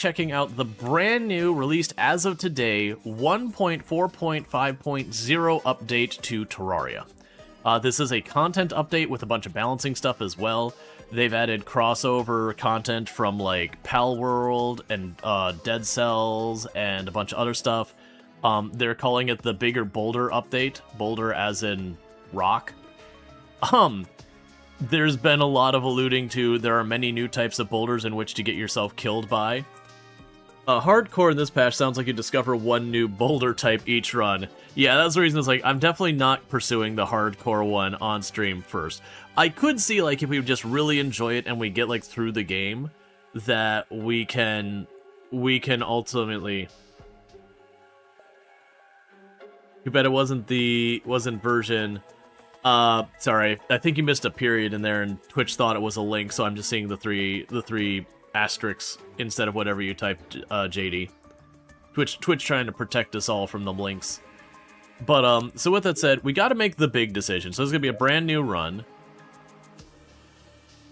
checking out the brand new, released as of today, 1.4.5.0 update to Terraria. This is a content update with a bunch of balancing stuff as well. They've added crossover content from like Pal World and Dead Cells and a bunch of other stuff. They're calling it the Bigger Boulder update. Boulder as in rock. There's been a lot of alluding to there are many new types of boulders in which to get yourself killed by. Hardcore in this patch sounds like you discover one new boulder type each run. Yeah, that's the reason it's like, I'm definitely not pursuing the hardcore one on stream first. I could see, like, if we just really enjoy it and we get, like, through the game, that we can ultimately... Too bad it wasn't version... sorry, I think you missed a period in there and Twitch thought it was a link, so I'm just seeing the three asterisks instead of whatever you typed, JD. Twitch trying to protect us all from the links. But, so with that said, we gotta make the big decision. So this is gonna be a brand new run.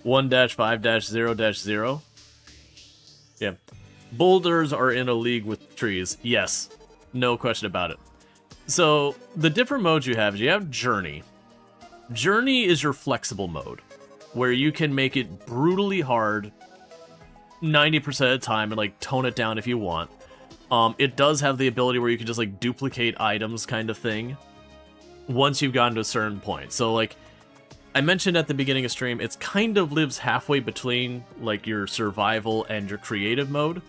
1-5-0-0. Yeah. Boulders are in a league with trees. Yes. No question about it. So, the different modes you have is you have Journey. Journey is your flexible mode, where you can make it brutally hard 90% of the time and like tone it down if you want. It does have the ability where you can just like duplicate items kind of thing once you've gotten to a certain point. So like I mentioned at the beginning of stream, it's kind of lives halfway between like your survival and your creative mode.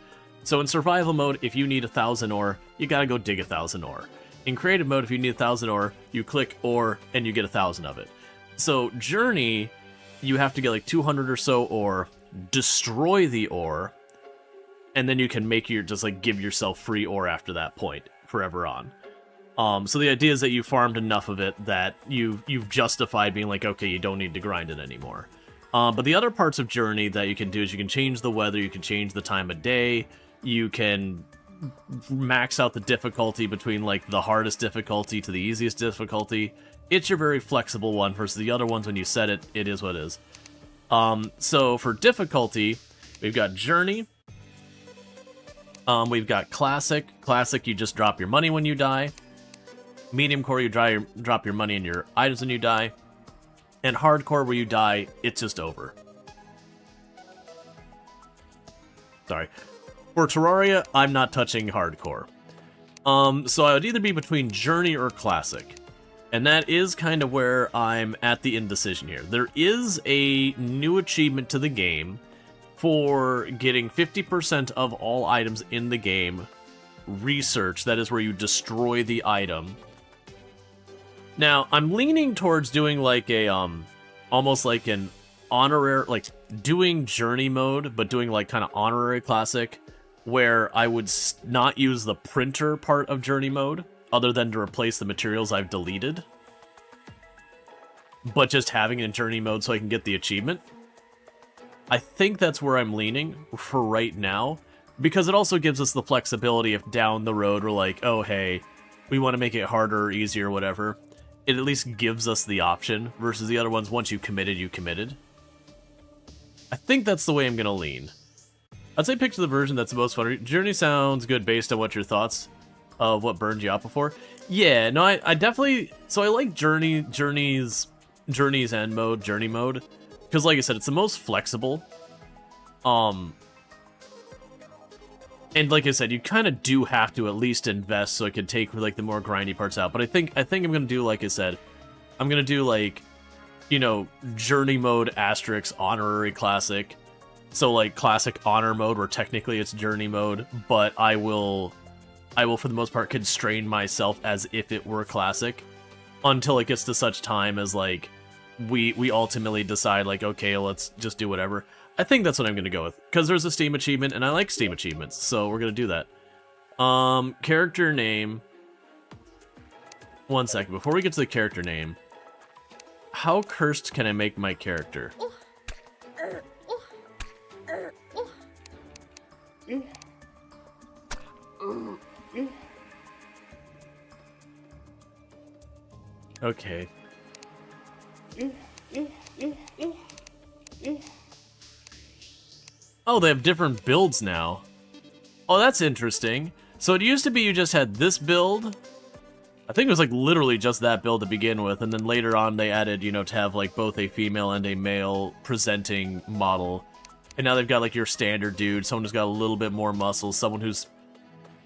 So in survival mode, if you need 1,000 ore, you gotta go dig 1,000 ore. In creative mode, if you need 1,000 ore, you click ore and you get 1,000 of it. So Journey, you have to get like 200 or so ore, destroy the ore, and then you can make just like give yourself free ore after that point, forever on. So the idea is that you farmed enough of it that you've justified being like, okay, you don't need to grind it anymore. But the other parts of Journey that you can do is you can change the weather, you can change the time of day, you can max out the difficulty between like the hardest difficulty to the easiest difficulty. It's your very flexible one versus the other ones when you set it, it is what it is. So for difficulty, we've got Journey. We've got Classic. Classic, you just drop your money when you die. Medium core, you drop your money and your items when you die. And Hardcore, where you die, it's just over. Sorry. For Terraria, I'm not touching Hardcore. So I would either be between Journey or Classic. And that is kind of where I'm at the indecision here. There is a new achievement to the game for getting 50% of all items in the game research. That is where you destroy the item. Now, I'm leaning towards doing like a, almost like an honorary, like doing Journey mode, but doing like kind of honorary Classic, where I would not use the printer part of Journey mode, other than to replace the materials I've deleted, but just having it in Journey mode so I can get the achievement. I think that's where I'm leaning for right now, because it also gives us the flexibility if down the road we're like, oh hey, we want to make it harder or easier or whatever. It at least gives us the option, versus the other ones, once you committed, you committed. I think that's the way I'm going to lean. I'd say pick the version that's the most fun. Journey sounds good based on what your thoughts of what burned you out before. Yeah, no, I definitely... So I like Journey's end mode, Journey mode. Because like I said, it's the most flexible. And like I said, you kind of do have to at least invest so it can take like the more grindy parts out. But I think I'm going to do, like I said, I'm going to do like, you know, Journey mode asterisk honorary Classic. So like Classic honor mode where technically it's Journey mode, but I will for the most part constrain myself as if it were Classic until it gets to such time as like we ultimately decide like, okay, let's just do whatever. I think that's what I'm gonna go with, because there's a Steam achievement and I like Steam achievements, so we're gonna do that. Character name. One second, before we get to the character name, how cursed can I make my character? Okay. Oh, they have different builds now. Oh, that's interesting. So it used to be you just had this build. I think it was like literally just that build to begin with, and then later on they added, you know, to have like both a female and a male presenting model. And now they've got like your standard dude, someone who's got a little bit more muscle, someone who's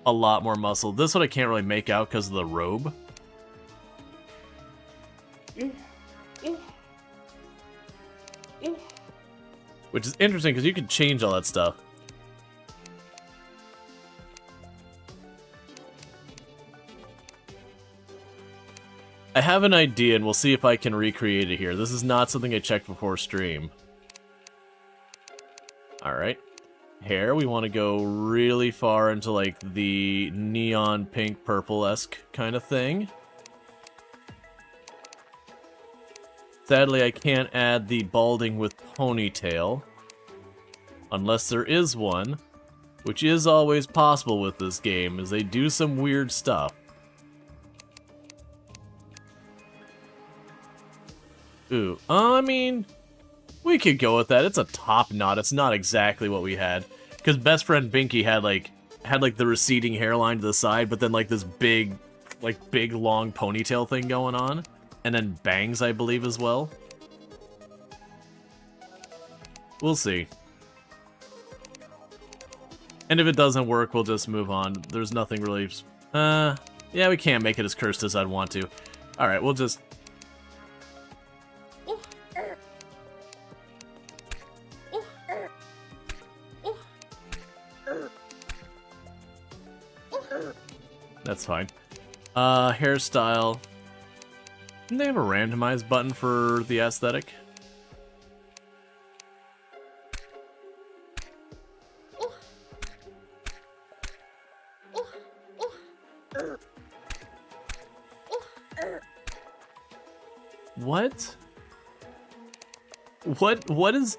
a lot more muscle. This one I can't really make out because of the robe. Which is interesting because you can change all that stuff. I have an idea, and we'll see if I can recreate it here. This is not something I checked before stream. Alright. Hair, we want to go really far into, like, the neon pink purple-esque kind of thing. Sadly, I can't add the balding with ponytail. Unless there is one. Which is always possible with this game, is they do some weird stuff. Ooh, I mean, we could go with that. It's a top knot. It's not exactly what we had, because best friend Binky had like the receding hairline to the side, but then like this big long ponytail thing going on, and then bangs, I believe, as well. We'll see. And if it doesn't work, we'll just move on. There's nothing really. Yeah, we can't make it as cursed as I'd want to. All right, we'll just. That's fine. Hairstyle. Didn't they have a randomized button for the aesthetic? What? What is...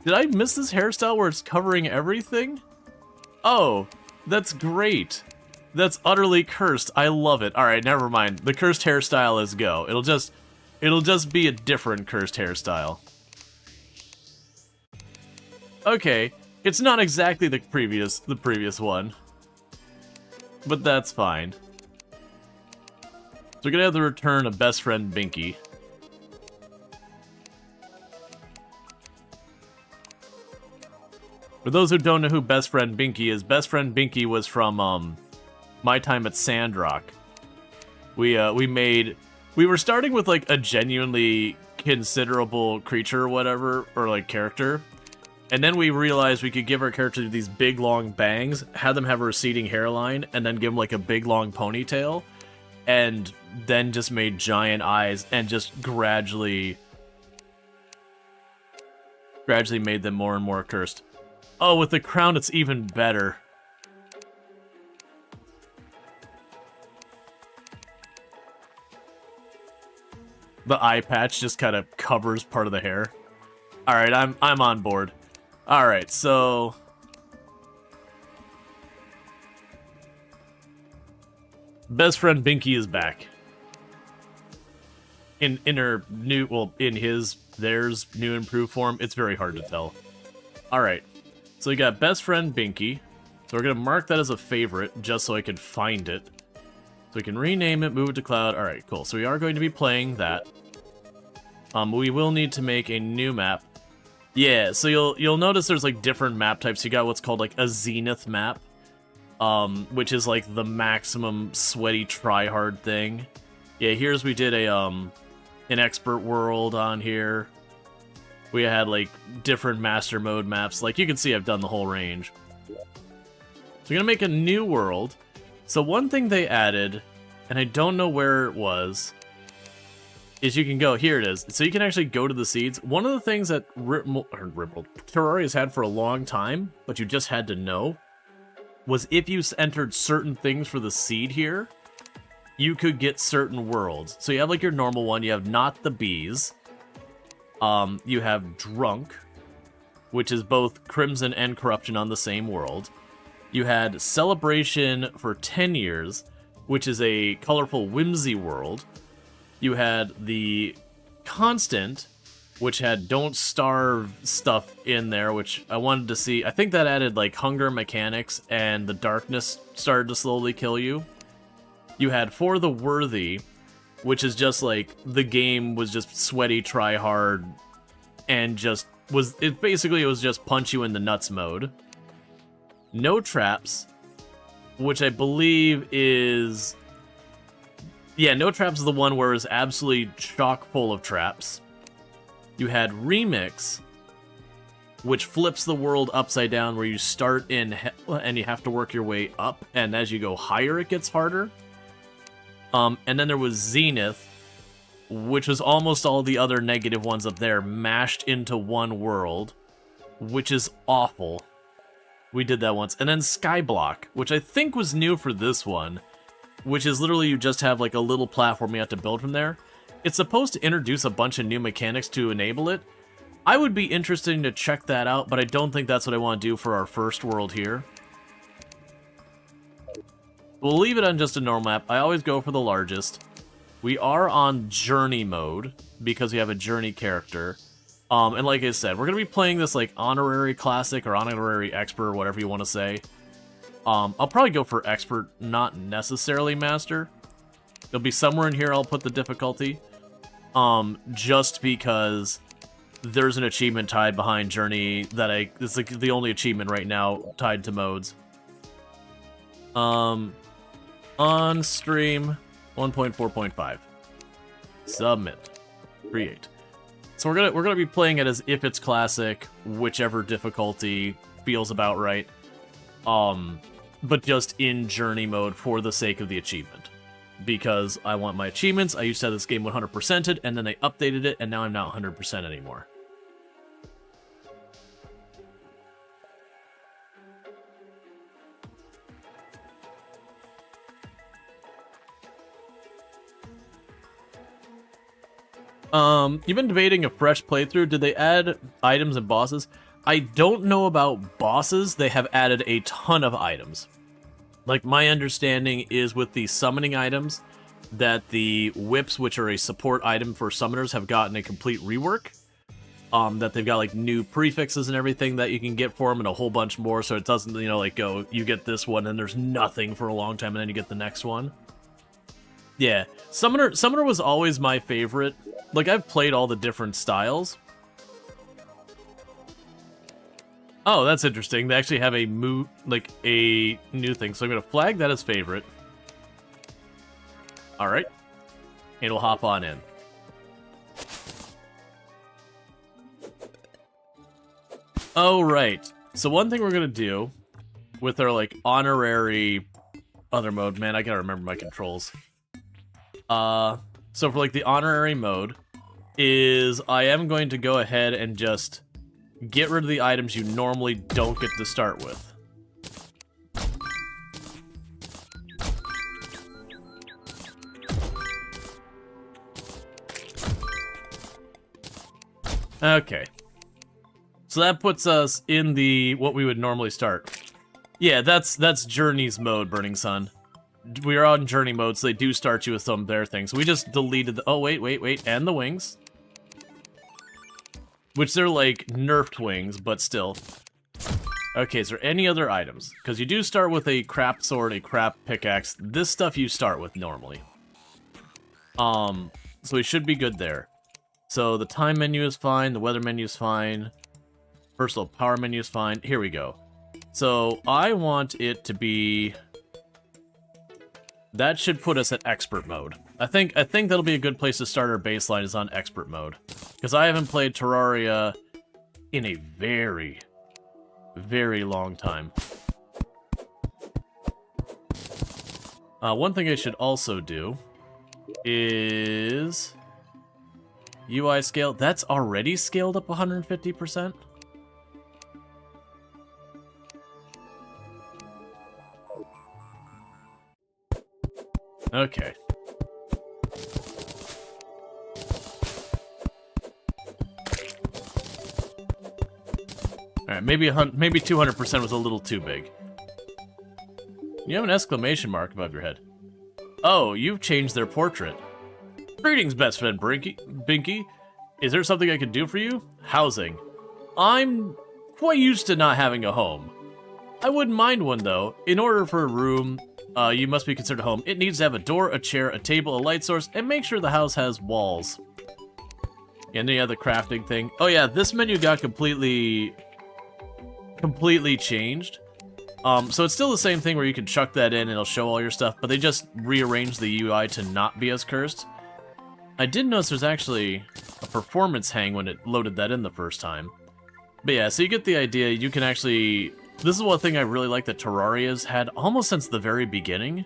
Did I miss this hairstyle where it's covering everything? Oh, that's great. That's utterly cursed. I love it. Alright, never mind. The cursed hairstyle is go. It'll just be a different cursed hairstyle. Okay, it's not exactly the previous one. But that's fine. So we're gonna have the return of best friend Binky. For those who don't know who best friend Binky is, best friend Binky was from my time at Sandrock. We were starting with like a genuinely considerable creature or whatever, or like character. And then we realized we could give our character these big long bangs, have them have a receding hairline, and then give them like a big long ponytail. And then just made giant eyes and just gradually made them more and more cursed. Oh, with the crown it's even better. The eye patch just kind of covers part of the hair. Alright, I'm on board. Alright, so... Best friend Binky is back. In her new, well, in theirs new improved form, it's very hard to tell. Alright, so we got best friend Binky. So we're gonna mark that as a favorite, just so I can find it. So we can rename it, move it to cloud. Alright, cool. So we are going to be playing that. We will need to make a new map. Yeah, so you'll notice there's like different map types. You got what's called like a zenith map. Which is like the maximum sweaty tryhard thing. Yeah, here's we did an expert world on here. We had like different master mode maps. Like you can see I've done the whole range. So we're gonna make a new world. So one thing they added, and I don't know where it was, is you can go, here it is. So you can actually go to the seeds. One of the things that Terraria's had for a long time, but you just had to know, was if you entered certain things for the seed here, you could get certain worlds. So you have like your normal one, you have Not the Bees, you have Drunk, which is both Crimson and Corruption on the same world. You had Celebration for 10 years, which is a colorful whimsy world. You had the Constant, which had don't starve stuff in there, which I wanted to see. I think that added like hunger mechanics, and the darkness started to slowly kill you. You had For the Worthy, which is just like the game was just sweaty, try hard, and just was it basically it was just punch you in the nuts mode. No Traps, which I believe is No Traps is the one where it's absolutely chock full of traps. You had Remix, which flips the world upside down, where you start in hell and you have to work your way up, and as you go higher, it gets harder. And then there was Zenith, which was almost all the other negative ones up there mashed into one world, which is awful. We did that once. And then Skyblock, which I think was new for this one, which is literally you just have like a little platform you have to build from there. It's supposed to introduce a bunch of new mechanics to enable it. I would be interested to check that out, but I don't think that's what I want to do for our first world here. We'll leave it on just a normal map. I always go for the largest. We are on Journey mode, because we have a Journey character. And like I said, we're going to be playing this like Honorary Classic or Honorary Expert, or whatever you want to say. I'll probably go for Expert, not necessarily Master. It'll be somewhere in here I'll put the difficulty. Just because there's an achievement tied behind Journey that it's like the only achievement right now tied to modes. On stream 1.4.5. Submit. Create. So we're gonna be playing it as if it's classic, whichever difficulty feels about right. But just in Journey mode for the sake of the achievement. Because I want my achievements. I used to have this game 100%ed, and then they updated it, and now I'm not 100% anymore. You've been debating a fresh playthrough. Did they add items and bosses? I don't know about bosses. They have added a ton of items. Like, my understanding is with the summoning items, that the whips, which are a support item for summoners, have gotten a complete rework. That they've got, like, new prefixes and everything that you can get for them, and a whole bunch more, so it doesn't, you know, like, go, you get this one, and there's nothing for a long time, and then you get the next one. Yeah, Summoner was always my favorite. Like, I've played all the different styles. Oh, that's interesting. They actually have a new thing. So I'm gonna flag that as favorite. All right, and we'll hop on in. Oh, right. So one thing we're gonna do with our like honorary other mode, man, I gotta remember my controls. So for like the honorary mode is I am going to go ahead and just get rid of the items you normally don't get to start with. Okay. So that puts us in the what we would normally start. Yeah, that's Journey's mode, Burning Sun. We are on Journey mode, so they do start you with some of their things. We just deleted the... Oh, wait, and the wings. Which they're like nerfed wings, but still. Okay, is there any other items? Because you do start with a crap sword, a crap pickaxe. This stuff you start with normally. So we should be good there. So the time menu is fine, the weather menu is fine. Personal power menu is fine. Here we go. So I want it to be... That should put us at expert mode. I think that'll be a good place to start our baseline is on expert mode. Because I haven't played Terraria in a very, very long time. One thing I should also do is UI scale. That's already scaled up 150%. Okay. Alright, maybe 200% was a little too big. You have an exclamation mark above your head. Oh, you've changed their portrait. Greetings, best friend Binky. Is there something I could do for you? Housing. I'm quite used to not having a home. I wouldn't mind one, though. In order for a room, you must be considered a home. It needs to have a door, a chair, a table, a light source, and make sure the house has walls. Any other crafting thing? Oh yeah, this menu got completely changed. So it's still the same thing where you can chuck that in and it'll show all your stuff, but they just rearranged the UI to not be as cursed. I did notice there's actually a performance hang when it loaded that in the first time. But yeah, so you get the idea. You can actually... This is one thing I really like that Terraria's had almost since the very beginning,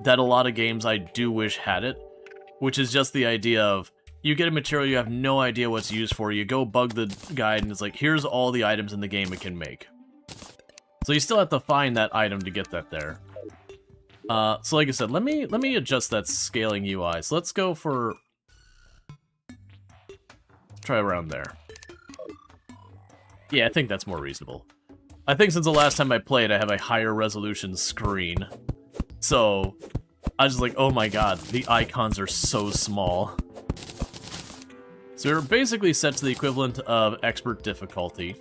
that a lot of games I do wish had it, which is just the idea of, you get a material you have no idea what's used for, you go bug the guide and it's like, here's all the items in the game it can make. So you still have to find that item to get that there. So like I said, let me adjust that scaling UI. So let's go for... Try around there. Yeah, I think that's more reasonable. I think since the last time I played, I have a higher resolution screen. So, I was just like, oh my god, the icons are so small. So we're basically set to the equivalent of expert difficulty.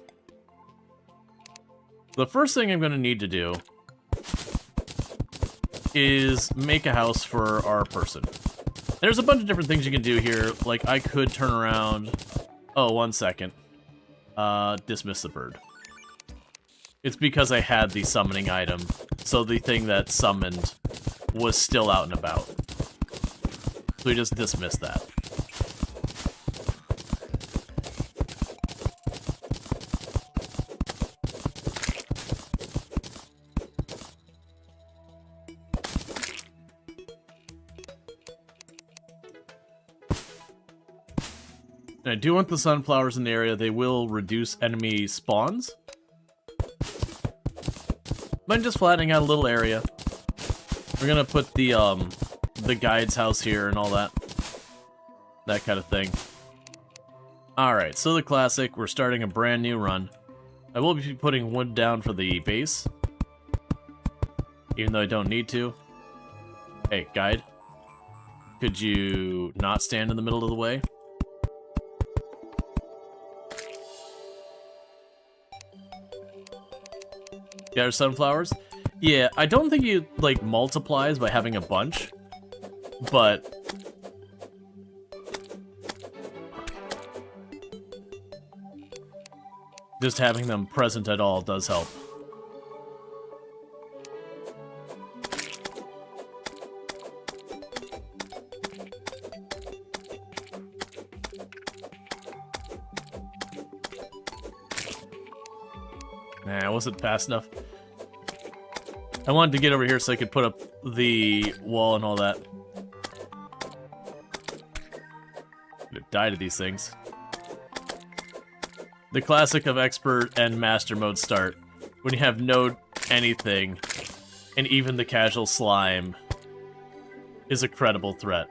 The first thing I'm going to need to do is make a house for our person. There's a bunch of different things you can do here. Like, I could turn around... Oh, 1 second. Dismiss the bird. It's because I had the summoning item, so the thing that summoned was still out and about. So we just dismissed that. And I do want the sunflowers in the area. They will reduce enemy spawns. But I'm just flattening out a little area. We're gonna put the guide's house here and all that. That kind of thing. Alright, so the classic, we're starting a brand new run. I will be putting wood down for the base. Even though I don't need to. Hey, guide. Could you not stand in the middle of the way? Got our sunflowers? Yeah, I don't think it, like, multiplies by having a bunch, but... just having them present at all does help. Nah, I wasn't fast enough. I wanted to get over here so I could put up the wall and all that. I'm gonna die to these things. The classic of expert and master mode start. When you have no anything, and even the casual slime is a credible threat.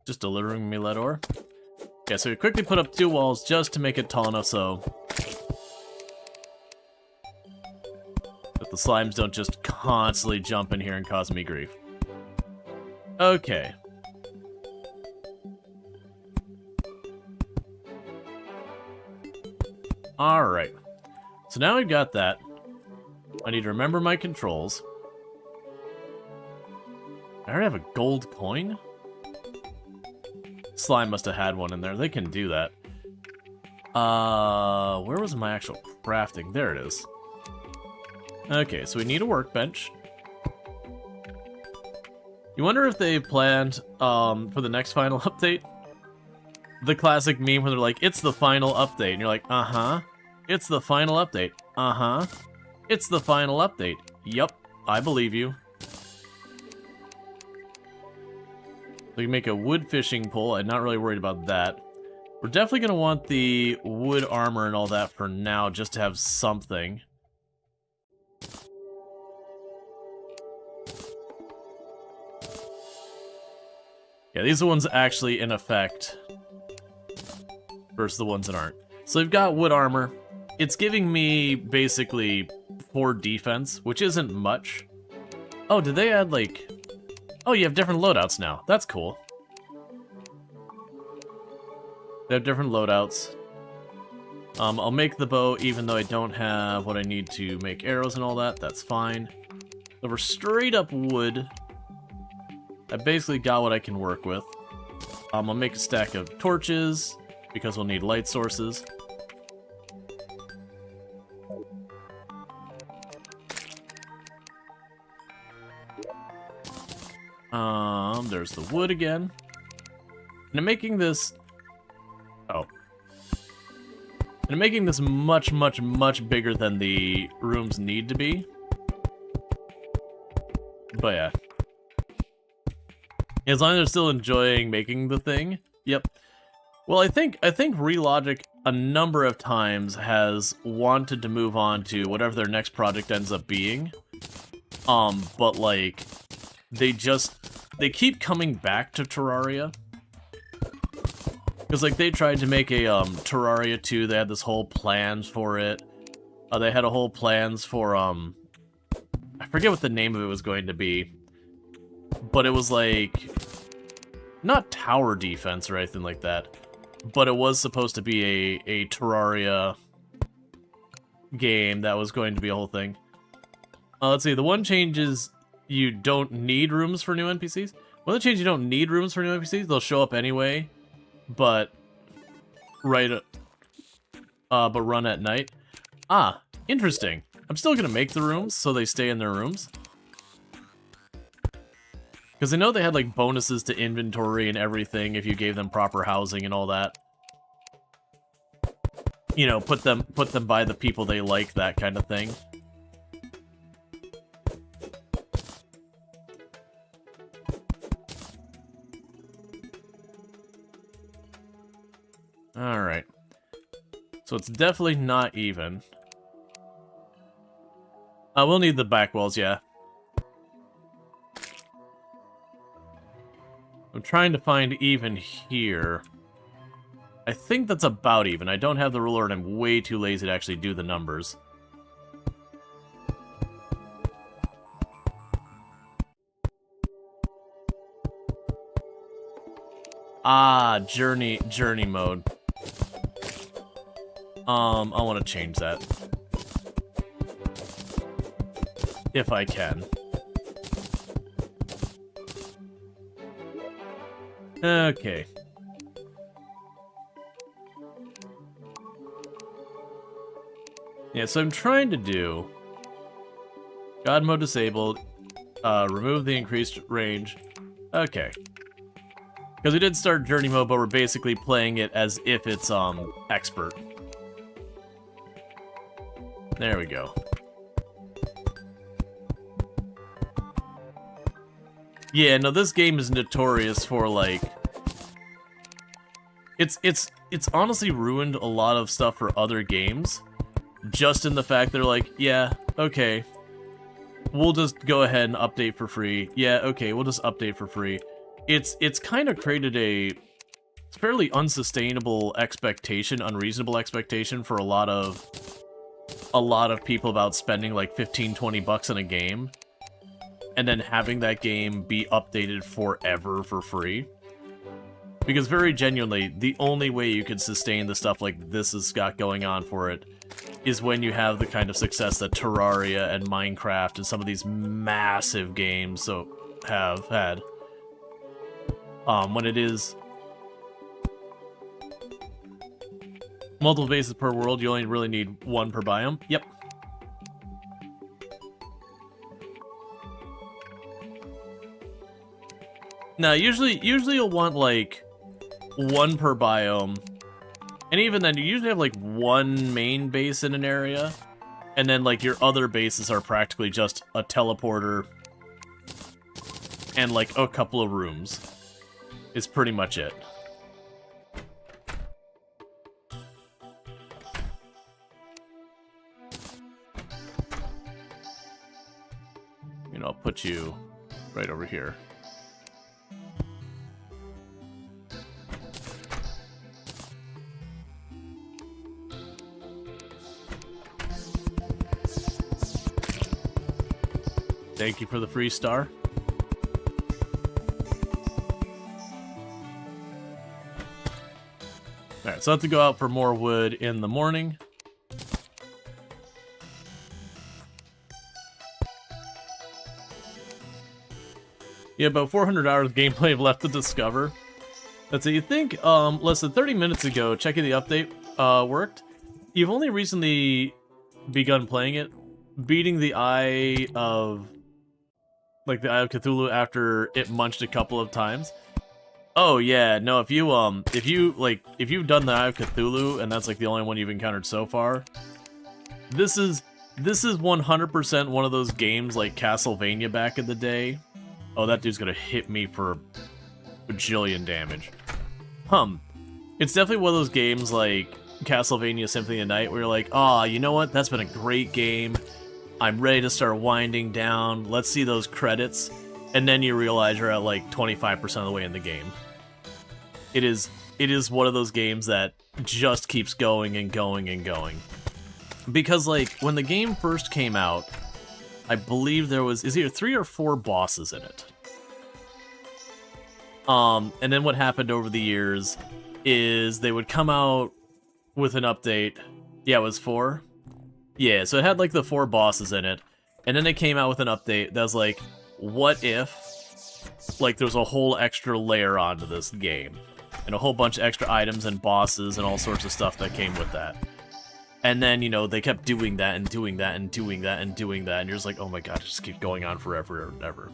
Just delivering me lead ore. Okay, so we quickly put up 2 walls just to make it tall enough so that the slimes don't just constantly jump in here and cause me grief. Okay. Alright. So now we've got that. I need to remember my controls. I already have a gold coin? Slime must have had one in there. They can do that. Where was my actual crafting? There it is. Okay, so we need a workbench. You wonder if they planned, for the next final update? The classic meme where they're like, it's the final update. And you're like, uh-huh. It's the final update. Uh-huh. It's the final update. Yup, I believe you. So you can make a wood fishing pole. I'm not really worried about that. We're definitely going to want the wood armor and all that for now, just to have something. Yeah, these are the ones actually in effect versus the ones that aren't. So we've got wood armor. It's giving me basically 4 defense, which isn't much. Oh, did they add, like... Oh, you have different loadouts now. That's cool. They have different loadouts. I'll make the bow even though I don't have what I need to make arrows and all that. That's fine. So we're straight up wood. I basically got what I can work with. I'll make a stack of torches because we'll need light sources. There's the wood again. And I'm making this... Oh. And I'm making this much, much, much bigger than the rooms need to be. But yeah. As long as they're still enjoying making the thing. Yep. Well, I think Relogic a number of times has wanted to move on to whatever their next project ends up being. But like they keep coming back to Terraria. Because like they tried to make a Terraria 2, they had this whole plans for it. They had a whole plans for I forget what the name of it was going to be. But it was like not tower defense or anything like that. But it was supposed to be a Terraria game that was going to be a whole thing. Let's see, the one change is you don't need rooms for new NPCs. One of the changes you don't need rooms for new NPCs, they'll show up anyway, but but run at night. Ah, interesting. I'm still gonna make the rooms so they stay in their rooms. Because I know they had like bonuses to inventory and everything if you gave them proper housing and all that. You know, put them by the people they like, that kind of thing. Alright. So it's definitely not even. We'll need the back walls, yeah. I'm trying to find even here. I think that's about even. I don't have the ruler and I'm way too lazy to actually do the numbers. Ah, journey mode. I want to change that. If I can. Okay. Yeah, so I'm trying to do God mode disabled, remove the increased range. Okay. Because we did start journey mode, but we're basically playing it as if it's expert. There we go. Yeah, no, this game is notorious for like it's honestly ruined a lot of stuff for other games. Just in the fact they're like, yeah, okay, we'll just go ahead and update for free. Yeah, okay, we'll just update for free. It's kind of created a fairly unsustainable expectation, unreasonable expectation for a lot of people about spending like 15-20 bucks on a game and then having that game be updated forever for free. Because very genuinely, the only way you can sustain the stuff like this has got going on for it is when you have the kind of success that Terraria and Minecraft and some of these massive games have had. When it is multiple bases per world, you only really need one per biome. Yep. Now, usually you'll want like one per biome, and even then, you usually have like one main base in an area, and then like your other bases are practically just a teleporter and like a couple of rooms. Is pretty much it. You know, I'll put you right over here. Thank you for the free star. Alright, so I have to go out for more wood in the morning. Yeah, about 400 hours of gameplay left to discover. Let's see, you think less than 30 minutes ago, checking the update worked. You've only recently begun playing it, beating the Eye of... like the Eye of Cthulhu after it munched a couple of times. Oh yeah, no, if you've done the Eye of Cthulhu and that's like the only one you've encountered so far, this is 100% one of those games like Castlevania back in the day. Oh, that dude's gonna hit me for a bajillion damage. It's definitely one of those games like Castlevania Symphony of the Night where you're like, oh, you know what? That's been a great game. I'm ready to start winding down. Let's see those credits. And then you realize you're at like 25% of the way in the game. It is one of those games that just keeps going and going and going. Because like when the game first came out, I believe there was either 3 or 4 bosses in it. And then what happened over the years is they would come out with an update. Yeah, it was 4. Yeah, so it had like the 4 bosses in it. And then they came out with an update that was like, what if like there's a whole extra layer onto this game? And a whole bunch of extra items and bosses and all sorts of stuff that came with that. And then, you know, they kept doing that and doing that and doing that and doing that, and you're just like, oh my god, it just keeps going on forever and ever.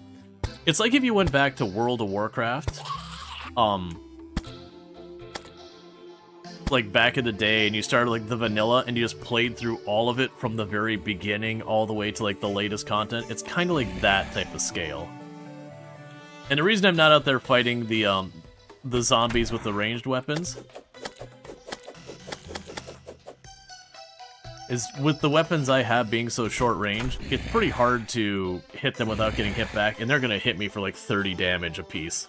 It's like if you went back to World of Warcraft, like back in the day, and you started like the vanilla, and you just played through all of it from the very beginning all the way to like the latest content. It's kind of like that type of scale. And the reason I'm not out there fighting the zombies with the ranged weapons is with the weapons I have being so short range, it's pretty hard to hit them without getting hit back, and they're gonna hit me for like 30 damage apiece.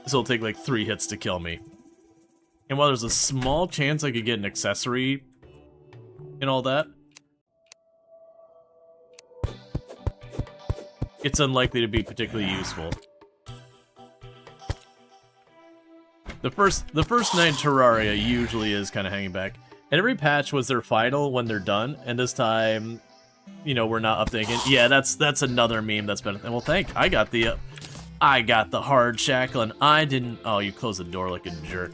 So it'll take like 3 hits to kill me. And while there's a small chance I could get an accessory and all that, it's unlikely to be particularly useful. The first night in Terraria usually is kind of hanging back. And every patch was their final when they're done, and this time, you know, we're not updating. Yeah, that's another meme that's been. Well, I got the hard shackle, and I didn't. Oh, you closed the door like a jerk.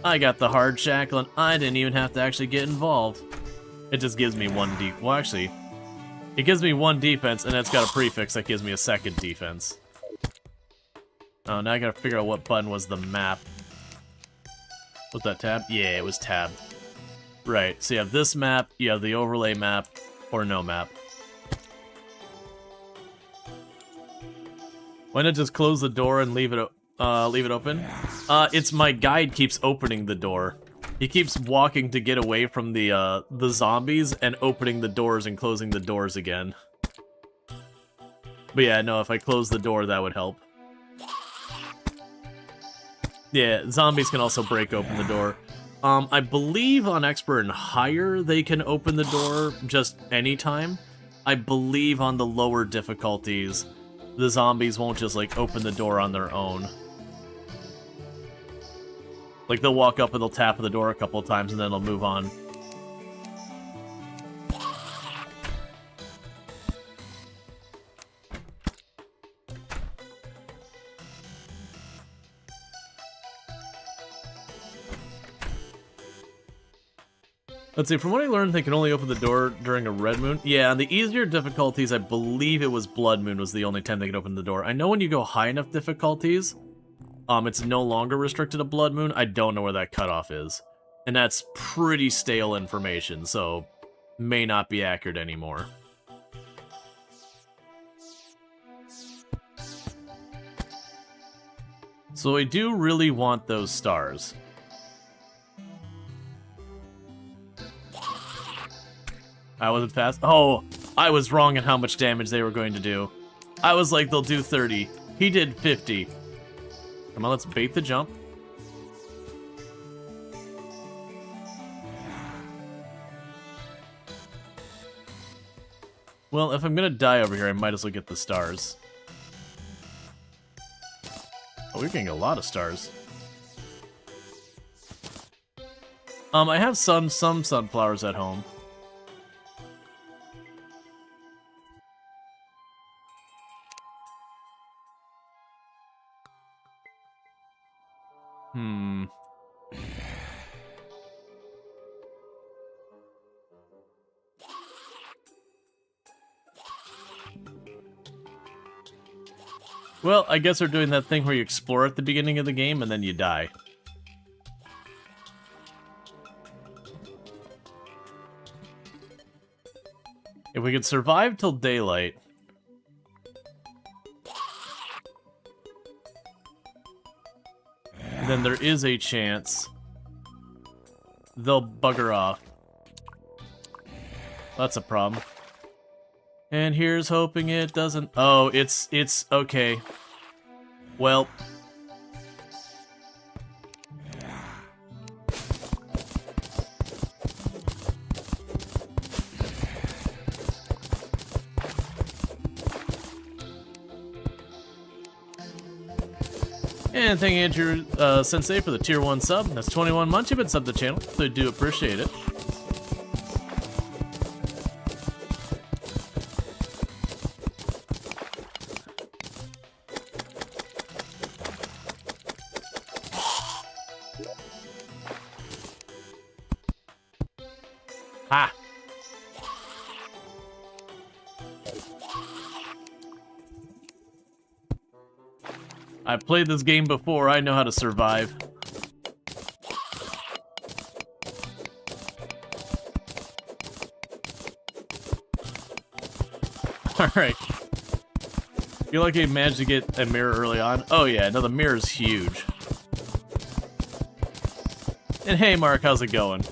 I got the hard shackle, and I didn't even have to actually get involved. It just gives me one well, actually, it gives me 1 defense, and it's got a prefix that gives me a 2nd defense. Oh, now I gotta figure out what button was the map. Was that tab? Yeah, it was tab. Right, so you have this map, you have the overlay map, or no map. Why not just close the door and leave it open? It's my guide keeps opening the door. He keeps walking to get away from the zombies and opening the doors and closing the doors again. But yeah, no, if I close the door, that would help. Yeah, zombies can also break open the door. I believe on Expert and higher, they can open the door just anytime. I believe on the lower difficulties, the zombies won't just, like, open the door on their own. Like, they'll walk up and they'll tap the door a couple of times and then they'll move on. Let's see, from what I learned, they can only open the door during a red moon. Yeah, on the easier difficulties, I believe it was blood moon was the only time they could open the door. I know when you go high enough difficulties, it's no longer restricted to blood moon. I don't know where that cutoff is. And that's pretty stale information, so may not be accurate anymore. So I do really want those stars. I wasn't fast. Oh, I was wrong in how much damage they were going to do. I was like, they'll do 30. He did 50. Come on, let's bait the jump. Well, if I'm gonna die over here, I might as well get the stars. Oh, we're getting a lot of stars. I have some sunflowers at home. Well, I guess they're doing that thing where you explore at the beginning of the game and then you die. If we could survive till daylight... then there is a chance they'll bugger off. That's a problem. And here's hoping it doesn't... Oh, it's okay. Well... And thank you, Andrew Sensei, for the tier 1 sub. That's 21 months you've been subbed to the channel, so I do appreciate it. Ha! I've played this game before, I know how to survive. Alright. You're lucky you managed to get a mirror early on. Oh yeah, no, the mirror's huge. And hey Mark, how's it going?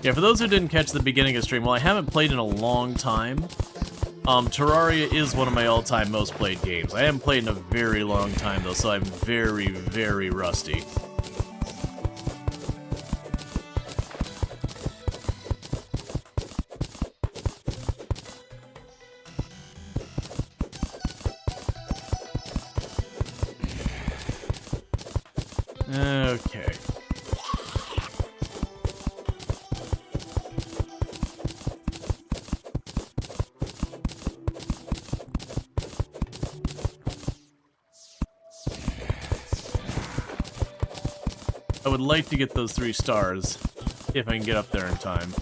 Yeah, for those who didn't catch the beginning of the stream, well, I haven't played in a long time. Terraria is one of my all-time most played games. I haven't played in a very long time, though, so I'm very, very rusty. Okay. I would like to get those 3 stars, if I can get up there in time.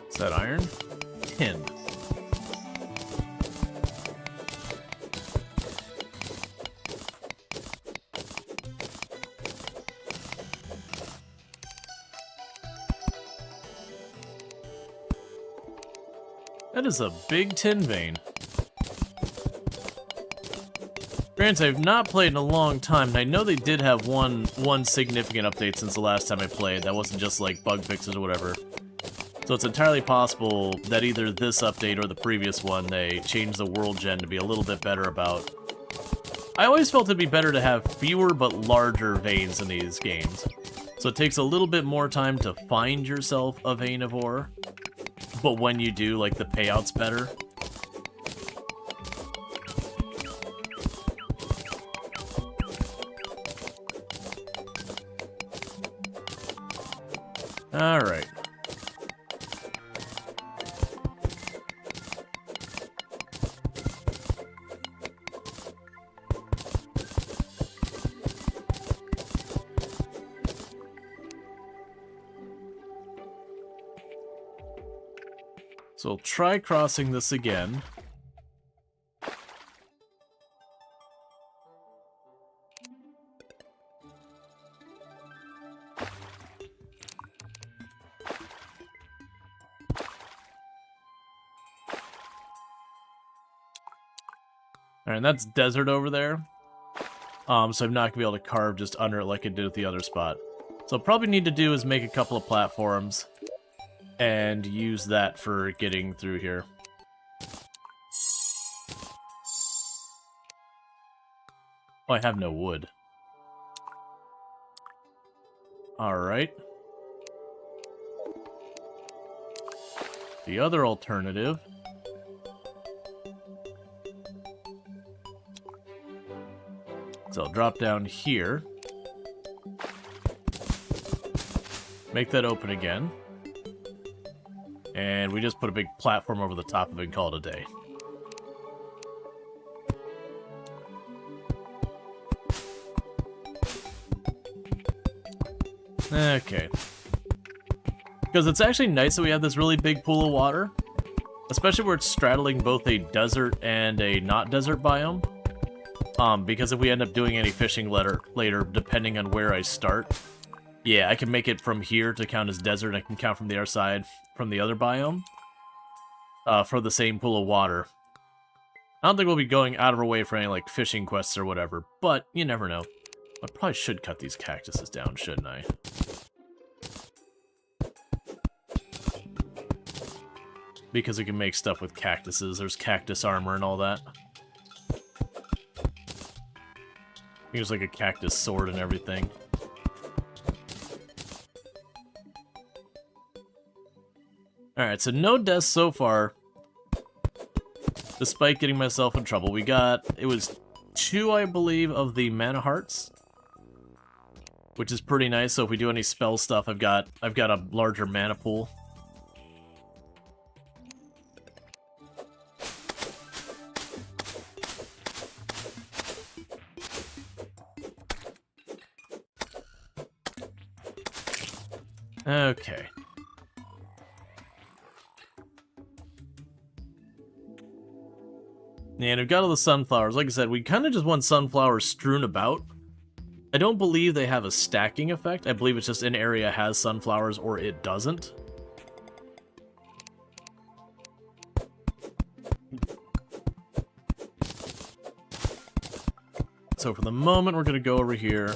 Is that iron? Tin. That is a big tin vein. Granted, I've not played in a long time, and I know they did have one significant update since the last time I played. That wasn't just like bug fixes or whatever. So it's entirely possible that either this update or the previous one, they changed the world gen to be a little bit better about... I always felt it'd be better to have fewer but larger veins in these games. So it takes a little bit more time to find yourself a vein of ore. But when you do, like, the payout's better. Alright. So we'll try crossing this again. Alright, that's desert over there. So I'm not going to be able to carve just under it like I did at the other spot. So probably need to do is make a couple of platforms and use that for getting through here. Oh, I have no wood. Alright. The other alternative... So I'll drop down here. Make that open again. And we just put a big platform over the top of it and call it a day. Okay. Because it's actually nice that we have this really big pool of water. Especially where it's straddling both a desert and a not desert biome. Because if we end up doing any fishing later, depending on where I start, yeah, I can make it from here to count as desert, and I can count from the other side, from the other biome, for the same pool of water. I don't think we'll be going out of our way for any, like, fishing quests or whatever, but you never know. I probably should cut these cactuses down, shouldn't I? Because we can make stuff with cactuses. There's cactus armor and all that. Here's like a cactus sword and everything. Alright, so no deaths so far. Despite getting myself in trouble. We got, it was 2, I believe, of the mana hearts. Which is pretty nice, so if we do any spell stuff, I've got a larger mana pool. Okay. And I've got all the sunflowers. Like I said, we kind of just want sunflowers strewn about. I don't believe they have a stacking effect. I believe it's just an area has sunflowers or it doesn't. So for the moment, we're going to go over here.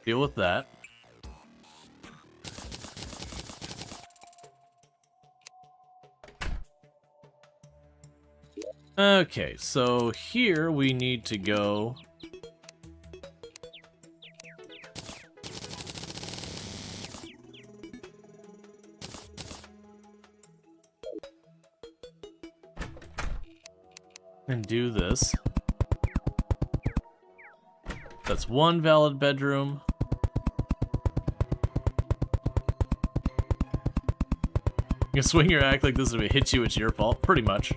Deal with that. Okay, so here we need to go... and do this. That's one valid bedroom. You swing your act like this if it hits you, it's your fault. Pretty much.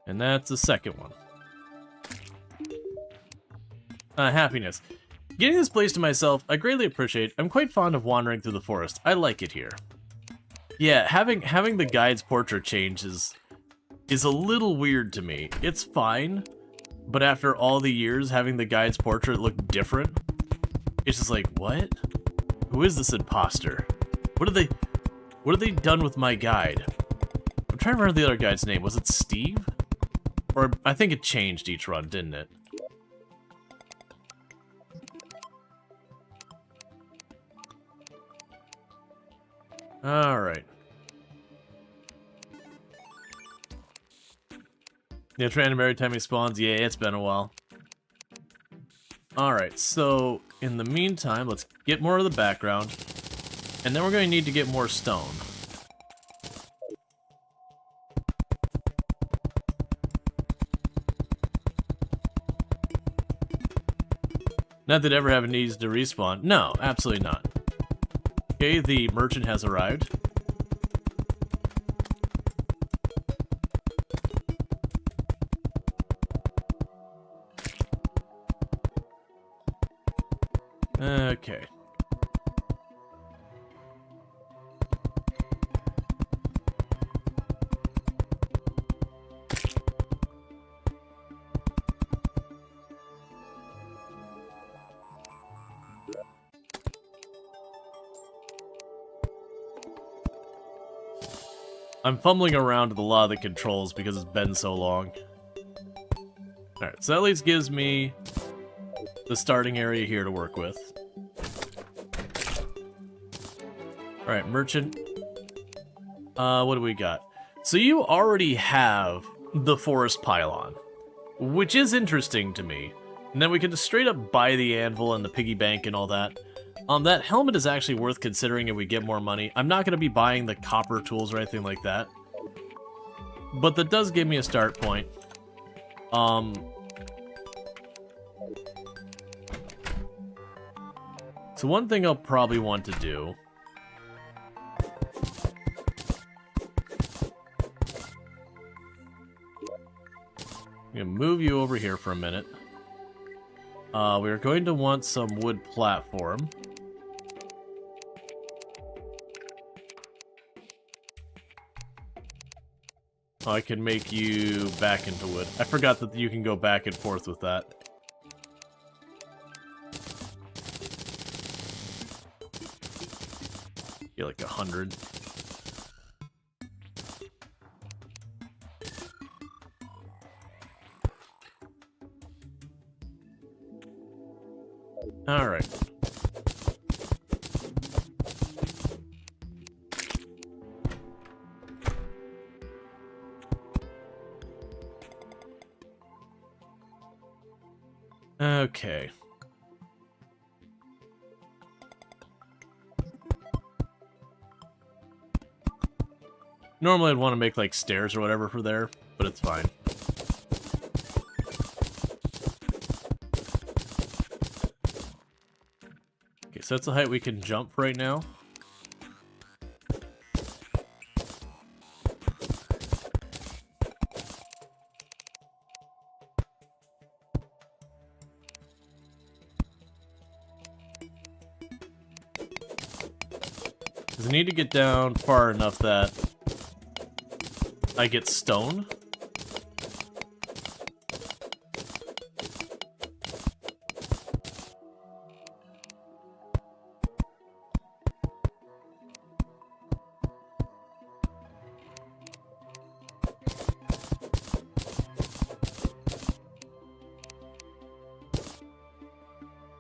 And that's the second one. Happiness. Getting this place to myself, I greatly appreciate. I'm quite fond of wandering through the forest. I like it here. Yeah, having the guide's portrait change is a little weird to me. It's fine, but after all the years having the guide's portrait look different, it's just like, what? Who is this imposter? What have they done with my guide? I'm trying to remember the other guide's name. Was it Steve? Or I think it changed each run, didn't it? Alright. Yeah, random every time he spawns. Yeah, it's been a while. Alright, so in the meantime, let's get more of the background. And then we're going to need to get more stone. Not that it ever have needs to respawn. No, absolutely not. Okay, the merchant has arrived. Okay. I'm fumbling around with a lot of the controls because it's been so long. Alright, so that at least gives me the starting area here to work with. Alright, merchant. What do we got? So you already have the forest pylon, which is interesting to me. And then we can just straight up buy the anvil and the piggy bank and all that. That helmet is actually worth considering if we get more money. I'm not going to be buying the copper tools or anything like that. But that does give me a start point. So one thing I'll probably want to do... I'm going to move you over here for a minute. We're going to want some wood platform. I can make you back into wood. I forgot that you can go back and forth with that. You're like 100. All right. Okay. Normally I'd want to make like stairs or whatever for there, but it's fine. Okay, so that's the height we can jump right now. Does it need to get down far enough that I get stone?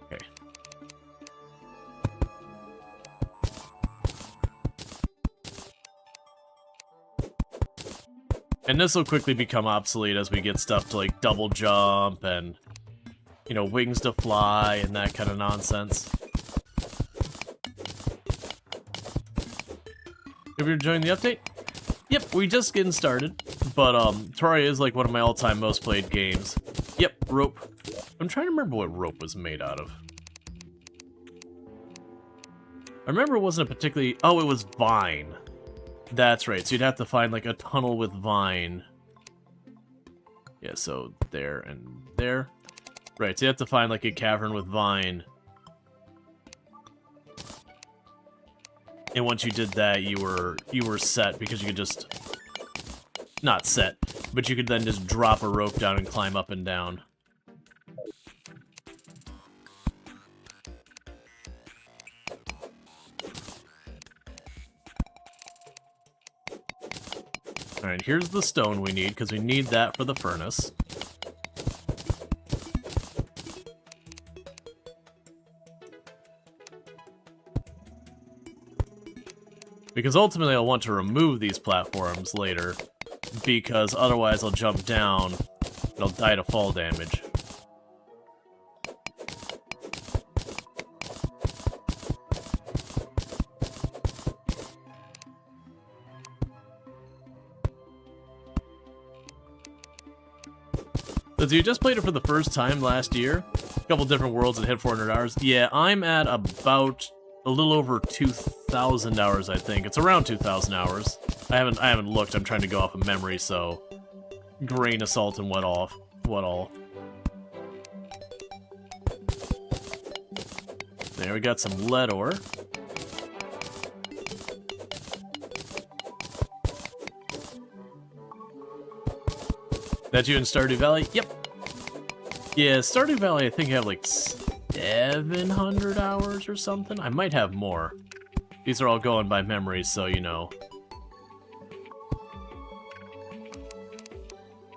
Okay. And this will quickly become obsolete as we get stuff to like double jump and, you know, wings to fly and that kind of nonsense. Have you enjoying the update? Yep, we just getting started, but Terraria is like one of my all-time most played games. Yep, rope. I'm trying to remember what rope was made out of. I remember it wasn't a particularly... Oh, it was vine. That's right, so you'd have to find, like, a tunnel with vine. Yeah, so there and there. Right, so you have to find, like, a cavern with vine. And once you did that, you were set, because you could just... Not set, but you could then just drop a rope down and climb up and down. Alright, here's the stone we need, because we need that for the furnace. Because ultimately I'll want to remove these platforms later, because otherwise I'll jump down and I'll die to fall damage. So you just played it for the first time last year? A couple different worlds and hit 400 hours? Yeah, I'm at about a little over 2,000 hours, I think. It's around 2,000 hours. I haven't looked. I'm trying to go off of memory, so grain of salt and what all. There, we got some lead ore. That you in Stardew Valley? Yep. Yeah, Stardew Valley, I think I have like 700 hours or something. I might have more. These are all going by memory, so you know.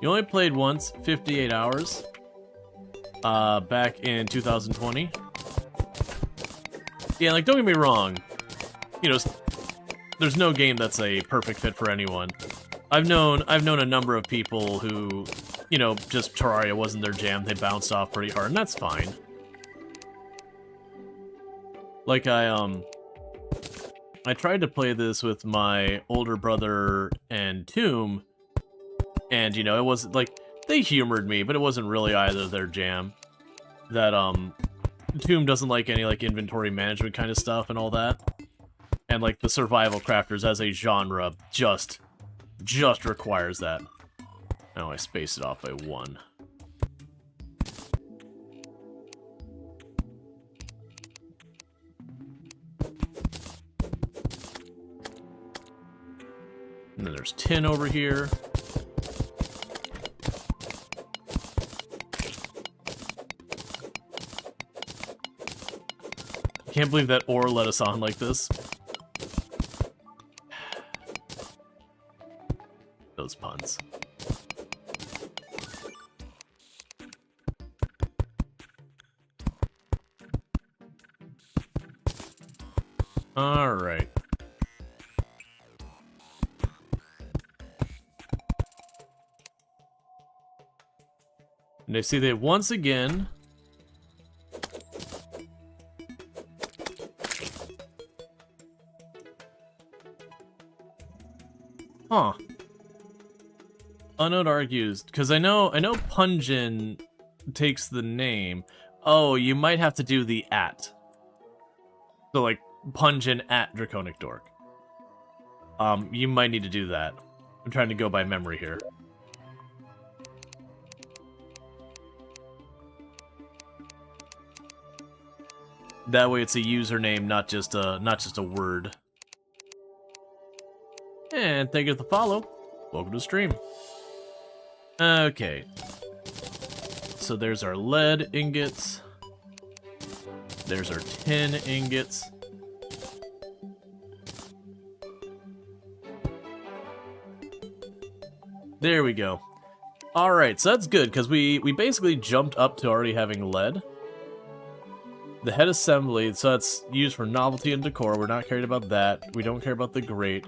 You only played once, 58 hours. Back in 2020. Yeah, like, don't get me wrong. You know, there's no game that's a perfect fit for anyone. I've known a number of people who, you know, just Terraria wasn't their jam. They bounced off pretty hard, and that's fine. Like, I tried to play this with my older brother and Tomb, and, you know, it wasn't, like, they humored me, but it wasn't really either their jam. That, Tomb doesn't like any, like, inventory management kind of stuff and all that. And, like, the survival crafters as a genre just requires that. Oh, I spaced it off by 1. And then there's tin over here. Can't believe that ore let us on like this. Those puns. All right. And I see that once again. Huh. Unknown argues, because I know Punjin takes the name. Oh, you might have to do the @. So like Punjin at Draconic Dork. You might need to do that. I'm trying to go by memory here. That way it's a username, not just a word. And thank you for the follow. Welcome to the stream. Okay. So there's our lead ingots. There's our tin ingots. There we go. Alright, so that's good, because we basically jumped up to already having lead. The head assembly, so that's used for novelty and decor. We're not caring about that. We don't care about the grate.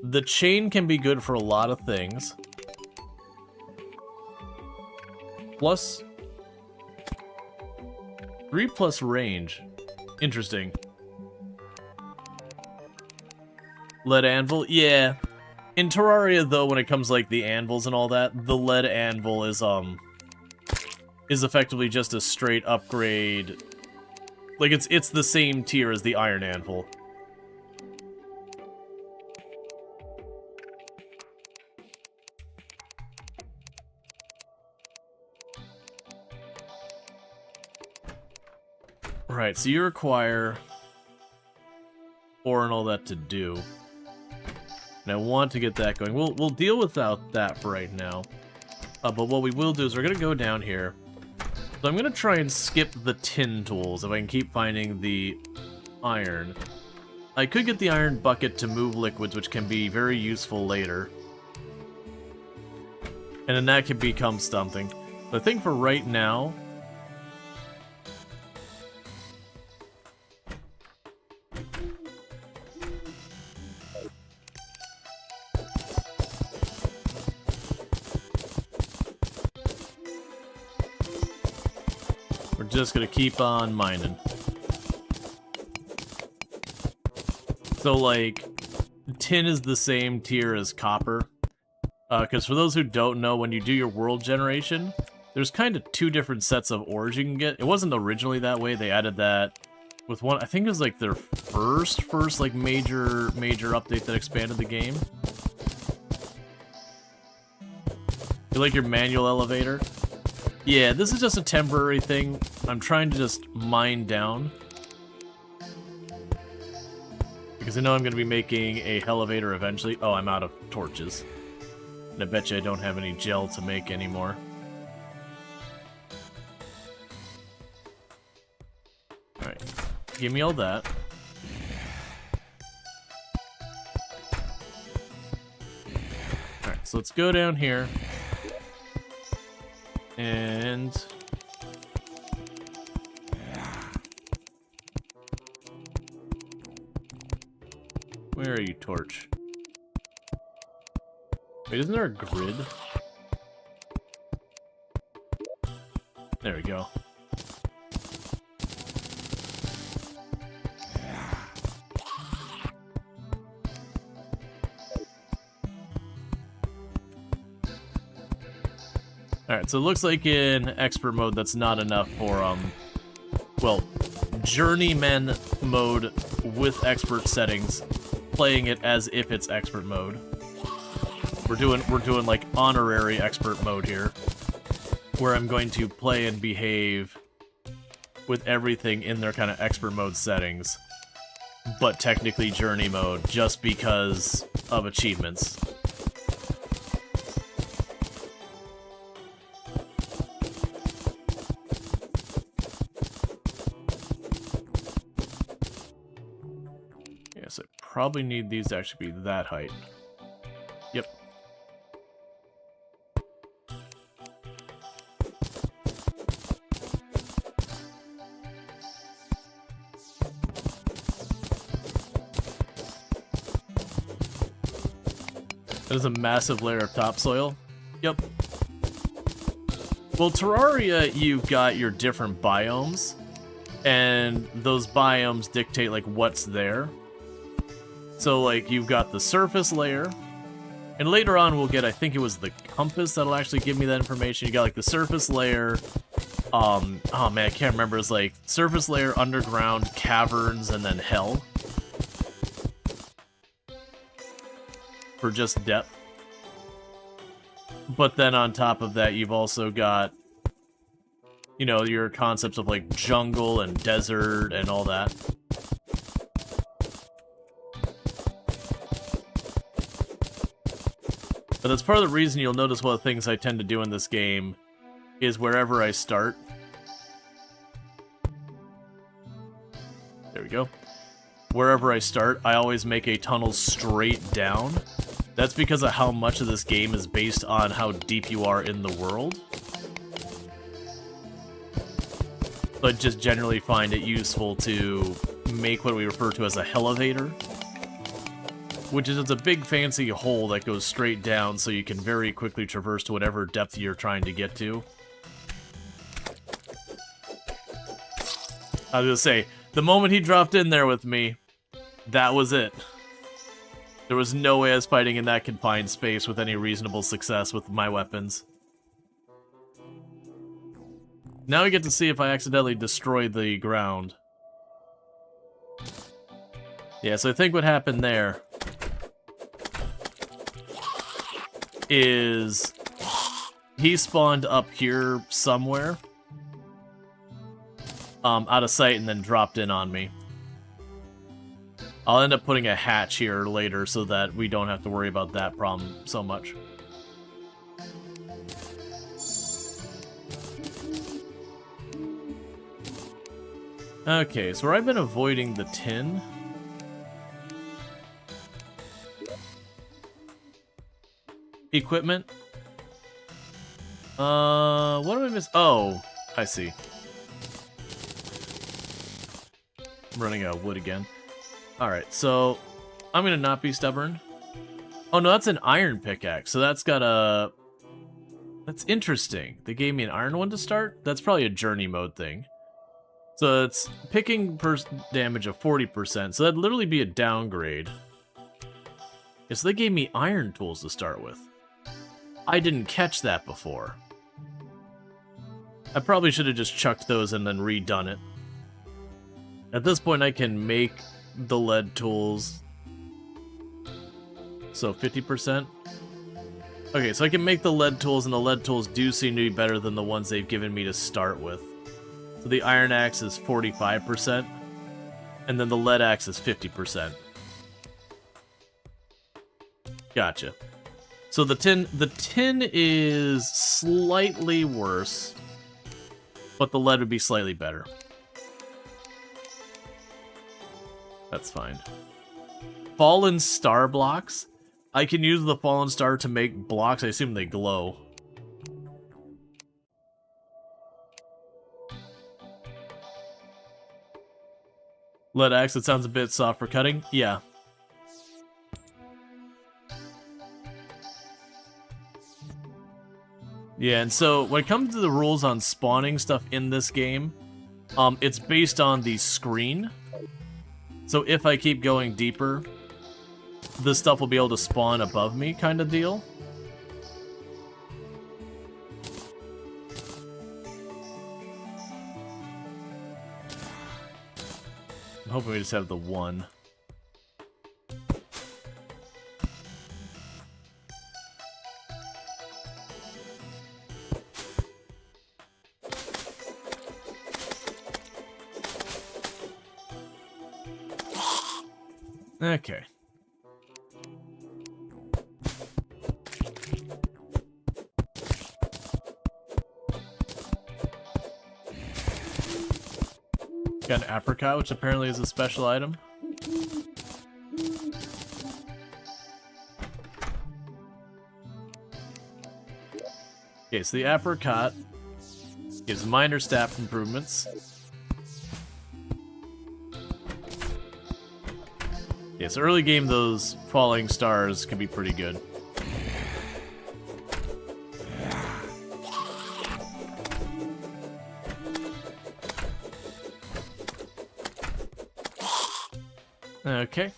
The chain can be good for a lot of things. Plus 3+ range. Interesting. Lead anvil? Yeah. In Terraria, though, when it comes to, like, the anvils and all that, the lead anvil is effectively just a straight upgrade. Like, it's the same tier as the iron anvil. Right, so you require ore and all that to do. And I want to get that going. We'll deal without that for right now. But what we will do is we're going to go down here. So I'm going to try and skip the tin tools if I can keep finding the iron. I could get the iron bucket to move liquids, which can be very useful later. And then that can become something. But I think for right now... we're just gonna keep on mining. So, like, tin is the same tier as copper. Because for those who don't know, when you do your world generation, there's kind of 2 different sets of ores you can get. It wasn't originally that way. They added that with one. I think it was like their first like major update that expanded the game. You like your manual elevator? Yeah, this is just a temporary thing. I'm trying to just mine down. Because I know I'm going to be making a elevator eventually. Oh, I'm out of torches. And I bet you I don't have any gel to make anymore. Alright, give me all that. Alright, so let's go down here. And... where are you, Torch? Wait, isn't there a grid? There we go. Alright, so it looks like in expert mode that's not enough for, well, journeyman mode with expert settings, playing it as if it's expert mode. We're doing like honorary expert mode here, where I'm going to play and behave with everything in their kind of expert mode settings, but technically journey mode just because of achievements. Yes, I probably need these to actually be that height. Yep. That is a massive layer of topsoil. Yep. Well, Terraria, you've got your different biomes, and those biomes dictate, like, what's there. So, like, you've got the surface layer, and later on we'll get, I think it was the compass that'll actually give me that information. You got, like, the surface layer, oh man, I can't remember, it's like, surface layer, underground, caverns, and then hell. For just depth. But then on top of that, you've also got, you know, your concepts of like jungle and desert and all that. But that's part of the reason you'll notice one of the things I tend to do in this game is wherever I start. There we go. Wherever I start, I always make a tunnel straight down. That's because of how much of this game is based on how deep you are in the world. So I just generally find it useful to make what we refer to as a elevator, which is it's a big fancy hole that goes straight down so you can very quickly traverse to whatever depth you're trying to get to. I was gonna say, the moment he dropped in there with me, that was it. There was no way I was fighting in that confined space with any reasonable success with my weapons. Now we get to see if I accidentally destroy the ground. Yeah, so I think what happened there is he spawned up here somewhere, out of sight, and then dropped in on me. I'll end up putting a hatch here later so that we don't have to worry about that problem so much. Okay, so where I've been avoiding the tin. Equipment. What do I miss? Oh, I see. I'm running out of wood again. Alright, so I'm gonna not be stubborn. Oh no, that's an iron pickaxe, so that's got a... That's interesting. They gave me an iron one to start? That's probably a journey mode thing. So it's picking damage of 40%, so that'd literally be a downgrade. Yeah, so they gave me iron tools to start with. I didn't catch that before. I probably should have just chucked those and then redone it. At this point I can make the lead tools. So 50%. Okay, so I can make the lead tools, and the lead tools do seem to be better than the ones they've given me to start with. So the iron axe is 45%, and then the lead axe is 50%. Gotcha. So the tin is slightly worse, but the lead would be slightly better. That's fine. Fallen star blocks. I can use the fallen star to make blocks. I assume they glow. Lead axe, it sounds a bit soft for cutting. Yeah. Yeah, and so when it comes to the rules on spawning stuff in this game, it's based on the screen. So if I keep going deeper, this stuff will be able to spawn above me, kind of deal. I'm hoping we just have the one. Okay. Got an apricot, which apparently is a special item. Okay, so the apricot gives minor stat improvements. Yeah, so early game, those falling stars can be pretty good. Okay.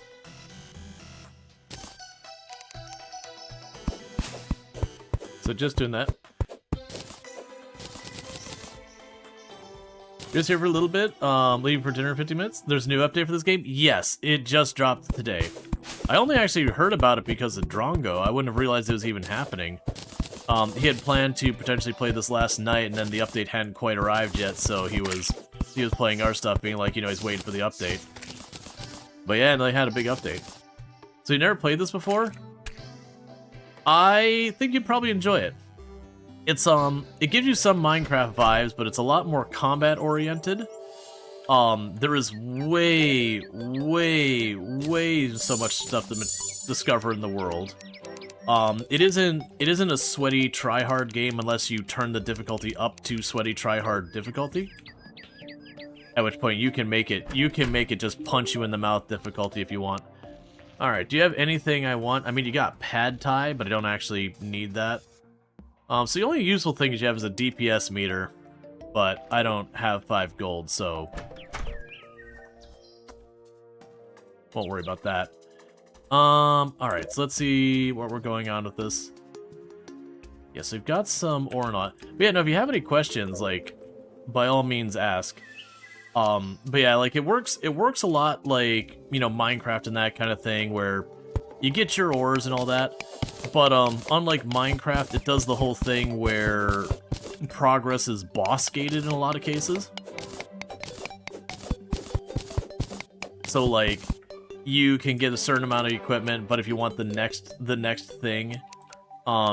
So just doing that. Just here for a little bit, leaving for dinner in 50 minutes. There's a new update for this game? Yes, it just dropped today. I only actually heard about it because of Drongo. I wouldn't have realized it was even happening. He had planned to potentially play this last night, and then the update hadn't quite arrived yet, so he was playing our stuff, being like, you know, he's waiting for the update. But yeah, and they had a big update. So you never played this before? I think you'd probably enjoy it. It's it gives you some Minecraft vibes, but it's a lot more combat oriented. There is way so much stuff to discover in the world. It isn't a sweaty try-hard game unless you turn the difficulty up to sweaty try-hard difficulty. At which point you can make it just punch you in the mouth difficulty if you want. Alright, do you have anything I want? I mean, you got pad thai, but I don't actually need that. So the only useful thing you have is a DPS meter, but I don't have 5 gold, so won't worry about that. Alright, so let's see what we're going on with this. Yes, we've got some ore and all. But yeah, no, if you have any questions, like, by all means ask. But yeah, like, it works a lot like, you know, Minecraft and that kind of thing, where you get your ores and all that. But, unlike Minecraft, it does the whole thing where progress is boss-gated in a lot of cases. So, like, you can get a certain amount of equipment, but if you want the next thing,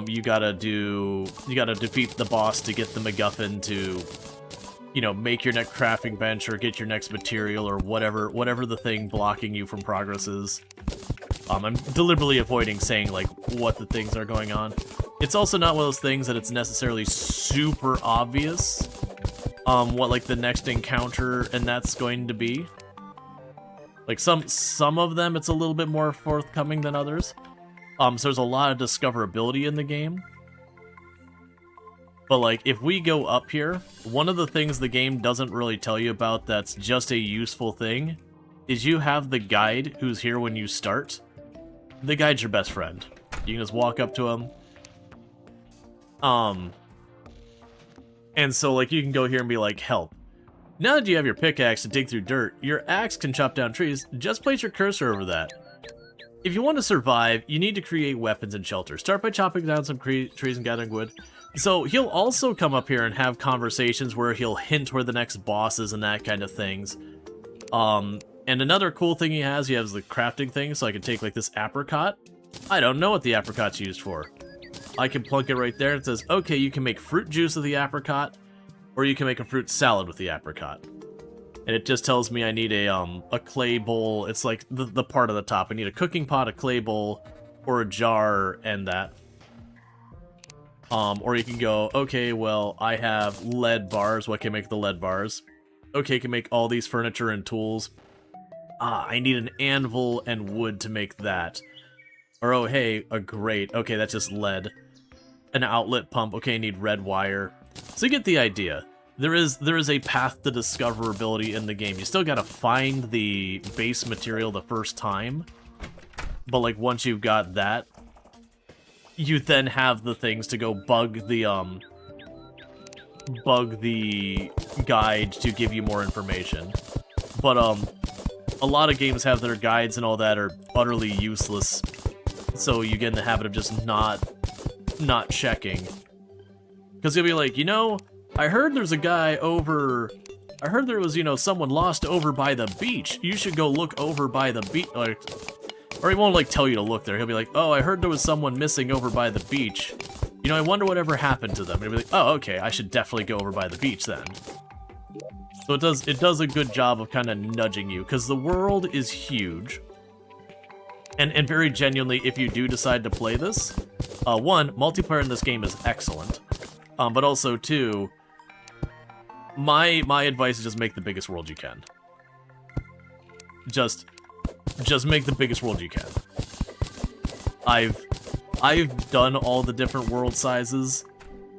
you gotta defeat the boss to get the MacGuffin to, you know, make your next crafting bench or get your next material or whatever the thing blocking you from progress is. I'm deliberately avoiding saying, like, what the things are going on. It's also not one of those things that it's necessarily super obvious what, like, the next encounter and that's going to be. Like, some of them, it's a little bit more forthcoming than others. So there's a lot of discoverability in the game. But, like, if we go up here, one of the things the game doesn't really tell you about that's just a useful thing is you have the guide who's here when you start. The guide's your best friend. You can just walk up to him. And so, like, you can go here and be like, help. Now that you have your pickaxe to dig through dirt, your axe can chop down trees. Just place your cursor over that. If you want to survive, you need to create weapons and shelter. Start by chopping down some trees and gathering wood. So he'll also come up here and have conversations where he'll hint where the next boss is and that kind of things. And another cool thing he has the crafting thing, so I can take, like, this apricot. I don't know what the apricot's used for. I can plunk it right there and it says, okay, you can make fruit juice with the apricot, or you can make a fruit salad with the apricot. And it just tells me I need a clay bowl. It's like the part of the top. I need a cooking pot, a clay bowl, or a jar, and that. Or you can go, okay, well, I have lead bars. What can make the lead bars? Okay, can make all these furniture and tools. Ah, I need an anvil and wood to make that. Or, oh, hey, a grate. Okay, that's just lead. An outlet pump. Okay, I need red wire. So you get the idea. There is a path to discoverability in the game. You still gotta find the base material the first time. But, like, once you've got that, you then have the things to go bug the guide to give you more information. But, a lot of games have their guides and all that are utterly useless. So you get in the habit of just not checking. Because you'll be like, you know, I heard there's a guy over... I heard there was, you know, someone lost over by the beach. You should go look over by the beach. Like, or he won't, like, tell you to look there. He'll be like, oh, I heard there was someone missing over by the beach. You know, I wonder whatever happened to them. And he'll be like, oh, okay, I should definitely go over by the beach then. So it does a good job of kind of nudging you, because the world is huge. And very genuinely, if you do decide to play this, one, multiplayer in this game is excellent. But also, two, my advice is just make the biggest world you can. Just make the biggest world you can. I've done all the different world sizes,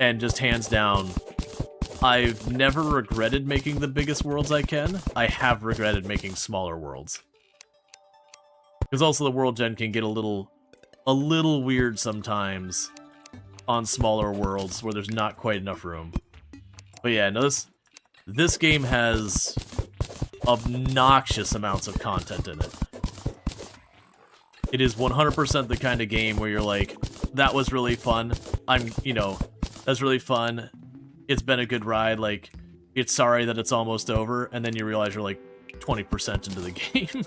and just hands down, I've never regretted making the biggest worlds I can. I have regretted making smaller worlds. Because also the world gen can get a little weird sometimes on smaller worlds where there's not quite enough room. But yeah, no, this game has obnoxious amounts of content in it. It is 100% the kind of game where you're like, that was really fun. That's really fun. It's been a good ride. Like, it's sorry that it's almost over. And then you realize you're like 20% into the game.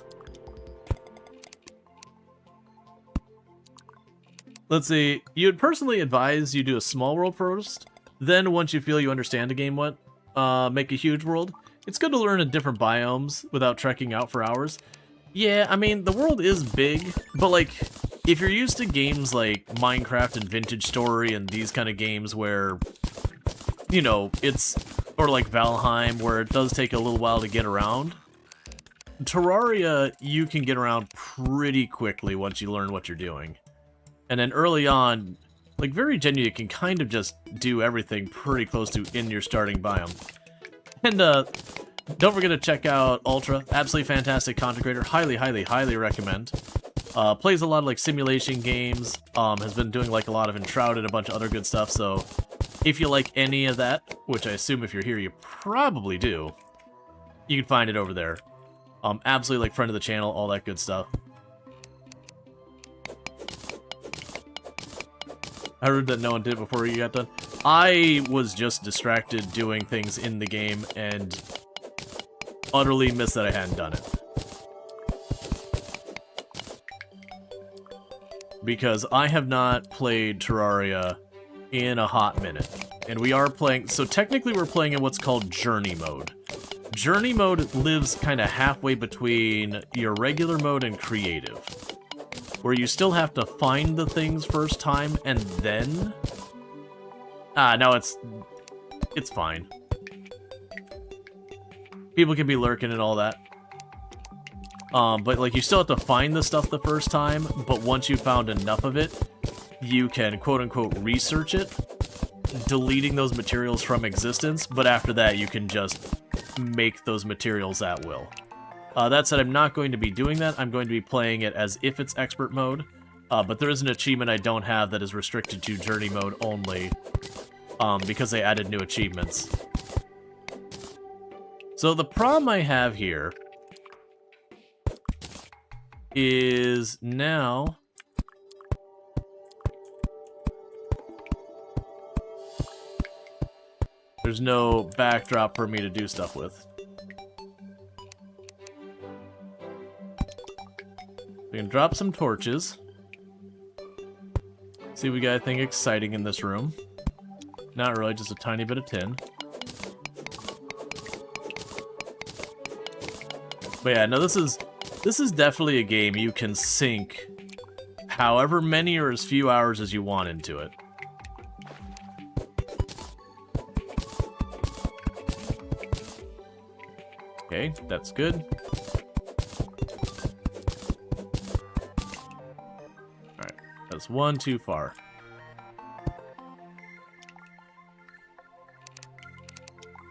Let's see. You'd personally advise you do a small world first. Then once you feel you understand a game, make a huge world. It's good to learn in different biomes without trekking out for hours. Yeah, I mean, the world is big, but like, if you're used to games like Minecraft and Vintage Story and these kind of games where, you know, or like Valheim, where it does take a little while to get around, Terraria, you can get around pretty quickly once you learn what you're doing. And then early on, like, very genuinely, you can kind of just do everything pretty close to in your starting biome. And, don't forget to check out Ultra. Absolutely fantastic content creator. Highly, highly, highly recommend. Plays a lot of, like, simulation games. Has been doing, like, a lot of Enshrouded, a bunch of other good stuff. So, if you like any of that, which I assume if you're here you probably do, you can find it over there. Absolutely, like, friend of the channel, all that good stuff. I heard that no one did before you got done. I was just distracted doing things in the game and utterly missed that I hadn't done it. Because I have not played Terraria in a hot minute. And we are playing... So technically we're playing in what's called Journey Mode. Journey Mode lives kind of halfway between your regular mode and creative, where you still have to find the things first time, and then... no, it's fine. People can be lurking and all that. But, like, you still have to find the stuff the first time, but once you've found enough of it, you can, quote-unquote, research it, deleting those materials from existence, but after that, you can just make those materials at will. That said, I'm not going to be doing that. I'm going to be playing it as if it's expert mode. But there is an achievement I don't have that is restricted to journey mode only. Because they added new achievements. So the problem I have here is now... there's no backdrop for me to do stuff with. We can drop some torches. See if we got anything exciting in this room. Not really, just a tiny bit of tin. But yeah, no, this is definitely a game you can sink however many or as few hours as you want into it. Okay, that's good. Just one too far.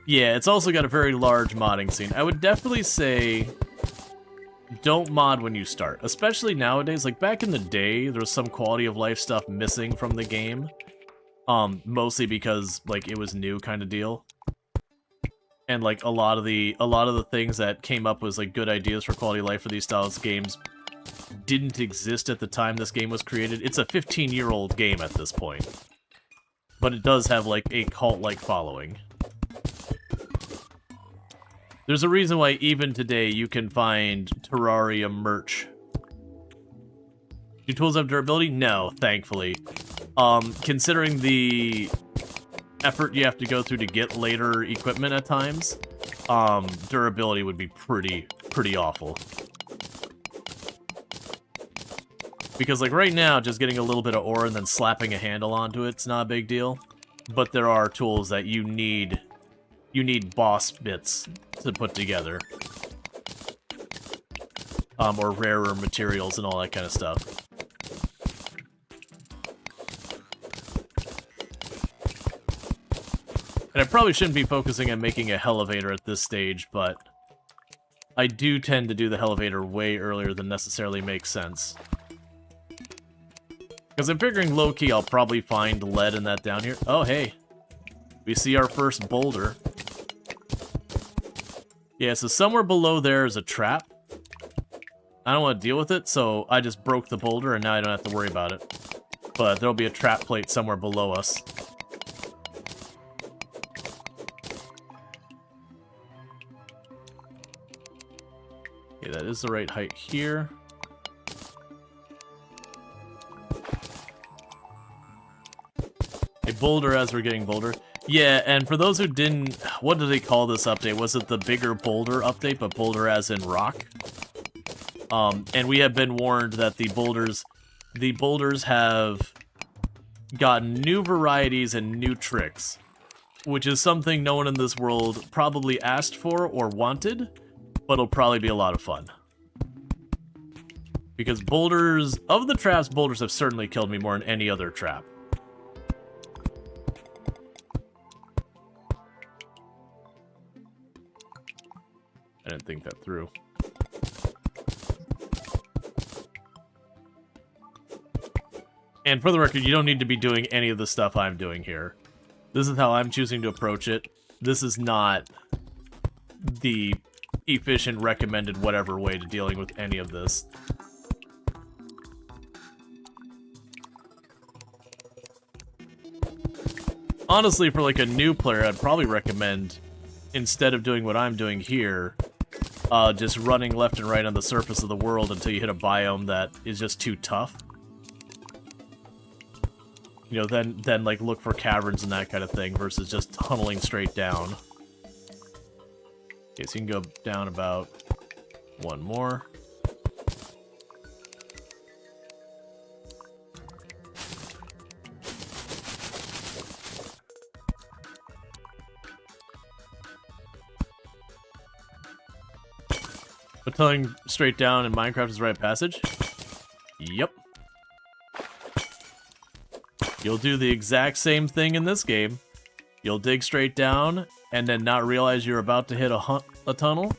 Yeah, it's also got a very large modding scene. I would definitely say don't mod when you start. Especially nowadays. Like, back in the day, there was some quality of life stuff missing from the game. Mostly because, like, it was new kind of deal. And, like, a lot of the things that came up was, like, good ideas for quality of life for these styles of games didn't exist at the time this game was created. It's a 15-year-old game at this point. But it does have, like, a cult-like following. There's a reason why even today you can find Terraria merch. Do tools have durability? No, thankfully. Considering the effort you have to go through to get later equipment at times, durability would be pretty awful. Because, like, right now, just getting a little bit of ore and then slapping a handle onto it's not a big deal. But there are tools that you need boss bits to put together. Or rarer materials and all that kind of stuff. And I probably shouldn't be focusing on making a elevator at this stage, but I do tend to do the elevator way earlier than necessarily makes sense. Because I'm figuring low-key I'll probably find lead in that down here. Oh, hey. We see our first boulder. Yeah, so somewhere below there is a trap. I don't want to deal with it, so I just broke the boulder and now I don't have to worry about it. But there'll be a trap plate somewhere below us. Okay, that is the right height here. A boulder as we're getting boulder. Yeah, and for those who didn't... What did they call this update? Was it the bigger boulder update, but boulder as in rock? And we have been warned that the boulders have gotten new varieties and new tricks, which is something no one in this world probably asked for or wanted, but it'll probably be a lot of fun. Because boulders... Of the traps, boulders have certainly killed me more than any other trap. I didn't think that through. And for the record, you don't need to be doing any of the stuff I'm doing here. This is how I'm choosing to approach it. This is not the efficient, recommended, whatever way to dealing with any of this. Honestly, for like a new player, I'd probably recommend, instead of doing what I'm doing here, just running left and right on the surface of the world until you hit a biome that is just too tough. You know, then like look for caverns and that kind of thing versus just tunneling straight down. Okay, so you can go down about one more. But tunneling straight down in Minecraft is the right passage? Yep. You'll do the exact same thing in this game. You'll dig straight down, and then not realize you're about to hit a tunnel.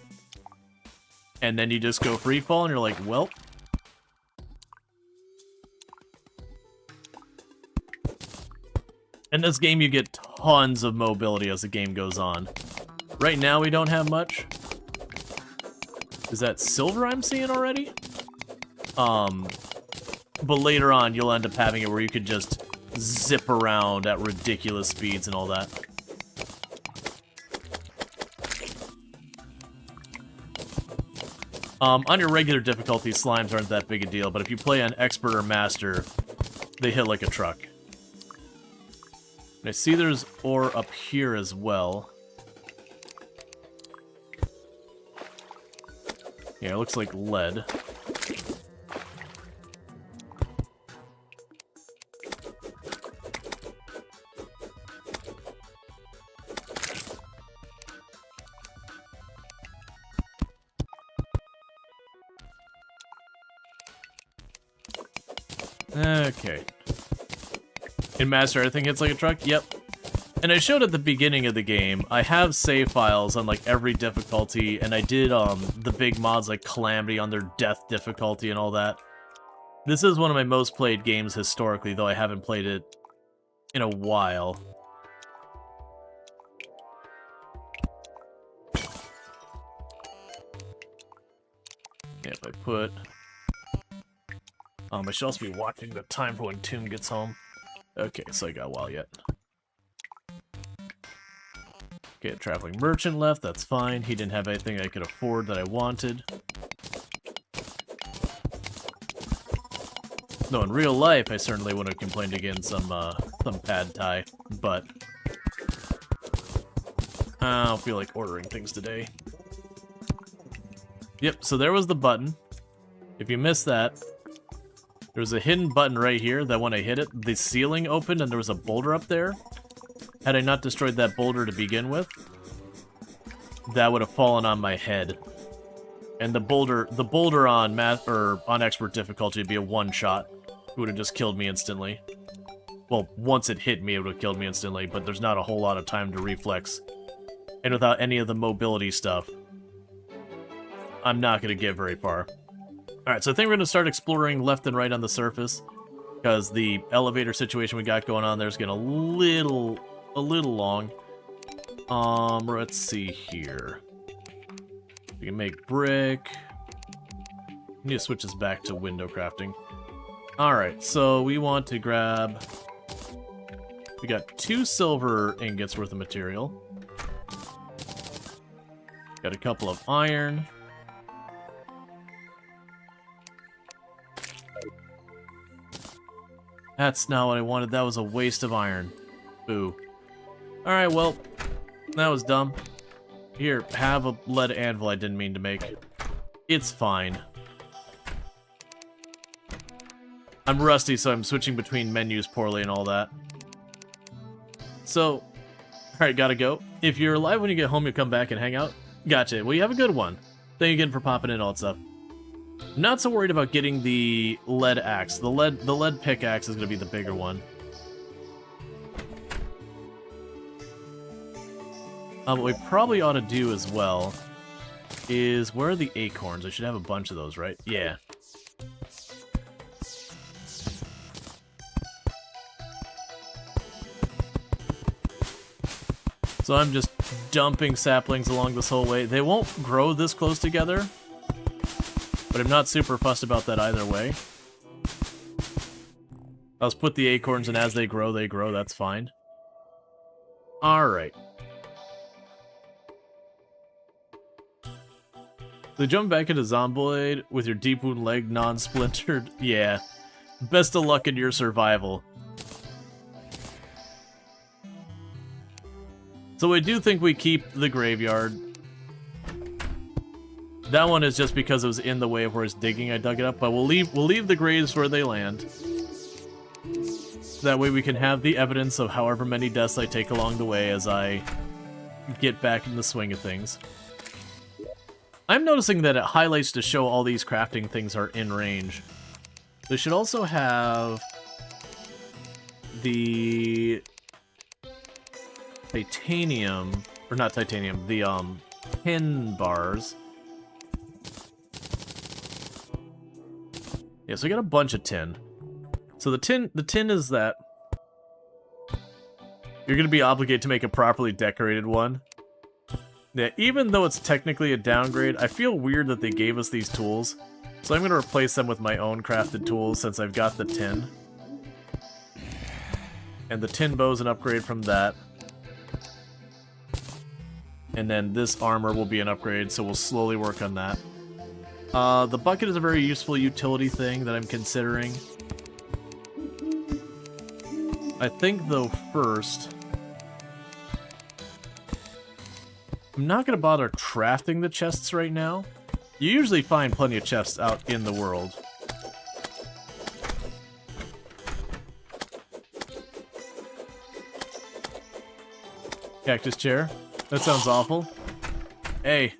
And then you just go free fall, and you're like, well. In this game, you get tons of mobility as the game goes on. Right now, we don't have much. Is that silver I'm seeing already? But later on, you'll end up having it where you could just zip around at ridiculous speeds and all that. On your regular difficulty, slimes aren't that big a deal, but if you play on expert or master, they hit like a truck. And I see there's ore up here as well. Yeah, it looks like lead. Okay. In Master, everything hits like a truck? Yep. And I showed at the beginning of the game, I have save files on like every difficulty, and I did the big mods like Calamity on their death difficulty and all that. This is one of my most played games historically, though I haven't played it in a while. Yeah, if I put... I should also be watching the time for when Toon gets home. Okay, so I got a while yet. Okay, a traveling merchant left, that's fine. He didn't have anything I could afford that I wanted. No, in real life, I certainly would have complained against some pad thai, but I don't feel like ordering things today. Yep, so there was the button. If you missed that, there was a hidden button right here that when I hit it, the ceiling opened and there was a boulder up there. Had I not destroyed that boulder to begin with, that would have fallen on my head. And the boulder on on expert difficulty would be a one-shot. It would have just killed me instantly. Well, once it hit me, it would have killed me instantly, but there's not a whole lot of time to reflex. And without any of the mobility stuff, I'm not going to get very far. Alright, so I think we're going to start exploring left and right on the surface, because the elevator situation we got going on there is getting a little long. Let's see here. We can make brick. We need to switch this back to window crafting. Alright, so we want to grab... We got 2 silver ingots worth of material. Got a couple of iron. That's not what I wanted. That was a waste of iron. Boo. Alright, well, that was dumb. Here, have a lead anvil I didn't mean to make. It's fine. I'm rusty, so I'm switching between menus poorly and all that. So, alright, gotta go. If you're alive when you get home, you'll come back and hang out. Gotcha. Well, you have a good one. Thank you again for popping in all that stuff. Not so worried about getting the lead axe. The lead pickaxe is going to be the bigger one. What we probably ought to do as well is... Where are the acorns? I should have a bunch of those, right? Yeah. So I'm just dumping saplings along this whole way. They won't grow this close together, but I'm not super fussed about that either way. I'll just put the acorns, and as they grow, that's fine. Alright. So jump back into Zomboid with your deep wound leg non-splintered. Yeah. Best of luck in your survival. So I do think we keep the graveyard. That one is just because it was in the way of where it's digging, I dug it up, but we'll leave the graves where they land. That way we can have the evidence of however many deaths I take along the way as I get back in the swing of things. I'm noticing that it highlights to show all these crafting things are in range. They should also have the titanium, or not titanium, the tin bars. Yeah, so we got a bunch of tin. So the tin is that you're going to be obligated to make a properly decorated one. Yeah, even though it's technically a downgrade, I feel weird that they gave us these tools. So I'm going to replace them with my own crafted tools since I've got the tin. And the tin bow is an upgrade from that. And then this armor will be an upgrade, so we'll slowly work on that. The bucket is a very useful utility thing that I'm considering. I think, though, first... I'm not going to bother crafting the chests right now. You usually find plenty of chests out in the world. Cactus chair? That sounds awful. Hey,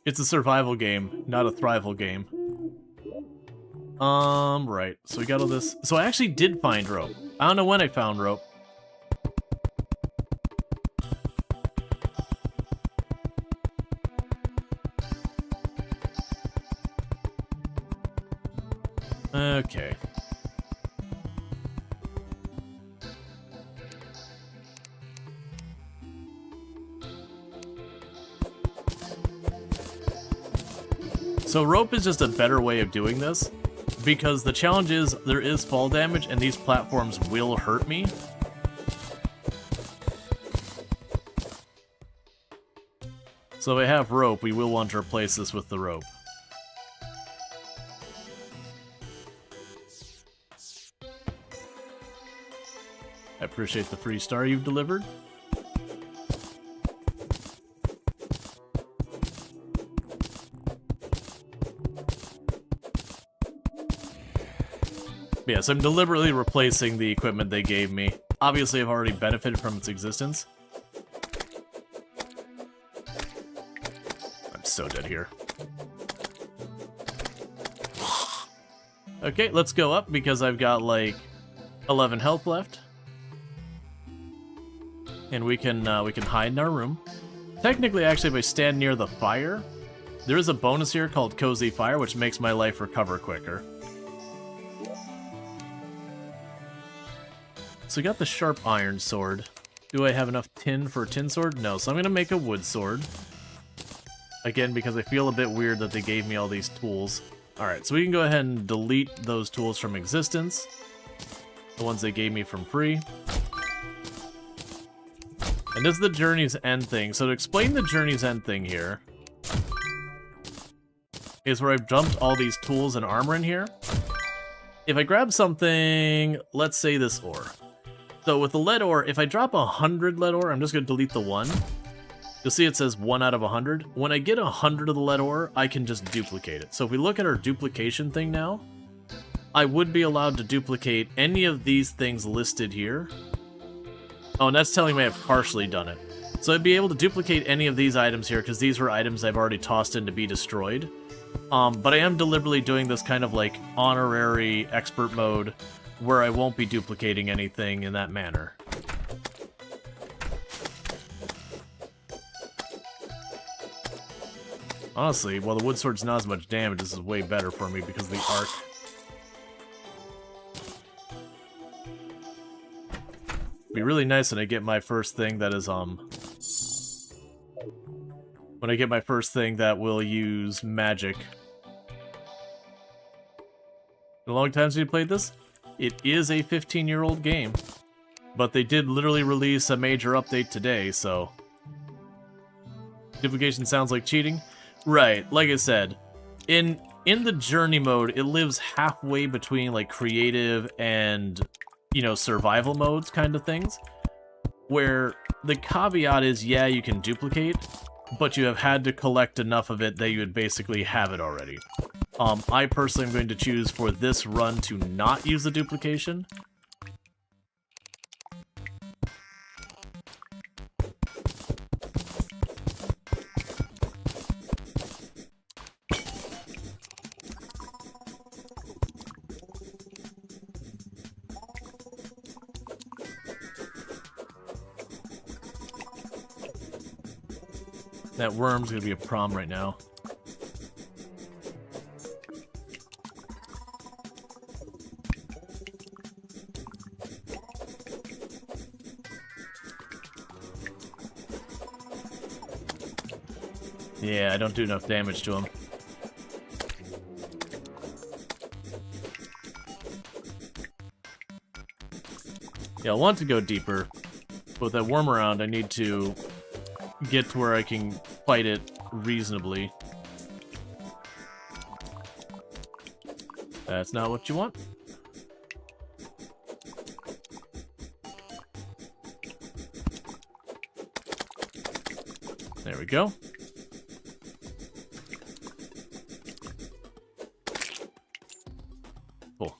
it's a survival game, not a thrival game. Right. So we got all this. So I actually did find rope. I don't know when I found rope. Okay. So rope is just a better way of doing this, because the challenge is there is fall damage and these platforms will hurt me. So if I have rope, we will want to replace this with the rope. I appreciate the free star you've delivered. Yes, I'm deliberately replacing the equipment they gave me. Obviously, I've already benefited from its existence. I'm so dead here. Okay, let's go up because I've got like 11 health left. And we can hide in our room. Technically, actually, if I stand near the fire, there is a bonus here called Cozy Fire, which makes my life recover quicker. So we got the sharp iron sword. Do I have enough tin for a tin sword? No, so I'm going to make a wood sword. Again, because I feel a bit weird that they gave me all these tools. Alright, so we can go ahead and delete those tools from existence. The ones they gave me from free. And this is the Journey's End thing. So to explain the Journey's End thing here, is where I've dumped all these tools and armor in here. If I grab something, let's say this ore. So with the lead ore, if I drop 100 lead ore, I'm just going to delete the 1. You'll see it says 1 out of 100. When I get 100 of the lead ore, I can just duplicate it. So if we look at our duplication thing now, I would be allowed to duplicate any of these things listed here. Oh, and that's telling me I've partially done it. So I'd be able to duplicate any of these items here, because these were items I've already tossed in to be destroyed. But I am deliberately doing this kind of like honorary expert mode, where I won't be duplicating anything in that manner. Honestly, while the wood sword's not as much damage, this is way better for me because of the arc. It'd be really nice when I get my first thing that is, when I get my first thing that will use magic. A long time since you played this? It is a 15-year-old game, but they did literally release a major update today, so... Duplication sounds like cheating? Right, like I said, in the journey mode, it lives halfway between, like, creative and, you know, survival modes kind of things, where the caveat is, yeah, you can duplicate, but you have had to collect enough of it that you would basically have it already. I personally am going to choose for this run to not use the duplication. That worm's gonna be a problem right now. Yeah, I don't do enough damage to him. Yeah, I want to go deeper, but with that worm around, I need to get to where I can fight it reasonably. That's not what you want. There we go. Cool.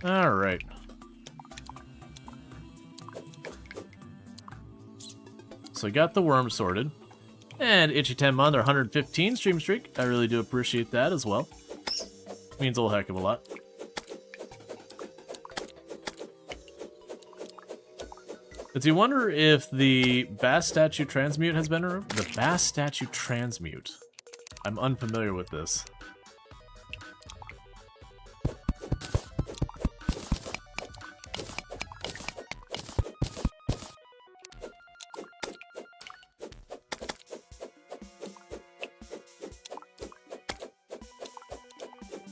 Alright. So I got the worm sorted. And Itchy10 their 115 stream streak. I really do appreciate that as well. Means a whole heck of a lot. Do you wonder if the Bass Statue Transmute has been removed? The Bass Statue Transmute. I'm unfamiliar with this.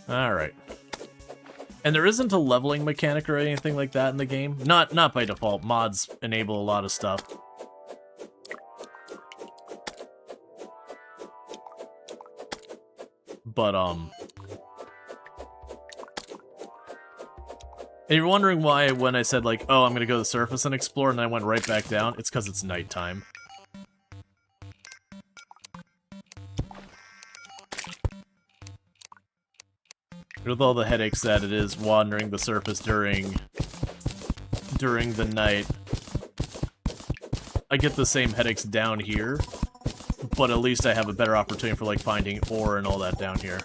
Alright. And there isn't a leveling mechanic or anything like that in the game. Not by default. Mods enable a lot of stuff. But, and you're wondering why when I said, like, oh, I'm gonna go to the surface and explore, and I went right back down, it's because it's nighttime. With all the headaches that it is wandering the surface during the night, I get the same headaches down here, but at least I have a better opportunity for, like, finding ore and all that down here.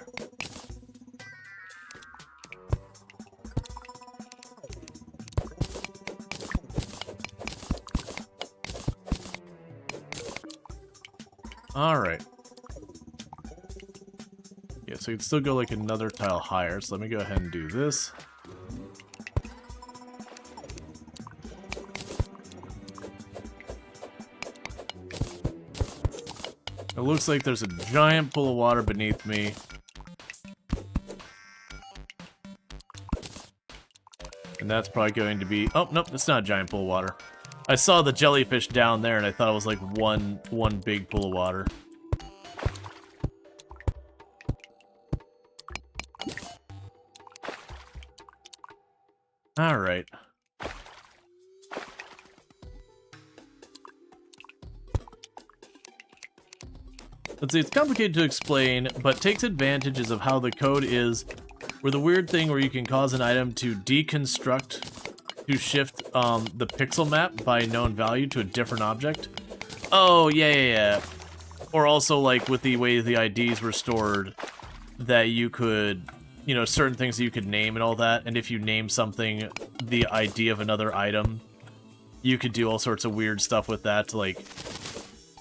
Alright. Yeah, so you can still go, like, another tile higher, so let me go ahead and do this. It looks like there's a giant pool of water beneath me. And that's probably going to be... Oh, nope, it's not a giant pool of water. I saw the jellyfish down there, and I thought it was like one big pool of water. Alright. Let's see, it's complicated to explain, but takes advantages of how the code is, where the weird thing where you can cause an item to deconstruct to shift the pixel map by a known value to a different object. Oh, yeah. Or also, like, with the way the IDs were stored, that you could, you know, certain things that you could name and all that, and if you name something the ID of another item, you could do all sorts of weird stuff with that to, like,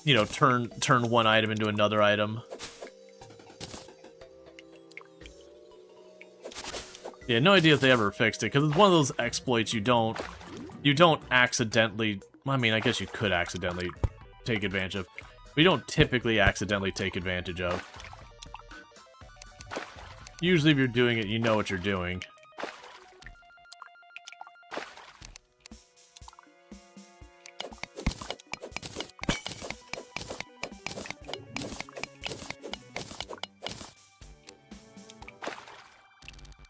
you know, turn one item into another item. Yeah, no idea if they ever fixed it, because it's one of those exploits you don't accidentally... I mean, I guess you could accidentally take advantage of, but you don't typically accidentally take advantage of. Usually if you're doing it, you know what you're doing.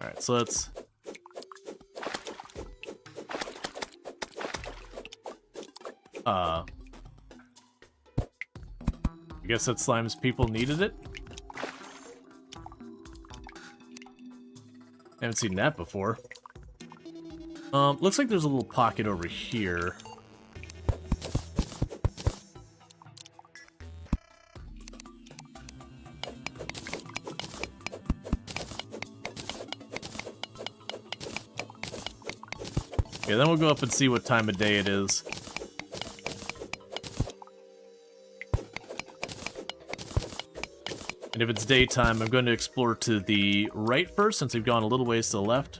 Alright, so let's... I guess that slime's people needed it? Haven't seen that before. Looks like there's a little pocket over here. Okay, then we'll go up and see what time of day it is. And if it's daytime, I'm going to explore to the right first, since we've gone a little ways to the left.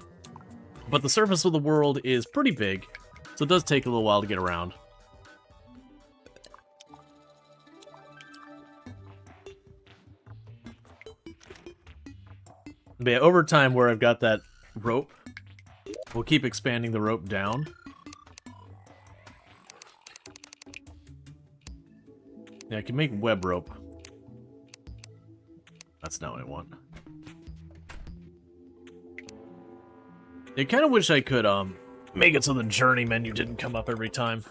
But the surface of the world is pretty big, so it does take a little while to get around. But yeah, over time, where I've got that rope, we'll keep expanding the rope down. Yeah, I can make web rope. That's not what I want. I kind of wish I could make it so the journey menu didn't come up every time.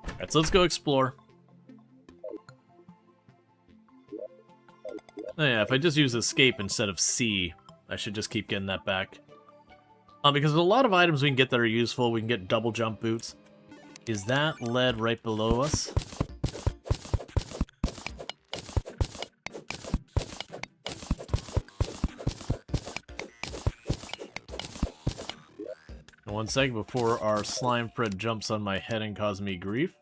Alright, so let's go explore. Oh yeah, if I just use escape instead of C, I should just keep getting that back. Because there's a lot of items we can get that are useful. We can get double jump boots. Is that lead right below us? One second before our slime friend jumps on my head and causes me grief.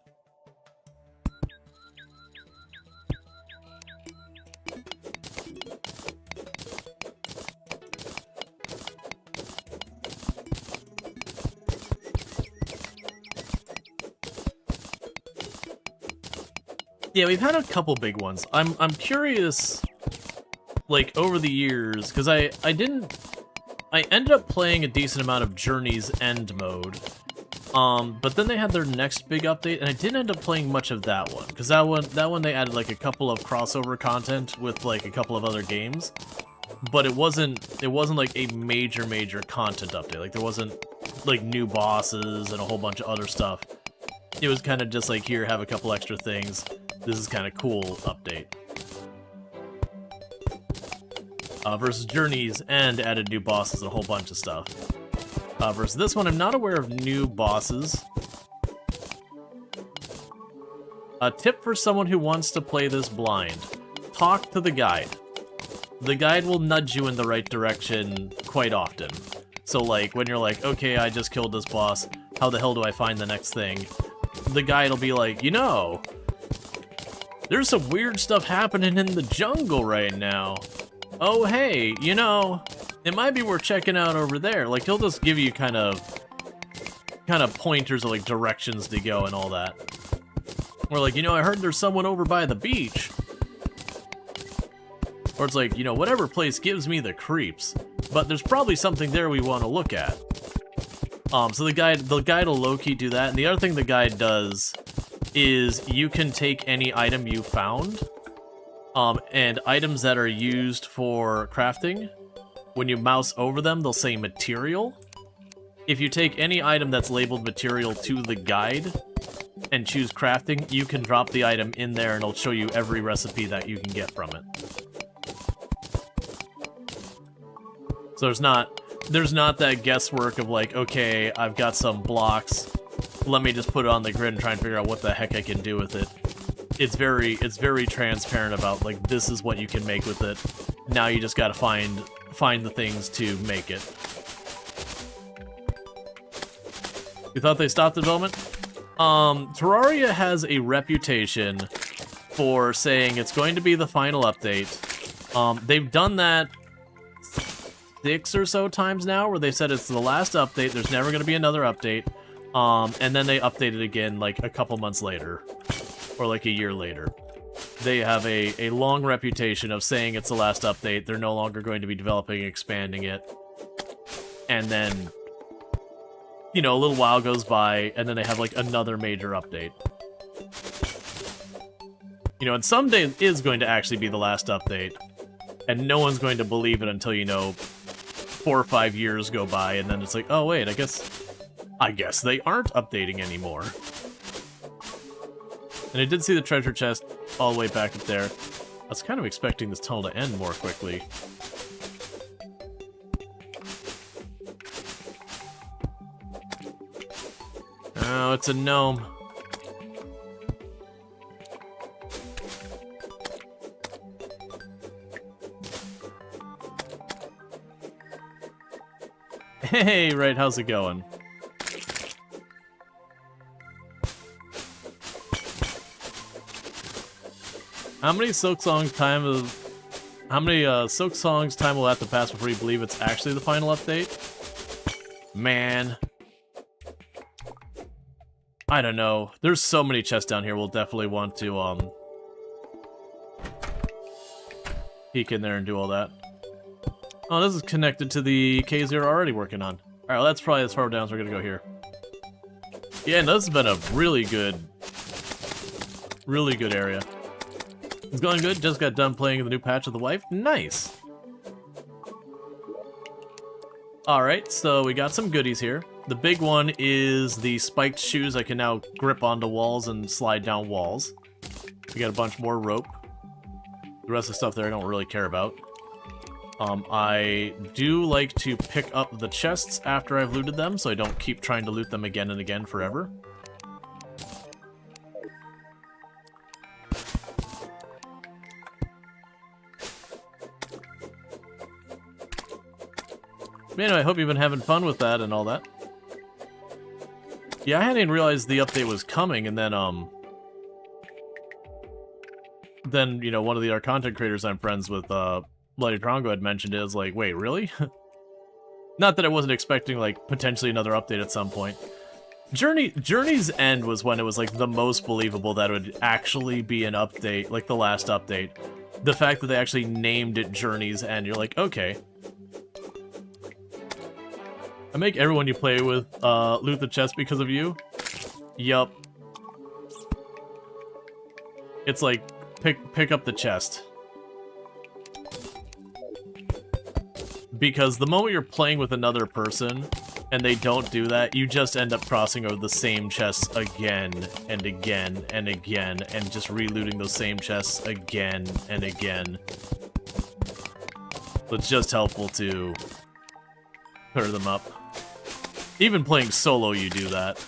Yeah, we've had a couple big ones. I'm curious, like, over the years, because I ended up playing a decent amount of Journey's End mode, but then they had their next big update, and I didn't end up playing much of that one, because that one they added like a couple of crossover content with like a couple of other games, but it wasn't like a major content update. Like there wasn't like new bosses and a whole bunch of other stuff. It was kind of just like, here, have a couple extra things. This is kind of cool update. Versus Journey's End added new bosses and a whole bunch of stuff. Versus this one, I'm not aware of new bosses. A tip for someone who wants to play this blind. Talk to the guide. The guide will nudge you in the right direction quite often. So like, when you're like, okay, I just killed this boss, how the hell do I find the next thing? The guide will be like, you know, there's some weird stuff happening in the jungle right now. Oh, hey, you know, it might be worth checking out over there. Like, he'll just give you kind of pointers of, like, directions to go and all that. Or, like, you know, I heard there's someone over by the beach. Or it's like, you know, whatever place gives me the creeps. But there's probably something there we want to look at. So the guide will low-key do that. And the other thing the guide does is you can take any item you found, and items that are used for crafting, when you mouse over them, they'll say material. If you take any item that's labeled material to the guide and choose crafting, you can drop the item in there and it'll show you every recipe that you can get from it. So there's not that guesswork of like, okay, I've got some blocks, let me just put it on the grid and try and figure out what the heck I can do with it. It's very transparent about, like, this is what you can make with it. Now you just gotta find the things to make it. You thought they stopped development? Terraria has a reputation for saying it's going to be the final update. They've done that 6 or so times now, where they said it's the last update, there's never going to be another update, and then they update it again like a couple months later, or like a year later. They have a long reputation of saying it's the last update, they're no longer going to be developing and expanding it, and then, you know, a little while goes by, and then they have like another major update. You know, and someday it is going to actually be the last update, and no one's going to believe it until, you know, 4 or 5 years go by, and then it's like, oh wait, I guess they aren't updating anymore. And I did see the treasure chest all the way back up there. I was kind of expecting this tunnel to end more quickly. Oh, it's a gnome. Hey, right, how's it going? How many Silk Songs time will have to pass before you believe it's actually the final update? Man. I don't know. There's so many chests down here, we'll definitely want to, peek in there and do all that. Oh, this is connected to the caves you're already working on. Alright, well, that's probably as far down as we're gonna go here. Yeah, and this has been a really good area. It's going good, just got done playing the new patch of the wife. Nice! Alright, so we got some goodies here. The big one is the spiked shoes. I can now grip onto walls and slide down walls. We got a bunch more rope. The rest of the stuff there I don't really care about. I do like to pick up the chests after I've looted them, so I don't keep trying to loot them again and again forever. But anyway, I hope you've been having fun with that and all that. Yeah, I hadn't even realized the update was coming, and then, you know, one of the other content creators I'm friends with, Bloody Trongo had mentioned it. I was like, wait, really? Not that I wasn't expecting, like, potentially another update at some point. Journey's End was when it was, like, the most believable that it would actually be an update, like the last update. The fact that they actually named it Journey's End, you're like, okay. I make everyone you play with, loot the chest because of you? Yup. It's like, pick up the chest. Because the moment you're playing with another person, and they don't do that, you just end up crossing over the same chests again, and again, and again, and just relooting those same chests again, and again. So it's just helpful to clear them up. Even playing solo, you do that.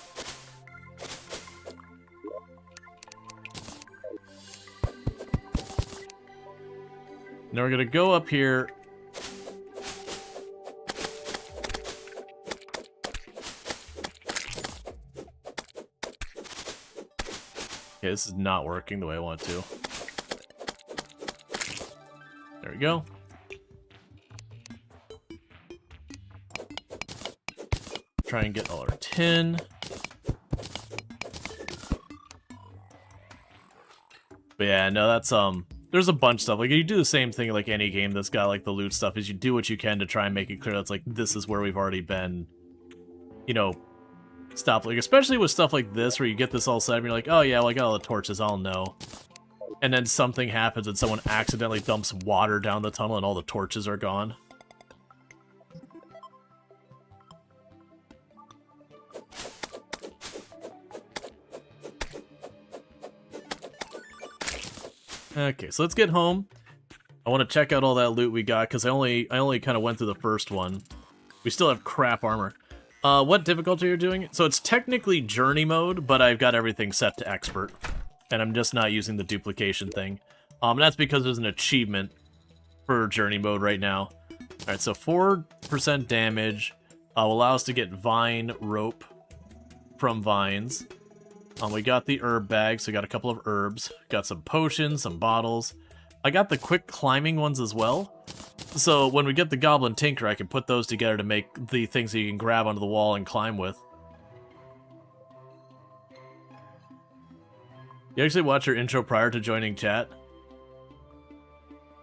Now we're gonna go up here. Okay, this is not working the way I want to. There we go. Try and get all our tin. But yeah, no, that's, there's a bunch of stuff. Like, you do the same thing like any game that's got, like, the loot stuff, is you do what you can to try and make it clear that's, like, this is where we've already been, you know, stop. Like, especially with stuff like this, where you get this all set, and you're like, oh yeah, well, I got all the torches, I'll know. And then something happens and someone accidentally dumps water down the tunnel and all the torches are gone. Okay, so let's get home. I want to check out all that loot we got, because I only kind of went through the first one. We still have crap armor. What difficulty are you doing? So it's technically journey mode, but I've got everything set to expert. And I'm just not using the duplication thing. That's because there's an achievement for journey mode right now. Alright, so 4% damage will allow us to get vine rope from vines. We got the herb bag, so we got a couple of herbs. Got some potions, some bottles. I got the quick climbing ones as well. So when we get the Goblin Tinker, I can put those together to make the things that you can grab onto the wall and climb with. You actually watch your intro prior to joining chat?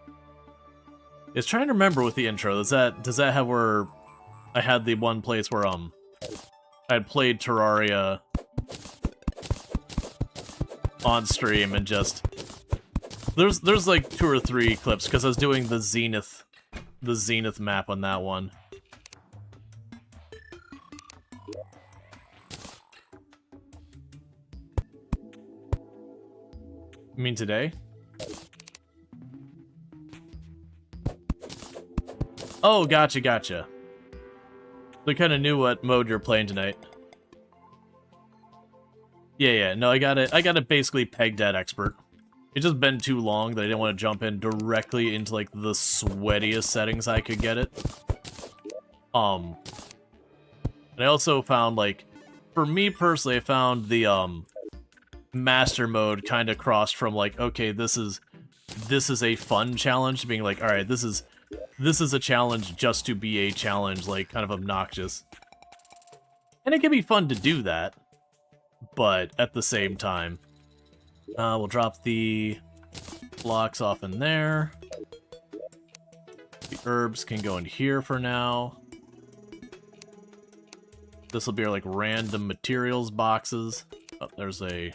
I was trying to remember with the intro. Does that have where I had the one place where I had played Terraria on stream and just there's like 2 or 3 clips because I was doing the Zenith map on that one. You mean today? Oh, gotcha. They kind of knew what mode you're playing tonight. Yeah, no, I got it basically pegged at expert. It's just been too long that I didn't want to jump in directly into, like, the sweatiest settings I could get it. And I also found, like, for me personally, I found the, master mode kind of crossed from, like, okay, this is a fun challenge, to being like, alright, this is a challenge just to be a challenge, like, kind of obnoxious. And it can be fun to do that, but at the same time, we'll drop the blocks off in there. The herbs can go in here for now. This will be our, like, random materials boxes. Oh, there's a...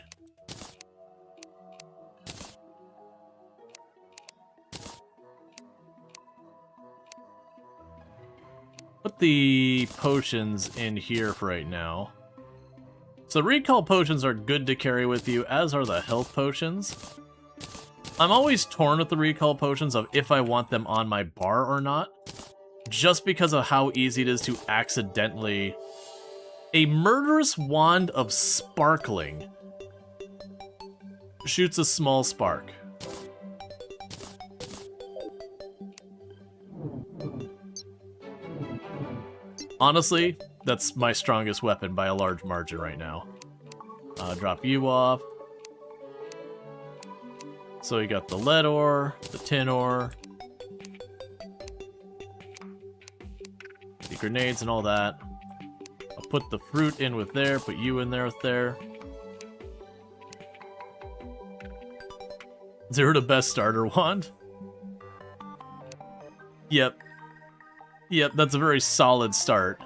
Put the potions in here for right now. So recall potions are good to carry with you, as are the health potions. I'm always torn with the recall potions of if I want them on my bar or not, just because of how easy it is to accidentally... A murderous wand of sparkling shoots a small spark. Honestly, that's my strongest weapon by a large margin right now. Drop you off. So you got the lead ore, the tin ore, the grenades and all that. I'll put the fruit in with there, put you in there with there. 0 to best starter wand. Yep. Yep, that's a very solid start.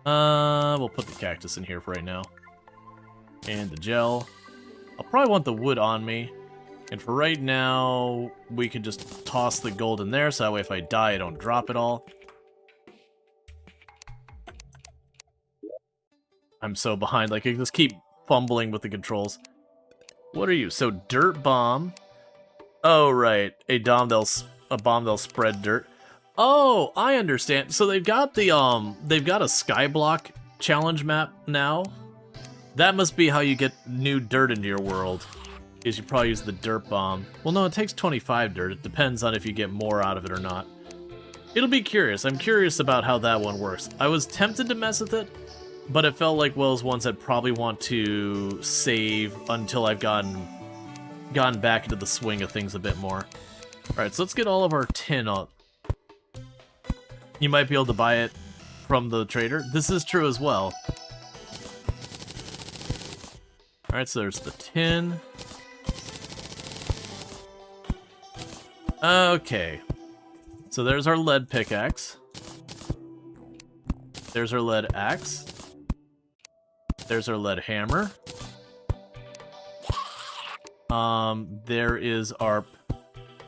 We'll put the cactus in here for right now. And the gel. I'll probably want the wood on me. And for right now, we can just toss the gold in there, so that way if I die, I don't drop it all. I'm so behind, like, I just keep fumbling with the controls. What are you? So, dirt bomb. Oh, right. A bomb that'll spread dirt. Oh, I understand. So they've got the, they've got a skyblock challenge map now. That must be how you get new dirt into your world, is you probably use the dirt bomb. Well, no, it takes 25 dirt. It depends on if you get more out of it or not. It'll be curious. I'm curious about how that one works. I was tempted to mess with it, but it felt like one of those ones I'd probably want to save until I've gotten back into the swing of things a bit more. Alright, so let's get all of our tin up. You might be able to buy it from the trader. This is true as well. Alright, so there's the tin. Okay. So there's our lead pickaxe. There's our lead axe. There's our lead hammer. There is our...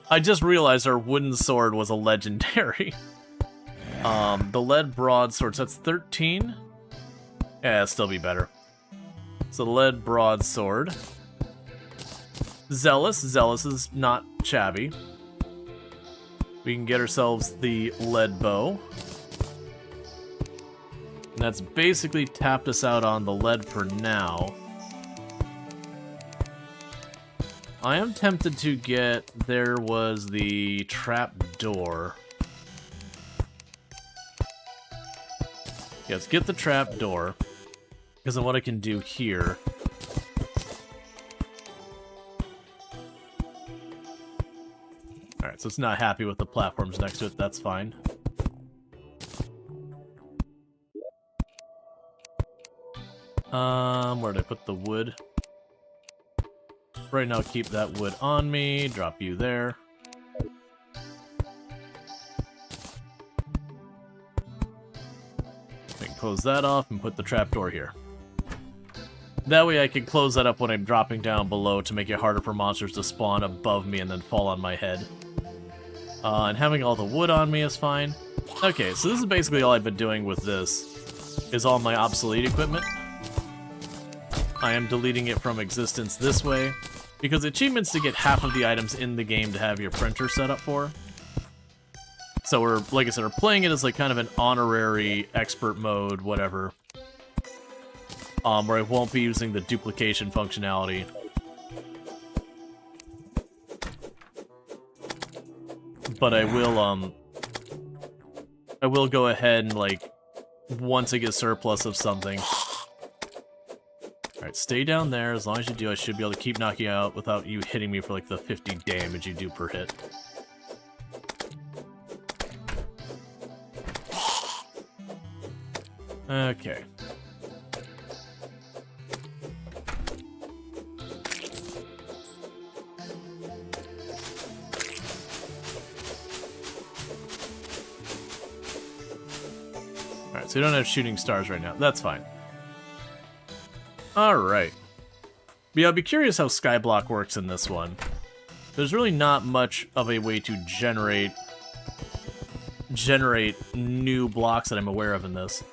I just realized our wooden sword was a legendary. The lead broadsword, so that's 13. Yeah, it'll still be better. So the lead broadsword. Zealous. Zealous is not shabby. We can get ourselves the lead bow. And that's basically tapped us out on the lead for now. I am tempted to get... There was the trap door. Yeah, let's get the trap door. Because of what I can do here. Alright, so it's not happy with the platforms next to it. That's fine. Where did I put the wood? Right now, keep that wood on me. Drop you there. I can close that off and put the trapdoor here. That way I can close that up when I'm dropping down below to make it harder for monsters to spawn above me and then fall on my head. And having all the wood on me is fine. Okay, so this is basically all I've been doing with this, is all my obsolete equipment. I am deleting it from existence this way, because achievements to get half of the items in the game to have your printer set up for. So we're, like I said, we're playing it as like kind of an honorary expert mode, whatever. Where I won't be using the duplication functionality. But I will go ahead and, like, once I get surplus of something. Alright, stay down there. As long as you do, I should be able to keep knocking you out without you hitting me for, like, the 50 damage you do per hit. Okay. Alright, so we don't have shooting stars right now. That's fine. Alright. Yeah, I'll be curious how Skyblock works in this one. There's really not much of a way to generate new blocks that I'm aware of in this.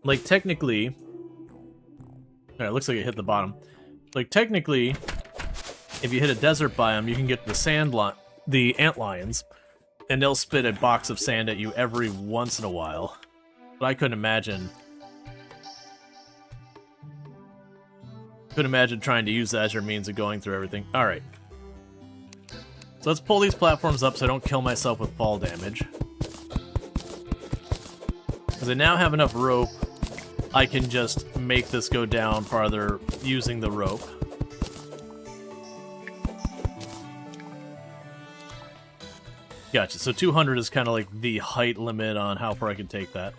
like, technically... Alright, it looks like it hit the bottom. Like, technically, if you hit a desert biome, you can get the antlions, and they'll spit a box of sand at you every once in a while. But I couldn't imagine... trying to use that as your means of going through everything. Alright. So let's pull these platforms up so I don't kill myself with fall damage. Because I now have enough rope, I can just make this go down farther using the rope. Gotcha, so 200 is kind of like the height limit on how far I can take that.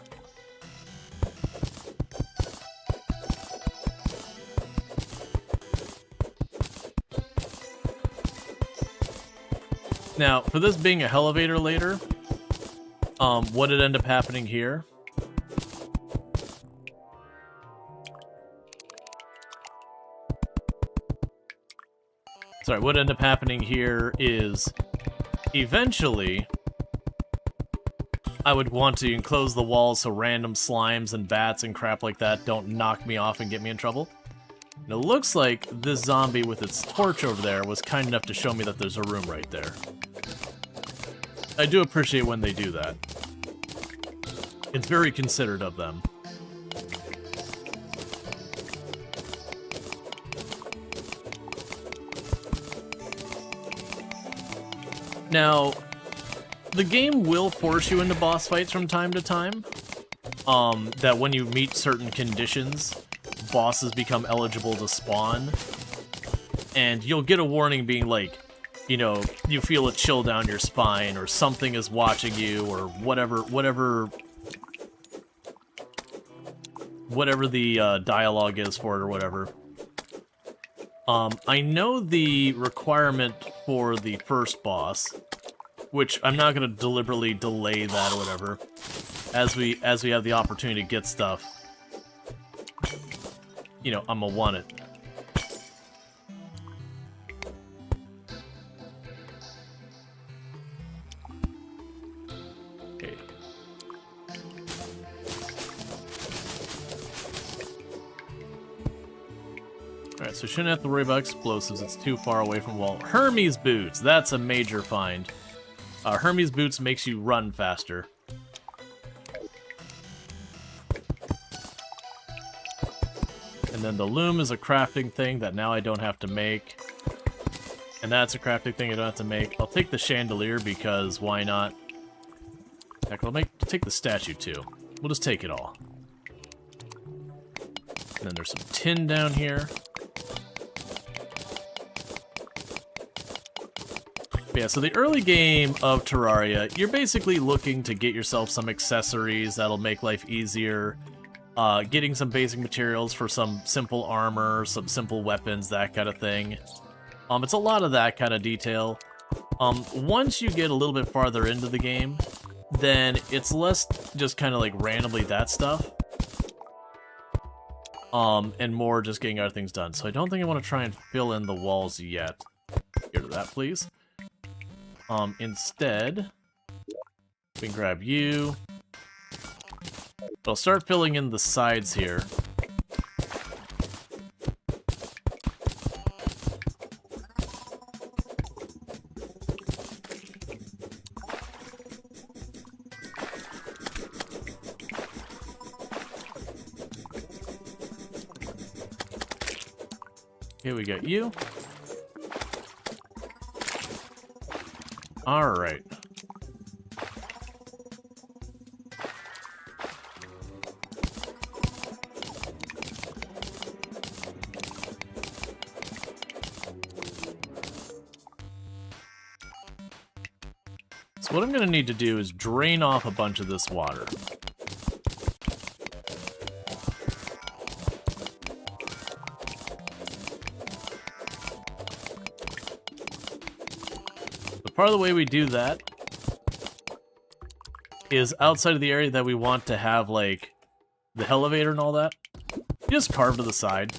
Now, for this being a elevator later, what did end up happening here? Sorry, what ended up happening here is, eventually, I would want to enclose the walls so random slimes and bats and crap like that don't knock me off and get me in trouble. And it looks like this zombie with its torch over there was kind enough to show me that there's a room right there. I do appreciate when they do that. It's very considerate of them. Now, the game will force you into boss fights from time to time. That when you meet certain conditions, bosses become eligible to spawn. And you'll get a warning being like, you know, you feel a chill down your spine, or something is watching you, or whatever the dialogue is for it, or whatever. I know the requirement for the first boss, which I'm not going to deliberately delay that or whatever, as we have the opportunity to get stuff. You know, I'm gonna want it. Okay. Alright, so shouldn't have to worry about explosives. It's too far away from wall. Hermes boots! That's a major find. Hermes boots makes you run faster. And then the loom is a crafting thing that now I don't have to make. And that's a crafting thing I don't have to make. I'll take the chandelier because why not? Heck, I'll take the statue too. We'll just take it all. And then there's some tin down here. But yeah, so the early game of Terraria, you're basically looking to get yourself some accessories that'll make life easier. Getting some basic materials for some simple armor, some simple weapons, that kind of thing. It's a lot of that kind of detail. Once you get a little bit farther into the game, then it's less just kind of like randomly that stuff. And more just getting other things done. So I don't think I want to try and fill in the walls yet. Get rid of that, please. Instead, we can grab you. I'll start filling in the sides here. Here we got you. All right. So what I'm going to need to do is drain off a bunch of this water. Part of the way we do that is outside of the area that we want to have, like, the elevator and all that. You just carve to the side.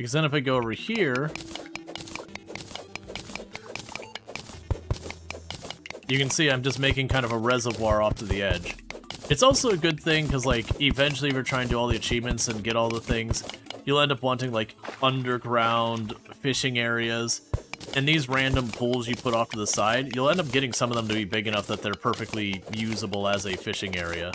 Because then if I go over here, you can see I'm just making kind of a reservoir off to the edge. It's also a good thing because, like, eventually if you're trying to do all the achievements and get all the things, you'll end up wanting, like, underground fishing areas. And these random pools you put off to the side, you'll end up getting some of them to be big enough that they're perfectly usable as a fishing area.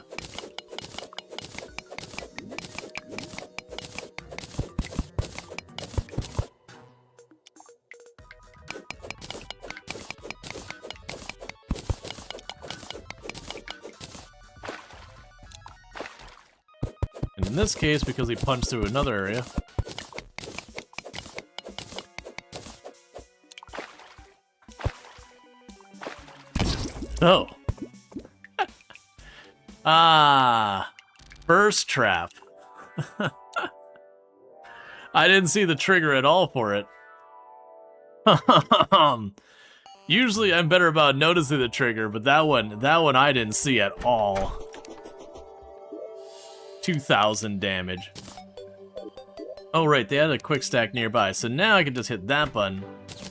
In this case, because he punched through another area. Oh. Ah. Burst trap. I didn't see the trigger at all for it. Usually I'm better about noticing the trigger, but that one I didn't see at all. 2,000 damage. Oh right, they had a quick stack nearby, so now I can just hit that button,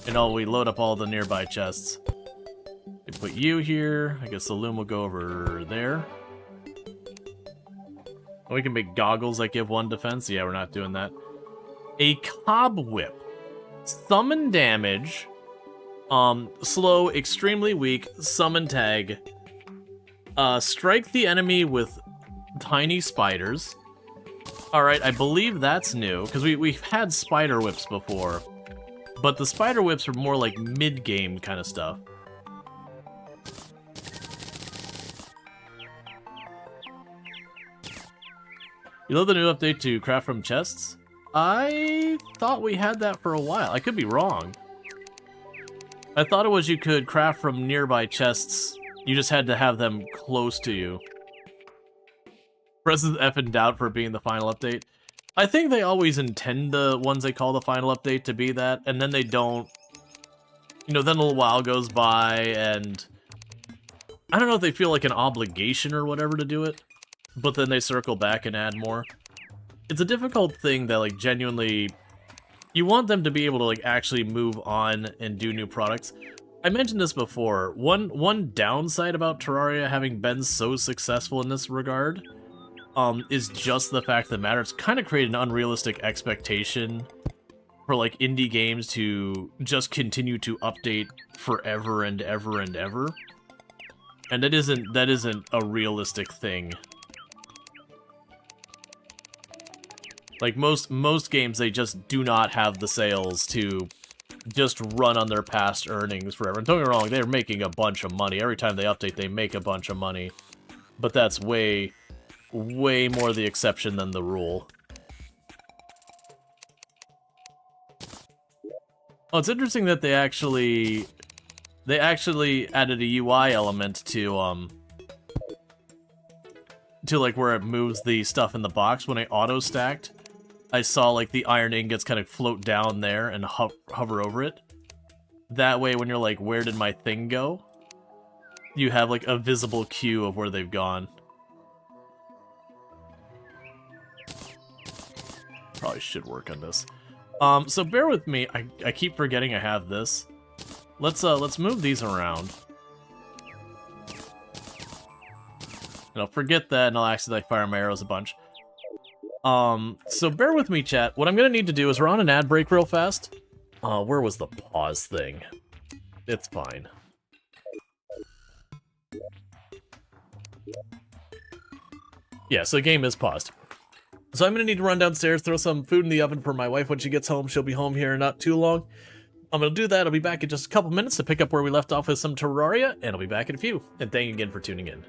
and we load up all the nearby chests. We put you here. I guess the loom will go over there. We can make goggles that give 1 defense. Yeah, we're not doing that. A cob whip. Summon damage. Slow, extremely weak, summon tag. Strike the enemy with tiny spiders. Alright, I believe that's new, because we've had spider whips before. But the spider whips are more like mid-game kind of stuff. You love the new update to craft from chests? I thought we had that for a while. I could be wrong. I thought it was you could craft from nearby chests. You just had to have them close to you. Presses F in doubt for being the final update. I think they always intend the ones they call the final update to be that, and then they don't. You know, then a little while goes by, and I don't know if they feel like an obligation or whatever to do it, but then they circle back and add more. It's a difficult thing that, like, genuinely, you want them to be able to, like, actually move on and do new products. I mentioned this before. One downside about Terraria having been so successful in this regard is just the fact of the matter. It's kind of created an unrealistic expectation for, like, indie games to just continue to update forever and ever and ever. And that isn't a realistic thing. Like, most games, they just do not have the sales to just run on their past earnings forever. And don't get me wrong, they're making a bunch of money. Every time they update, they make a bunch of money. But that's way more the exception than the rule. Oh, it's interesting that they actually added a UI element to like where it moves the stuff in the box. When I auto-stacked, I saw like the iron ingots kind of float down there and hover over it. That way, when you're like, where did my thing go? You have like a visible queue of where they've gone. Probably should work on this. So bear with me. I keep forgetting I have this. Let's move these around. And I'll forget that, and I'll accidentally fire my arrows a bunch. So bear with me, chat. What I'm gonna need to do is we're on an ad break real fast. Where was the pause thing? It's fine. Yeah, so the game is paused. So I'm gonna need to run downstairs, throw some food in the oven for my wife when she gets home. She'll be home here in not too long. I'm gonna do that. I'll be back in just a couple minutes to pick up where we left off with some Terraria, and I'll be back in a few. And thank you again for tuning in.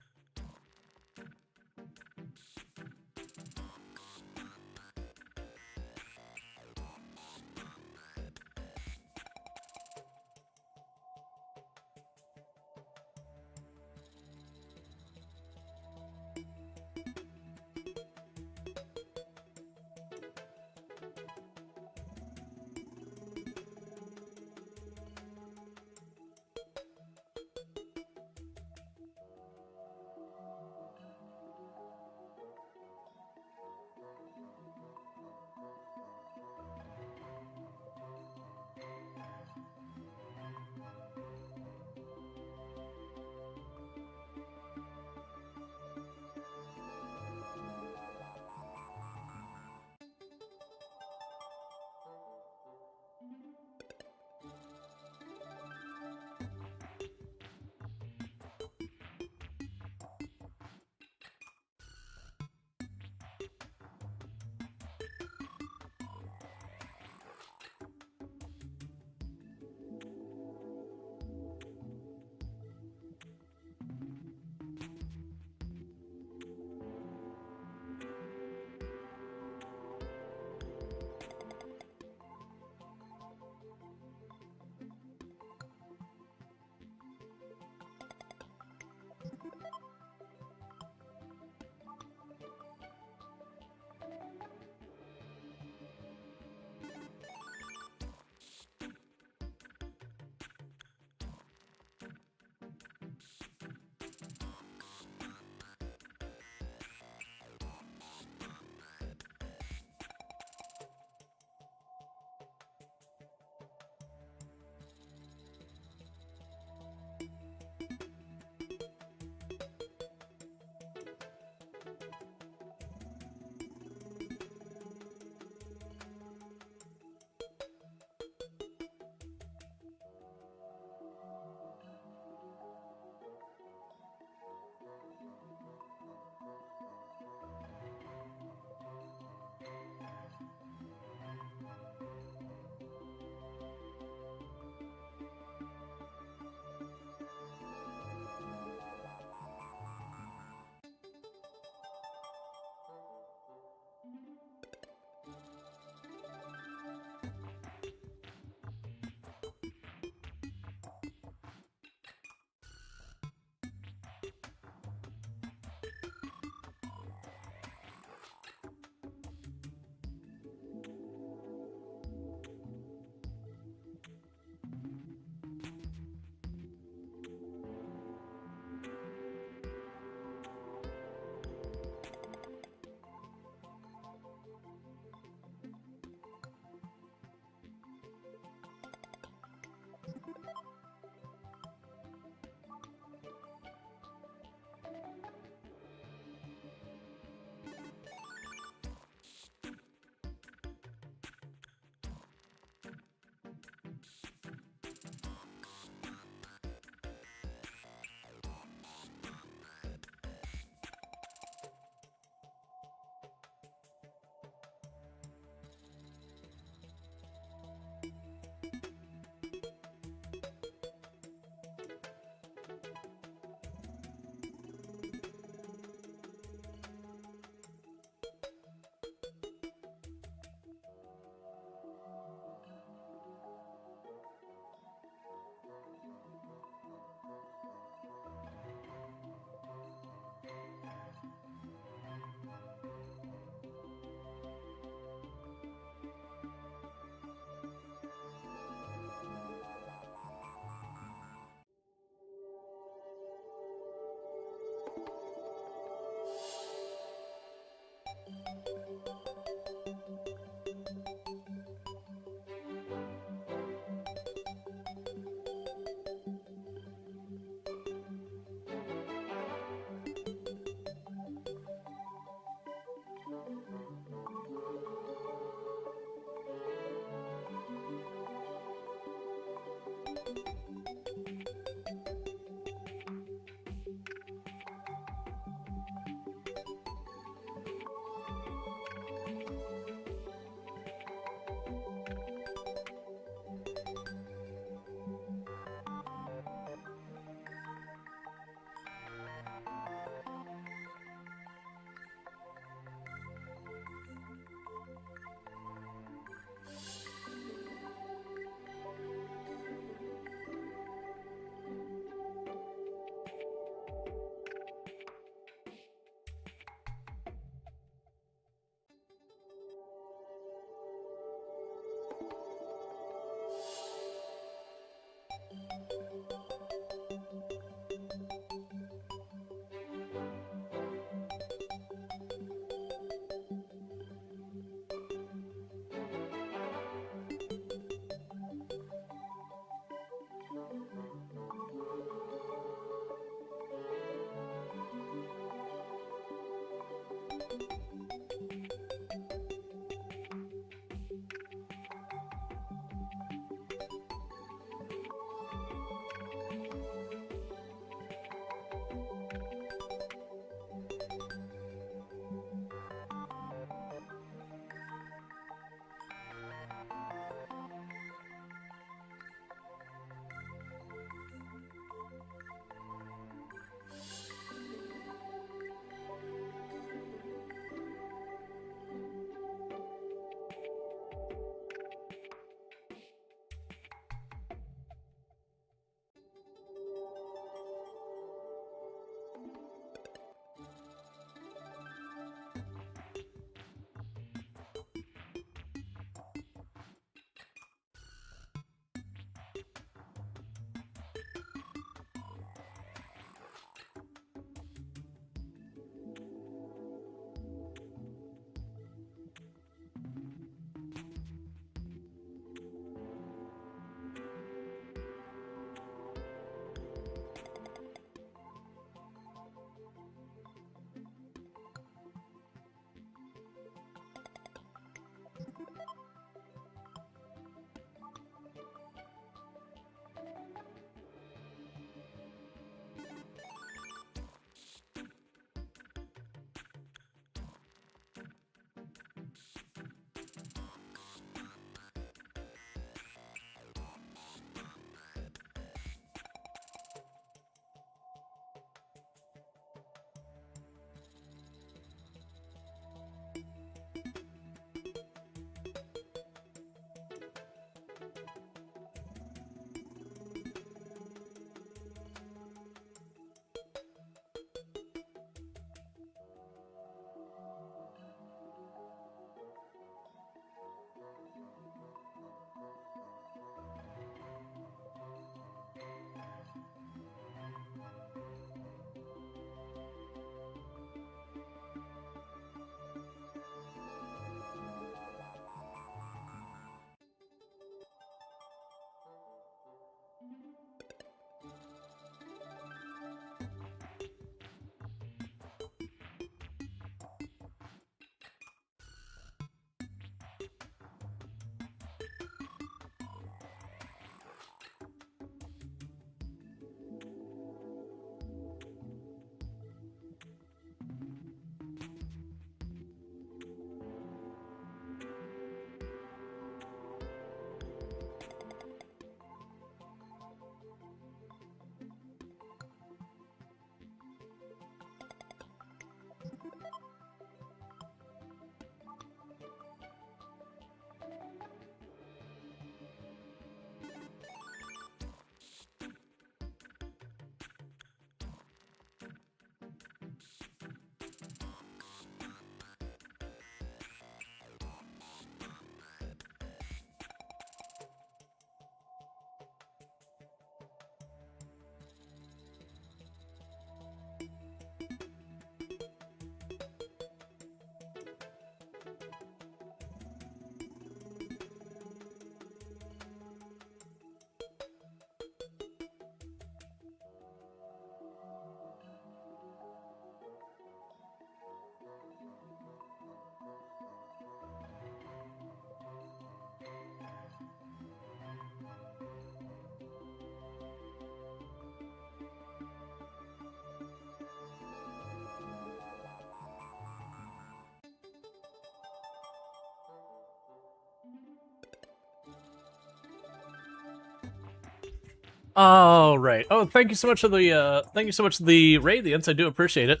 Oh, right. Oh, thank you so much for the radiance. I do appreciate it.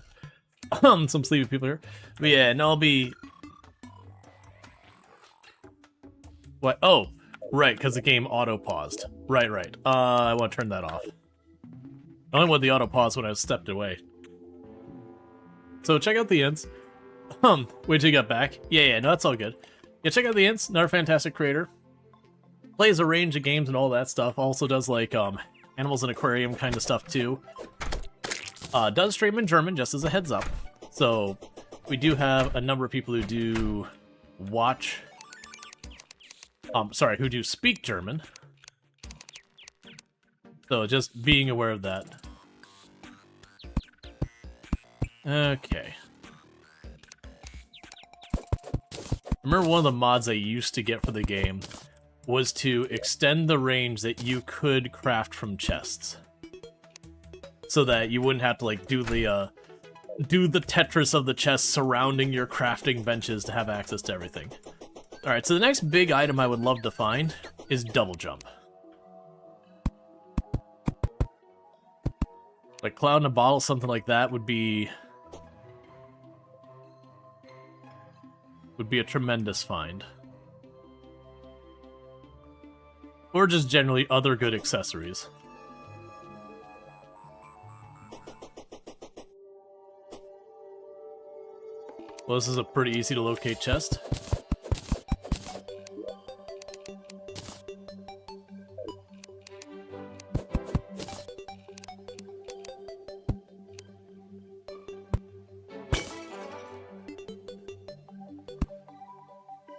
Some sleepy people here. But yeah, no, I'll be... What? Oh, right, because the game auto-paused. Right. I want to turn that off. I only want the auto-pause when I stepped away. So check out the ends. Wait till you got back. Yeah, no, that's all good. Yeah, check out the ends. Another fantastic creator. Plays a range of games and all that stuff. Also does, like, Animals in Aquarium kind of stuff, too. Does stream in German, just as a heads up. So, we do have a number of people who do watch... who do speak German. So, just being aware of that. Okay. Remember one of the mods I used to get for the game was to extend the range that you could craft from chests. So that you wouldn't have to, like, do the Tetris of the chests surrounding your crafting benches to have access to everything. Alright, so the next big item I would love to find is double jump. Like Cloud in a Bottle, something like that would be a tremendous find. Or just generally other good accessories. Well, this is a pretty easy to locate chest.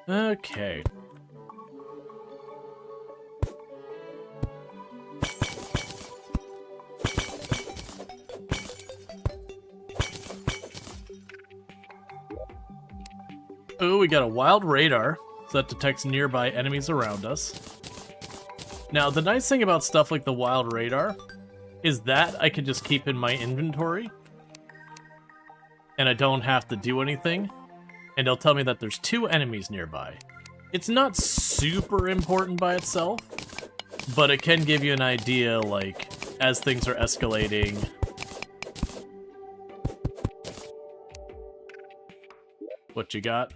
Okay. Oh, we got a wild radar, so that detects nearby enemies around us. Now, the nice thing about stuff like the wild radar is that I can just keep in my inventory, and I don't have to do anything, and it'll tell me that there's 2 enemies nearby. It's not super important by itself, but it can give you an idea, like, as things are escalating. What you got?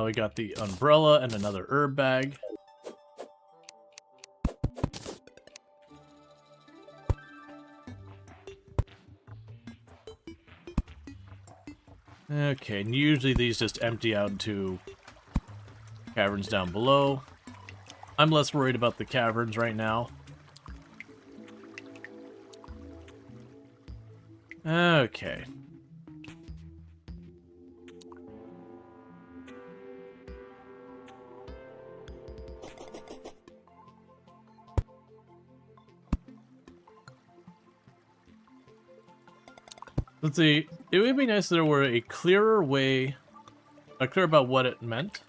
We got the umbrella and another herb bag. Okay, and usually these just empty out into caverns down below. I'm less worried about the caverns right now. Okay. Let's see. It would be nice if there were a clearer way, clear about what it meant.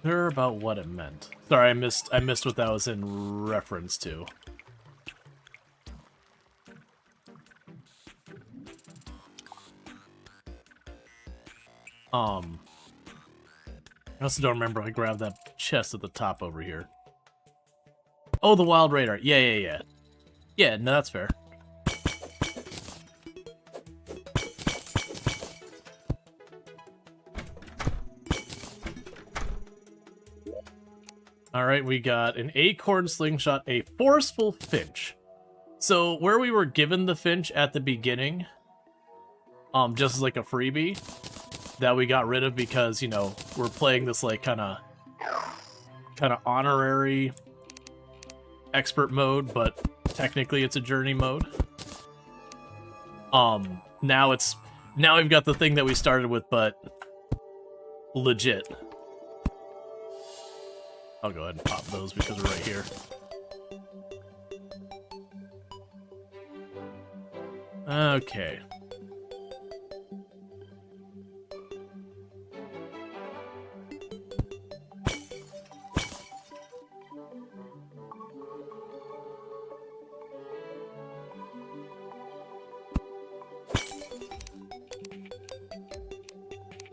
Clear about what it meant. Sorry, I missed what that was in reference to. I also don't remember if I grabbed that chest at the top over here. Oh, the wild radar. Yeah. Yeah, no, that's fair. Alright, we got an acorn slingshot, a forceful finch. So, where we were given the finch at the beginning, just as like a freebie, that we got rid of because, you know, we're playing this like kind of honorary expert mode, but technically it's a journey mode. Now we've got the thing that we started with, but legit. I'll go ahead and pop those because we're right here. Okay.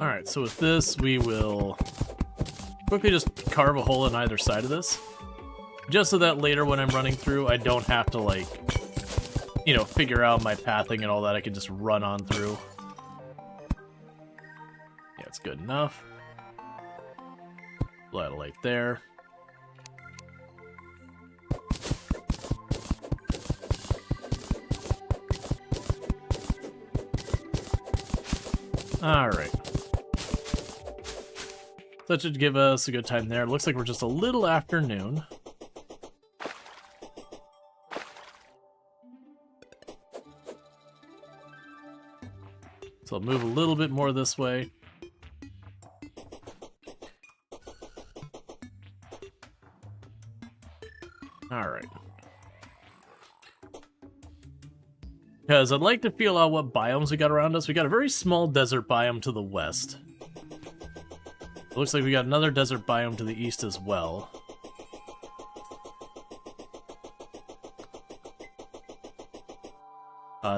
Alright, so with this, we will quickly just carve a hole in either side of this. Just so that later when I'm running through, I don't have to, like, you know, figure out my pathing and all that. I can just run on through. Yeah, it's good enough. Light a light there. Alright. That should give us a good time there. It looks like we're just a little after noon. So I'll move a little bit more this way. Alright. Because I'd like to feel out what biomes we got around us. We got a very small desert biome to the west. It looks like we got another desert biome to the east as well.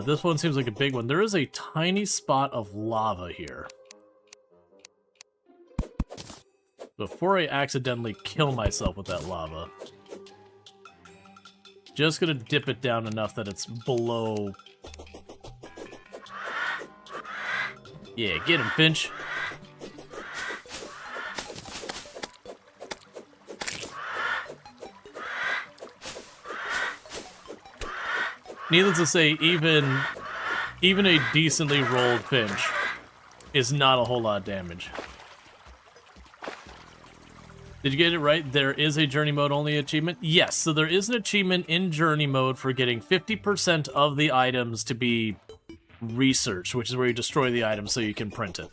This one seems like a big one. There is a tiny spot of lava here. Before I accidentally kill myself with that lava, just gonna dip it down enough that it's below. Yeah, get him, Finch. Needless to say, even a decently rolled Finch is not a whole lot of damage. Did you get it right? There is a journey mode only achievement? Yes, so there is an achievement in journey mode for getting 50% of the items to be research, which is where you destroy the item so you can print it.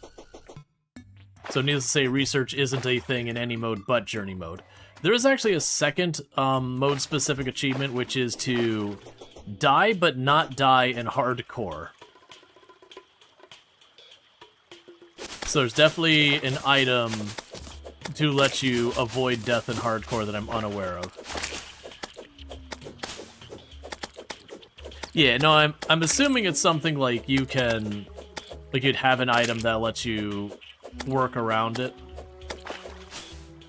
So needless to say, research isn't a thing in any mode but journey mode. There is actually a second mode-specific achievement, which is to die but not die in hardcore. So there's definitely an item to let you avoid death in hardcore that I'm unaware of. Yeah, no, I'm assuming it's something like you can, like you'd have an item that lets you work around it.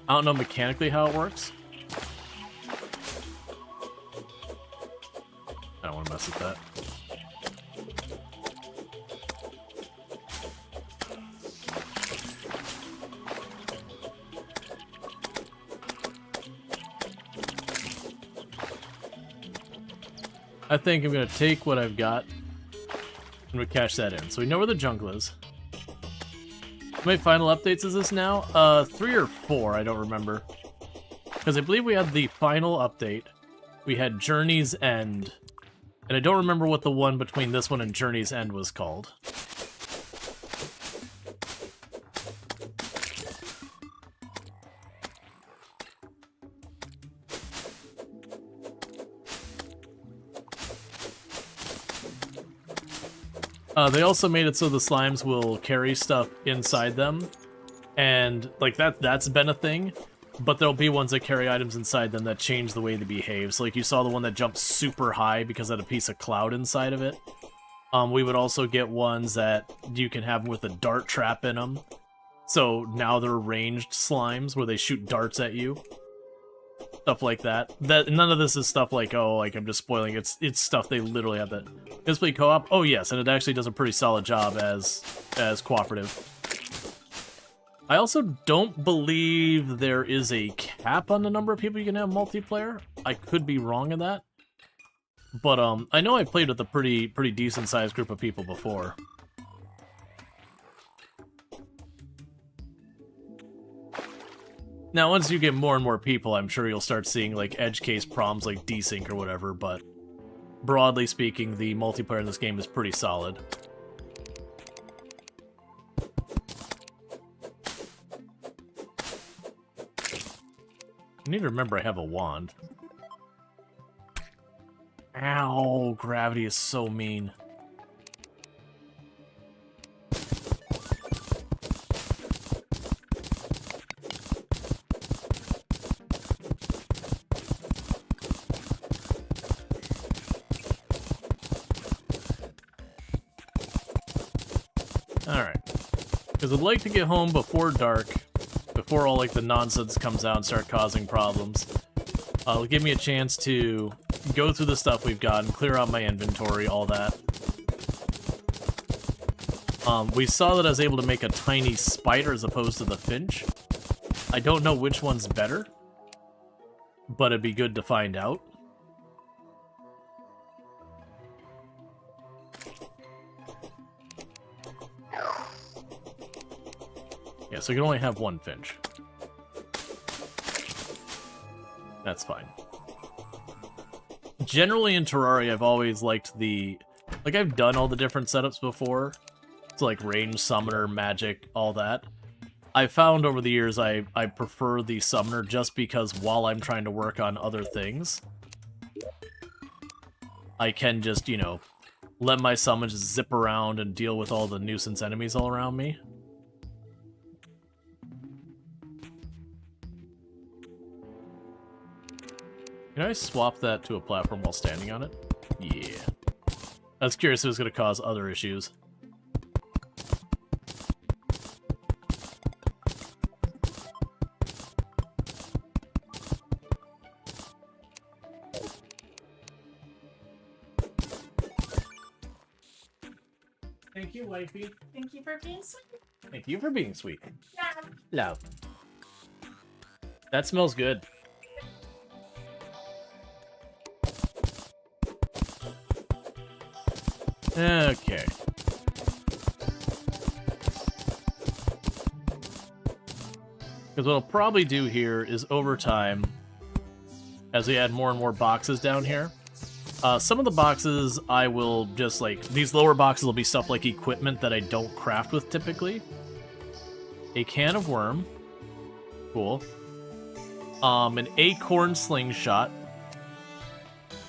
I don't know mechanically how it works. I don't want to mess with that. I think I'm going to take what I've got and we cash that in. So we know where the jungle is. How many final updates is this now? 3 or 4, I don't remember. Because I believe we had the final update. We had Journey's End. And I don't remember what the one between this one and Journey's End was called. They also made it so the slimes will carry stuff inside them, and like that's been a thing, but there'll be ones that carry items inside them that change the way they behave. So like you saw the one that jumped super high because it had a piece of cloud inside of it. We would also get ones that you can have with a dart trap in them. So now they're ranged slimes where they shoot darts at you. Stuff like that. None of this is stuff like, oh, like I'm just spoiling. It's stuff they literally have that. Let's play co-op. Oh yes, and it actually does a pretty solid job as cooperative. I also don't believe there is a cap on the number of people you can have multiplayer. I could be wrong in that, but I know I played with a pretty decent sized group of people before. Now, once you get more and more people, I'm sure you'll start seeing, like, edge case problems like desync or whatever, but broadly speaking, the multiplayer in this game is pretty solid. I need to remember I have a wand. Ow, gravity is so mean. Because I'd like to get home before dark, before all like the nonsense comes out and start causing problems. It'll give me a chance to go through the stuff we've got and clear out my inventory, all that. We saw that I was able to make a tiny spider as opposed to the finch. I don't know which one's better, but it'd be good to find out. Yeah, so you can only have one finch. That's fine. Generally in Terraria, I've always liked the... Like, I've done all the different setups before. So, like, range, summoner, magic, all that. I found over the years I prefer the summoner just because while I'm trying to work on other things, I can just, you know, let my summons zip around and deal with all the nuisance enemies all around me. Can I swap that to a platform while standing on it? Yeah. I was curious if it was going to cause other issues. Thank you, wifey. Thank you for being sweet. Thank you for being sweet. Love. Love. That smells good. Okay. Because what I'll probably do here is over time, as we add more and more boxes down here, some of the boxes I will just like, these lower boxes will be stuff like equipment that I don't craft with typically. A can of worm. Cool. An acorn slingshot.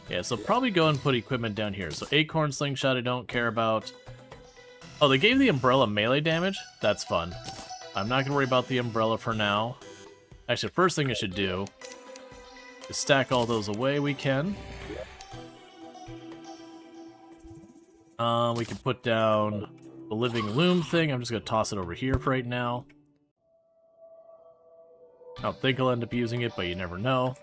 Yeah, so probably go and put equipment down here. So acorn slingshot I don't care about. Oh, they gave the umbrella melee damage? That's fun. I'm not going to worry about the umbrella for now. Actually, first thing I should do is stack all those away we can. We can put down the living loom thing. I'm just going to toss it over here for right now. I don't think I'll end up using it, but you never know.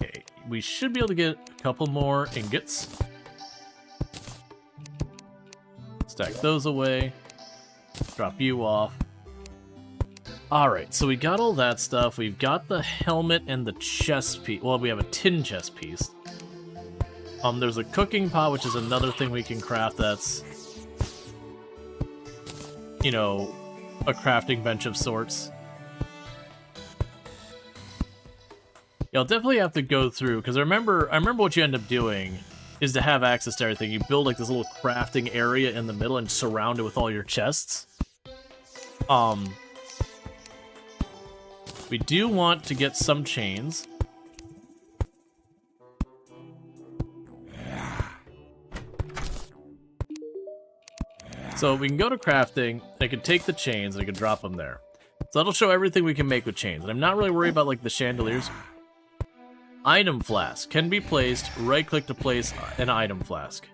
Okay, we should be able to get a couple more ingots. Stack those away. Drop you off. Alright, so we got all that stuff. We've got the helmet and the chest piece. Well, we have a tin chest piece. There's a cooking pot, which is another thing we can craft that's, you know, a crafting bench of sorts. Yeah, I'll definitely have to go through, because I remember what you end up doing is to have access to everything. You build like this little crafting area in the middle and surround it with all your chests. We do want to get some chains. So we can go to crafting, I can take the chains, and I can drop them there. So that'll show everything we can make with chains. And I'm not really worried about, like, the chandeliers. Item flask can be placed, right-click to place an item flask.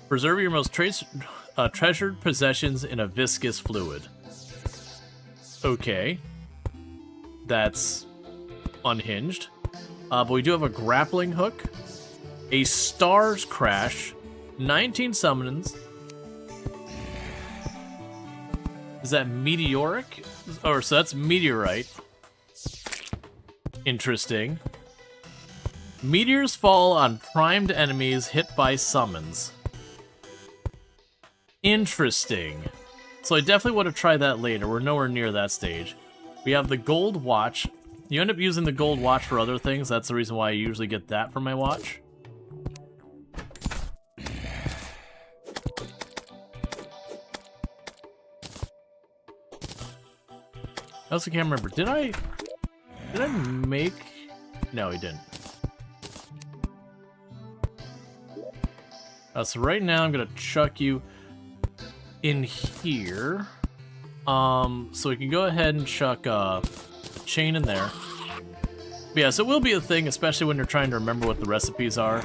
Preserve your most treasured possessions in a viscous fluid. Okay. That's unhinged. But we do have a grappling hook, a Star's Crash, 19 summons. Is that meteoric? Or so that's meteorite. Interesting. Meteors fall on primed enemies hit by summons. Interesting. So I definitely want to try that later. We're nowhere near that stage. We have the gold watch. You end up using the gold watch for other things. That's the reason why I usually get that for my watch. I also can't remember. Did I make... No, he didn't. So right now I'm going to chuck you in here. So we can go ahead and chuck a chain in there. But yeah, so it will be a thing, especially when you're trying to remember what the recipes are.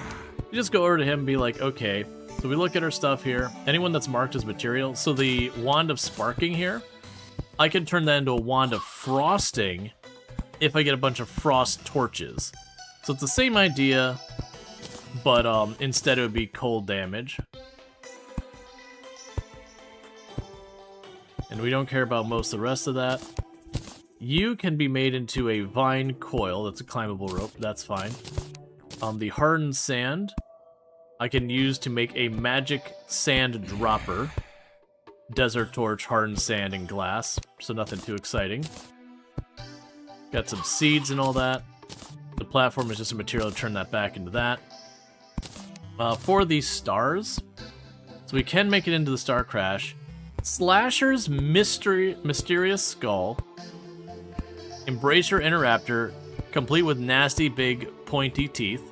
You just go over to him and be like, okay, so we look at our stuff here. Anyone that's marked as material. So the wand of sparking here, I can turn that into a wand of frosting if I get a bunch of frost torches. So it's the same idea, but instead it would be cold damage. And we don't care about most of the rest of that. You can be made into a vine coil. That's a climbable rope. That's fine. The hardened sand I can use to make a magic sand dropper. Desert torch, hardened sand, and glass. So nothing too exciting. Got some seeds and all that. The platform is just a material to turn that back into that. For these stars, so we can make it into the Star Crash. Slasher's Mysterious Skull. Embrace your Interrupter, complete with nasty big pointy teeth.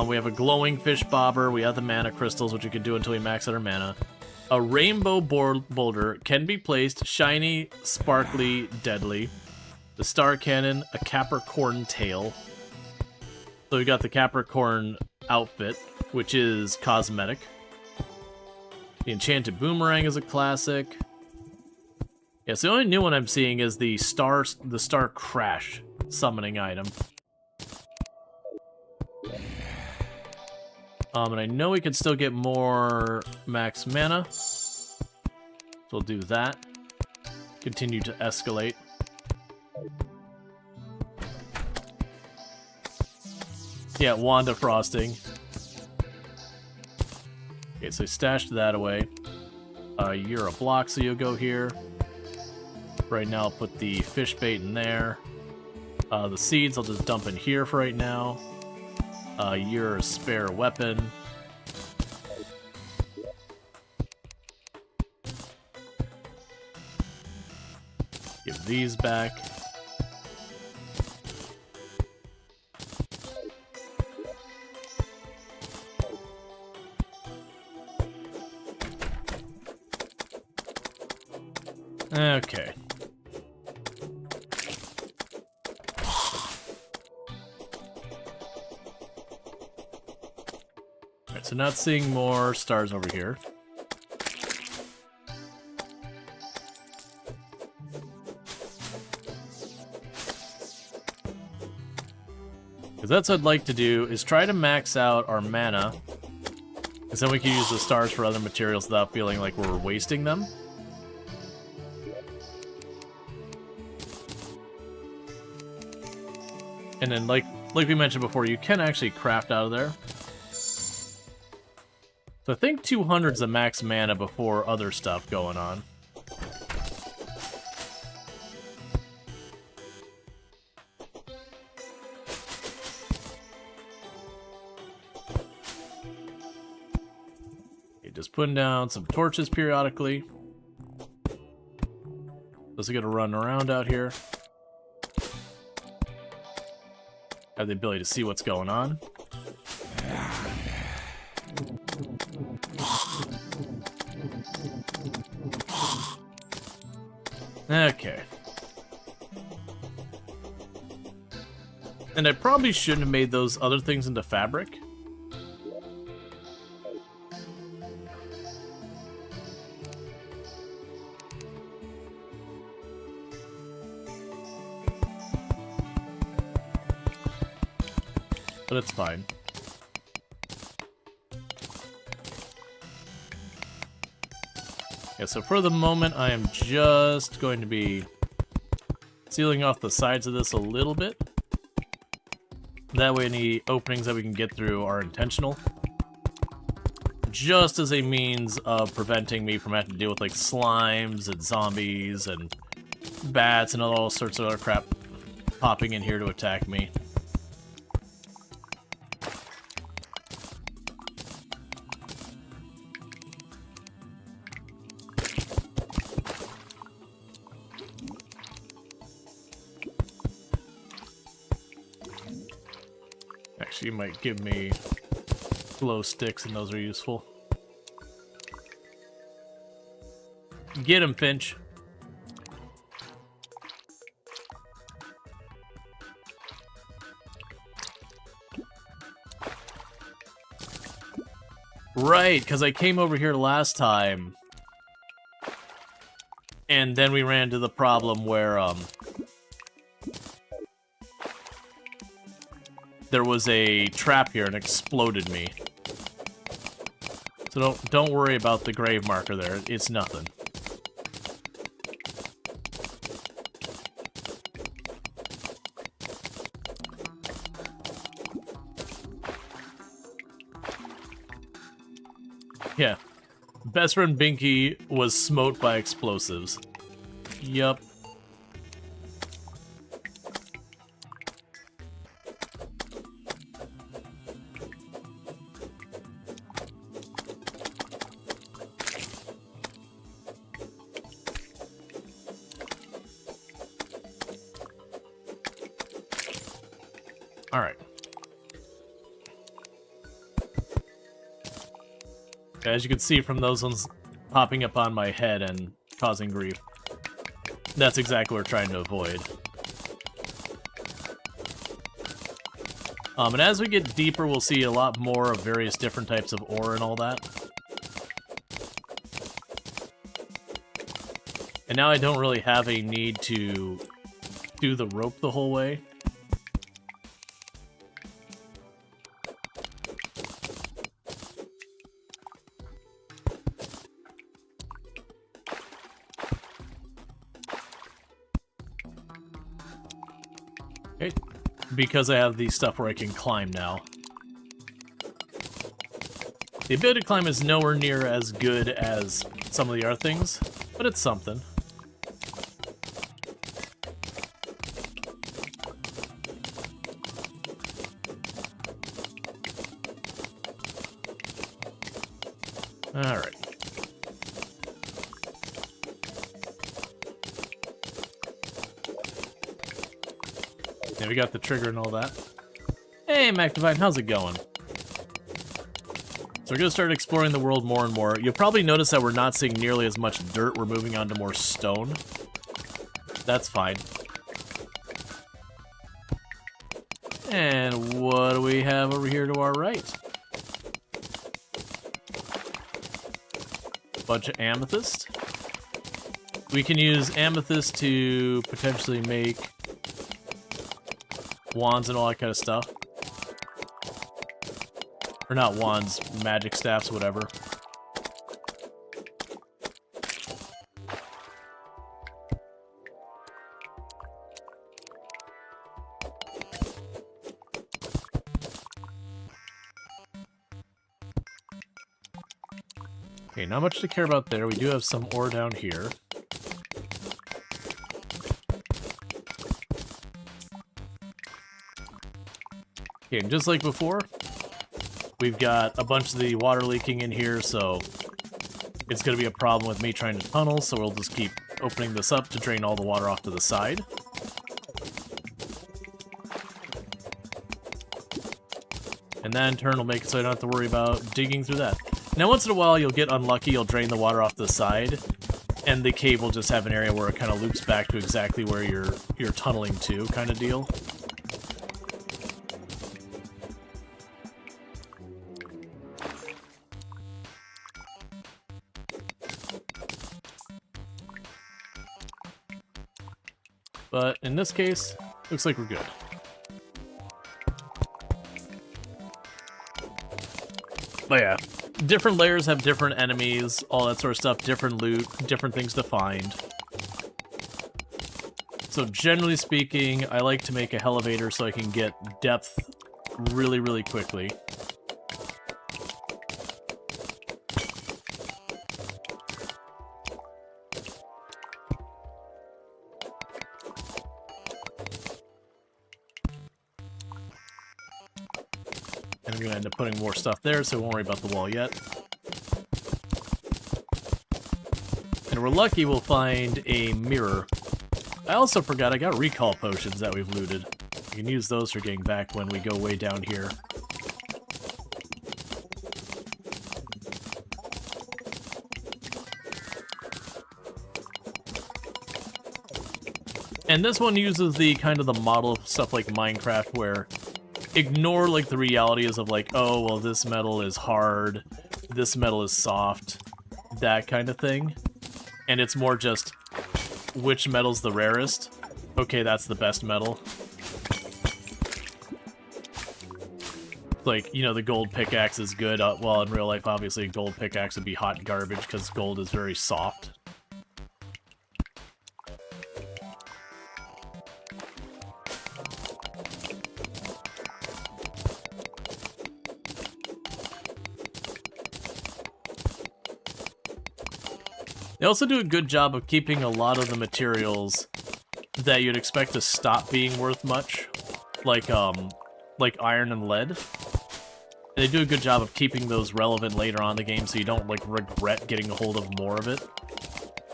We have a glowing fish bobber. We have the mana crystals, which we can do until we max out our mana. A rainbow boulder can be placed, shiny, sparkly, deadly. The star cannon, a Capricorn tail. So we got the Capricorn outfit, which is cosmetic. The enchanted boomerang is a classic. Yeah, so the only new one I'm seeing is the star crash summoning item. And I know we can still get more max mana. So we'll do that. Continue to escalate. Yeah, Wanda frosting. Okay, so I stashed that away. You're a block, so you'll go here. Right now, I'll put the fish bait in there. The seeds I'll just dump in here for right now. You're a spare weapon. Give these back. Okay. Alright, so not seeing more stars over here. Because that's what I'd like to do, is try to max out our mana. Because then we can use the stars for other materials without feeling like we're wasting them. And then, like we mentioned before, you can actually craft out of there. So I think 200 is the max mana before other stuff going on. Okay, just putting down some torches periodically. Just gonna run around out here. Have the ability to see what's going on. Okay. And I probably shouldn't have made those other things into fabric. But it's fine. Yeah, so for the moment, I am just going to be sealing off the sides of this a little bit. That way any openings that we can get through are intentional. Just as a means of preventing me from having to deal with like slimes and zombies and bats and all sorts of other crap popping in here to attack me. Actually, you might give me glow sticks, and those are useful. Get him, Finch. Right, because I came over here last time, and then we ran into the problem where, there was a trap here and exploded me. So don't worry about the grave marker there. It's nothing. Yeah. Best friend Binky was smote by explosives. Yup. Alright. As you can see from those ones popping up on my head and causing grief, that's exactly what we're trying to avoid. And as we get deeper, we'll see a lot more of various different types of ore and all that. And now I don't really have a need to do the rope the whole way. Okay, because I have the stuff where I can climb now. The ability to climb is nowhere near as good as some of the other things, but it's something. Alright. Yeah, we got the trigger and all that. Hey, MacDivine, how's it going? So we're going to start exploring the world more and more. You'll probably notice that we're not seeing nearly as much dirt. We're moving on to more stone. That's fine. And what do we have over here to our right? Bunch of amethyst. We can use amethyst to potentially make wands and all that kind of stuff. Or not wands, magic staffs, whatever. Okay, not much to care about there. We do have some ore down here. Okay, and just like before, we've got a bunch of the water leaking in here, so it's going to be a problem with me trying to tunnel, so we'll just keep opening this up to drain all the water off to the side. And that in turn will make it so I don't have to worry about digging through that. Now once in a while you'll get unlucky, you'll drain the water off the side, and the cave will just have an area where it kind of loops back to exactly where you're tunneling to, kind of deal. But in this case, looks like we're good. But yeah, different layers have different enemies, all that sort of stuff, different loot, different things to find. So generally speaking, I like to make a elevator so I can get depth really, really quickly. And I'm going to end up putting more stuff there, so we won't worry about the wall yet. And we're lucky we'll find a mirror. I also forgot I got recall potions that we've looted. We can use those for getting back when we go way down here. And this one uses the kind of the model stuff like Minecraft where ignore like the realities of like, oh, well, this metal is hard, this metal is soft, that kind of thing. And it's more just, which metal's the rarest? Okay, that's the best metal. Like, you know, the gold pickaxe is good. Well, in real life, obviously, a gold pickaxe would be hot garbage because gold is very soft. They also do a good job of keeping a lot of the materials that you'd expect to stop being worth much, like iron and lead. They do a good job of keeping those relevant later on in the game so you don't, like, regret getting a hold of more of it.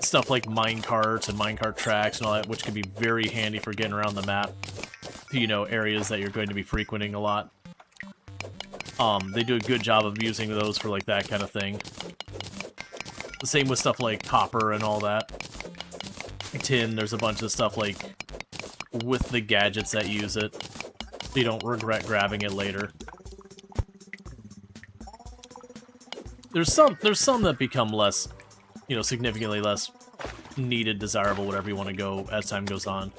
Stuff like minecarts and minecart tracks and all that, which can be very handy for getting around the map to, you know, areas that you're going to be frequenting a lot. They do a good job of using those for, like, that kind of thing. The same with stuff like copper and all that. Tin, there's a bunch of stuff, like, with the gadgets that use it, so you don't regret grabbing it later. There's some that become less, you know, significantly less needed, desirable, whatever you want to go as time goes on.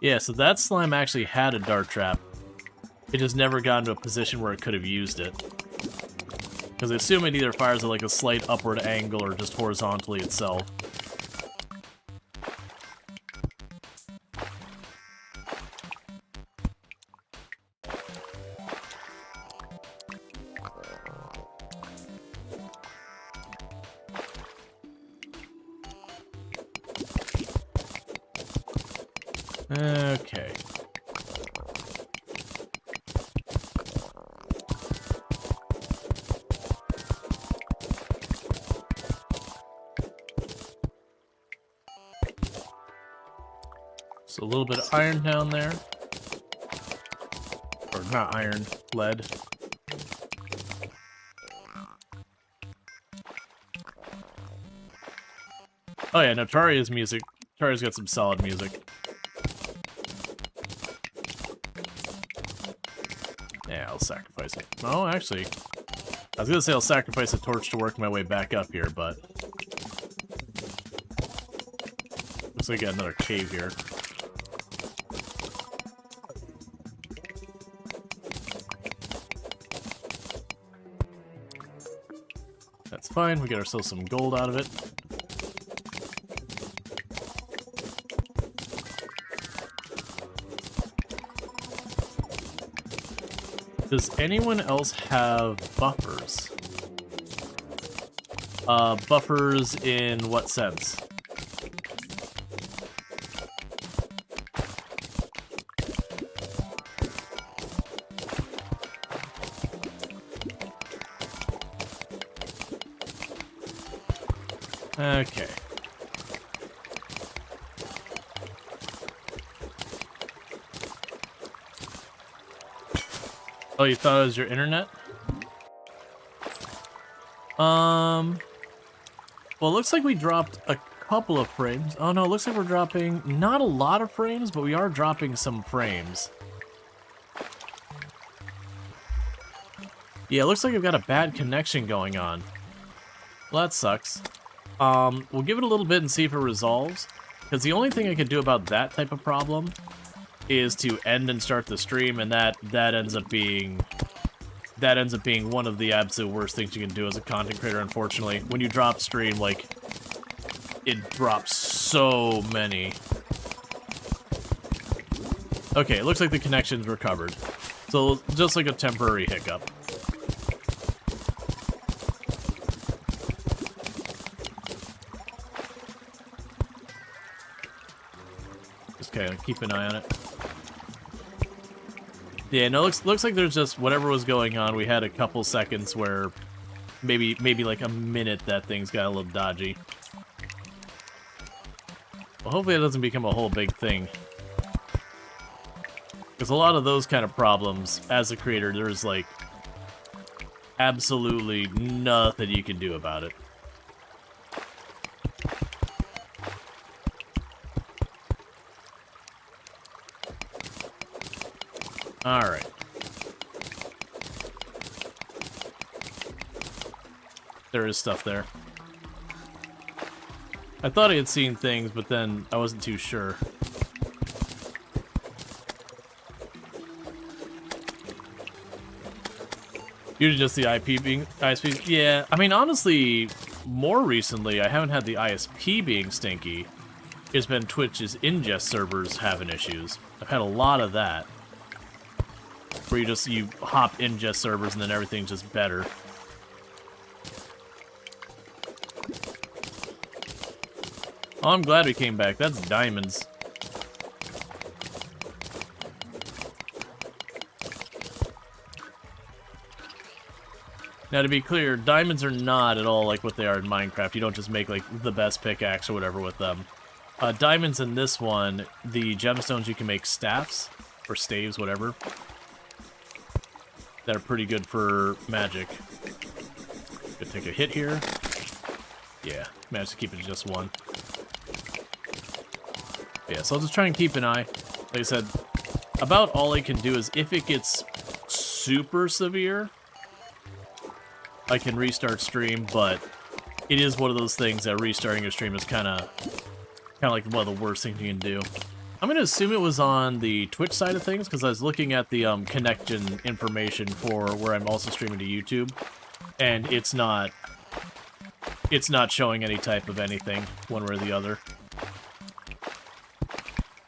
Yeah, so that slime actually had a dart trap. It just never got into a position where it could have used it. Because I assume it either fires at like a slight upward angle or just horizontally itself. Okay. So a little bit of iron down there. Or not iron, lead. Oh yeah, no, Terraria's music. Terraria's got some solid music. Yeah, I'll sacrifice it. Oh, actually, I was gonna say I'll sacrifice a torch to work my way back up here, but looks like I got another cave here. That's fine, we get ourselves some gold out of it. Does anyone else have buffers? Buffers in what sense? Okay. Oh, you thought it was your internet? Well, it looks like we dropped a couple of frames. Oh no, it looks like we're dropping not a lot of frames, but we are dropping some frames. Yeah, it looks like we've got a bad connection going on. Well, that sucks. We'll give it a little bit and see if it resolves. Because the only thing I could do about that type of problem is to end and start the stream, and that ends up being one of the absolute worst things you can do as a content creator, unfortunately. When you drop stream, like, it drops so many. Okay, it looks like the connection's recovered. So, just like a temporary hiccup. Just kind of keep an eye on it. Yeah, no, looks like there's just whatever was going on. We had a couple seconds where maybe like a minute that thing's got a little dodgy. Well, hopefully it doesn't become a whole big thing. Because a lot of those kind of problems, as a creator, there's like absolutely nothing you can do about it. Alright. There is stuff there. I thought I had seen things, but then I wasn't too sure. Usually just the IP being ISP. Yeah, I mean, honestly, more recently, I haven't had the ISP being stinky. It's been Twitch's ingest servers having issues. I've had a lot of that. Where you hop ingest servers and then everything's just better. Oh, I'm glad we came back. That's diamonds. Now, to be clear, diamonds are not at all like what they are in Minecraft. You don't just make, like, the best pickaxe or whatever with them. Diamonds in this one, the gemstones you can make staffs, or staves, whatever. That are pretty good for magic. Gonna take a hit here. Yeah, managed to keep it to just one. Yeah, so I'll just try and keep an eye. Like I said, about all I can do is if it gets super severe, I can restart stream, but it is one of those things that restarting your stream is kind of like one of the worst things you can do. I'm going to assume it was on the Twitch side of things, because I was looking at the connection information for where I'm also streaming to YouTube, and it's not showing any type of anything, one way or the other.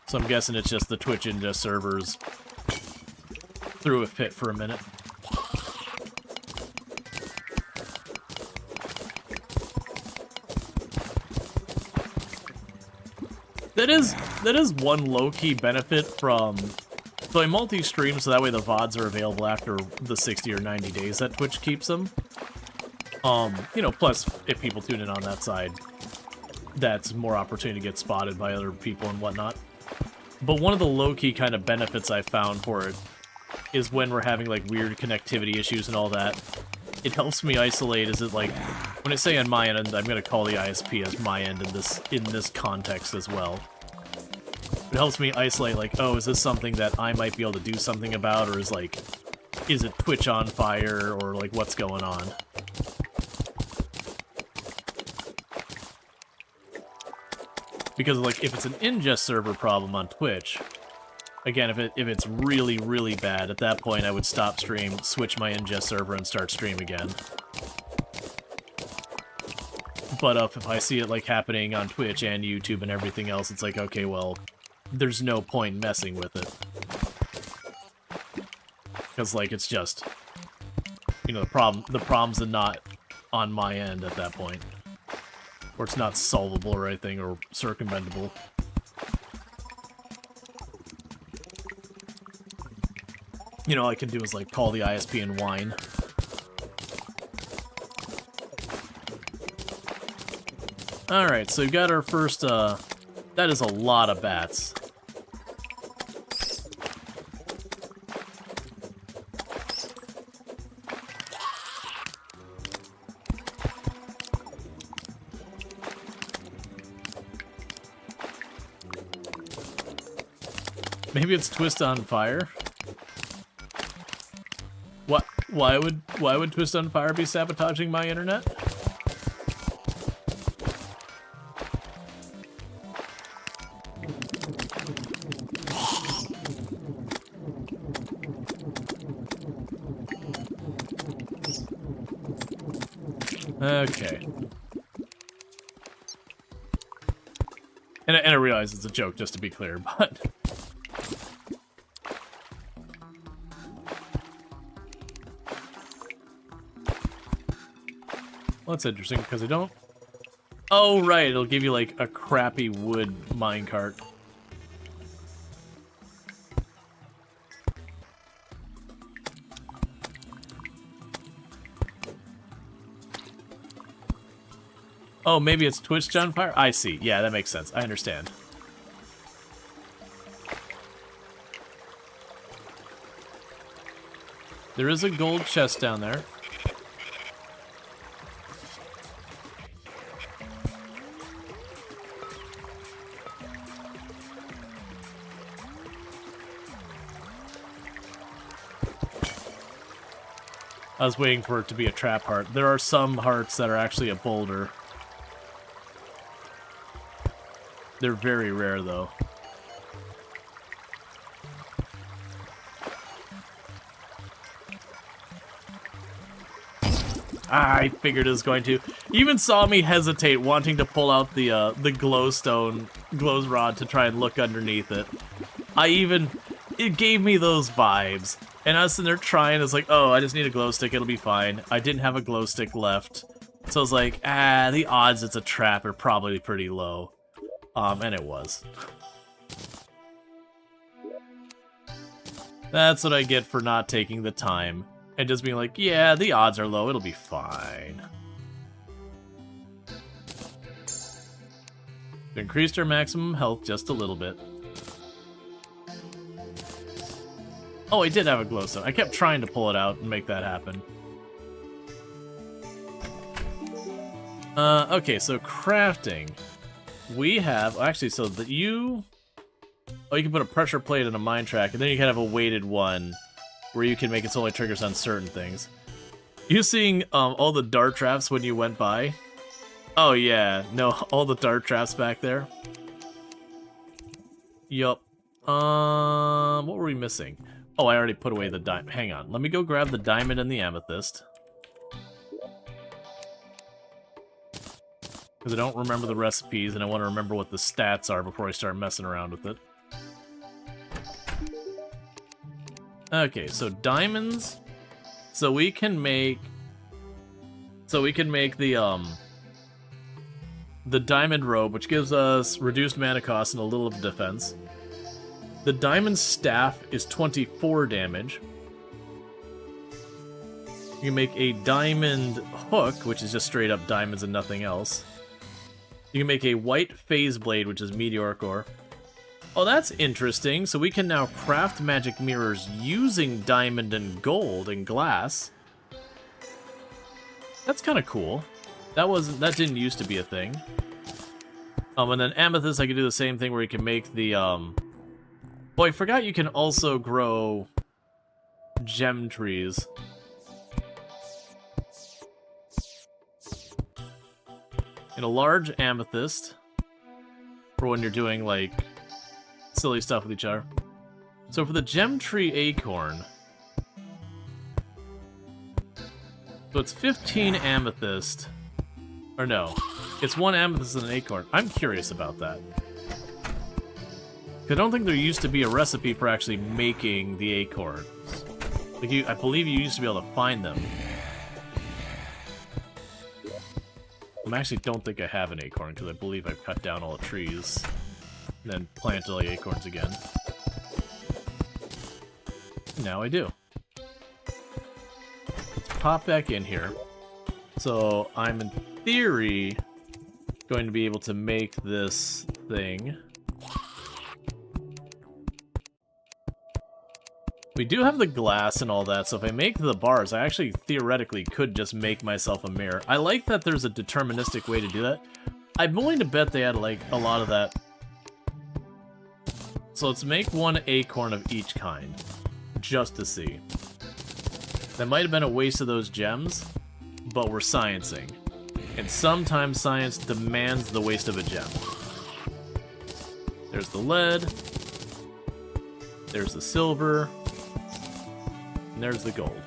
So I'm guessing it's just the Twitch ingest servers threw a fit for a minute. That is one low-key benefit from... So I multi-stream, so that way the VODs are available after the 60 or 90 days that Twitch keeps them. You know, plus, if people tune in on that side, that's more opportunity to get spotted by other people and whatnot. But one of the low-key kind of benefits I found for it is when we're having, like, weird connectivity issues and all that. It helps me isolate, is it like... When I say on my end, I'm going to call the ISP as my end in this context as well. It helps me isolate, like, oh, is this something that I might be able to do something about, or is it Twitch on fire, or, like, what's going on? Because, like, if it's an ingest server problem on Twitch, again, if it's really, really bad, at that point I would stop stream, switch my ingest server, and start stream again. But if I see it, like, happening on Twitch and YouTube and everything else, it's like, okay, well, there's no point messing with it. Because, like, it's just, you know, the problem's not on my end at that point. Or it's not solvable or anything, or circumventable. You know, all I can do is, like, call the ISP and whine. Alright, so we've got our first, that is a lot of bats. Maybe it's Twist on Fire? What? Why would Twist on Fire be sabotaging my internet? Okay. And I realize it's a joke, just to be clear, but... Well, that's interesting, because I don't... Oh, right, it'll give you, like, a crappy wood minecart. Oh, maybe it's Twitch on fire? I see. Yeah, that makes sense. I understand. There is a gold chest down there. I was waiting for it to be a trap heart. There are some hearts that are actually a boulder. They're very rare, though. I figured it was going to. You even saw me hesitate, wanting to pull out the glowstone, glows rod to try and look underneath it. It gave me those vibes. And I was sitting there trying, it's like, oh, I just need a glow stick, it'll be fine. I didn't have a glow stick left. So I was like, the odds it's a trap are probably pretty low. And it was. That's what I get for not taking the time. And just being like, yeah, the odds are low, it'll be fine. We increased our maximum health just a little bit. Oh, I did have a glowstone. I kept trying to pull it out and make that happen. Okay, so crafting. We have, actually, so that you... Oh, you can put a pressure plate in a mine track, and then you can have a weighted one where you can make its only triggers on certain things. You seeing all the dart traps when you went by? Oh yeah, no, all the dart traps back there. Yup. What were we missing? Oh, I already put away the diamond. Hang on, let me go grab the diamond and the amethyst. Because I don't remember the recipes, and I want to remember what the stats are before I start messing around with it. Okay, so diamonds. So we can make the diamond robe, which gives us reduced mana cost and a little of defense. The diamond staff is 24 damage. You can make a diamond hook, which is just straight up diamonds and nothing else. You can make a white phase blade, which is meteoric ore. Oh, that's interesting. So we can now craft magic mirrors using diamond and gold and glass. That's kind of cool. That didn't used to be a thing. And then amethyst, I can do the same thing where you can make the Oh, I forgot you can also grow gem trees. And a large amethyst for when you're doing like silly stuff with each other. So for the gem tree acorn, so it's 15 amethyst, or no, it's 1 amethyst and an acorn. I'm curious about that. I don't think there used to be a recipe for actually making the acorns. Like I believe you used to be able to find them. I actually don't think I have an acorn because I believe I've cut down all the trees and then planted all the acorns again. Now I do. Let's pop back in here. So I'm in theory going to be able to make this thing. We do have the glass and all that, so if I make the bars, I actually theoretically could just make myself a mirror. I like that there's a deterministic way to do that. I'm willing to bet they had like a lot of that. So let's make 1 acorn of each kind, just to see. That might have been a waste of those gems, but we're sciencing. And sometimes science demands the waste of a gem. There's the lead. There's the silver. And there's the gold.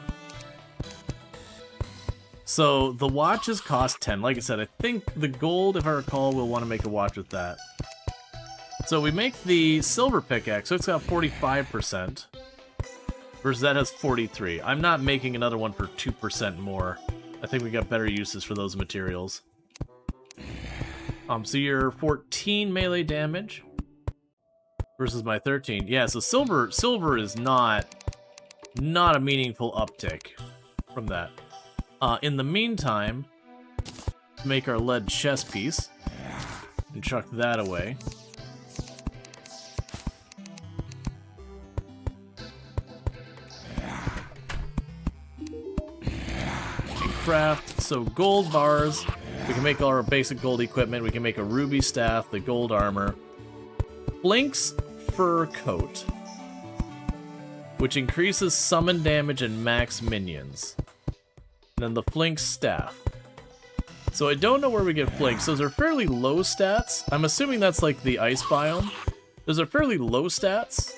So the watches cost 10. Like I said, I think the gold, if I recall, we'll want to make a watch with that. So we make the silver pickaxe, so it's got 45%. Versus that has 43. I'm not making another one for 2% more. I think we got better uses for those materials. So you're 14 melee damage versus my 13. Yeah, so silver is not a meaningful uptick from that. In the meantime, make our lead chest piece and chuck that away. Craft, so gold bars, we can make all our basic gold equipment, we can make a ruby staff, the gold armor, Blink's fur coat, which increases summon damage and max minions, and then the Flink's staff. So I don't know where we get flanked. So those are fairly low stats. I'm assuming that's like the ice biome. Those are fairly low stats.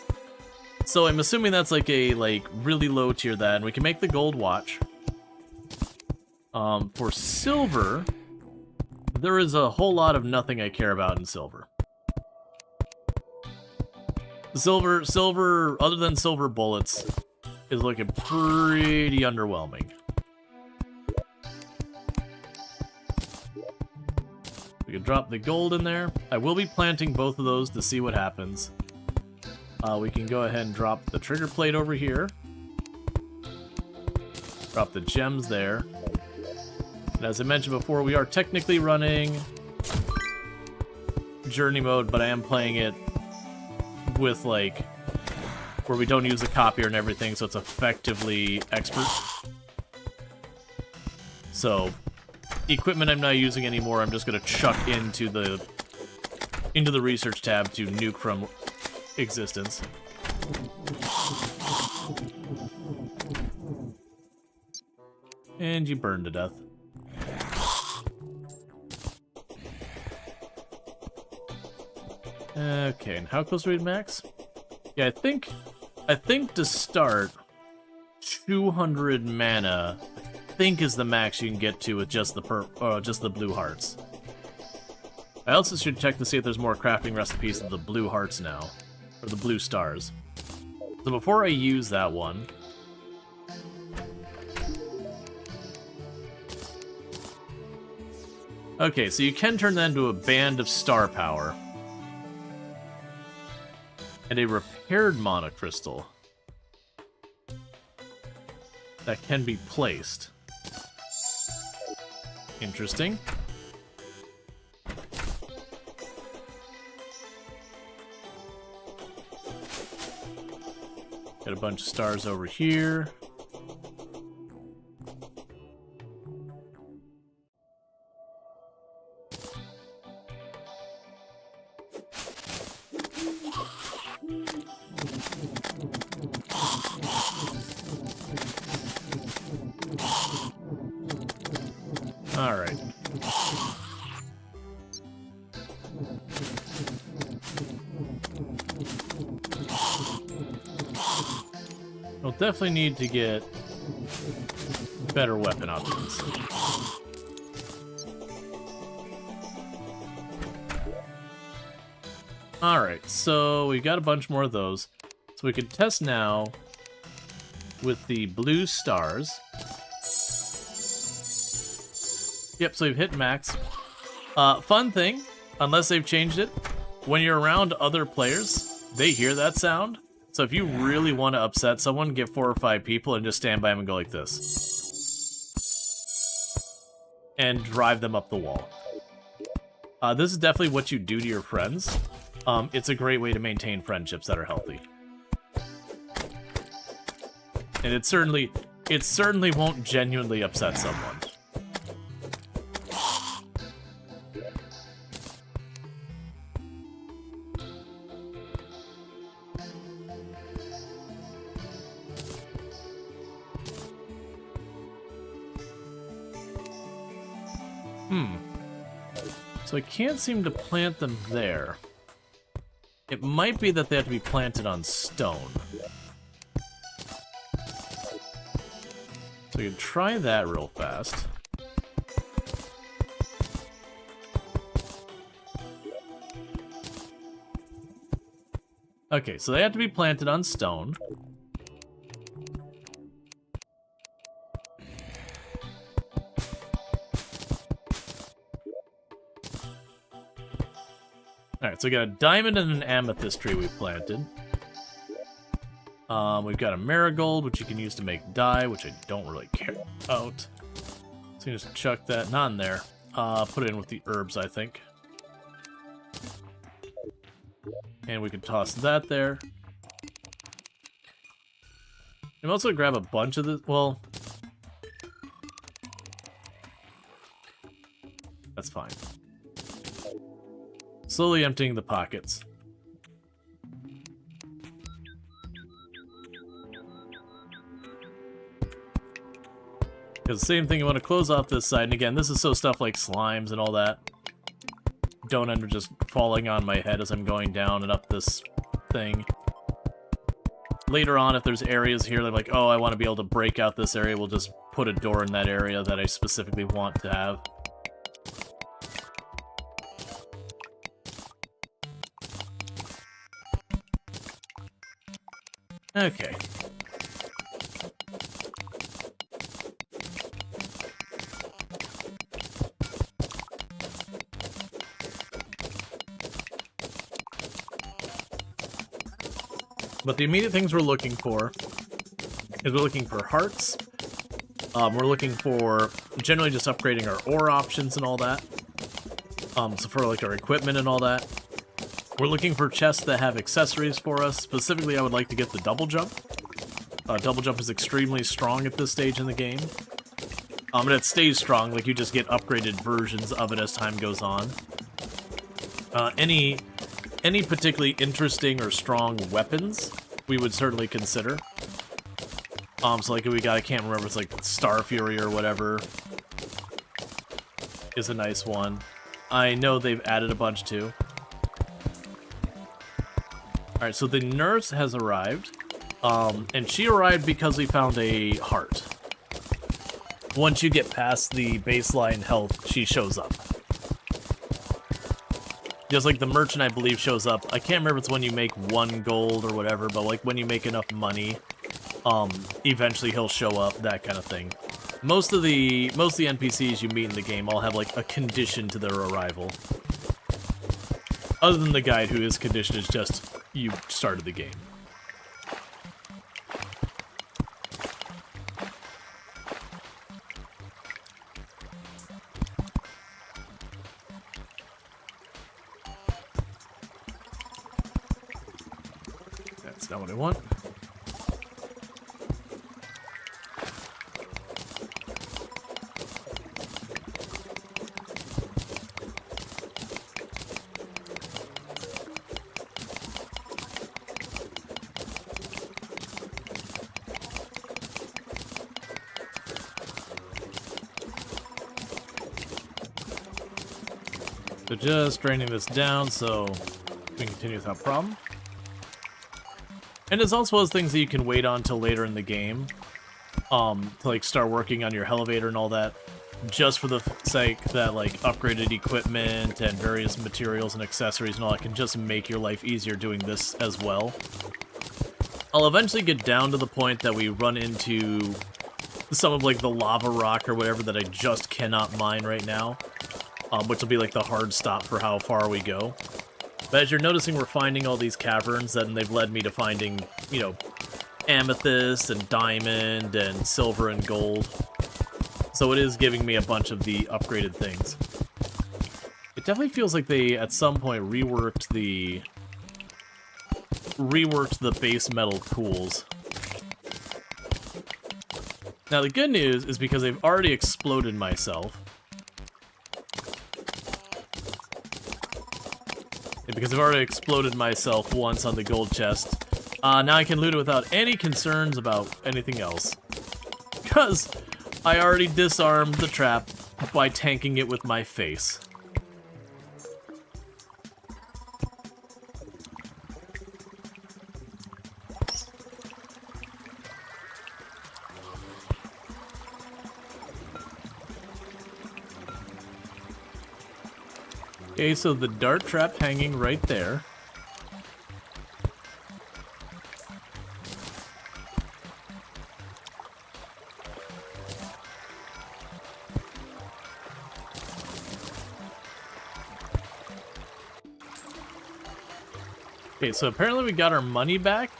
So I'm assuming that's like a really low tier that, and we can make the gold watch. For silver, there is a whole lot of nothing I care about in silver. Silver, other than silver bullets, is looking pretty underwhelming. We can drop the gold in there. I will be planting both of those to see what happens. We can go ahead and drop the trigger plate over here. Drop the gems there. And as I mentioned before, we are technically running journey mode, but I am playing it with, like, where we don't use the copier and everything, so it's effectively expert. So, equipment I'm not using anymore, I'm just gonna chuck into the research tab to nuke from existence. And you burn to death. Okay, and how close are we to max? Yeah, I think to start, 200 mana, I think is the max you can get to with just the blue hearts. I also should check to see if there's more crafting recipes of the blue hearts now, or the blue stars. So before I use that one, okay, so you can turn that into a band of star power. And a repaired monocrystal that can be placed. Interesting. Got a bunch of stars over here. Alright. We'll definitely need to get better weapon options. Alright, so we got a bunch more of those. So we can test now with the blue stars. Yep, so we've hit max. Fun thing, unless they've changed it, when you're around other players, they hear that sound. So if you really want to upset someone, get 4 or 5 people and just stand by them and go like this. And drive them up the wall. This is definitely what you do to your friends. It's a great way to maintain friendships that are healthy. And it certainly won't genuinely upset someone. So I can't seem to plant them there. It might be that they have to be planted on stone. So we can try that real fast. Okay, so they have to be planted on stone. Alright, so we got a diamond and an amethyst tree we planted. We've got a marigold, which you can use to make dye, which I don't really care about. So you just chuck that, not in there. Put it in with the herbs, I think. And we can toss that there. You can also grab a bunch of this, well... That's fine. Slowly emptying the pockets. Because same thing, you want to close off this side, and again, this is so stuff like slimes and all that don't end up just falling on my head as I'm going down and up this thing. Later on, if there's areas here that are like, oh, I want to be able to break out this area, we'll just put a door in that area that I specifically want to have. Okay. But the immediate things we're looking for is we're looking for hearts. We're looking for generally just upgrading our ore options and all that. So for like our equipment and all that. We're looking for chests that have accessories for us. Specifically, I would like to get the double jump. Double jump is extremely strong at this stage in the game. And it stays strong, like you just get upgraded versions of it as time goes on. Any particularly interesting or strong weapons, we would certainly consider. So like we got, I can't remember, it's like Star Fury or whatever is a nice one. I know they've added a bunch too. Alright, so the nurse has arrived. And she arrived because we found a heart. Once you get past the baseline health, she shows up. Just like the merchant, I believe, shows up. I can't remember if it's when you make 1 gold or whatever, but like when you make enough money, eventually he'll show up, that kind of thing. Most of the NPCs you meet in the game all have like a condition to their arrival. Other than the guide, who his condition is just you started the game. That's not what I want. So just draining this down so we can continue without problem. And it's also those things that you can wait on till later in the game, to like start working on your elevator and all that, just for the sake that like upgraded equipment and various materials and accessories and all that can just make your life easier doing this as well. I'll eventually get down to the point that we run into some of like the lava rock or whatever that I just cannot mine right now. Which will be like the hard stop for how far we go. But as you're noticing, we're finding all these caverns, and they've led me to finding, you know, amethyst and diamond and silver and gold. So it is giving me a bunch of the upgraded things. It definitely feels like they, at some point, reworked the base metal tools. Now the good news is because they've already exploded myself. Because I've already exploded myself once on the gold chest. Now I can loot it without any concerns about anything else. Because I already disarmed the trap by tanking it with my face. Okay, so the dart trap hanging right there. Okay, so apparently we got our money back.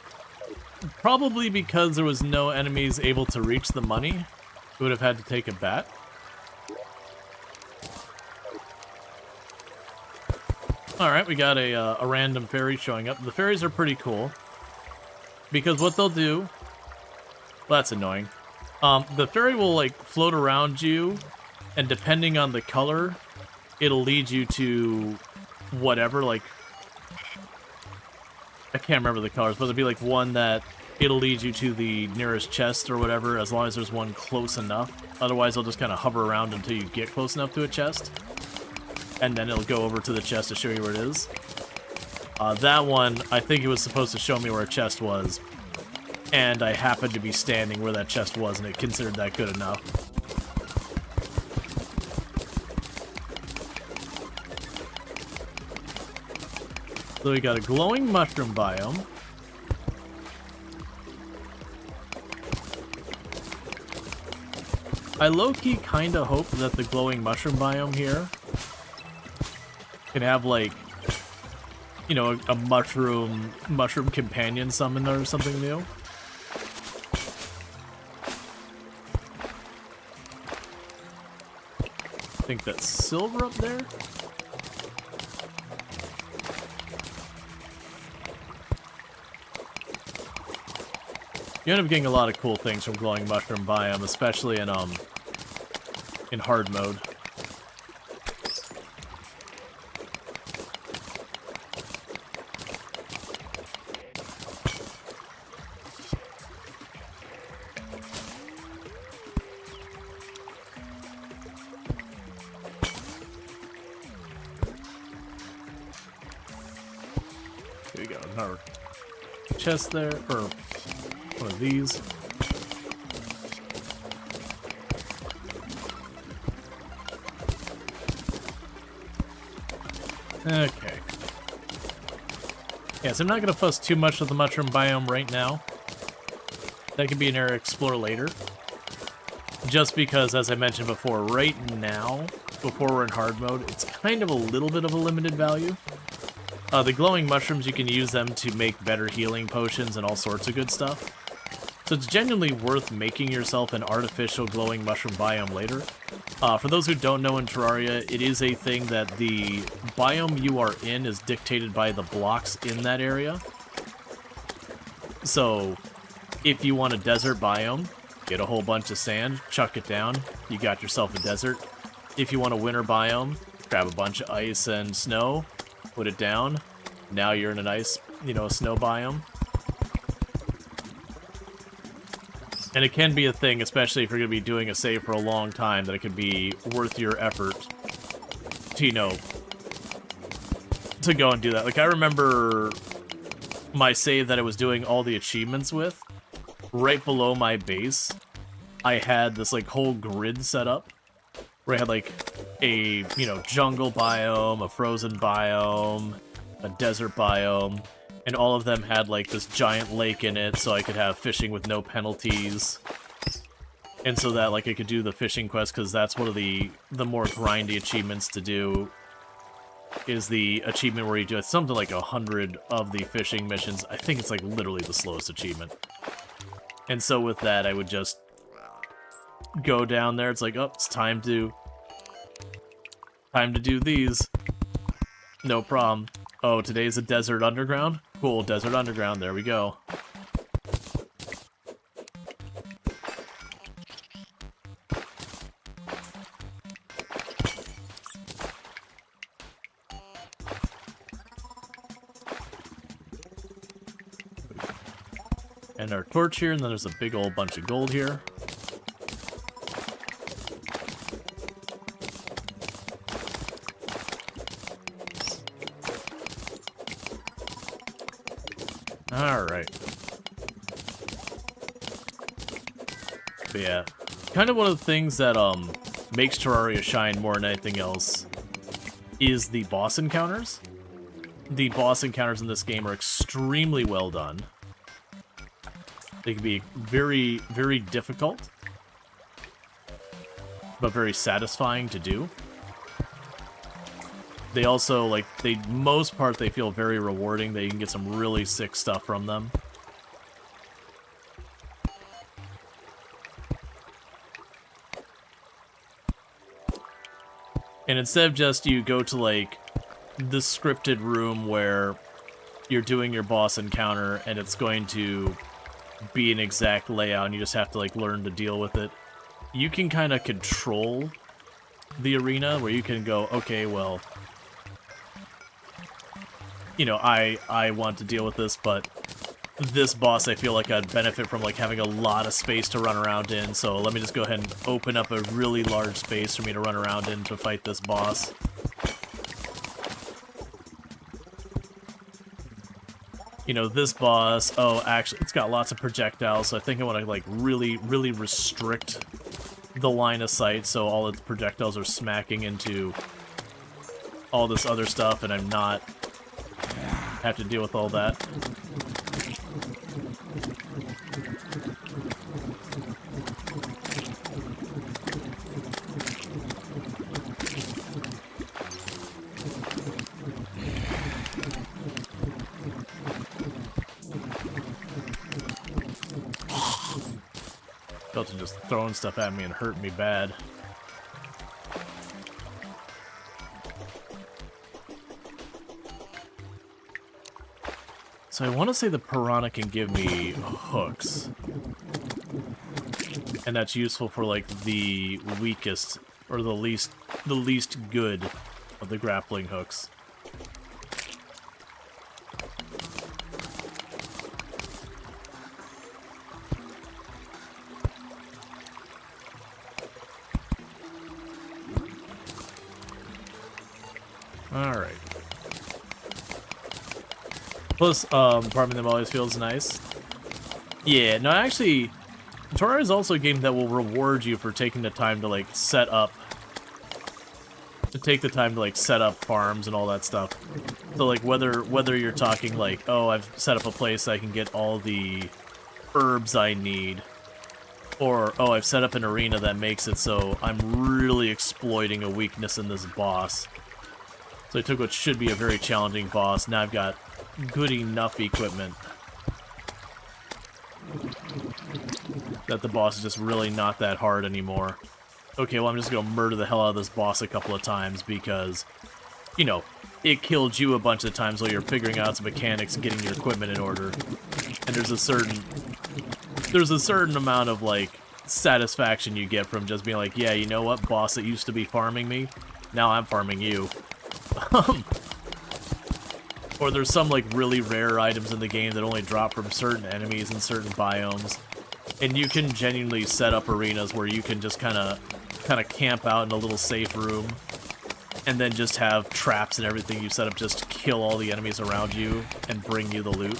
Probably because there was no enemies able to reach the money. We would have had to take a bat. Alright, we got a random fairy showing up. The fairies are pretty cool. Because what they'll do... Well, that's annoying. The fairy will, like, float around you, and depending on the color, it'll lead you to whatever, like... I can't remember the colors, but it'll be, like, one that it'll lead you to the nearest chest or whatever, as long as there's one close enough. Otherwise, it'll just kind of hover around until you get close enough to a chest. And then it'll go over to the chest to show you where it is. That one, I think it was supposed to show me where a chest was. And I happened to be standing where that chest was, and it considered that good enough. So we got a glowing mushroom biome. I low-key kinda hope that the glowing mushroom biome here can have, like, you know, a mushroom companion summon or something new. I think that's silver up there. You end up getting a lot of cool things from glowing mushroom biome, especially in hard mode. Here we go, another chest there, or one of these. Okay. Yeah, so I'm not going to fuss too much with the mushroom biome right now. That could be an area to explore later. Just because, as I mentioned before, right now, before we're in hard mode, it's kind of a little bit of a limited value. The glowing mushrooms, you can use them to make better healing potions and all sorts of good stuff. So it's genuinely worth making yourself an artificial glowing mushroom biome later. For those who don't know, in Terraria, it is a thing that the biome you are in is dictated by the blocks in that area. So if you want a desert biome, get a whole bunch of sand, chuck it down, you got yourself a desert. If you want a winter biome, grab a bunch of ice and snow, put it down, now you're in a nice, you know, snow biome. And it can be a thing, especially if you're going to be doing a save for a long time, that it could be worth your effort to, you know, to go and do that. Like, I remember my save that I was doing all the achievements with, right below my base, I had this, like, whole grid set up, where I had, like, a, you know, jungle biome, a frozen biome, a desert biome, and all of them had, like, this giant lake in it, so I could have fishing with no penalties. And so that, like, I could do the fishing quest, because that's one of the more grindy achievements to do, is the achievement where you do something like 100 of the fishing missions. I think it's, like, literally the slowest achievement. And so with that, I would just go down there. It's like, oh, it's time to do these. No problem. Oh, today's a desert underground? Cool, desert underground, there we go. And our torch here, and then there's a big old bunch of gold here. Alright. But yeah, kind of one of the things that makes Terraria shine more than anything else is the boss encounters. The boss encounters in this game are extremely well done. They can be very, very difficult, but very satisfying to do. They also, like, most part, they feel very rewarding. They can get some really sick stuff from them. And instead of just you go to, like, the scripted room where you're doing your boss encounter and it's going to be an exact layout and you just have to, like, learn to deal with it, you can kind of control the arena where you can go, okay, well, you know, I want to deal with this, but this boss, I feel like I'd benefit from like having a lot of space to run around in, so let me just go ahead and open up a really large space for me to run around in to fight this boss. You know, this boss, oh, actually, it's got lots of projectiles, so I think I want to, like, really, really restrict the line of sight so all its projectiles are smacking into all this other stuff, and I'm not have to deal with all that. Felton just throwing stuff at me and hurting me bad. So I want to say the piranha can give me hooks. And that's useful for like the weakest or the least good of the grappling hooks. Alright. Plus, farming them always feels nice. Yeah, no, actually, Terraria is also a game that will reward you for taking the time to, like, set up... to take the time to, like, set up farms and all that stuff. So, like, whether you're talking, like, oh, I've set up a place I can get all the herbs I need, or, oh, I've set up an arena that makes it so I'm really exploiting a weakness in this boss. So I took what should be a very challenging boss, now I've got good enough equipment that the boss is just really not that hard anymore. Okay, well, I'm just gonna murder the hell out of this boss a couple of times because, you know, it killed you a bunch of times while you're figuring out some mechanics and getting your equipment in order. And there's a certain amount of, like, satisfaction you get from just being like, yeah, you know what, boss that used to be farming me, now I'm farming you. Or there's some, like, really rare items in the game that only drop from certain enemies in certain biomes. And you can genuinely set up arenas where you can just kind of camp out in a little safe room and then just have traps and everything you set up just to kill all the enemies around you and bring you the loot.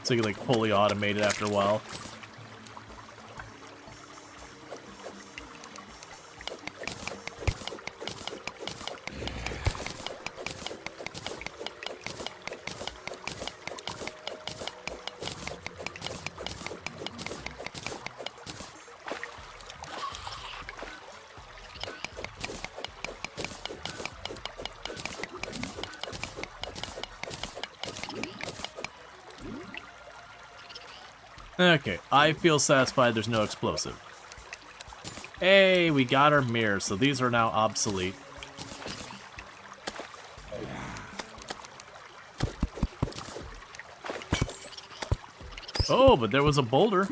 So you can, like, fully automate it after a while. Okay, I feel satisfied there's no explosive. Hey, we got our mirrors, so these are now obsolete. Oh, but there was a boulder.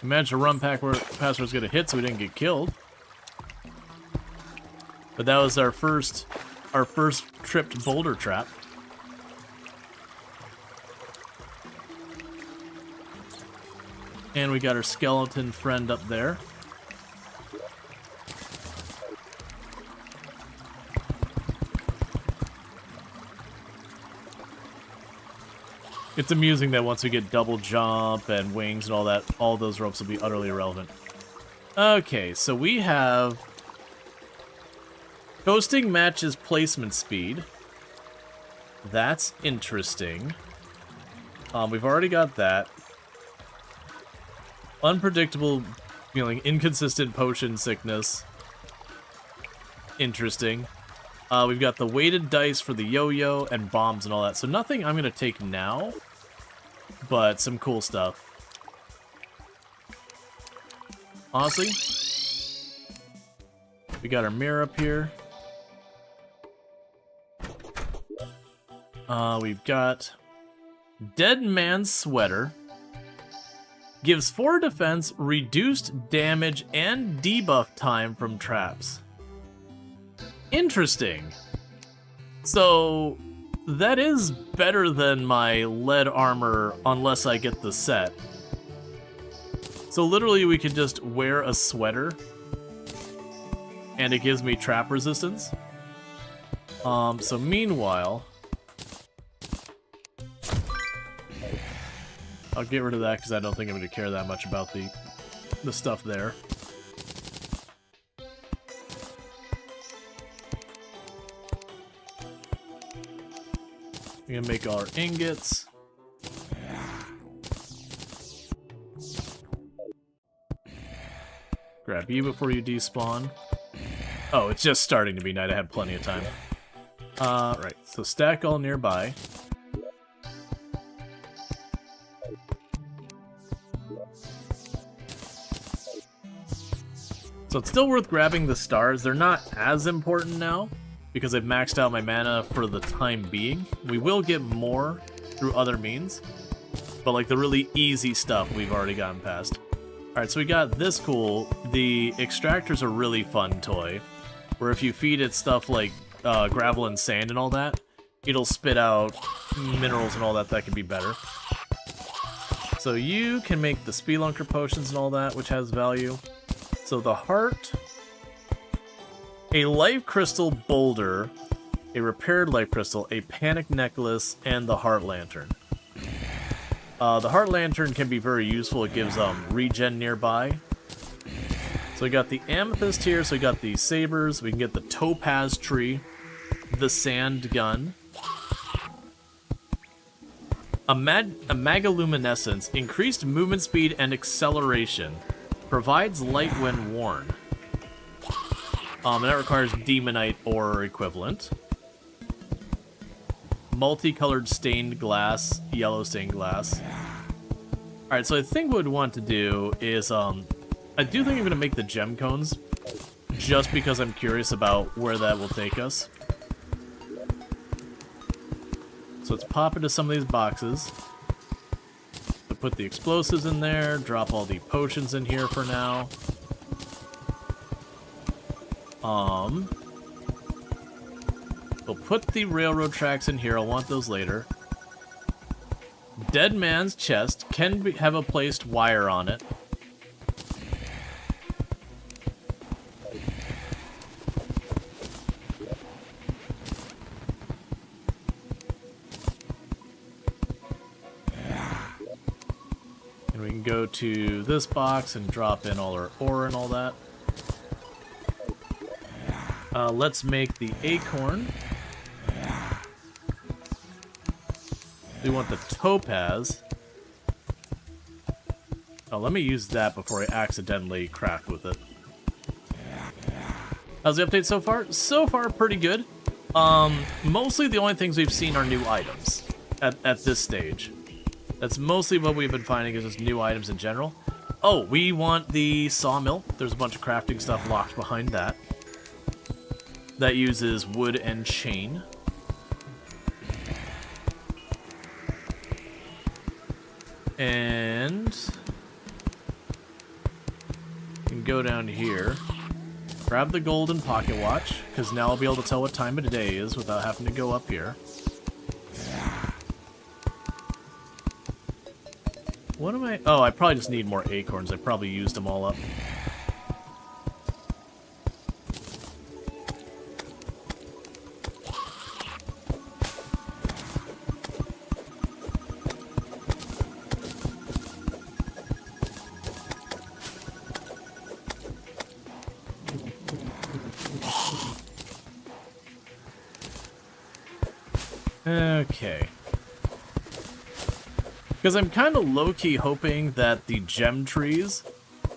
Managed to run past where was gonna hit so we didn't get killed. But that was our first tripped boulder trap. And we got our skeleton friend up there. It's amusing that once we get double jump and wings and all that, all those ropes will be utterly irrelevant. Okay, so we have coasting matches placement speed. That's interesting. We've already got that. Unpredictable, feeling inconsistent potion sickness. Interesting. We've got the weighted dice for the yo-yo and bombs and all that. So nothing I'm going to take now, but some cool stuff. Honestly, we got our mirror up here. We've got Dead Man's Sweater. Gives 4 defense, reduced damage, and debuff time from traps. Interesting. So, that is better than my lead armor unless I get the set. So literally we could just wear a sweater and it gives me trap resistance. So meanwhile, I'll get rid of that because I don't think I'm going to care that much about the stuff there. We're gonna make our ingots. Grab you before you despawn. Oh, it's just starting to be night. I have plenty of time. Right, so stack all nearby. So it's still worth grabbing the stars. They're not as important now, because I've maxed out my mana for the time being. We will get more through other means, but like the really easy stuff we've already gotten past. Alright, so we got this cool. The extractor's a really fun toy, where if you feed it stuff like gravel and sand and all that, it'll spit out minerals and all that that can be better. So you can make the spelunker potions and all that, which has value. So the heart, a life crystal boulder, a repaired life crystal, a panic necklace, and the heart lantern. The heart lantern can be very useful. It gives regen nearby. So we got the amethyst here, so we got the sabers, we can get the topaz tree, the sand gun, a magoluminescence, increased movement speed and acceleration, provides light when worn. And that requires demonite or equivalent. Multicolored stained glass, yellow stained glass. Alright, so I think what we'd want to do is, I do think I'm going to make the gem cones, just because I'm curious about where that will take us. So let's pop into some of these boxes. So put the explosives in there, drop all the potions in here for now. We'll put the railroad tracks in here. I'll want those later. Dead man's chest have a placed wire on it. And we can go to this box and drop in all our ore and all that. Let's make the acorn. We want the topaz. Oh, let me use that before I accidentally craft with it. How's the update so far? So far, pretty good. Mostly the only things we've seen are new items at this stage. That's mostly what we've been finding is just new items in general. Oh, we want the sawmill. There's a bunch of crafting stuff locked behind that. That uses wood and chain. And you can go down here, grab the golden pocket watch, because now I'll be able to tell what time of the day is without having to go up here. What am I? Oh, I probably just need more acorns. I probably used them all up. Okay. Because I'm kind of low-key hoping that the gem trees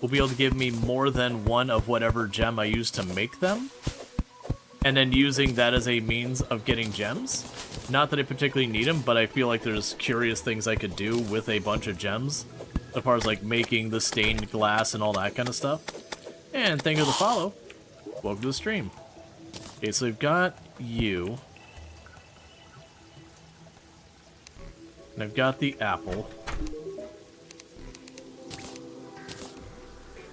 will be able to give me more than one of whatever gem I use to make them, and then using that as a means of getting gems. Not that I particularly need them, but I feel like there's curious things I could do with a bunch of gems, as far as like making the stained glass and all that kind of stuff. And thank you for the follow. Welcome to the stream. Okay, so we've got you. And I've got the apple.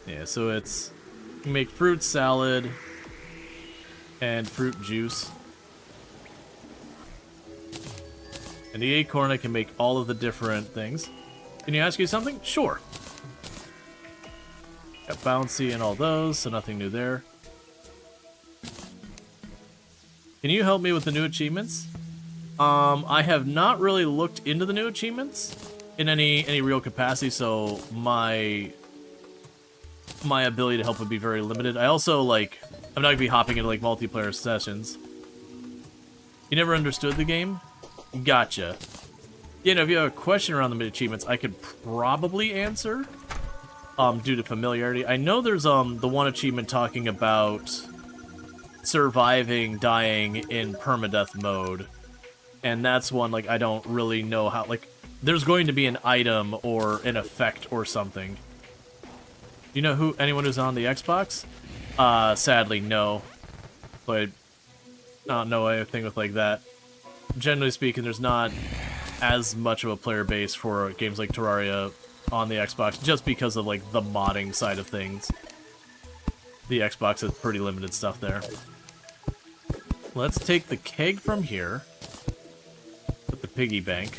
Yeah, so it's... You can make fruit salad and fruit juice. And the acorn, I can make all of the different things. Can you ask you something? Sure. Got bouncy and all those, so nothing new there. Can you help me with the new achievements? I have not really looked into the new achievements in any real capacity, so my ability to help would be very limited. I also, like, I'm not gonna be hopping into, like, multiplayer sessions. You never understood the game? Gotcha. You know, if you have a question around the achievements, I could probably answer, due to familiarity. I know there's, the one achievement talking about surviving dying in permadeath mode, and that's one, like, I don't really know how, like, there's going to be an item or an effect or something. Do you know anyone who's on the Xbox? Sadly, no. But I don't know anything with, like, that. Generally speaking, there's not as much of a player base for games like Terraria on the Xbox, just because of, like, the modding side of things. The Xbox has pretty limited stuff there. Let's take the keg from here. Put the piggy bank.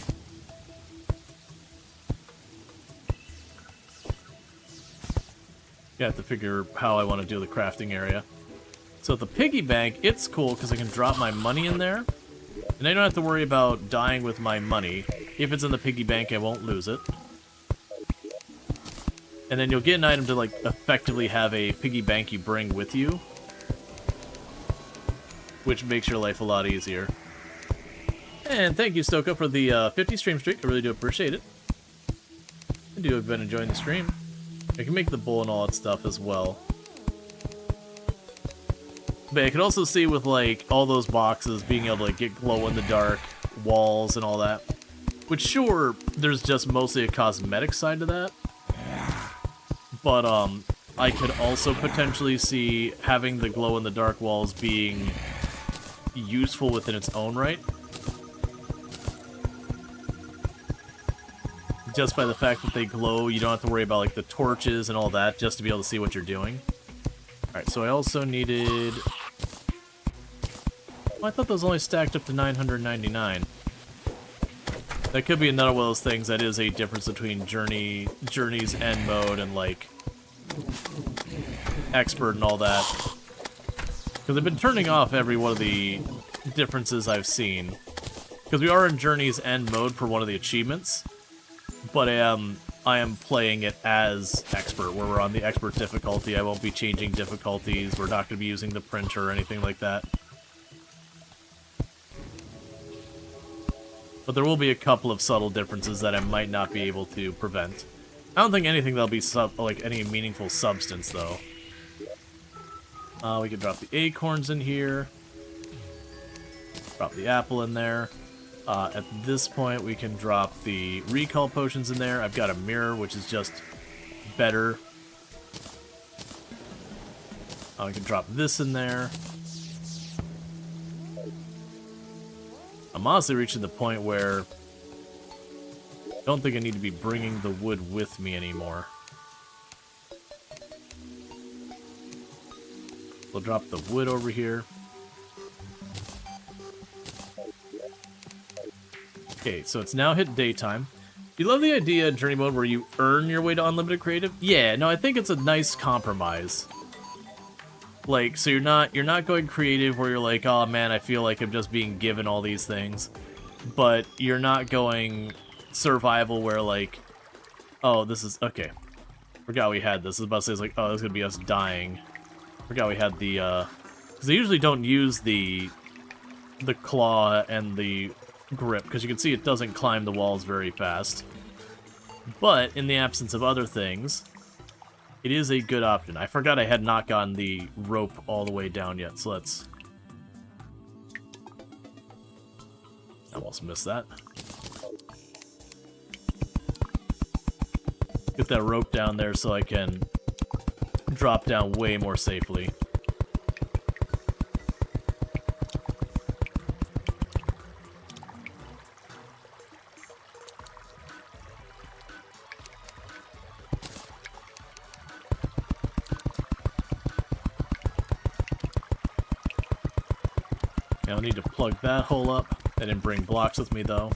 Yeah, I have to figure how I want to do the crafting area. So the piggy bank, it's cool because I can drop my money in there. And I don't have to worry about dying with my money. If it's in the piggy bank, I won't lose it. And then you'll get an item to, like, effectively have a piggy bank you bring with you, which makes your life a lot easier. And thank you, Stoka, for the 50 stream streak. I really do appreciate it. I do have been enjoying the stream. I can make the bowl and all that stuff as well. But I can also see with, like, all those boxes being able to, like, get glow-in-the-dark walls and all that. Which, sure, there's just mostly a cosmetic side to that. But, I could also potentially see having the glow-in-the-dark walls being useful within its own right. Just by the fact that they glow, you don't have to worry about, like, the torches and all that, just to be able to see what you're doing. Alright, so I also needed... Oh, I thought those only stacked up to 999. That could be another one of those things that is a difference between Journey's end mode and, like, Expert and all that. Because I've been turning off every one of the differences I've seen. Because we are in Journey's end mode for one of the achievements. But I am playing it as Expert, where we're on the Expert difficulty. I won't be changing difficulties. We're not going to be using the printer or anything like that. But there will be a couple of subtle differences that I might not be able to prevent. I don't think anything that'll be like any meaningful substance, though. We can drop the acorns in here. Drop the apple in there. At this point, we can drop the recall potions in there. I've got a mirror, which is just better. We can drop this in there. I'm honestly reaching the point where I don't think I need to be bringing the wood with me anymore. We'll drop the wood over here. Okay, so it's now hit daytime. You love the idea in Journey Mode where you earn your way to unlimited creative? Yeah, no, I think it's a nice compromise. Like, so you're not going creative where you're like, oh man, I feel like I'm just being given all these things. But you're not going survival where, like, oh, this is, okay. Forgot we had this. I was about to say, it's like, oh, this is gonna be us dying. Forgot we had the, because they usually don't use the claw and the grip, because you can see it doesn't climb the walls very fast. But in the absence of other things, it is a good option. I forgot I had not gotten the rope all the way down yet, so let's... I almost missed that. Get that rope down there so I can drop down way more safely. I'll need to plug that hole up. I didn't bring blocks with me, though.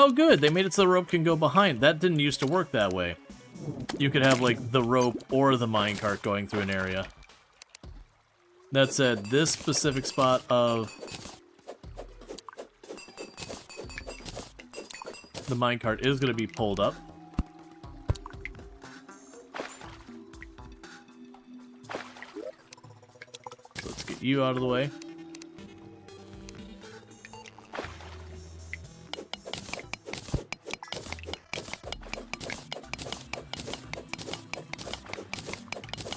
Oh, good. They made it so the rope can go behind. That didn't used to work that way. You could have, like, the rope or the minecart going through an area. That said, this specific spot of the minecart is going to be pulled up. So let's get you out of the way.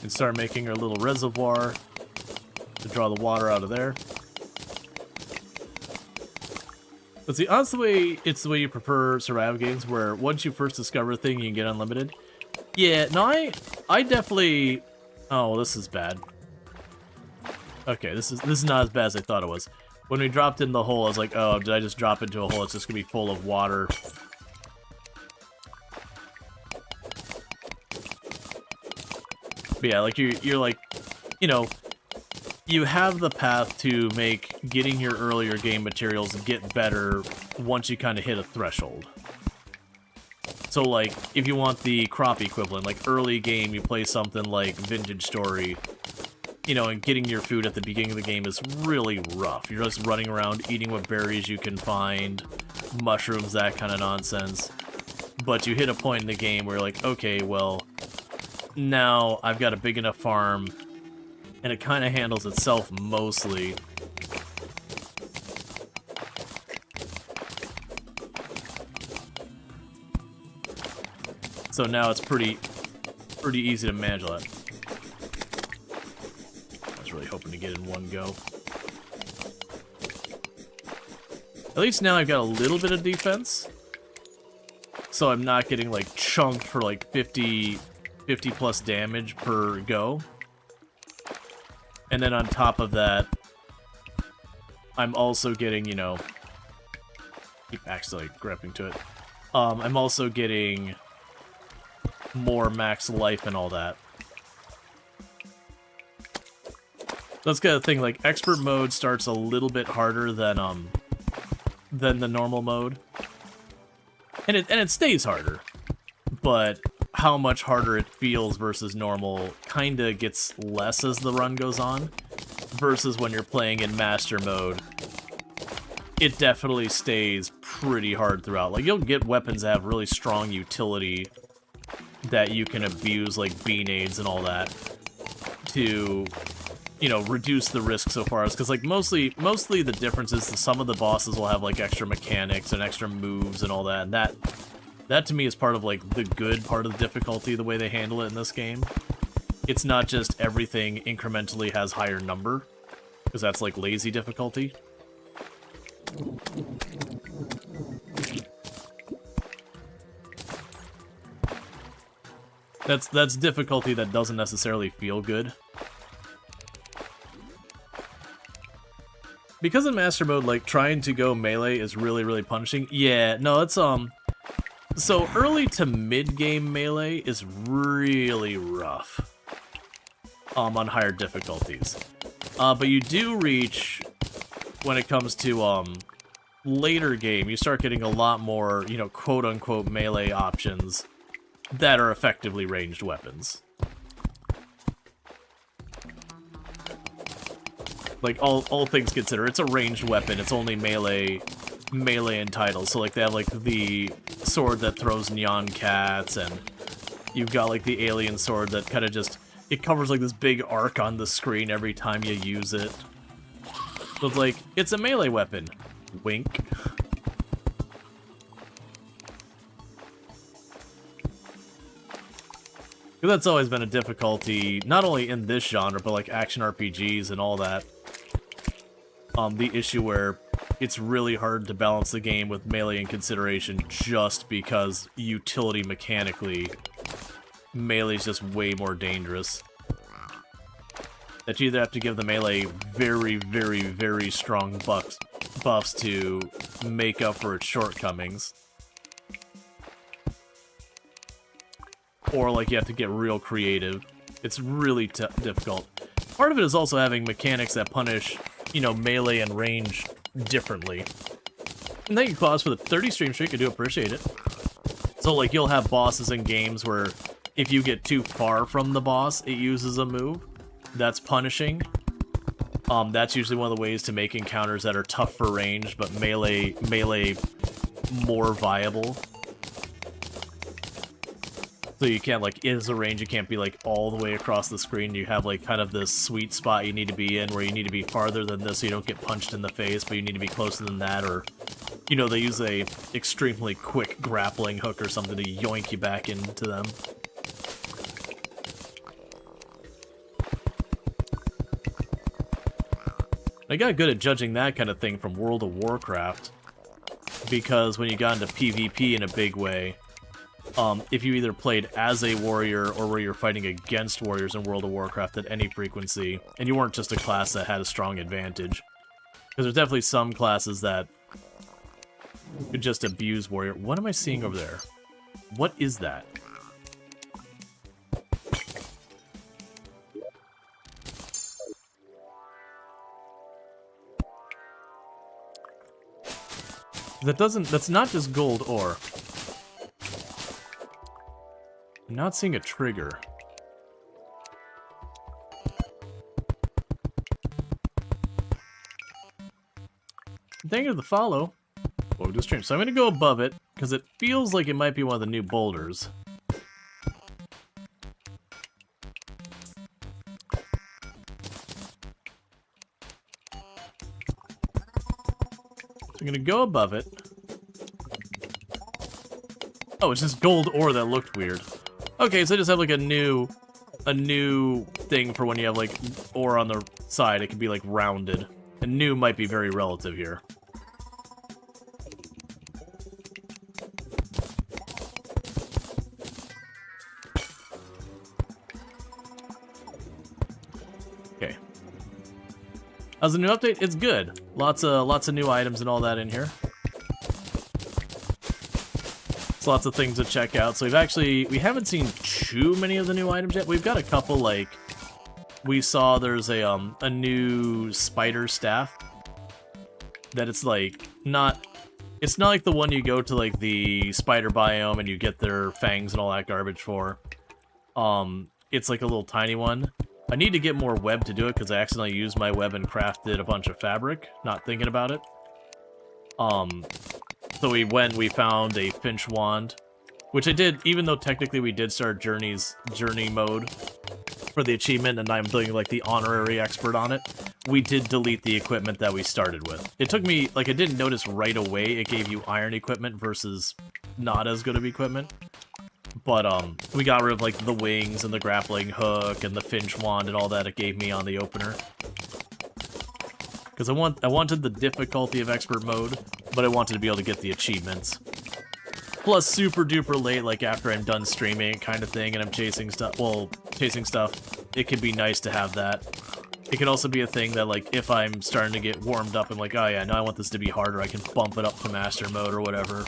And start making our little reservoir to draw the water out of there. But see, honestly, it's the way you prefer survival games, where once you first discover a thing, you can get unlimited. Yeah, no, I definitely... Oh, this is bad. Okay, this is not as bad as I thought it was. When we dropped in the hole, I was like, oh, did I just drop into a hole? It's just gonna be full of water. But yeah, like you're like, you know, you have the path to make getting your earlier game materials get better once you kind of hit a threshold. So like, if you want the crop equivalent, like early game, you play something like Vintage Story, you know, and getting your food at the beginning of the game is really rough. You're just running around eating what berries you can find, mushrooms, that kind of nonsense. But you hit a point in the game where you're like, okay, well, now I've got a big enough farm, and it kind of handles itself mostly. So now it's pretty easy to manage that. I was really hoping to get in one go. At least now I've got a little bit of defense, so I'm not getting like chunked for like 50 plus damage per go. And then on top of that, I'm also getting, you know, keep accidentally grabbing to it. I'm also getting more max life and all that. That's kind of thing, like expert mode starts a little bit harder than the normal mode. And it stays harder. But how much harder it feels versus normal kinda gets less as the run goes on, versus when you're playing in master mode. It definitely stays pretty hard throughout. Like, you'll get weapons that have really strong utility that you can abuse, like bean aids and all that, to, you know, reduce the risk so far as, because like mostly the difference is that some of the bosses will have like extra mechanics and extra moves and all that, and that to me is part of like the good part of the difficulty, the way they handle it in this game. It's not just everything incrementally has higher number, because that's like lazy difficulty. That's difficulty that doesn't necessarily feel good. Because in master mode, like, trying to go melee is really, really punishing. Yeah, no, it's, so early to mid-game melee is really rough. On higher difficulties. But you do reach, when it comes to, later game, you start getting a lot more, you know, quote-unquote melee options that are effectively ranged weapons. Like, all things considered, it's a ranged weapon, it's only melee entitled. So, like, they have, like, the sword that throws neon cats, and you've got, like, the alien sword that kind of just, it covers, like, this big arc on the screen every time you use it. But, like, it's a melee weapon. Wink. That's always been a difficulty, not only in this genre, but like action RPGs and all that. The issue where it's really hard to balance the game with melee in consideration just because utility mechanically, melee is just way more dangerous. That you either have to give the melee very, very, very strong buffs to make up for its shortcomings, or like you have to get real creative. It's really difficult. Part of it is also having mechanics that punish, you know, melee and range differently. And thank you, Claus, for the 30 stream streak. I do appreciate it. So, like, you'll have bosses in games where if you get too far from the boss, it uses a move that's punishing. That's usually one of the ways to make encounters that are tough for range, but melee more viable. So you can't, like, is a range, you can't be, like, all the way across the screen. You have, like, kind of this sweet spot you need to be in, where you need to be farther than this so you don't get punched in the face, but you need to be closer than that, or, you know, they use a extremely quick grappling hook or something to yoink you back into them. I got good at judging that kind of thing from World of Warcraft, because when you got into PvP in a big way, if you either played as a warrior or where you're fighting against warriors in World of Warcraft at any frequency, and you weren't just a class that had a strong advantage. Because there's definitely some classes that could just abuse warrior. What am I seeing over there? What is that? That's not just gold ore. I'm not seeing a trigger. Thank you for the follow. Welcome to the stream. So I'm going to go above it, because it feels like it might be one of the new boulders. So I'm going to go above it. Oh, it's just gold ore that looked weird. Okay, so I just have like a new thing for when you have like ore on the side. It can be like rounded. And new might be very relative here. Okay. How's the new update? It's good. Lots of new items and all that in here. It's lots of things to check out. So we haven't seen too many of the new items yet. We've got a couple, like, we saw there's a new spider staff that it's like it's not like the one you go to like the spider biome and you get their fangs and all that garbage for. It's like a little tiny one. I need to get more web to do it because I accidentally used my web and crafted a bunch of fabric, not thinking about it. So we found a Finch wand, which I did, even though technically we did start journey mode for the achievement, and I'm doing like the honorary expert on it. We did delete the equipment that we started with. It took me, like, I didn't notice right away it gave you iron equipment versus not as good of equipment. But we got rid of like the wings and the grappling hook and the Finch wand and all that it gave me on the opener. Because I wanted the difficulty of expert mode, but I wanted to be able to get the achievements. Plus, super duper late, like after I'm done streaming kind of thing, and I'm chasing stuff, it could be nice to have that. It could also be a thing that, like, if I'm starting to get warmed up, I'm like, oh yeah, now I want this to be harder, I can bump it up to master mode or whatever.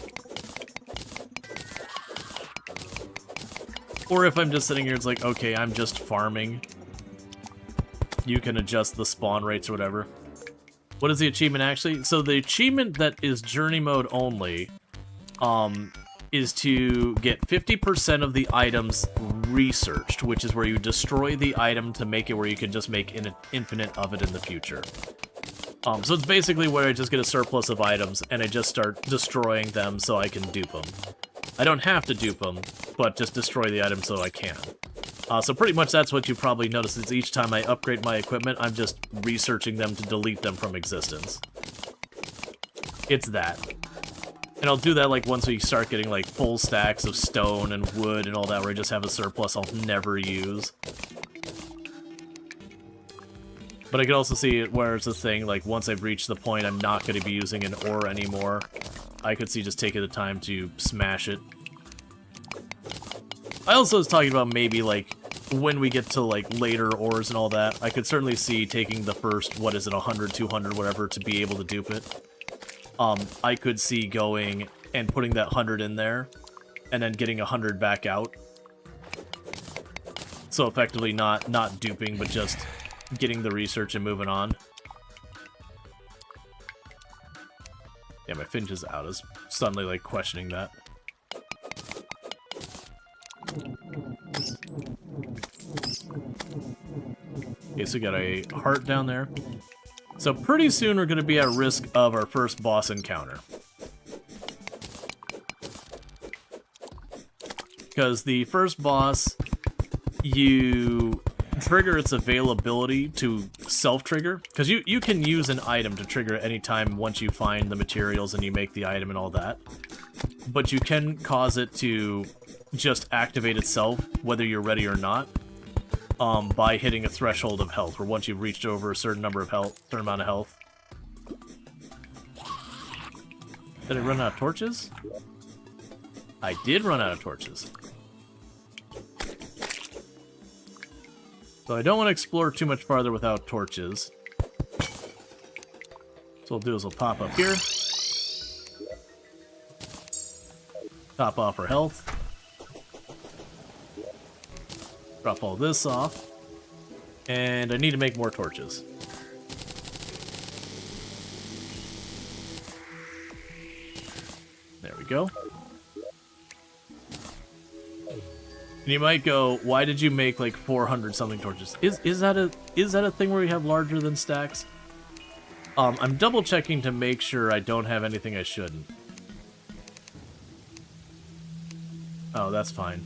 Or if I'm just sitting here, it's like, okay, I'm just farming. You can adjust the spawn rates or whatever. What is the achievement actually? So the achievement that is journey mode only, is to get 50% of the items researched, which is where you destroy the item to make it where you can just make an infinite of it in the future. So it's basically where I just get a surplus of items and I just start destroying them so I can dupe them. I don't have to dupe them, but just destroy the item so I can. So pretty much that's what you probably notice, is each time I upgrade my equipment, I'm just researching them to delete them from existence. It's that. And I'll do that like once we start getting like full stacks of stone and wood and all that, where I just have a surplus I'll never use. But I can also see it where it's a thing, like once I've reached the point I'm not going to be using an ore anymore, I could see just taking the time to smash it. I also was talking about maybe like when we get to like later ores and all that, I could certainly see taking the first, what is it, 100, 200, whatever, to be able to dupe it. I could see going and putting that 100 in there, and then getting 100 back out. So effectively not duping, but just getting the research and moving on. Yeah, my Finch is out. I was suddenly, like, questioning that. Okay, so we got a heart down there. So pretty soon we're going to be at risk of our first boss encounter. Because the first boss, you trigger its availability to self-trigger. Because you can use an item to trigger at any time once you find the materials and you make the item and all that. But you can cause it to just activate itself, whether you're ready or not, by hitting a threshold of health, or once you've reached over a certain number of health, certain amount of health. Did I run out of torches? I did run out of torches. So I don't want to explore too much farther without torches. So what we'll do is we'll pop up here. Top off our health. Drop all this off. And I need to make more torches. There we go. And you might go, why did you make like 400 something torches? Is that a thing where you have larger than stacks? I'm double checking to make sure I don't have anything I shouldn't. Oh, that's fine.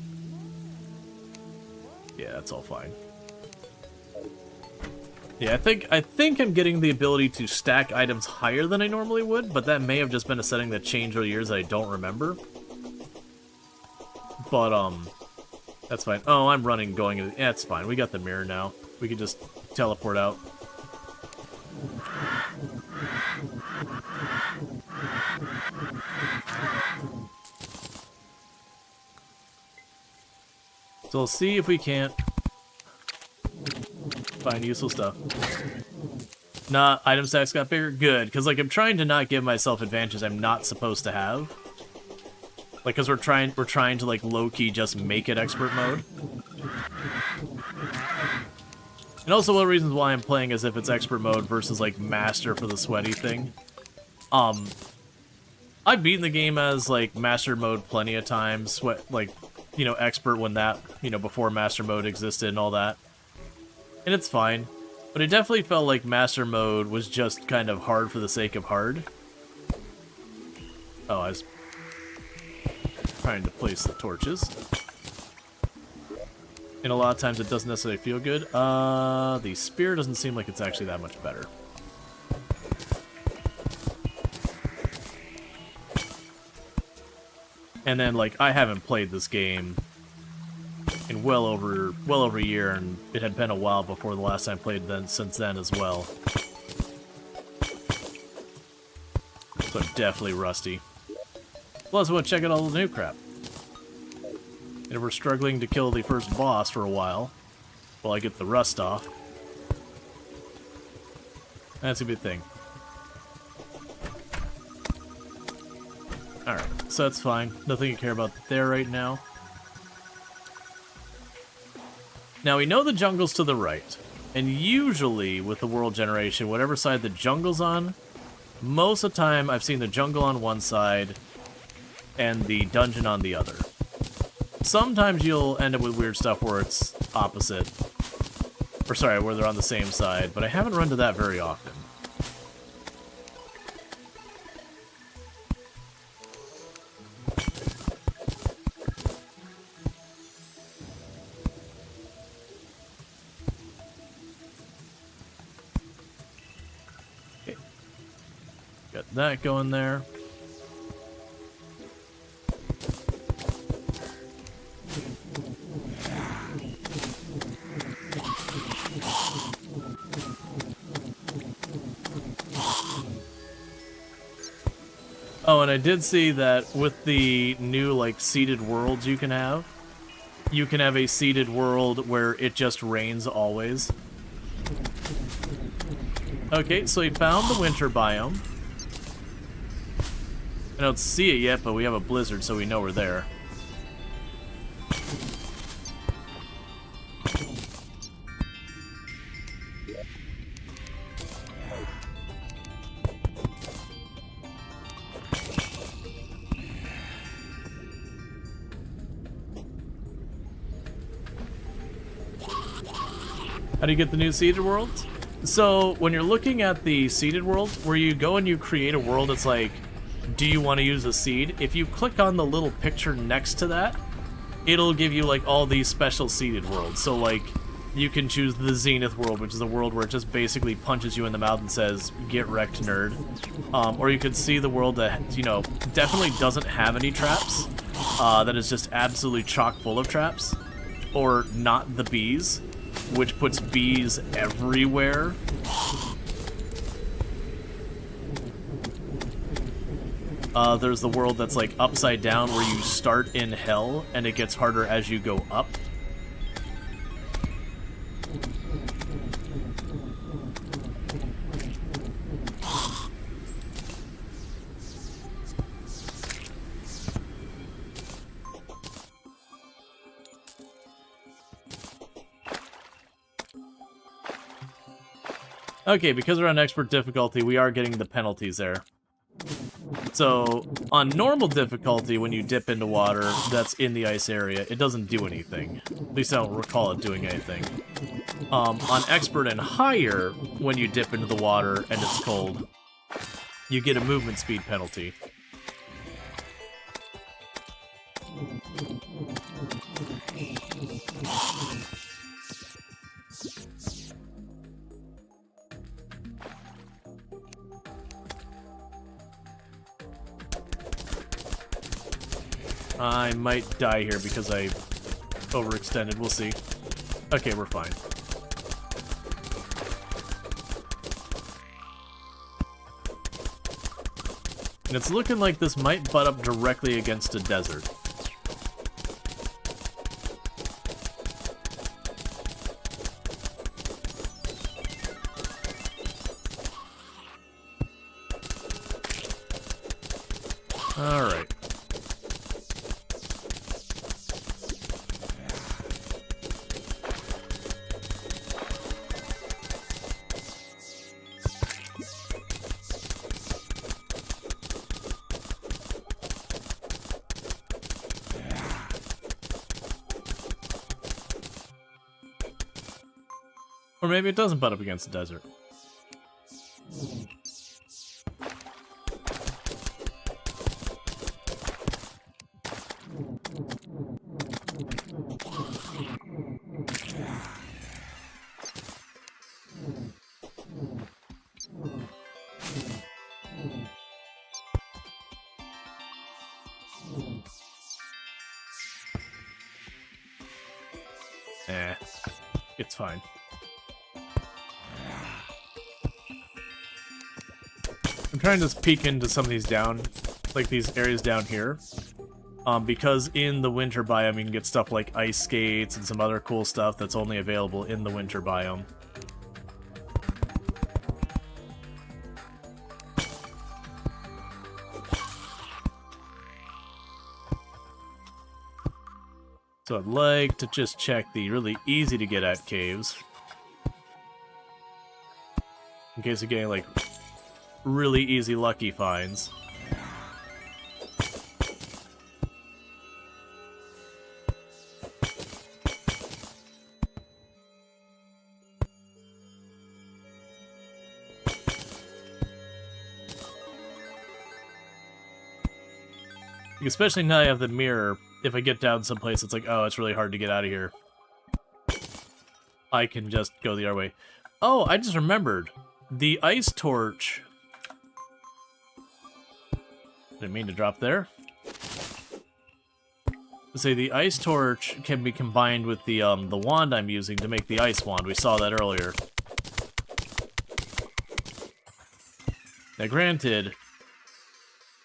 Yeah, that's all fine. Yeah, I think I'm getting the ability to stack items higher than I normally would, but that may have just been a setting that changed over the years that I don't remember. But that's fine. Oh, I'm running, going. Yeah, it's fine. We got the mirror now. We can just teleport out. So we'll see if we can't find useful stuff. Nah, item stacks got bigger? Good, because like I'm trying to not give myself advantages I'm not supposed to have. Like, because we're trying to like low-key just make it expert mode. And also one of the reasons why I'm playing as if it's expert mode versus like master for the sweaty thing. I've beaten the game as like master mode plenty of times, like, you know, expert when that, you know, before master mode existed and all that. And it's fine. But it definitely felt like master mode was just kind of hard for the sake of hard. Oh, I was trying to place the torches. And a lot of times it doesn't necessarily feel good. The spear doesn't seem like it's actually that much better. And then, like, I haven't played this game in well over a year, and it had been a while before the last time I played since then as well. So I'm definitely rusty. Plus, I want to check out all the new crap. And we're struggling to kill the first boss for a while I get the rust off. That's a good thing. Alright, so that's fine. Nothing to care about there right now. Now, we know the jungle's to the right. And usually, with the world generation, whatever side the jungle's on, most of the time I've seen the jungle on one side and the dungeon on the other. Sometimes you'll end up with weird stuff where it's opposite. Or sorry, where they're on the same side, but I haven't run to that very often. Okay. Got that going there. Oh, and I did see that with the new, like, seeded worlds you can have a seeded world where it just rains always. Okay, so we found the winter biome. I don't see it yet, but we have a blizzard, so we know we're there. How do you get the new seeded worlds? So when you're looking at the seeded world, where you go and you create a world, it's like, do you want to use a seed? If you click on the little picture next to that, it'll give you like all these special seeded worlds. So like, you can choose the Zenith world, which is a world where it just basically punches you in the mouth and says, "Get wrecked, nerd." Or you could see the world that, you know, definitely doesn't have any traps, that is just absolutely chock full of traps. Or not the bees, which puts bees everywhere. There's the world that's like upside down, where you start in hell and it gets harder as you go up. Okay, because we're on expert difficulty, we are getting the penalties there. So, on normal difficulty, when you dip into water that's in the ice area, it doesn't do anything. At least I don't recall it doing anything. On expert and higher, when you dip into the water and it's cold, you get a movement speed penalty. I might die here because I overextended. We'll see. Okay, we're fine. And it's looking like this might butt up directly against a desert. Alright. Or maybe it doesn't butt up against the desert. It's fine. I'm trying to peek into some of these down, like these areas down here, because in the winter biome you can get stuff like ice skates and some other cool stuff that's only available in the winter biome. So I'd like to just check the really easy to get at caves, in case you're getting like really easy lucky finds. Especially now I have the mirror, if I get down someplace it's like, oh, it's really hard to get out of here, I can just go the other way. Oh, I just remembered. The ice torch... Didn't mean to drop there. Say the ice torch can be combined with the wand I'm using to make the ice wand. We saw that earlier. Now, granted,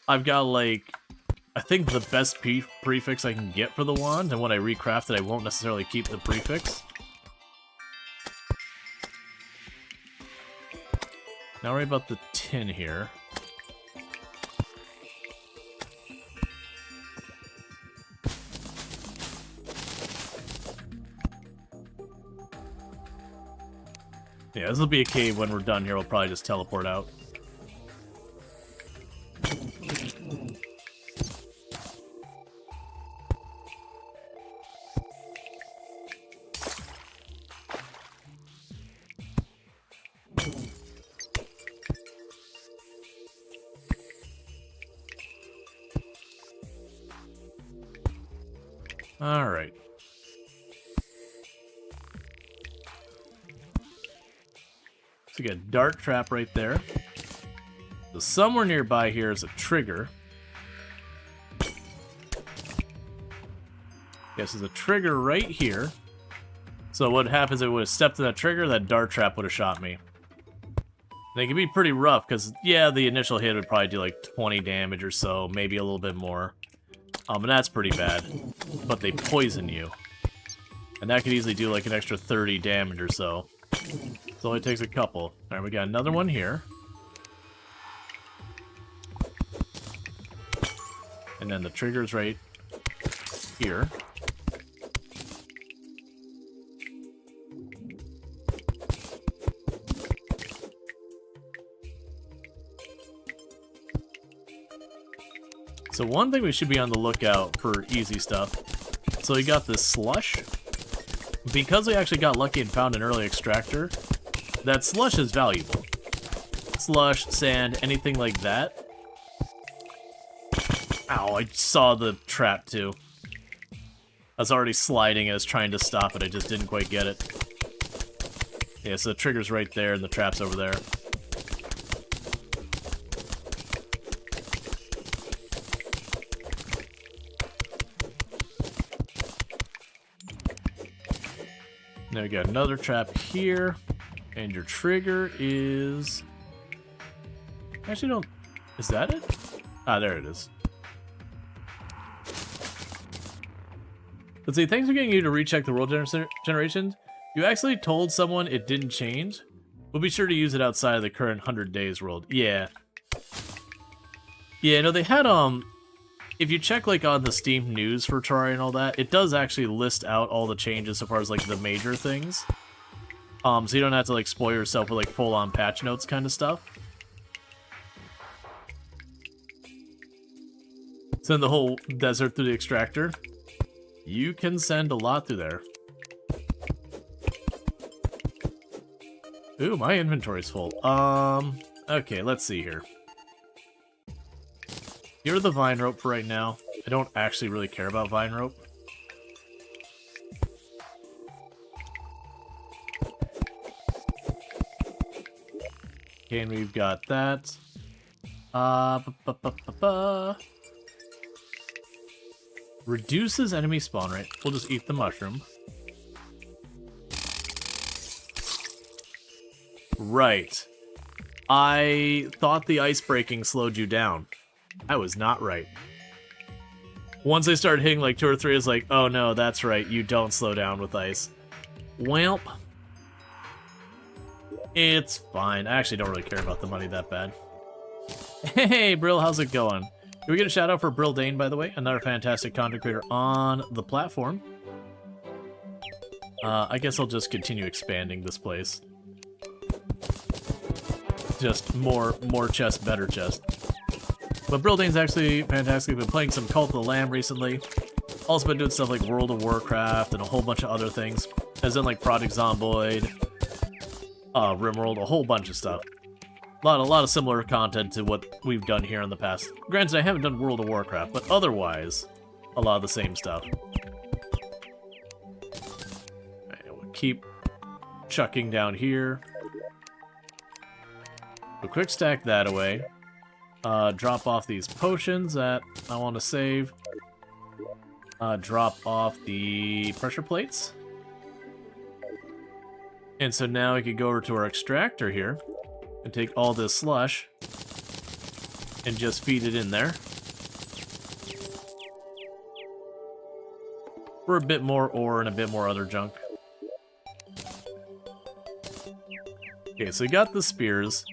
I've got like, I think the best prefix I can get for the wand, and when I recraft it, I won't necessarily keep the prefix. Now worry about the tin here. Yeah, this will be a cave when we're done here. We'll probably just teleport out. Alright. So we got a dart trap right there. So somewhere nearby here is a trigger. Yes, there's a trigger right here. So what happens if it would have stepped to that trigger, that dart trap would have shot me. They can be pretty rough, because, yeah, the initial hit would probably do like 20 damage or so, maybe a little bit more. And that's pretty bad. But they poison you. And that could easily do like an extra 30 damage or so. So it only takes a couple. Alright, we got another one here. And then the trigger's right here. So one thing we should be on the lookout for easy stuff. So we got this slush. Because we actually got lucky and found an early extractor, that slush is valuable. Slush, sand, anything like that. Ow, I saw the trap too. I was already sliding, I was trying to stop it, I just didn't quite get it. Yeah, so the trigger's right there and the trap's over there. Now we got another trap here, and your trigger is... Actually, don't... Is that it? Ah, there it is. Let's see, thanks for getting you to recheck the world generations. You actually told someone it didn't change. We'll be sure to use it outside of the current 100 days world. Yeah. Yeah, no, they had, if you check, like, on the Steam news for Terraria and all that, it does actually list out all the changes so far as, like, the major things. So you don't have to, like, spoil yourself with, like, full-on patch notes kind of stuff. Send the whole desert through the extractor. You can send a lot through there. Ooh, my inventory's full. Okay, let's see here. You're the vine rope for right now. I don't actually really care about vine rope. Okay, and we've got that. Reduces enemy spawn rate. We'll just eat the mushroom. Right. I thought the ice breaking slowed you down. I was not right. Once I started hitting like 2 or 3, I was like, oh no, that's right, you don't slow down with ice. Welp. It's fine. I actually don't really care about the money that bad. Hey, Brill, how's it going? Can we get a shout out for Brill Dane, by the way? Another fantastic content creator on the platform. I guess I'll just continue expanding this place. Just more chest, better chest. But Brill Dane's actually fantastic. Been playing some Cult of the Lamb recently. Also been doing stuff like World of Warcraft and a whole bunch of other things. As in like Project Zomboid, RimWorld, a whole bunch of stuff. A lot of similar content to what we've done here in the past. Granted, I haven't done World of Warcraft, but otherwise, a lot of the same stuff. Right, we'll keep chucking down here. We'll quick stack that away. Drop off these potions that I want to save. Drop off the pressure plates. And so now we could go over to our extractor here and take all this slush and just feed it in there. For a bit more ore and a bit more other junk. Okay, so we got the spears.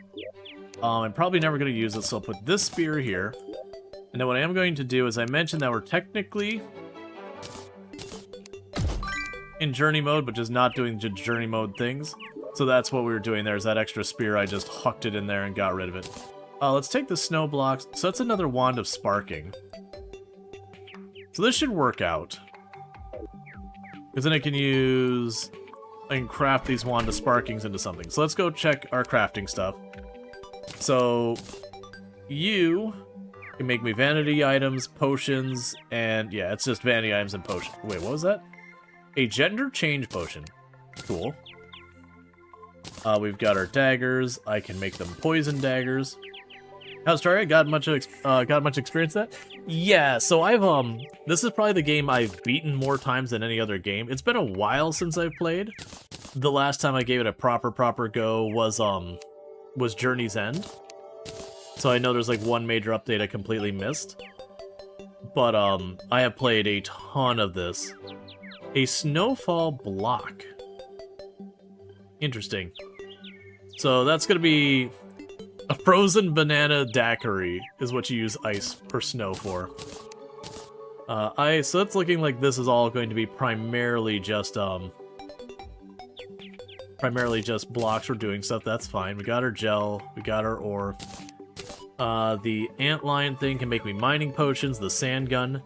I'm probably never going to use it, so I'll put this spear here. And then what I am going to do is I mentioned that we're technically in journey mode, but just not doing journey mode things. So that's what we were doing there, is that extra spear, I just hucked it in there and got rid of it. Let's take the snow blocks. So that's another wand of sparking. So this should work out. Because then I can craft these wand of sparkings into something. So let's go check our crafting stuff. So, you Can make me vanity items, potions, and yeah, it's just vanity items and potions. Wait, what was that? A gender change potion. Cool. We've got our daggers. I can make them poison daggers. How's Terraria? Got much experience that? Yeah, so I've this is probably the game I've beaten more times than any other game. It's been a while since I've played. The last time I gave it a proper go was Journey's End. So I know there's like one major update I completely missed. But I have played a ton of this. A snowfall block. Interesting. So that's gonna be a frozen banana daiquiri is what you use ice or snow for. So it's looking like this is all going to be primarily just blocks for doing stuff. That's fine. We got our gel, we got our ore. The antlion thing can make me mining potions, the sand gun,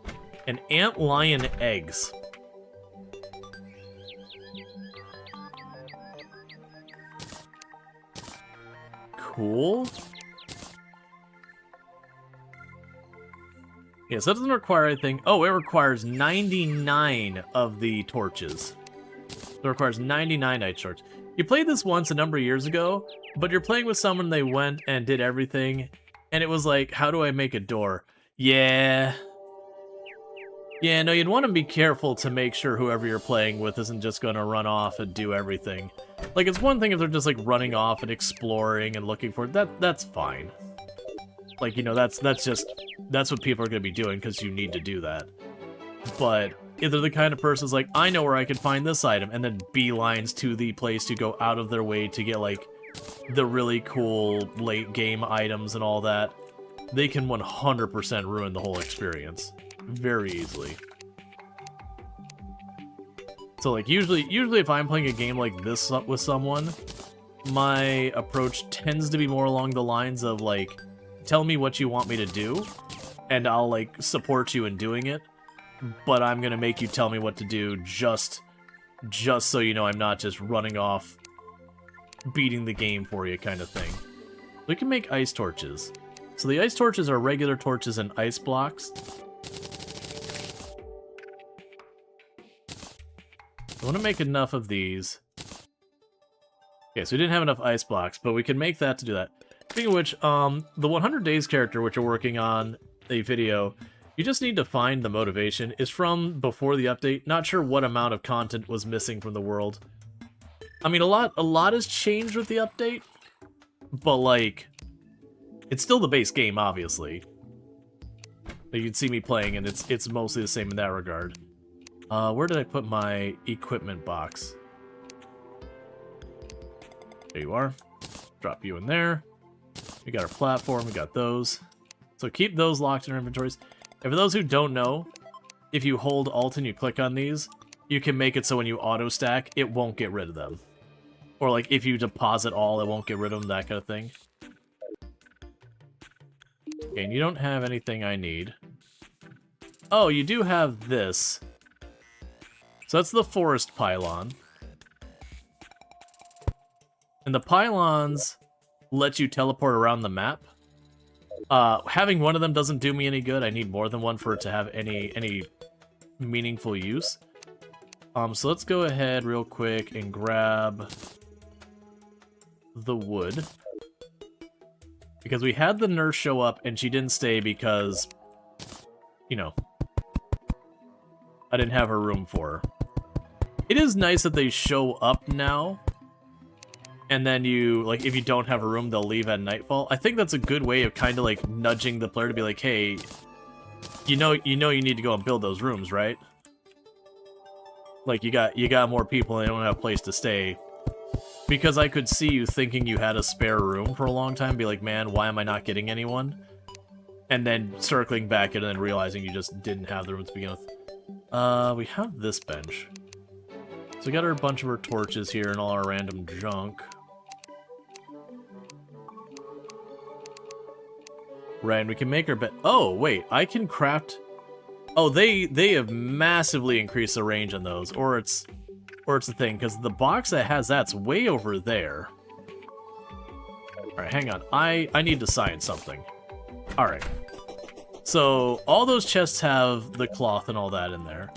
and antlion eggs. Cool. Yeah, so that doesn't require anything. Oh, it requires 99 of the torches. It requires 99 night torches. You played this once a number of years ago, but you're playing with someone, they went and did everything, and it was like, how do I make a door? Yeah. Yeah, no, you'd want to be careful to make sure whoever you're playing with isn't just going to run off and do everything. Like, it's one thing if they're just, like, running off and exploring and looking for it. That's fine. Like, you know, that's what people are going to be doing, because you need to do that. But if they're the kind of person who's like, I know where I can find this item, and then beelines to the place to go out of their way to get, like, the really cool late-game items and all that, they can 100% ruin the whole experience. Very easily. So, like, usually if I'm playing a game like this with someone, my approach tends to be more along the lines of, like, tell me what you want me to do, and I'll, like, support you in doing it, but I'm gonna make you tell me what to do just so you know I'm not just running off beating the game for you kind of thing. We can make ice torches. So the ice torches are regular torches and ice blocks. I want to make enough of these. Okay, so we didn't have enough ice blocks, but we can make that to do that. Speaking of which, the 100 Days character, which we're working on a video, you just need to find the motivation. It's from before the update. Not sure what amount of content was missing from the world. I mean, a lot has changed with the update, but, like, it's still the base game, obviously. But you can see me playing, and it's mostly the same in that regard. Where did I put my equipment box? There you are. Drop you in there. We got our platform, we got those. So keep those locked in our inventories. And for those who don't know, if you hold Alt and you click on these, you can make it so when you auto-stack, it won't get rid of them. Or, like, if you deposit all, it won't get rid of them, that kind of thing. Okay, and you don't have anything I need. Oh, you do have this. So that's the forest pylon. And the pylons let you teleport around the map. Having one of them doesn't do me any good. I need more than one for it to have any meaningful use. So let's go ahead real quick and grab the wood. Because we had the nurse show up and she didn't stay because, you know, I didn't have her room for her. It is nice that they show up now, and then you, like, if you don't have a room, they'll leave at nightfall. I think that's a good way of kind of, like, nudging the player to be like, hey, you know you need to go and build those rooms, right? Like, you got more people and they don't have a place to stay. Because I could see you thinking you had a spare room for a long time, be like, man, why am I not getting anyone? And then circling back and then realizing you just didn't have the room to begin with. We have this bench. So we got a bunch of our torches here and all our random junk. Right, and we can make our bed. Oh, wait, I can craft. Oh, they have massively increased the range on those, or it's the thing, because the box that has that's way over there. All right, hang on. I need to sign something. All right. So all those chests have the cloth and all that in there.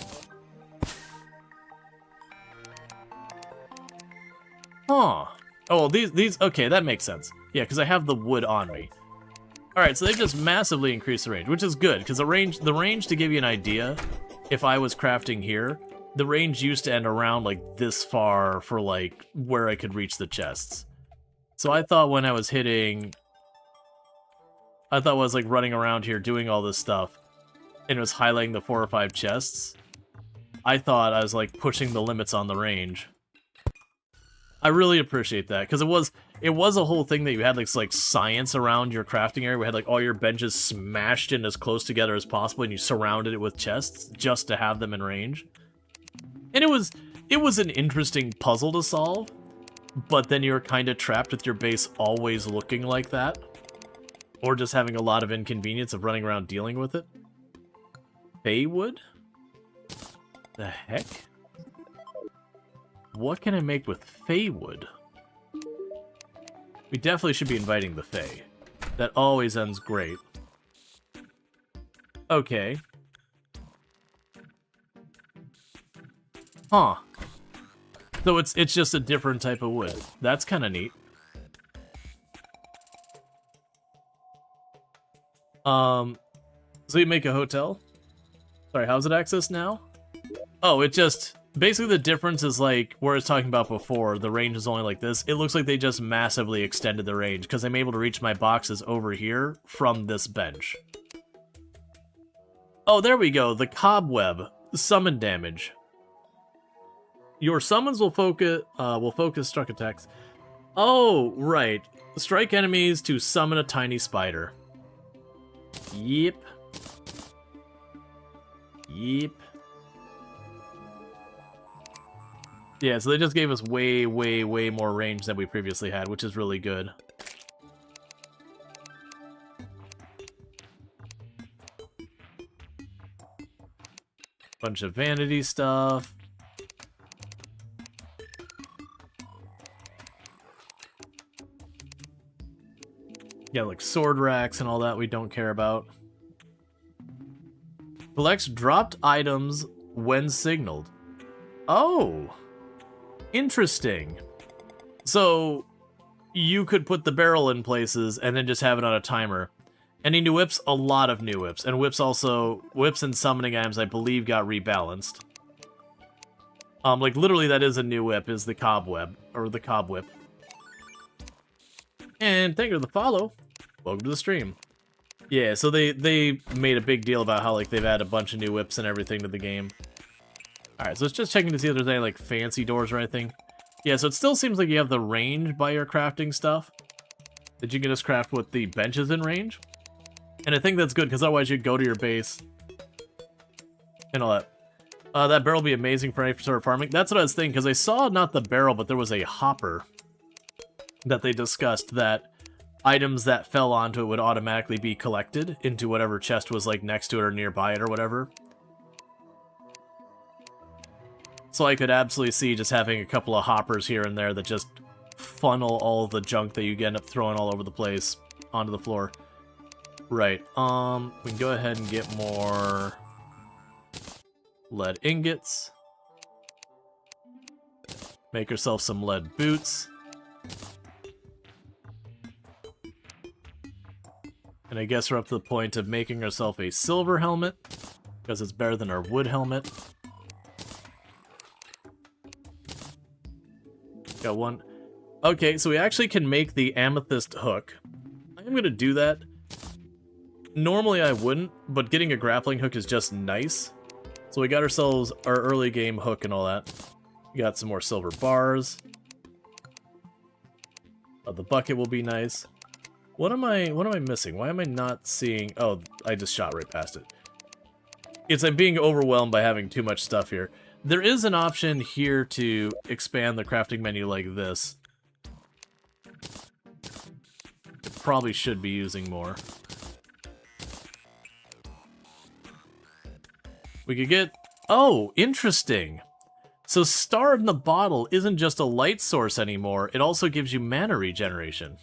Huh. Oh, well, these, okay, that makes sense. Yeah, because I have the wood on me. Alright, so they've just massively increased the range, which is good, because the range, to give you an idea, if I was crafting here, the range used to end around, like, this far for, like, where I could reach the chests. So I thought when I was hitting... I thought I was, like, running around here doing all this stuff, and it was highlighting the 4 or 5 chests. I thought I was, like, pushing the limits on the range. I really appreciate that, because it was a whole thing that you had, like science around your crafting area. We had, like, all your benches smashed in as close together as possible, and you surrounded it with chests just to have them in range. And it was an interesting puzzle to solve, but then you're kind of trapped with your base always looking like that. Or just having a lot of inconvenience of running around dealing with it. Baywood? The heck? What can I make with Feywood? We definitely should be inviting the Fey. That always ends great. Okay. Huh. So it's just a different type of wood. That's kind of neat. So you make a hotel? Sorry, how's it accessed now? Oh, it just... Basically, the difference is, like, where I was talking about before, the range is only like this. It looks like they just massively extended the range, because I'm able to reach my boxes over here from this bench. Oh, there we go. The cobweb. Summon damage. Your summons will focus struck attacks. Oh, right. Strike enemies to summon a tiny spider. Yep. Yep. Yeah, so they just gave us way, way, way more range than we previously had, which is really good. Bunch of vanity stuff. Yeah, like sword racks and all that we don't care about. Collects dropped items when signaled. Oh! Interesting. So, you could put the barrel in places and then just have it on a timer. Any new whips? A lot of new whips. And whips and summoning items, I believe, got rebalanced. Like, literally, that is a new whip, is the cobweb, or the cobwhip. And thank you for the follow. Welcome to the stream. Yeah, so they made a big deal about how, like, they've added a bunch of new whips and everything to the game. Alright, so it's just checking to see if there's any, like, fancy doors or anything. Yeah, so it still seems like you have the range by your crafting stuff. That you can just craft with the benches in range. And I think that's good, because otherwise you'd go to your base. And all that. That barrel will be amazing for any sort of farming. That's what I was thinking, because I saw not the barrel, but there was a hopper that they discussed that items that fell onto it would automatically be collected into whatever chest was, like, next to it or nearby it or whatever. So I could absolutely see just having a couple of hoppers here and there that just funnel all the junk that you end up throwing all over the place onto the floor. Right, we can go ahead and get more lead ingots. Make yourself some lead boots. And I guess we're up to the point of making ourselves a silver helmet, because it's better than our wood helmet. Got one. Okay, so we actually can make the amethyst hook. I'm gonna do that. Normally I wouldn't, but getting a grappling hook is just nice. So we got ourselves our early game hook and all that. We got some more silver bars. The bucket will be nice. What am I missing? Why am I not seeing... Oh, I just shot right past it. I'm being overwhelmed by having too much stuff here. There is an option here to expand the crafting menu like this. I probably should be using more. We could get... Oh, interesting! So Star in the Bottle isn't just a light source anymore, it also gives you mana regeneration.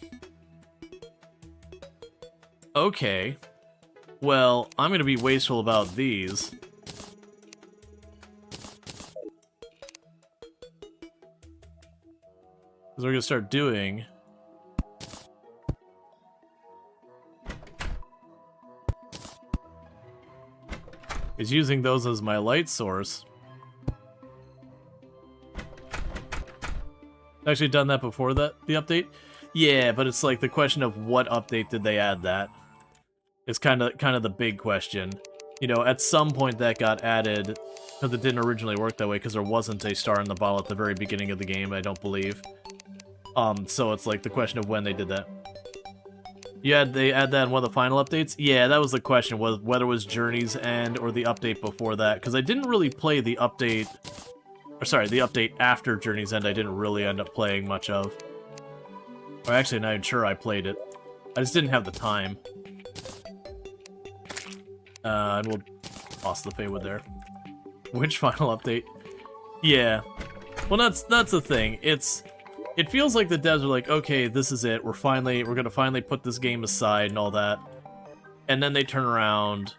Okay. Well, I'm gonna be wasteful about these. Because we're gonna start doing... is using those as my light source. Actually done that before the update? Yeah, but it's like the question of what update did they add that? It's kind of the big question. You know, at some point that got added, because it didn't originally work that way, because there wasn't a star in the bottle at the very beginning of the game, I don't believe. So it's like the question of when they did that. Yeah, they add that in one of the final updates? Yeah, that was the question, was whether it was Journey's End or the update before that, because I didn't really play the update... or sorry, the update after Journey's End I didn't really end up playing much of. Or actually, not even sure I played it. I just didn't have the time. And we'll toss the Feywood there. Which final update? Yeah. Well, that's the thing. It feels like the devs are like, okay, this is it. We're gonna finally put this game aside and all that. And then they turn around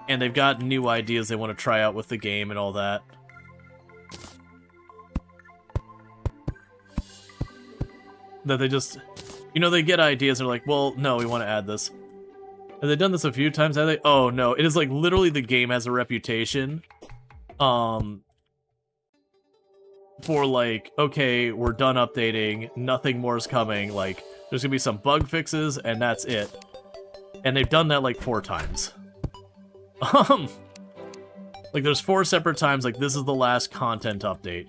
and they've got new ideas they want to try out with the game and all that. That they just, you know, they get ideas and they're like, well, no, we want to add this. Have they done this a few times? Have they? Oh no, it is like literally the game has a reputation. For like, okay, we're done updating, nothing more is coming, like, there's gonna be some bug fixes, and that's it. And they've done that like 4 times. Like there's 4 separate times, like this is the last content update.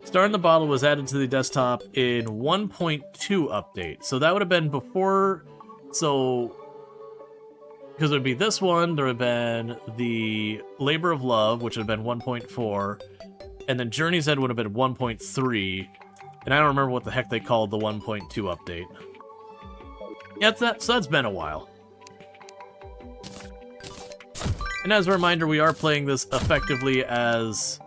Star in the Bottle was added to the desktop in 1.2 update, so that would have been before, so... because it would be this one, there would have been the Labor of Love, which would have been 1.4, and then Journey's End would have been 1.3, and I don't remember what the heck they called the 1.2 update. Yeah, so that's been a while. And as a reminder, we are playing this effectively as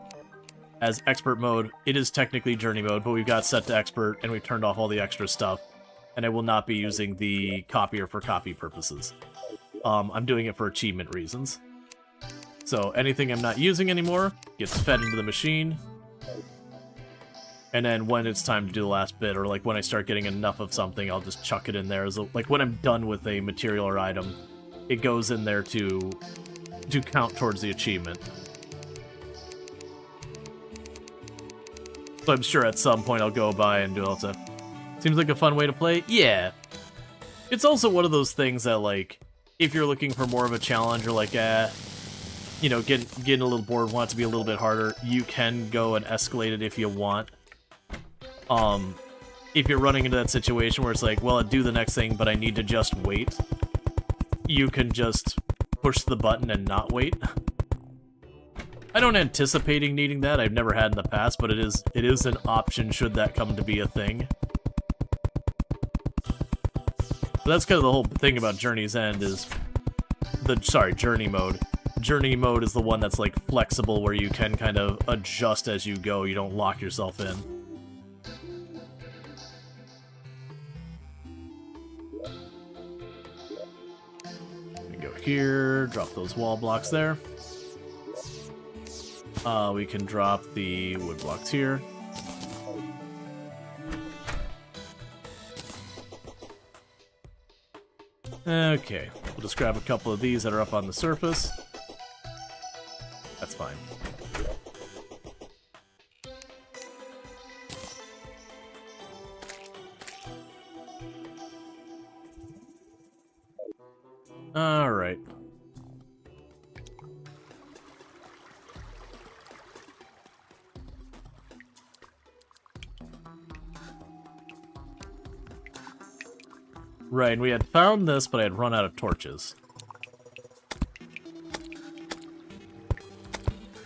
expert mode. It is technically journey mode, but we've got set to expert, and we've turned off all the extra stuff, and I will not be using the copier for copy purposes. I'm doing it for achievement reasons. So anything I'm not using anymore gets fed into the machine. And then when it's time to do the last bit, or like when I start getting enough of something, I'll just chuck it in there. Like when I'm done with a material or item, it goes in there to count towards the achievement. So I'm sure at some point I'll go by and do all that. Seems like a fun way to play? Yeah. It's also one of those things that, like, if you're looking for more of a challenge, or like, you know, getting a little bored, want it to be a little bit harder, you can go and escalate it if you want. If you're running into that situation where it's like, well, I'd do the next thing, but I need to just wait, you can just push the button and not wait. I don't anticipating needing that. I've never had in the past, but it is an option should that come to be a thing. But that's kind of the whole thing about Journey's End is Journey mode. Journey mode is the one that's like flexible, where you can kind of adjust as you go. You don't lock yourself in. We go here, drop those wall blocks there. We can drop the wood blocks here. Okay, we'll just grab a couple of these that are up on the surface. That's fine. All right. Right, and we had found this, but I had run out of torches.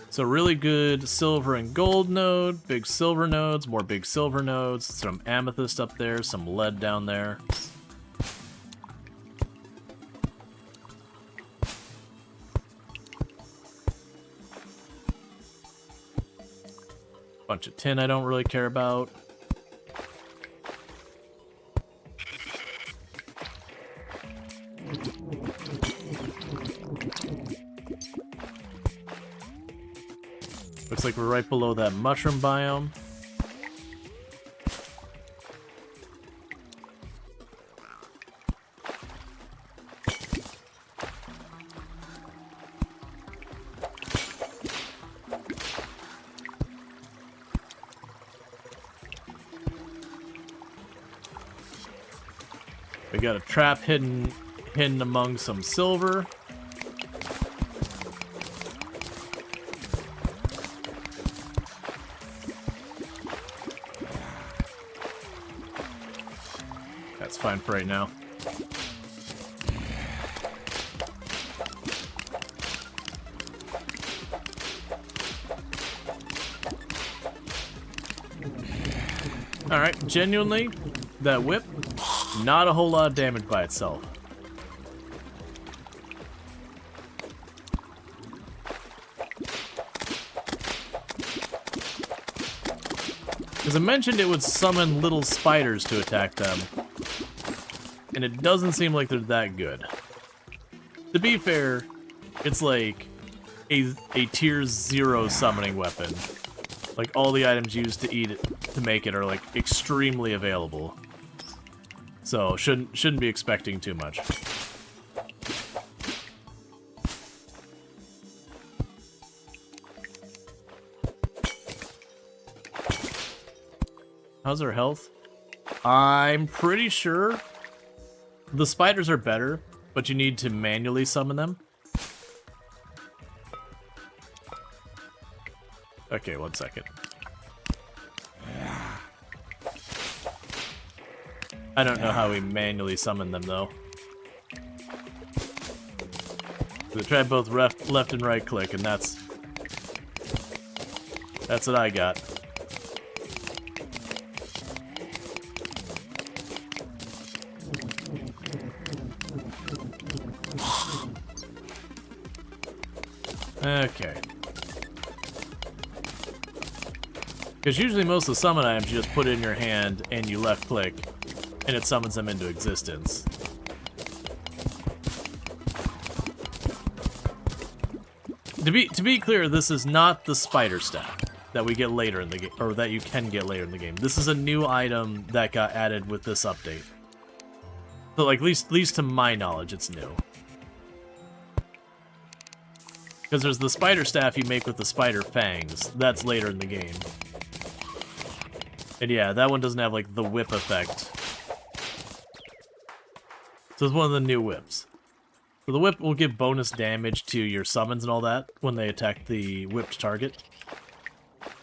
So really good silver and gold node, big silver nodes, more big silver nodes, some amethyst up there, some lead down there. Bunch of tin I don't really care about. Looks like we're right below that mushroom biome. We got a trap hidden among some silver. That's fine for right now. Alright, genuinely, that whip, not a whole lot of damage by itself. As I mentioned, it would summon little spiders to attack them. And it doesn't seem like they're that good. To be fair, it's like a tier 0 summoning weapon. Like, all the items used to eat it, to make it are, like, extremely available. So, shouldn't be expecting too much. How's our health? I'm pretty sure the spiders are better, but you need to manually summon them. Okay, 1 second. I don't know how we manually summon them, though. We tried both left and right click, and that's what I got. Okay. Because usually most of the summon items you just put it in your hand and you left click, and it summons them into existence. To be clear, this is not the spider staff that we get later in the game, or that you can get later in the game. This is a new item that got added with this update. So, like, at least to my knowledge, it's new. Because there's the spider staff you make with the spider fangs. That's later in the game. And yeah, that one doesn't have, like, the whip effect. So it's one of the new whips. So the whip will give bonus damage to your summons and all that when they attack the whipped target.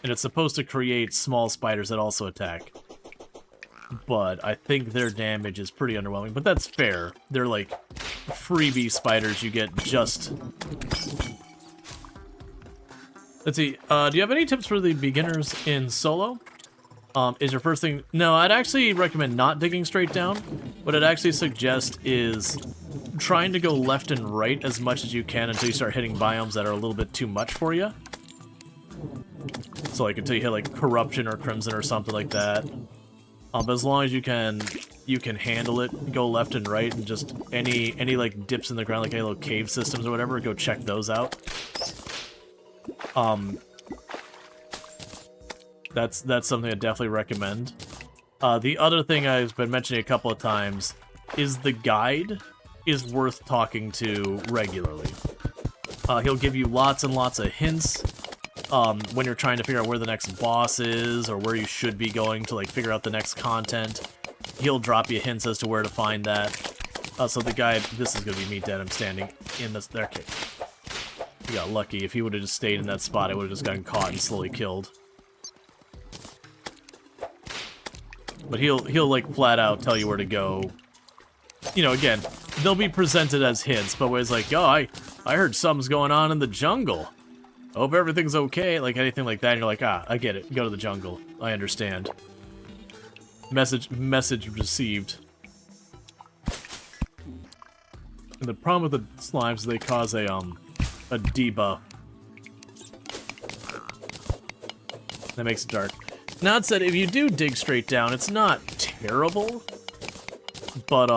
And it's supposed to create small spiders that also attack. But I think their damage is pretty underwhelming. But that's fair. They're, like, freebie spiders you get just... Let's see, do you have any tips for the beginners in solo? Is your first thing... No, I'd actually recommend not digging straight down. What I'd actually suggest is trying to go left and right as much as you can until you start hitting biomes that are a little bit too much for you. So, like, until you hit, like, Corruption or Crimson or something like that. But as long as you can handle it, go left and right, and just any like, dips in the ground, like any little cave systems or whatever, go check those out. That's something I definitely recommend. The other thing I've been mentioning a couple of times is the guide is worth talking to regularly. He'll give you lots and lots of hints when you're trying to figure out where the next boss is or where you should be going to, like, figure out the next content. He'll drop you hints as to where to find that. So the guide, this is going to be me dead. I'm standing in this. Okay. He got lucky. If he would have just stayed in that spot, I would have just gotten caught and slowly killed. But he'll like flat out tell you where to go. You know, again, they'll be presented as hints, but where it's like, oh, I heard something's going on in the jungle. Hope everything's okay, like anything like that, and you're like, ah, I get it. Go to the jungle. I understand. Message received. And the problem with the slimes is they cause a debuff. That makes it dark. Now, that said, if you do dig straight down, it's not terrible, but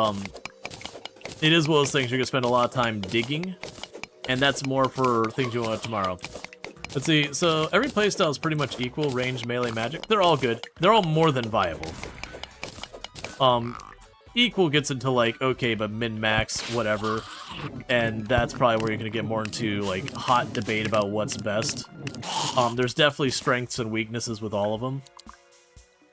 it is one of those things you're gonna spend a lot of time digging, and that's more for things you want tomorrow. Let's see, so every playstyle is pretty much equal, ranged, melee, magic. They're all good. They're all more than viable. Equal gets into like, okay, but min-max, whatever. And that's probably where you're gonna get more into like hot debate about what's best. There's definitely strengths and weaknesses with all of them.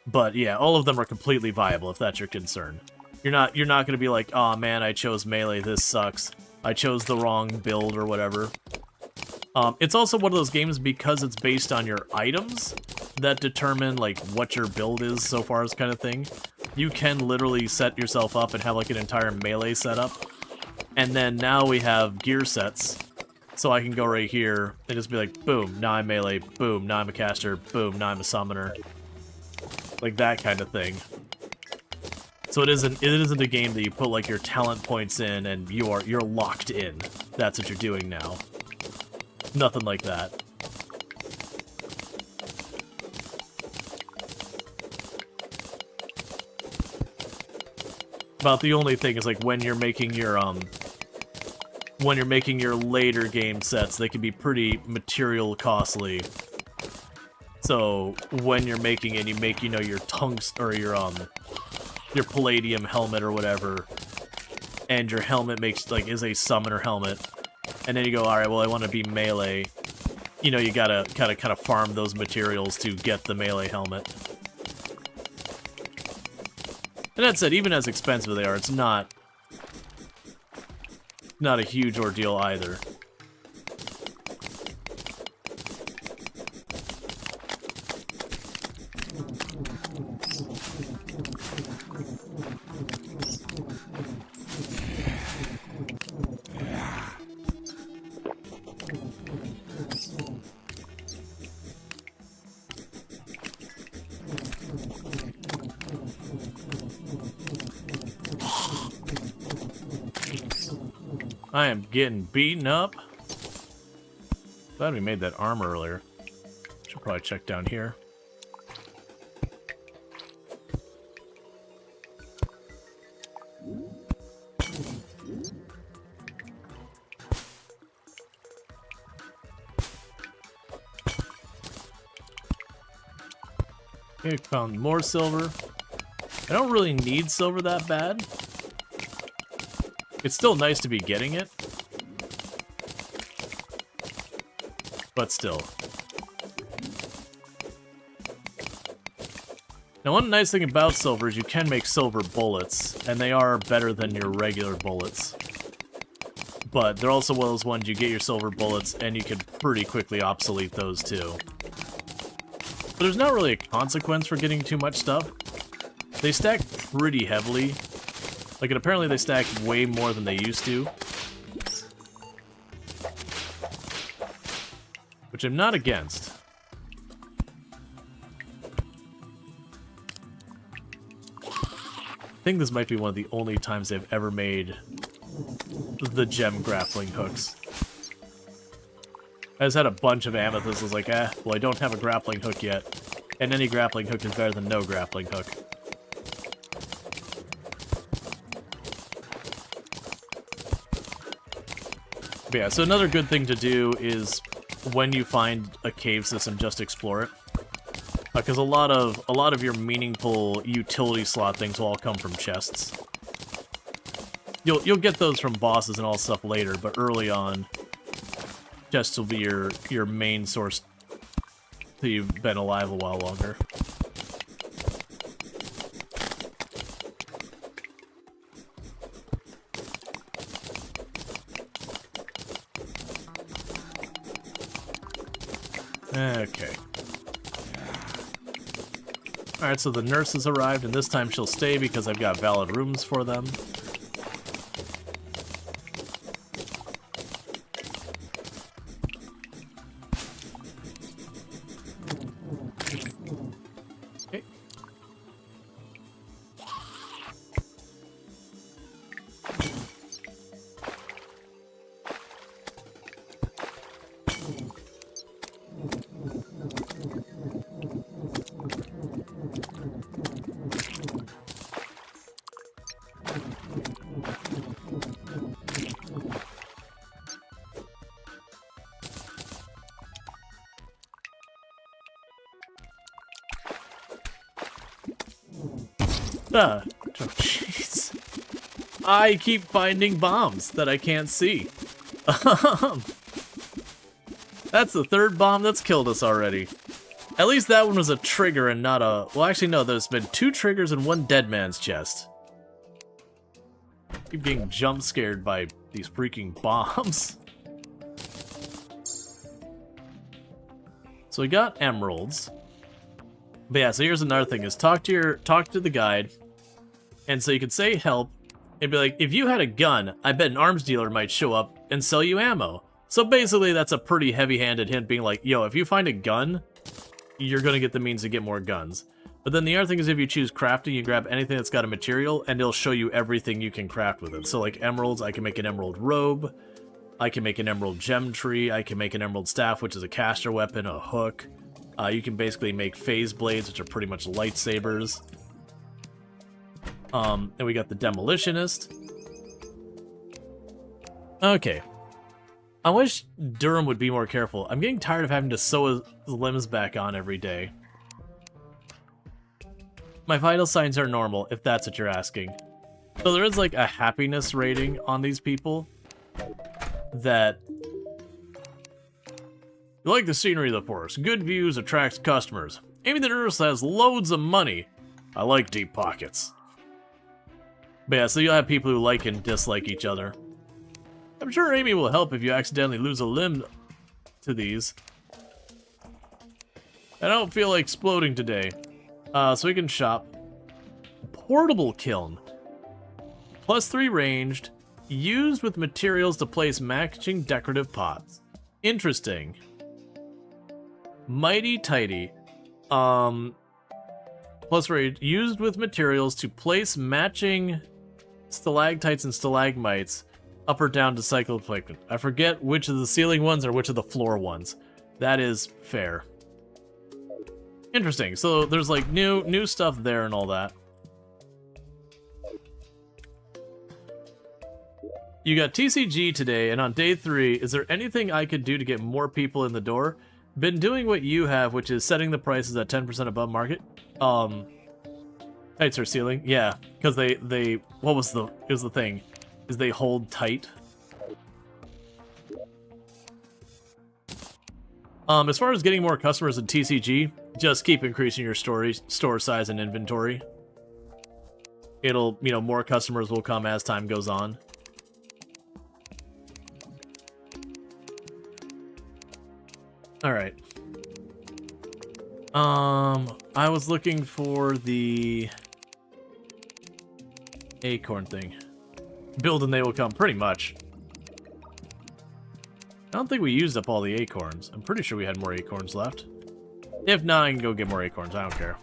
But yeah, all of them are completely viable if that's your concern. You're not gonna be like, oh man, I chose melee, this sucks. I chose the wrong build or whatever. It's also one of those games because it's based on your items that determine like what your build is so far as kind of thing. You can literally set yourself up and have like an entire melee setup. And then now we have gear sets. So I can go right here and just be like, boom, now I'm melee, boom, now I'm a caster, boom, now I'm a summoner. Like that kind of thing. So it isn't a game that you put like your talent points in and you're locked in. That's what you're doing now. Nothing like that. About the only thing is like when you're making your later game sets, they can be pretty material costly. So when you're making it, you make, you know, your tungsten or your palladium helmet or whatever, and your helmet is a summoner helmet, and then you go, all right, well I want to be melee. You know, you gotta kind of farm those materials to get the melee helmet. And that said, even as expensive as they are, it's not a huge ordeal either. I am getting beaten up. Glad we made that armor earlier. Should probably check down here. Okay, found more silver. I don't really need silver that bad. It's still nice to be getting it. But still. Now, one nice thing about silver is you can make silver bullets, and they are better than your regular bullets. But they're also one of those ones you get your silver bullets, and you can pretty quickly obsolete those too. But there's not really a consequence for getting too much stuff. They stack pretty heavily. Like, apparently they stack way more than they used to. Which I'm not against. I think this might be one of the only times they've ever made the gem grappling hooks. I just had a bunch of amethysts. I was like, well, I don't have a grappling hook yet. And any grappling hook is better than no grappling hook. But yeah, so another good thing to do is when you find a cave system, just explore it. Because a lot of your meaningful utility slot things will all come from chests. You'll get those from bosses and all stuff later, but early on, chests will be your main source till you've been alive a while longer. Okay. Alright, so the nurse has arrived, and this time she'll stay because I've got valid rooms for them. Okay. Oh, jeez. I keep finding bombs that I can't see. That's the third bomb that's killed us already. At least that one was a trigger and not a... Well, actually, no, there's been 2 triggers and 1 dead man's chest. Keep being jump scared by these freaking bombs. So we got emeralds. But yeah, so here's another thing, is talk to the guide. And so you could say help. It'd be like, if you had a gun, I bet an arms dealer might show up and sell you ammo. So basically, that's a pretty heavy-handed hint, being like, yo, if you find a gun, you're gonna get the means to get more guns. But then the other thing is, if you choose crafting, you grab anything that's got a material, and it'll show you everything you can craft with it. So like emeralds, I can make an emerald robe, I can make an emerald gem tree, I can make an emerald staff, which is a caster weapon, a hook. You can basically make phase blades, which are pretty much lightsabers. And we got the demolitionist. Okay. I wish Durham would be more careful. I'm getting tired of having to sew his limbs back on every day. My vital signs are normal, if that's what you're asking. So there is like a happiness rating on these people that... You like the scenery of the forest. Good views attracts customers. Amy the nurse has loads of money. I like deep pockets. But yeah, so you'll have people who like and dislike each other. I'm sure Amy will help if you accidentally lose a limb to these. I don't feel like exploding today. So we can shop. Portable kiln. +3 ranged. Used with materials to place matching decorative pots. Interesting. Mighty tighty. +range. Used with materials to place matching stalactites and stalagmites. Up or down to cycle placement. I forget which of the ceiling ones or which of the floor ones. That is fair. Interesting. So there's like new stuff there and all that. You got TCG today, and on day 3, is there anything I could do to get more people in the door? Been doing what you have, which is setting the prices at 10% above market. Tights or ceiling? Yeah, because they what was the thing? Is they hold tight. As far as getting more customers in TCG, just keep increasing your store size and inventory. It'll, more customers will come as time goes on. All right. I was looking for the acorn thing. Build and they will come, pretty much. I don't think we used up all the acorns. I'm pretty sure we had more acorns left. If not, I can go get more acorns. I don't care.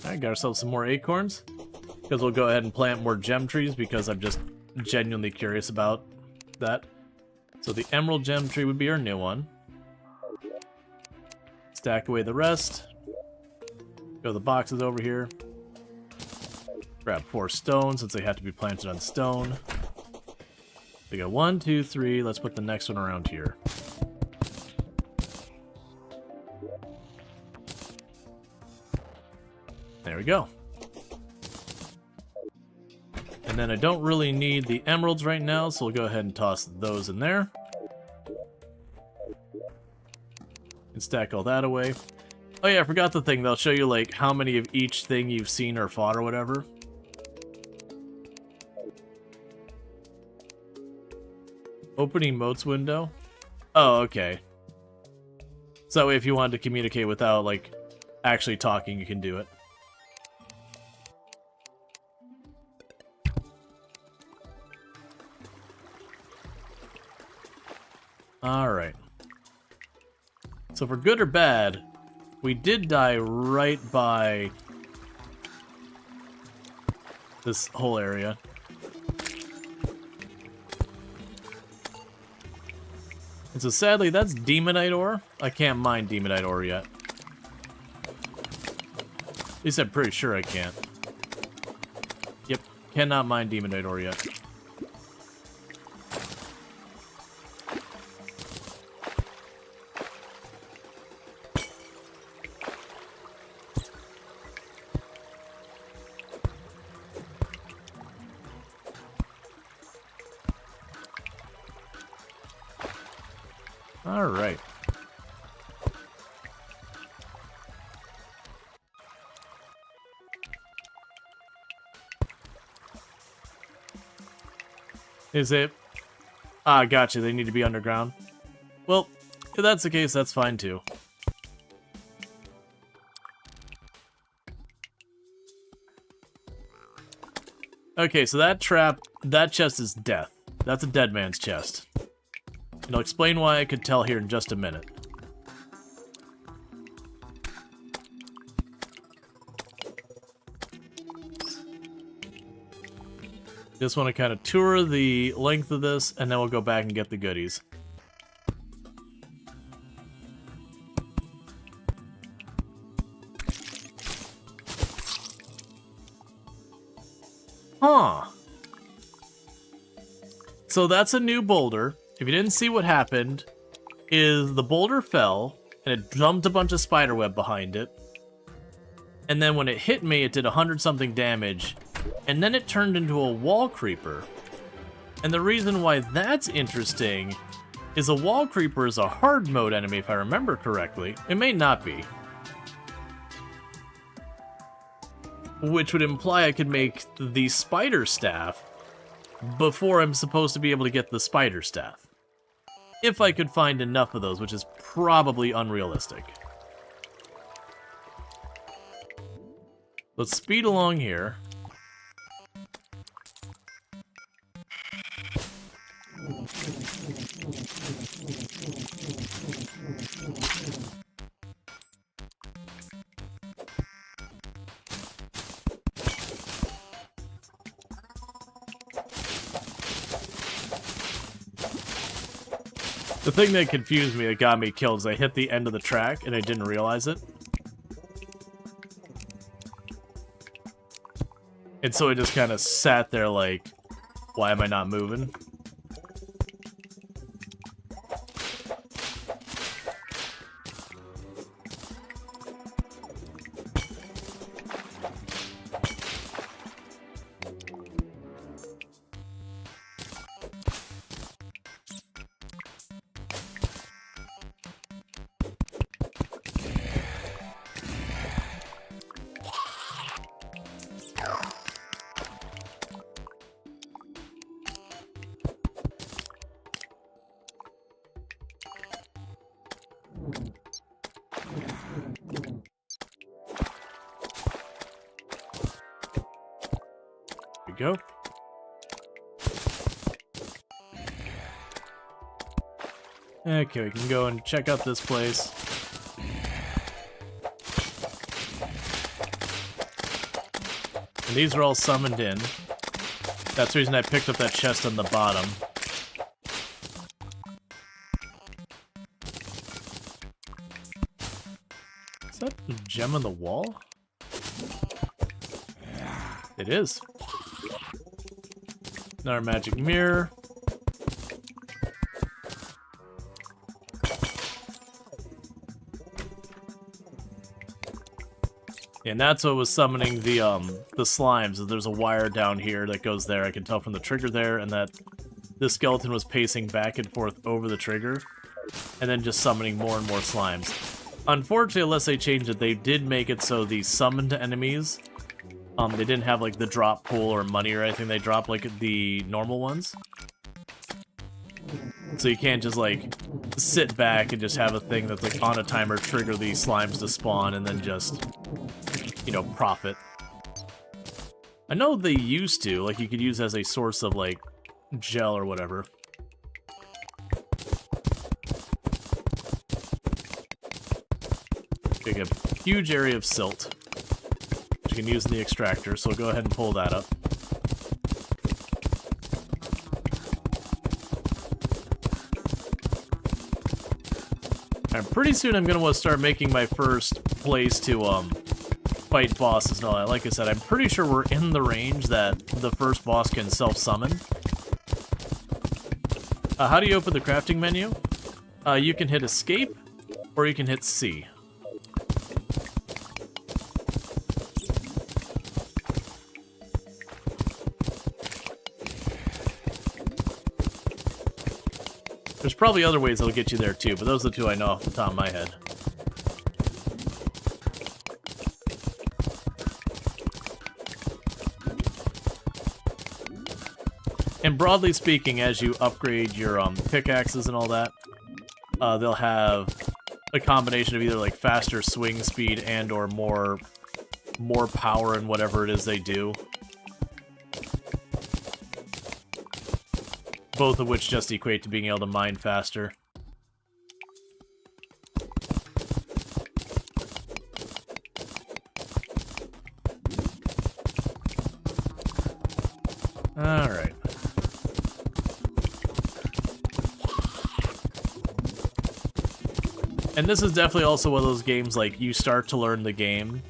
Alright, got ourselves some more acorns. Because we'll go ahead and plant more gem trees because I'm just genuinely curious about that. So the emerald gem tree would be our new one. Stack away the rest. Go the boxes over here. Grab 4 stones since they have to be planted on stone. We got 1, 2, 3. Let's put the next one around here. There we go. And then I don't really need the emeralds right now, so we'll go ahead and toss those in there. And stack all that away. Oh yeah, I forgot the thing. They'll show you like how many of each thing you've seen or fought or whatever. Open emotes window? Oh, okay. So that way if you wanted to communicate without like actually talking, you can do it. Alright. So for good or bad, we did die right by this whole area. And so sadly, that's demonite ore. I can't mine demonite ore yet. At least I'm pretty sure I can't. Yep, Cannot mine demonoid ore yet. All right. Is it? Ah, gotcha. They need to be underground. Well, if that's the case, that's fine too. Okay, so that chest is death. That's a dead man's chest. And I'll explain why I could tell here in just a minute. Just want to kind of tour the length of this, and then we'll go back and get the goodies. Huh. So that's a new boulder. If you didn't see what happened, is the boulder fell, and it dumped a bunch of spiderweb behind it. And then when it hit me, it did 100-something damage. And then it turned into a wall creeper. And the reason why that's interesting is a wall creeper is a hard mode enemy, if I remember correctly. It may not be. Which would imply I could make the spider staff before I'm supposed to be able to get the spider staff. If I could find enough of those, which is probably unrealistic. Let's speed along here. The thing that confused me, that got me killed, is I hit the end of the track and I didn't realize it. And so I just kind of sat there like, why am I not moving? Go. Okay, we can go and check out this place. And these are all summoned in. That's the reason I picked up that chest on the bottom. Is that a gem on the wall? It is. Another magic mirror. And that's what was summoning the slimes. There's a wire down here that goes there. I can tell from the trigger there, and that this skeleton was pacing back and forth over the trigger, and then just summoning more and more slimes. Unfortunately, unless they changed it, they did make it so the summoned enemies, they didn't have like the drop pool or money or anything they drop like the normal ones. So you can't just like sit back and just have a thing that's like on a timer trigger these slimes to spawn and then just, you know, profit. I know they used to, like you could use as a source of like gel or whatever. Big a huge area of silt, which you can use in the extractor, so we'll go ahead and pull that up. And pretty soon I'm gonna want to start making my first place to fight bosses and all that. Like I said, I'm pretty sure we're in the range that the first boss can self-summon. How do you open the crafting menu? You can hit escape, or you can hit C. There's probably other ways that'll get you there too, but those are the two I know off the top of my head. And broadly speaking, as you upgrade your pickaxes and all that, they'll have a combination of either like faster swing speed and or more power in whatever it is they do. Both of which just equate to being able to mine faster. Alright. And this is definitely also one of those games, like, you start to learn the game,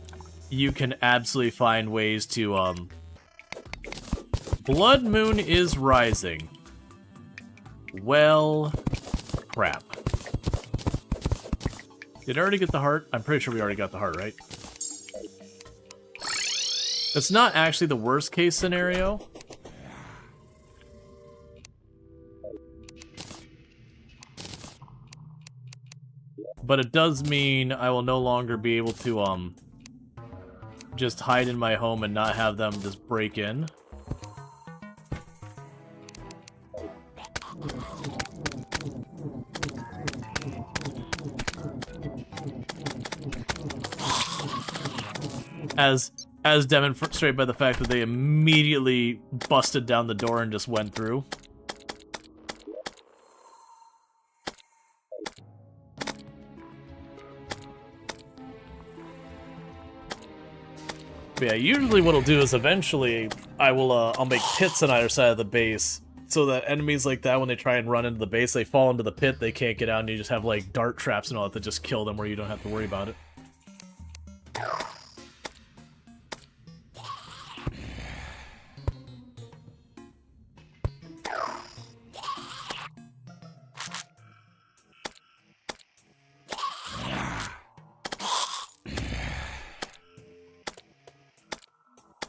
you can absolutely find ways to, Blood Moon is rising. Well, crap. Did I already get the heart? I'm pretty sure we already got the heart, right? That's not actually the worst case scenario. But it does mean I will no longer be able to, just hide in my home and not have them just break in. As demonstrated by the fact that they immediately busted down the door and just went through. But yeah, usually what I'll do is eventually I'll make pits on either side of the base so that enemies like that, when they try and run into the base, they fall into the pit, they can't get out, and you just have like dart traps and all that just kill them where you don't have to worry about it.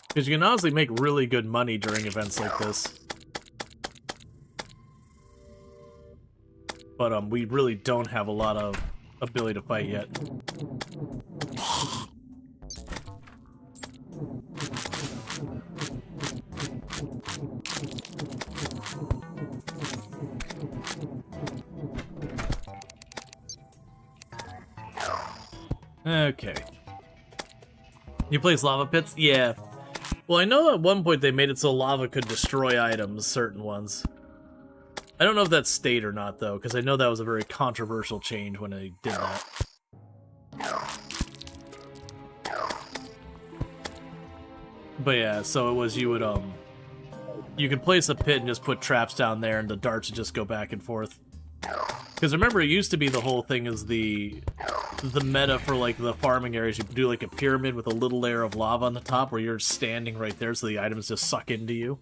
Because you can honestly make really good money during events like this. But we really don't have a lot of ability to fight yet. Okay. You place lava pits? Yeah. Well, I know at one point they made it so lava could destroy items, certain ones. I don't know if that stayed or not, though, because I know that was a very controversial change when they did that. But yeah, so it was you could place a pit and just put traps down there and the darts would just go back and forth. Because remember, it used to be the whole thing is the meta for, like, the farming areas, you do, like, a pyramid with a little layer of lava on the top where you're standing right there so the items just suck into you.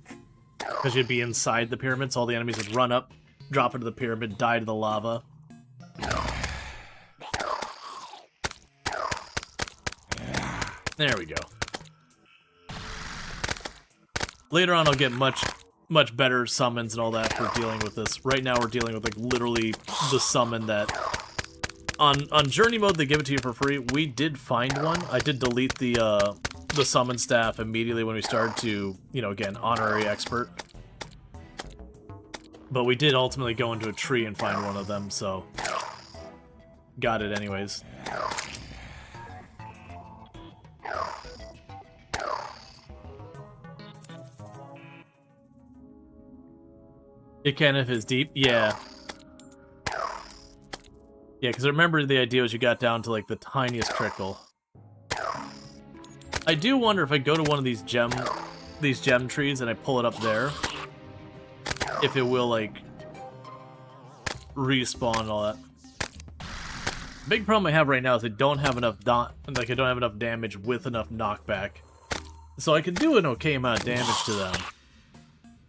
Because you'd be inside the pyramid, so all the enemies would run up, drop into the pyramid, die to the lava. There we go. Later on I'll get much better summons and all that for dealing with this. Right now we're dealing with, like, literally the summon that... On Journey Mode, they give it to you for free. We did find one. I did delete the summon staff immediately when we started to, you know, again, honorary expert. But we did ultimately go into a tree and find one of them, so... Got it anyways. It can if it's deep? Yeah. Yeah, because I remember the idea was you got down to, like, the tiniest trickle. I do wonder if I go to one of these gem trees and I pull it up there, if it will, like, respawn and all that. Big problem I have right now is I don't have enough I don't have enough damage with enough knockback. So I can do an okay amount of damage to them.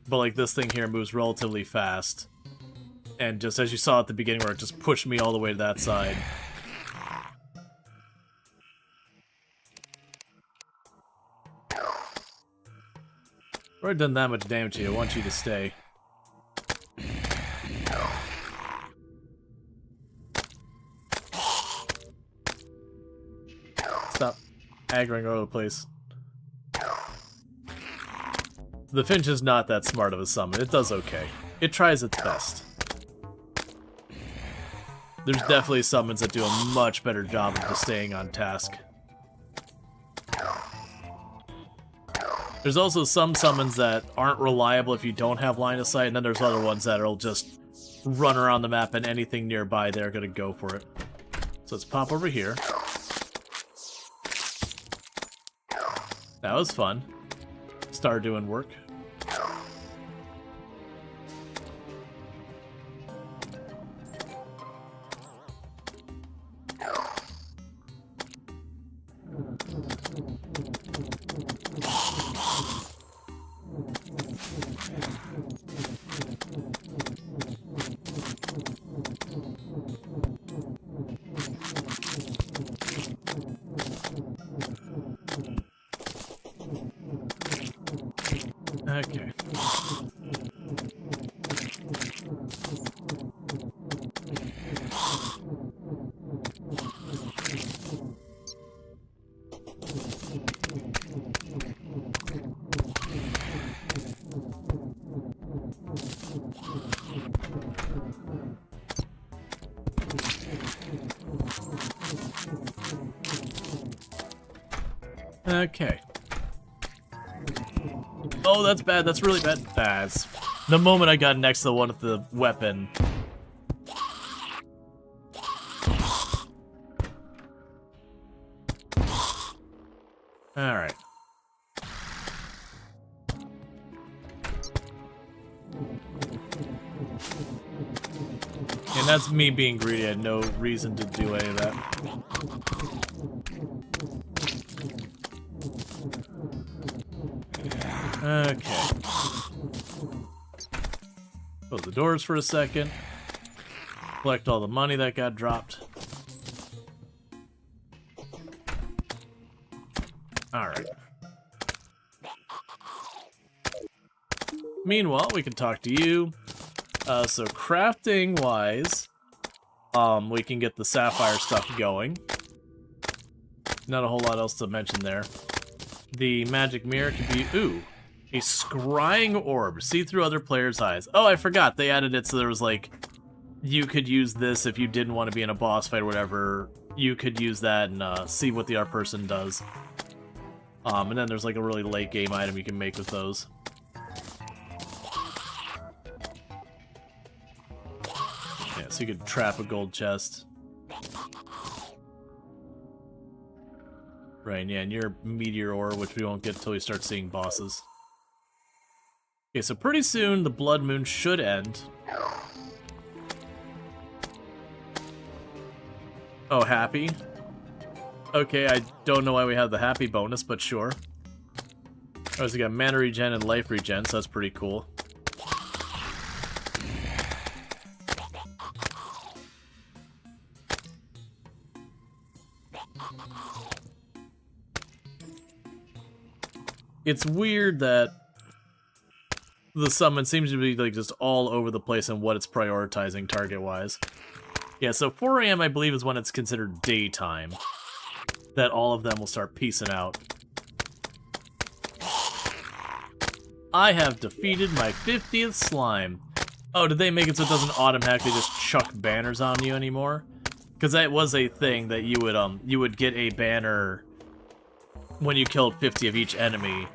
But like this thing here moves relatively fast. And just as you saw at the beginning where it just pushed me all the way to that side. I've already done that much damage to you, I want you to stay. Stop aggroing all over the place. The Finch is not that smart of a summon. It does okay. It tries its best. There's definitely summons that do a much better job of just staying on task. There's also some summons that aren't reliable if you don't have line of sight, and then there's other ones that'll just run around the map and anything nearby they're gonna go for it. So let's pop over here. That was fun. Start doing work. Okay. Okay. Oh, that's bad. That's really bad. That's the moment I got next to the one with the weapon. Alright. And that's me being greedy. I had no reason to do any of that. Okay. Close the doors for a second. Collect all the money that got dropped. Alright. Meanwhile, we can talk to you. So crafting-wise, we can get the sapphire stuff going. Not a whole lot else to mention there. The magic mirror could be, ooh, a scrying orb. See through other players' eyes. Oh, I forgot. They added it so there was like, you could use this if you didn't want to be in a boss fight or whatever. You could use that and see what the other person does. And then there's like a really late game item you can make with those. Yeah, so you could trap a gold chest. Right, yeah, and your meteor ore, which we won't get until we start seeing bosses. Okay, so pretty soon the blood moon should end. Oh, happy? Okay, I don't know why we have the happy bonus, but sure. Oh, so we got mana regen and life regen, so that's pretty cool. It's weird that the summon seems to be like just all over the place in what it's prioritizing target-wise. Yeah, so 4 AM I believe is when it's considered daytime. That all of them will start peacing out. I have defeated my 50th slime. Oh, did they make it so it doesn't automatically just chuck banners on you anymore? Because that was a thing that you would get a banner when you killed 50 of each enemy,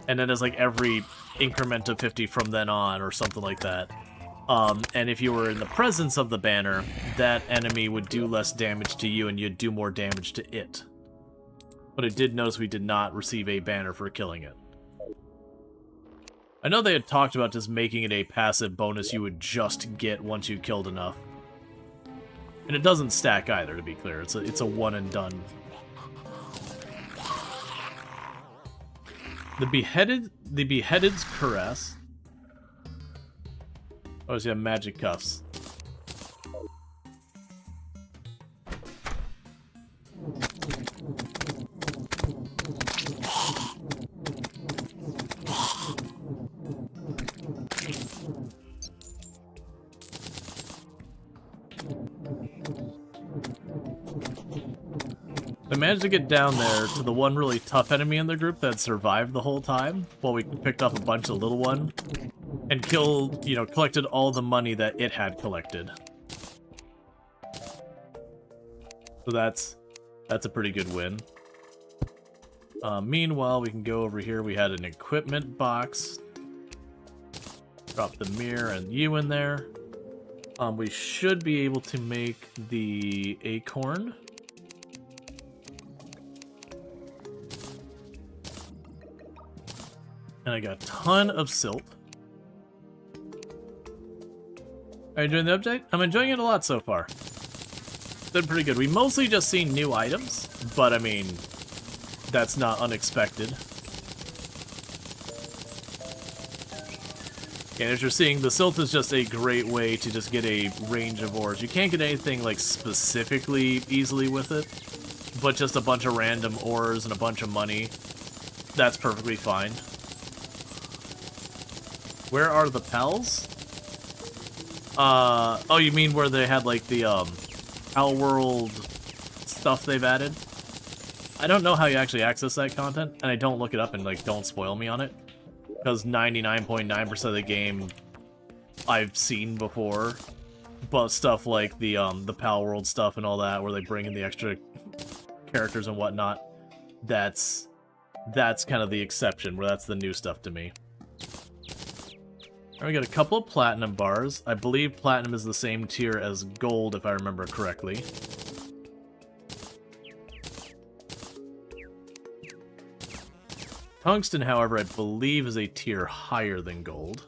and then there's like every increment of 50 from then on, or something like that. And if you were in the presence of the banner, that enemy would do less damage to you, and you'd do more damage to it. But I did notice we did not receive a banner for killing it. I know they had talked about just making it a passive bonus you would just get once you killed enough. And it doesn't stack either, to be clear. It's a one and done. The beheaded's caress. Oh, so you have magic cuffs. I managed to get down there to the one really tough enemy in the group that survived the whole time, while we picked up a bunch of little one, and killed, you know, collected all the money that it had collected. So that's a pretty good win. Meanwhile, we can go over here. We had an equipment box. Drop the mirror and you in there. We should be able to make the acorn. And I got a ton of silt. Are you enjoying the update? I'm enjoying it a lot so far. It's been pretty good. We mostly just seen new items, but I mean, that's not unexpected. And as you're seeing, the silt is just a great way to just get a range of ores. You can't get anything like specifically easily with it, but just a bunch of random ores and a bunch of money. That's perfectly fine. Where are the pals? Oh, you mean where they had like the Owl World stuff they've added? I don't know how you actually access that content, and I don't look it up and like don't spoil me on it. Because 99.9% of the game I've seen before, but stuff like the Pal World stuff and all that, where they bring in the extra characters and whatnot, that's kind of the exception, where that's the new stuff to me. Alright, we got a couple of platinum bars. I believe platinum is the same tier as gold, if I remember correctly. Tungsten, however, I believe is a tier higher than gold.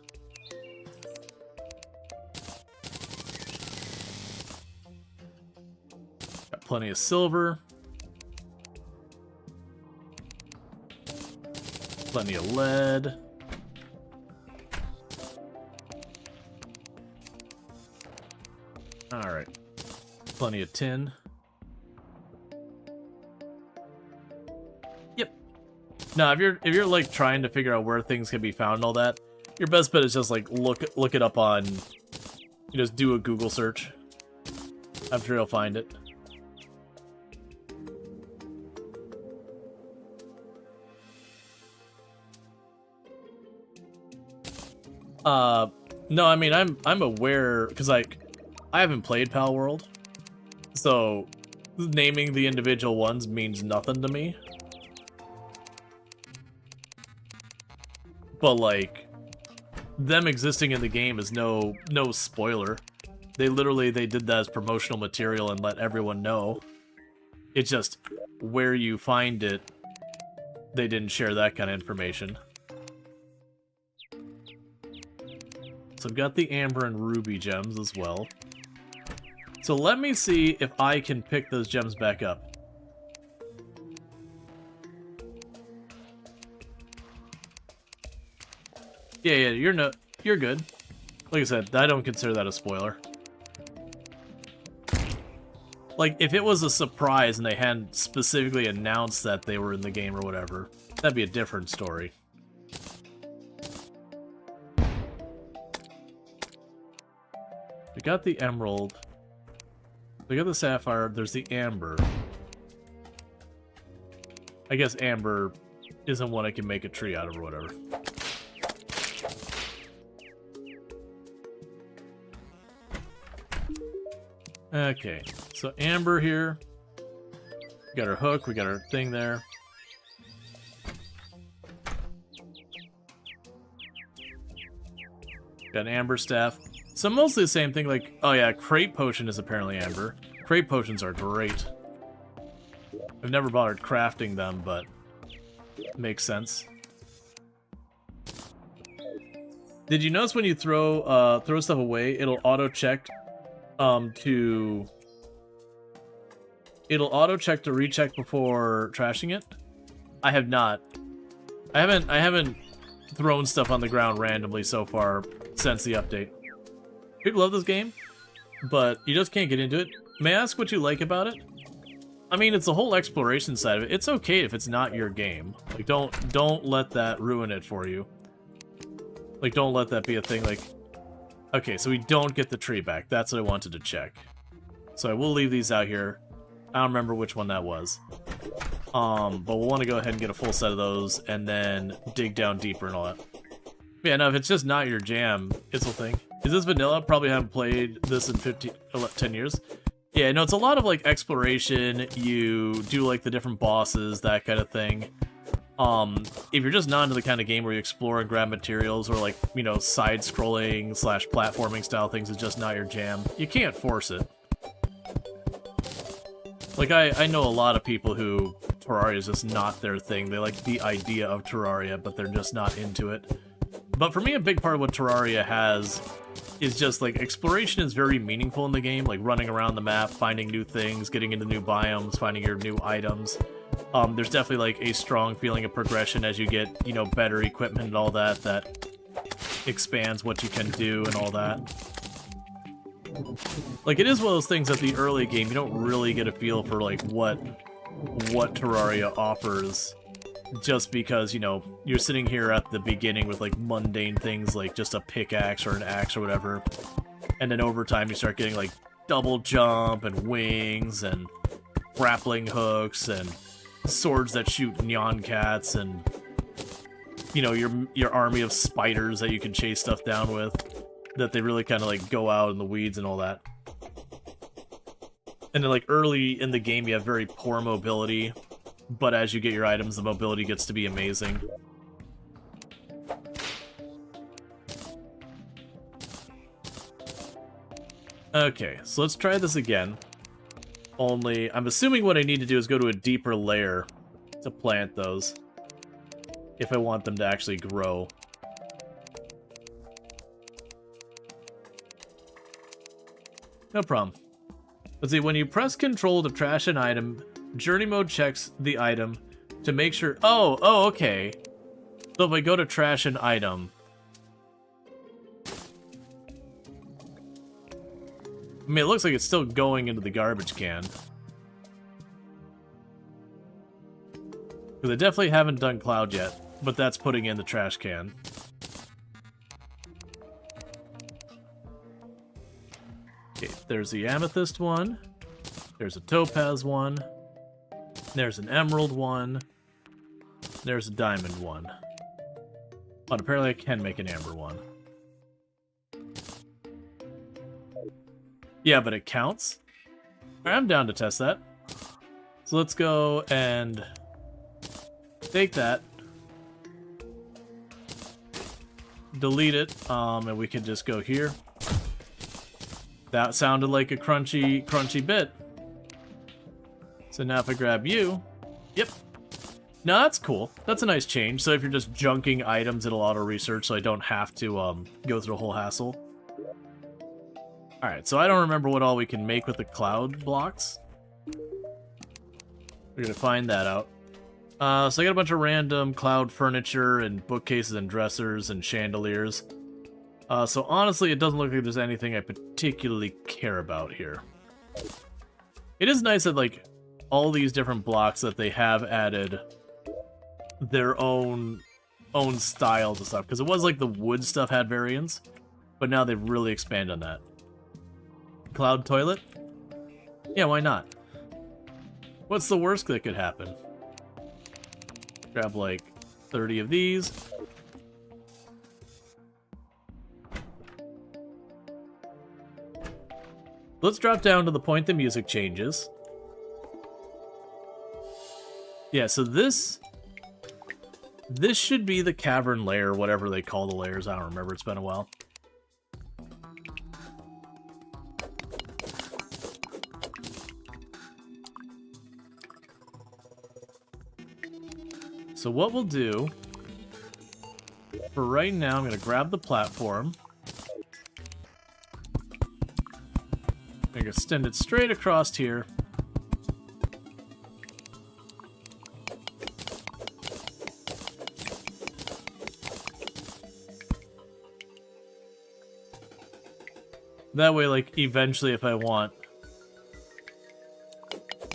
Got plenty of silver. Plenty of lead. Alright. Plenty of tin. No, if you're like trying to figure out where things can be found and all that, your best bet is just like look it up on, you just do a Google search. I'm sure you'll find it. No, I mean I'm aware because like I haven't played Pal World, so naming the individual ones means nothing to me. But, like, them existing in the game is no spoiler. They did that as promotional material and let everyone know. It's just, where you find it, they didn't share that kind of information. So I've got the Amber and Ruby gems as well. So let me see if I can pick those gems back up. Yeah, you're good. Like I said, I don't consider that a spoiler. Like, if it was a surprise and they hadn't specifically announced that they were in the game or whatever, that'd be a different story. We got the emerald. We got the sapphire. There's the amber. I guess amber isn't one I can make a tree out of or whatever. Okay, so Amber here. We got our hook, we got our thing there. Got an Amber staff. So mostly the same thing, like, oh yeah, Crepe Potion is apparently Amber. Crepe Potions are great. I've never bothered crafting them, but it makes sense. Did you notice when you throw stuff away, it'll auto-check to It'll auto-check to recheck before trashing it. I have not. I haven't thrown stuff on the ground randomly so far since the update. People love this game, but you just can't get into it. May I ask what you like about it? I mean, it's the whole exploration side of it. It's okay if it's not your game. Like, don't let that ruin it for you. Like, don't let that be a thing. Like, okay, so we don't get the tree back. That's what I wanted to check. So I will leave these out here. I don't remember which one that was. But we'll want to go ahead and get a full set of those and then dig down deeper and all that. Yeah, no, if it's just not your jam, it's a thing. Is this vanilla? Probably haven't played this in 10 years. Yeah, no, it's a lot of, like, exploration. You do, like, the different bosses, that kind of thing. If you're just not into the kind of game where you explore and grab materials or, like, you know, side-scrolling / platforming style things is just not your jam, you can't force it. Like, I know a lot of people who Terraria is just not their thing. They like the idea of Terraria, but they're just not into it. But for me, a big part of what Terraria has is just, like, exploration is very meaningful in the game, like running around the map, finding new things, getting into new biomes, finding your new items. There's definitely, like, a strong feeling of progression as you get, you know, better equipment and all that, that expands what you can do and all that. Like, it is one of those things at the early game, you don't really get a feel for, like, what Terraria offers, just because, you know, you're sitting here at the beginning with, like, mundane things like just a pickaxe or an axe or whatever, and then over time you start getting, like, double jump and wings and grappling hooks and swords that shoot neon cats and, you know, your army of spiders that you can chase stuff down with, that they really kind of, like, go out in the weeds and all that. And then, like, early in the game you have very poor mobility, but as you get your items, the mobility gets to be amazing. Okay, so let's try this again. Only, I'm assuming what I need to do is go to a deeper layer to plant those, if I want them to actually grow. No problem. Let's see, when you press Control to trash an item, Journey Mode checks the item to make sure... Oh, okay. So if I go to trash an item... I mean, it looks like it's still going into the garbage can. Because I definitely haven't done Cloud yet, but that's putting in the trash can. Okay, there's the amethyst one. There's a topaz one. There's an emerald one. There's a diamond one. But apparently I can make an amber one. Yeah, but it counts? Alright, I'm down to test that. So let's go and take that. Delete it, and we can just go here. That sounded like a crunchy bit. So now if I grab you, yep. Now that's cool. That's a nice change. So if you're just junking items, it'll auto-research, so I don't have to go through a whole hassle. Alright, so I don't remember what all we can make with the cloud blocks. We're gonna find that out. So I got a bunch of random cloud furniture and bookcases and dressers and chandeliers. So honestly, it doesn't look like there's anything I particularly care about here. It is nice that, like, all these different blocks that they have added their own style to stuff. Because it was like the wood stuff had variants, but now they've really expanded on that. Cloud toilet? Yeah, why not? What's the worst that could happen? Grab like 30 of these. Let's drop down to the point the music changes. Yeah, so this should be the cavern layer, whatever they call the layers. I don't remember, it's been a while. So what we'll do, for right now, I'm going to grab the platform. I'm going to extend it straight across here. That way, like, eventually if I want,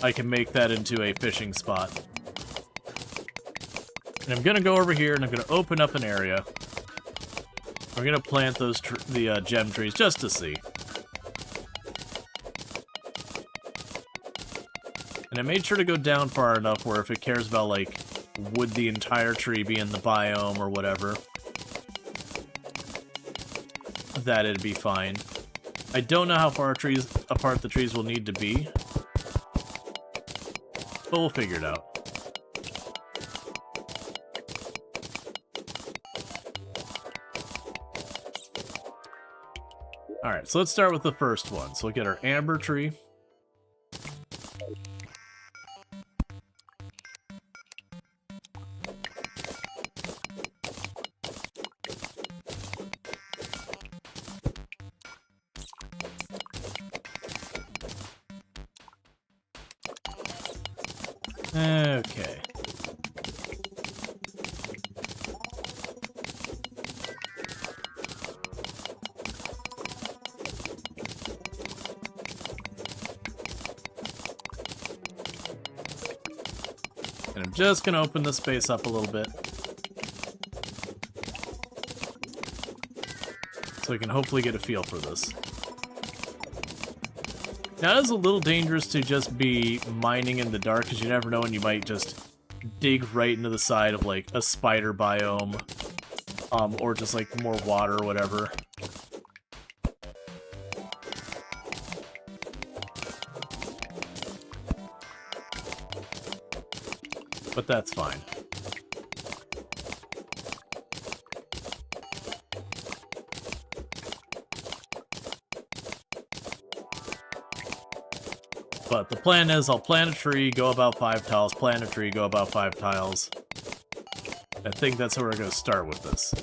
I can make that into a fishing spot. And I'm gonna go over here and I'm gonna open up an area. We're gonna plant those gem trees just to see. And I made sure to go down far enough where if it cares about, like, would the entire tree be in the biome or whatever, that it'd be fine. I don't know how far apart the trees will need to be, but we'll figure it out. Alright, so let's start with the first one. So we'll get our amber tree. Okay. And I'm just gonna open the space up a little bit, so we can hopefully get a feel for this. Now, it is a little dangerous to just be mining in the dark, because you never know when you might just dig right into the side of, like, a spider biome, or just, like, more water or whatever. But that's fine. But the plan is I'll plant a tree, go about 5 tiles, plant a tree, go about 5 tiles. I think that's how we're going to start with this.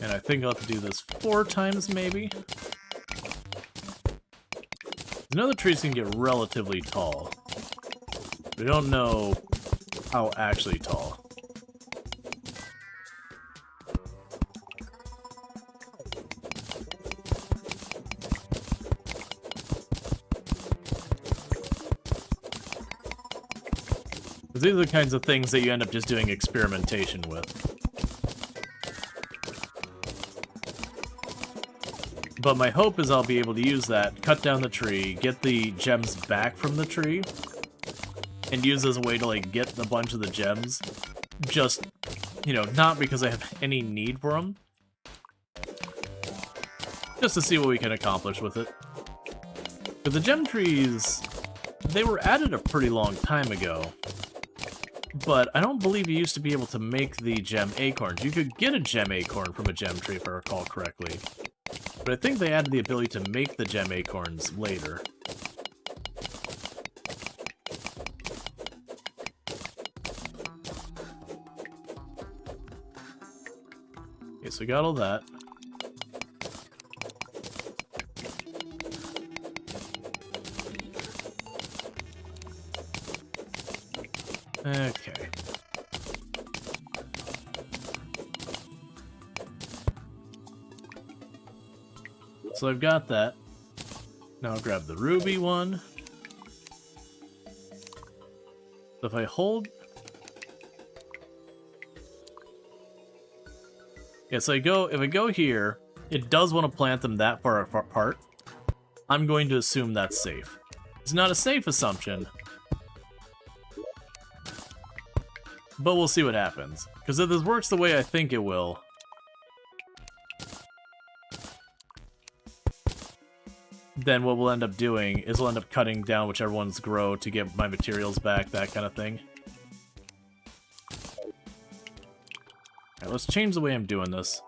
And I think I'll have to do this 4 times, maybe. I know the trees can get relatively tall. We don't know how actually tall. Because these are the kinds of things that you end up just doing experimentation with. But my hope is I'll be able to use that, cut down the tree, get the gems back from the tree, and use as a way to, like, get a bunch of the gems. Just, you know, not because I have any need for them. Just to see what we can accomplish with it. But the gem trees, they were added a pretty long time ago. But I don't believe you used to be able to make the gem acorns. You could get a gem acorn from a gem tree, if I recall correctly. But I think they added the ability to make the gem acorns later. Okay, so we got all that. Okay. So I've got that. Now I'll grab the ruby one. So if I hold... Yeah, so if I go here, it does want to plant them that far apart. I'm going to assume that's safe. It's not a safe assumption, but we'll see what happens. Because if this works the way I think it will, then what we'll end up doing is we'll end up cutting down whichever ones grow to get my materials back, that kind of thing. Alright, let's change the way I'm doing this.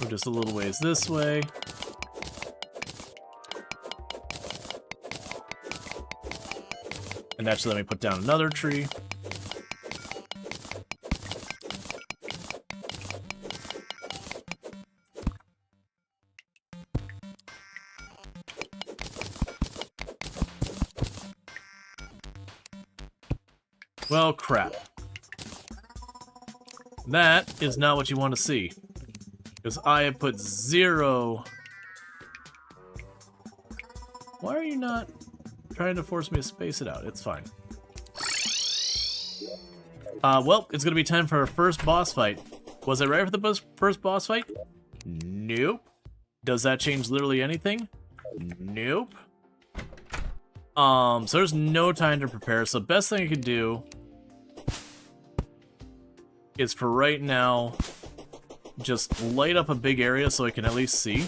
Move just a little ways this way. And actually let me put down another tree. Well, crap. That is not what you want to see. Because I have put 0... Why are you not trying to force me to space it out? It's fine. Well, it's gonna be time for our first boss fight. Was I ready for the first boss fight? Nope. Does that change literally anything? Nope. So there's no time to prepare, so the best thing I can do is for right now, just light up a big area so I can at least see.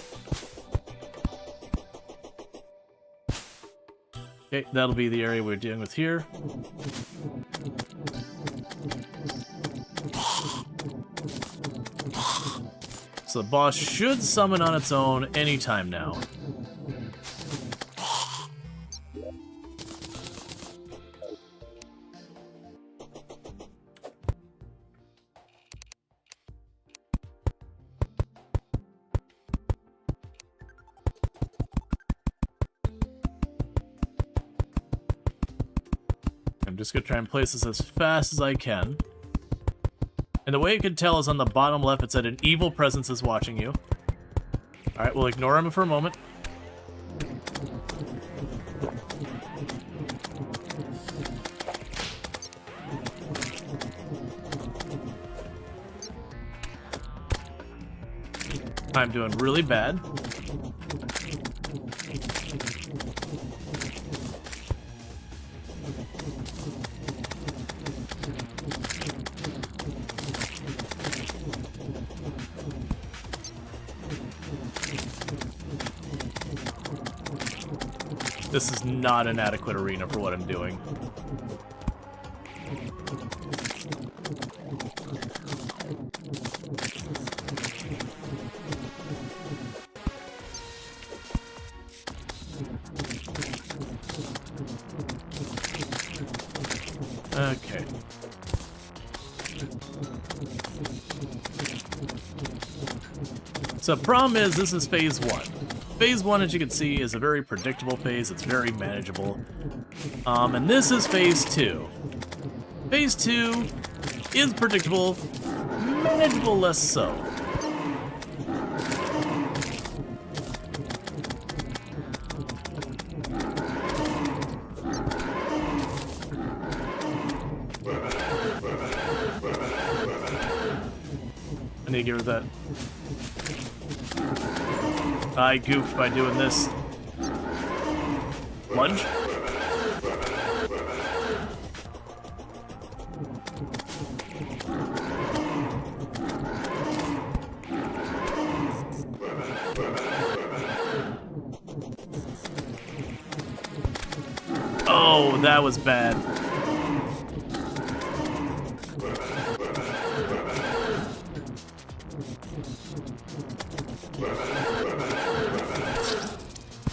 Okay, that'll be the area we're dealing with here. So the boss should summon on its own anytime now. I'm just gonna try and place this as fast as I can. And the way you can tell is on the bottom left, it said an evil presence is watching you. Alright, we'll ignore him for a moment. I'm doing really bad. This is not an adequate arena for what I'm doing. Okay. So the problem is, this is phase 1. Phase 1, as you can see, is a very predictable phase. It's very manageable. And this is phase 2. Phase 2 is predictable, manageable less so. I need to get rid of that. I goofed by doing this. Lunge? Oh, that was bad.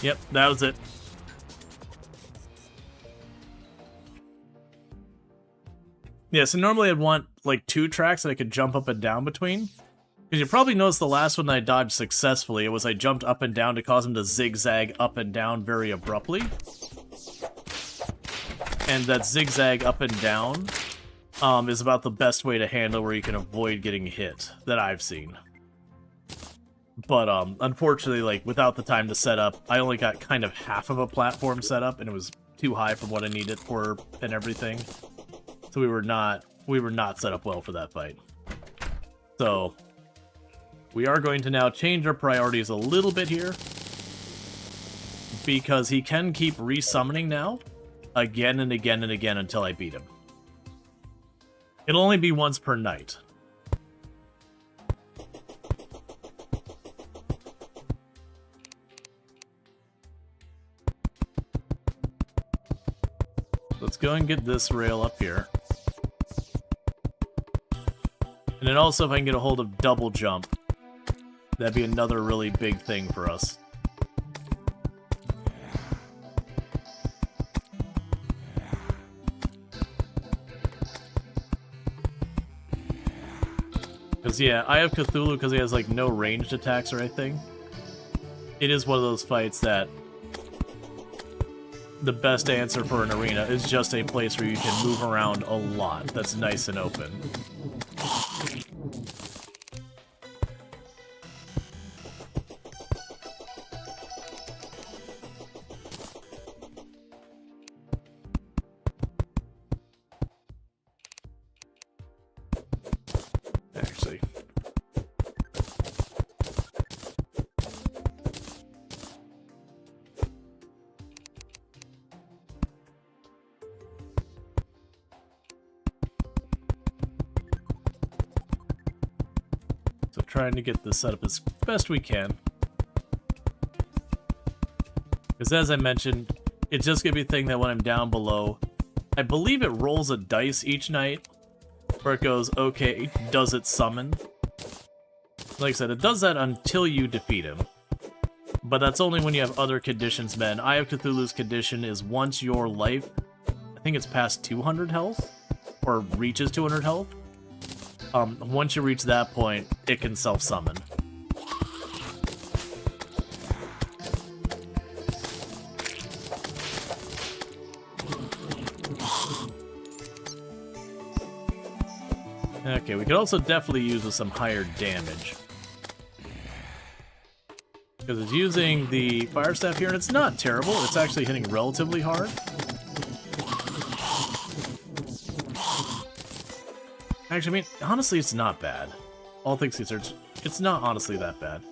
Yep, that was it. Yeah, so normally I'd want like 2 tracks that I could jump up and down between. Because you probably noticed the last one that I dodged successfully, it was I jumped up and down to cause him to zigzag up and down very abruptly. And that zigzag up and down is about the best way to handle where you can avoid getting hit that I've seen. But unfortunately, like, without the time to set up, I only got kind of half of a platform set up, and it was too high from what I needed for and everything. So we were not set up well for that fight. So we are going to now change our priorities a little bit here, because he can keep resummoning now, again and again and again until I beat him. It'll only be once per night. Let's go and get this rail up here. And then also, if I can get a hold of double jump, that'd be another really big thing for us. Because, yeah, I have Cthulhu because he has, like, no ranged attacks or anything. It is one of those fights that the best answer for an arena is just a place where you can move around a lot. That's nice and open. Actually. So trying to get this set up as best we can. Because as I mentioned, it's just going to be a thing that when I'm down below, I believe it rolls a dice each night, where it goes, okay, does it summon? Like I said, it does that until you defeat him. But that's only when you have other conditions met. Eye of Cthulhu's condition is once your life, I think it's past 200 health, or reaches 200 health. Once you reach that point, it can self-summon. Okay, we could also definitely use with some higher damage. Because it's using the Fire Staff here, and it's not terrible. It's actually hitting relatively hard. Actually, I mean, honestly, it's not bad. All things considered, it's not honestly that bad.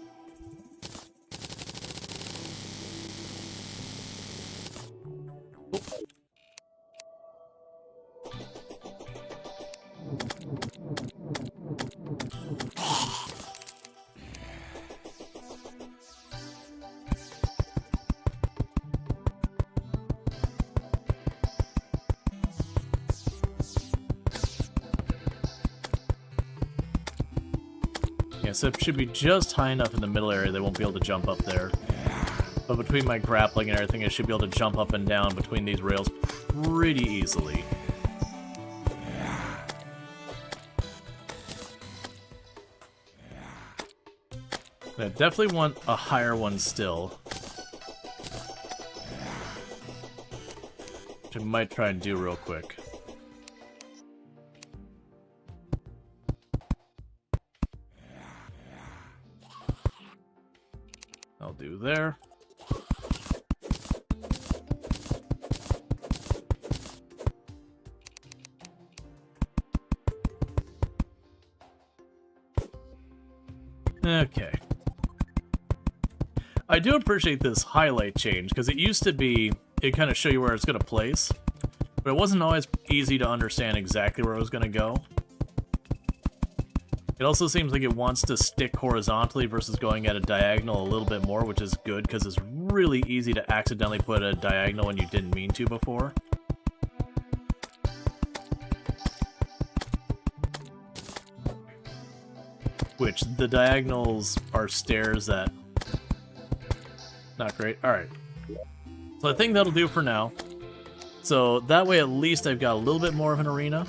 Yeah, so it should be just high enough in the middle area they won't be able to jump up there. But between my grappling and everything, I should be able to jump up and down between these rails pretty easily. I definitely want a higher one still. Which I might try and do real quick. I'll do there. Okay. I do appreciate this highlight change, because it used to be, it kind of show you where it's going to place, but it wasn't always easy to understand exactly where it was going to go. It also seems like it wants to stick horizontally versus going at a diagonal a little bit more, which is good, because it's really easy to accidentally put a diagonal when you didn't mean to before. Which, the diagonals are stairs that... Not great. Alright. So I think that'll do for now. So that way at least I've got a little bit more of an arena.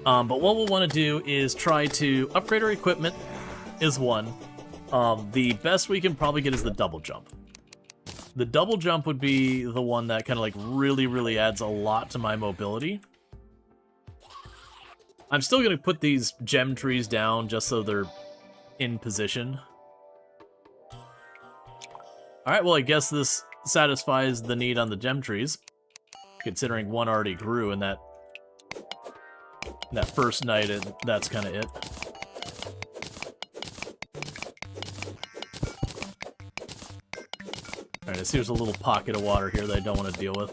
But what we'll want to do is try to upgrade our equipment, is one. The best we can probably get is the double jump. The double jump would be the one that kind of like really adds a lot to my mobility. I'm still going to put these gem trees down just so they're in position. Alright, well I guess this satisfies the need on the gem trees, considering one already grew in that first night, and that's kind of it. Alright, I see there's a little pocket of water here that I don't want to deal with.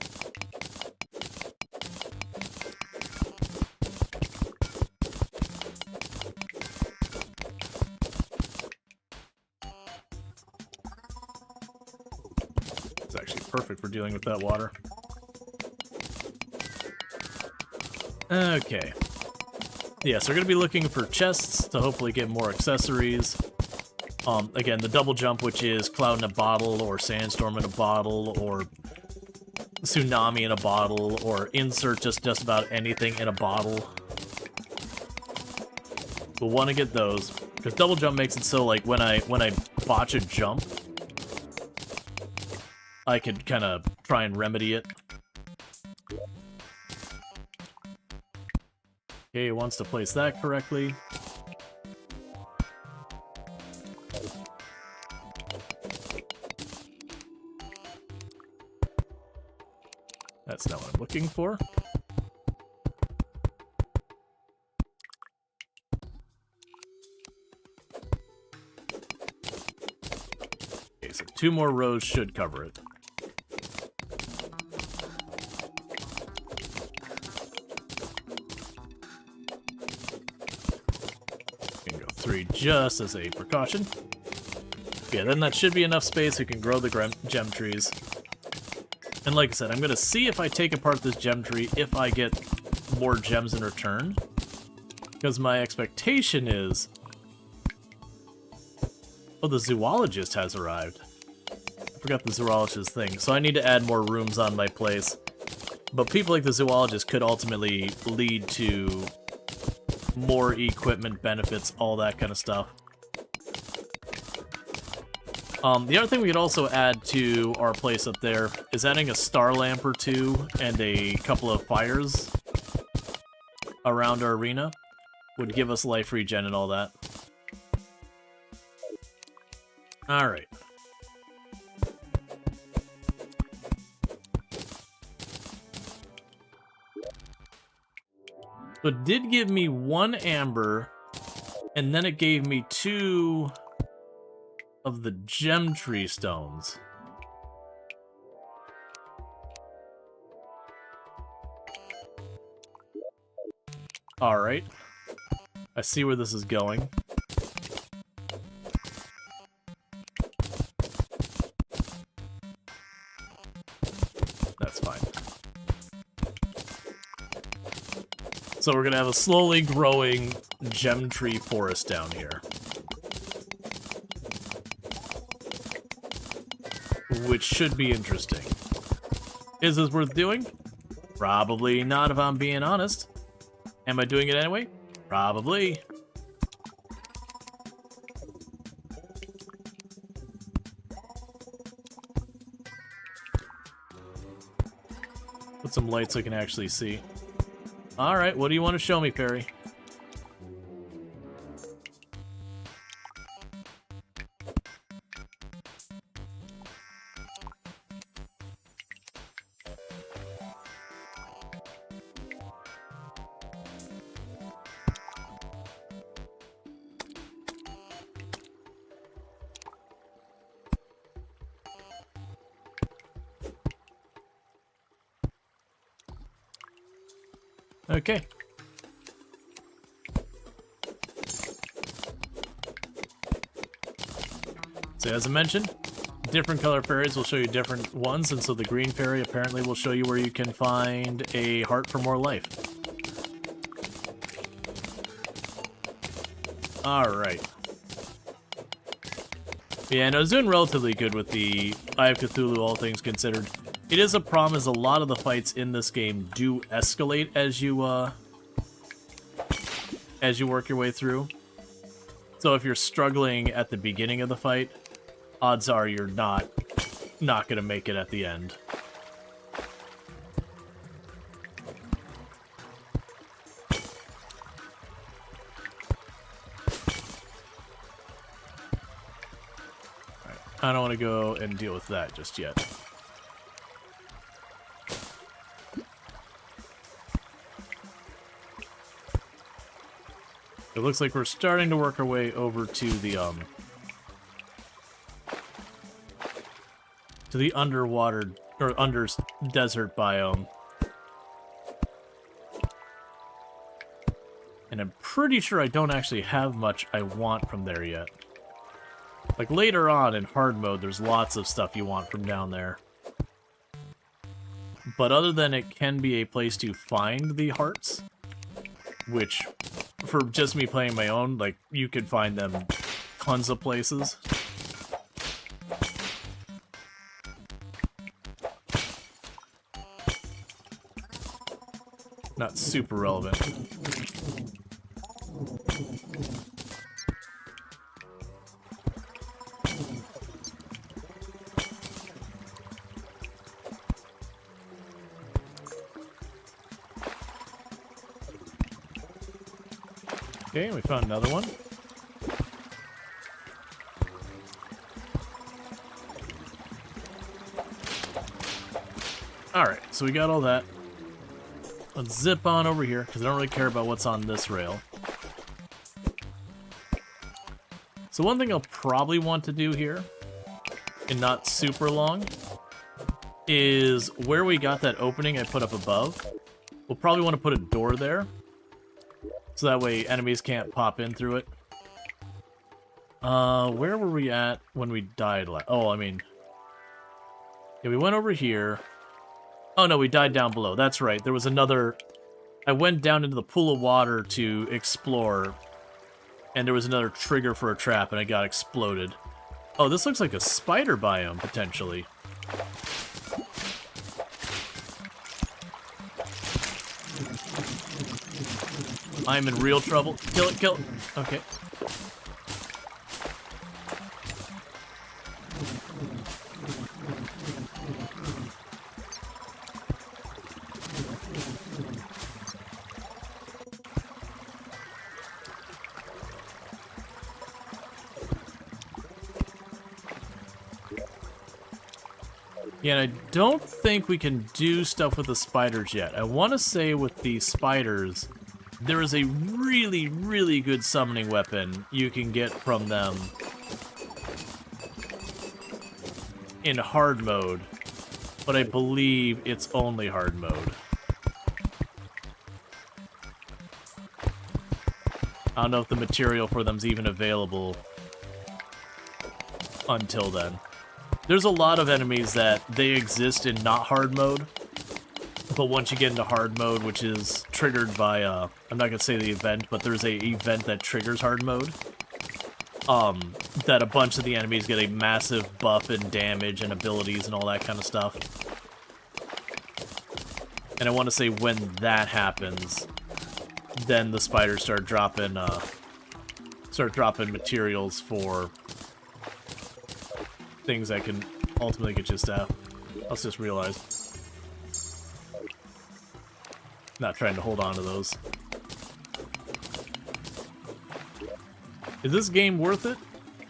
It's actually perfect for dealing with that water. Okay. Yeah, so we're going to be looking for chests to hopefully get more accessories. Again, the double jump, which is cloud in a bottle, or sandstorm in a bottle, or tsunami in a bottle, or insert just about anything in a bottle. We'll want to get those, because double jump makes it so like when I botch a jump, I could kind of try and remedy it. Okay, he wants to place that correctly. That's not what I'm looking for. Okay, so 2 more rows should cover it. Can go 3 just as a precaution. Okay, then that should be enough space we can grow the gem trees. And like I said, I'm going to see if I take apart this gem tree if I get more gems in return. Because my expectation is... Oh, the zoologist has arrived. I forgot the zoologist thing. So I need to add more rooms on my place. But people like the zoologist could ultimately lead to more equipment benefits, all that kind of stuff. The other thing we could also add to our place up there is adding a star lamp or 2 and a couple of fires around our arena would give us life regen and all that. Alright. So it did give me 1 amber, and then it gave me 2... of the gem tree stones. Alright. I see where this is going. That's fine. So we're gonna have a slowly growing gem tree forest down here. Which should be interesting. Is this worth doing? Probably not, if I'm being honest. Am I doing it anyway? Probably. Put some light so I can actually see. Alright, what do you want to show me, Perry? Okay. So as I mentioned, different color fairies will show you different ones, and so the green fairy apparently will show you where you can find a heart for more life. Alright. Yeah, and I was doing relatively good with the Eye of Cthulhu, all things considered. It is a problem, as a lot of the fights in this game do escalate as you work your way through. So if you're struggling at the beginning of the fight, odds are you're not gonna make it at the end. Alright, I don't want to go and deal with that just yet. It looks like we're starting to work our way over to the underwater or under desert biome. And I'm pretty sure I don't actually have much I want from there yet. Like later on in hard mode, there's lots of stuff you want from down there. But other than it can be a place to find the hearts, which for just me playing my own, like, you could find them tons of places. Not super relevant. Okay, we found another one. Alright, so we got all that. Let's zip on over here, because I don't really care about what's on this rail. So one thing I'll probably want to do here, and not super long, is where we got that opening I put up above. We'll probably want to put a door there, so that way enemies can't pop in through it. Where were we at when we died last? Oh, I mean... yeah, we went over here. Oh no, we died down below. That's right. There was another... I went down into the pool of water to explore, and there was another trigger for a trap, and I got exploded. Oh, this looks like a spider biome, potentially. I'm in real trouble. Kill it, kill it. Okay. Yeah, and I don't think we can do stuff with the spiders yet. I want to say with the spiders, there is a really, really good summoning weapon you can get from them in hard mode, but I believe it's only hard mode. I don't know if the material for them's even available until then. There's a lot of enemies that they exist in not hard mode, but once you get into hard mode, which is triggered by, I'm not going to say the event, but there's a event that triggers hard mode, that a bunch of the enemies get a massive buff in damage and abilities and all that kind of stuff. And I want to say when that happens, then the spiders start dropping materials for things that can ultimately get you stuff. I just realized. Not trying to hold on to those. Is this game worth it?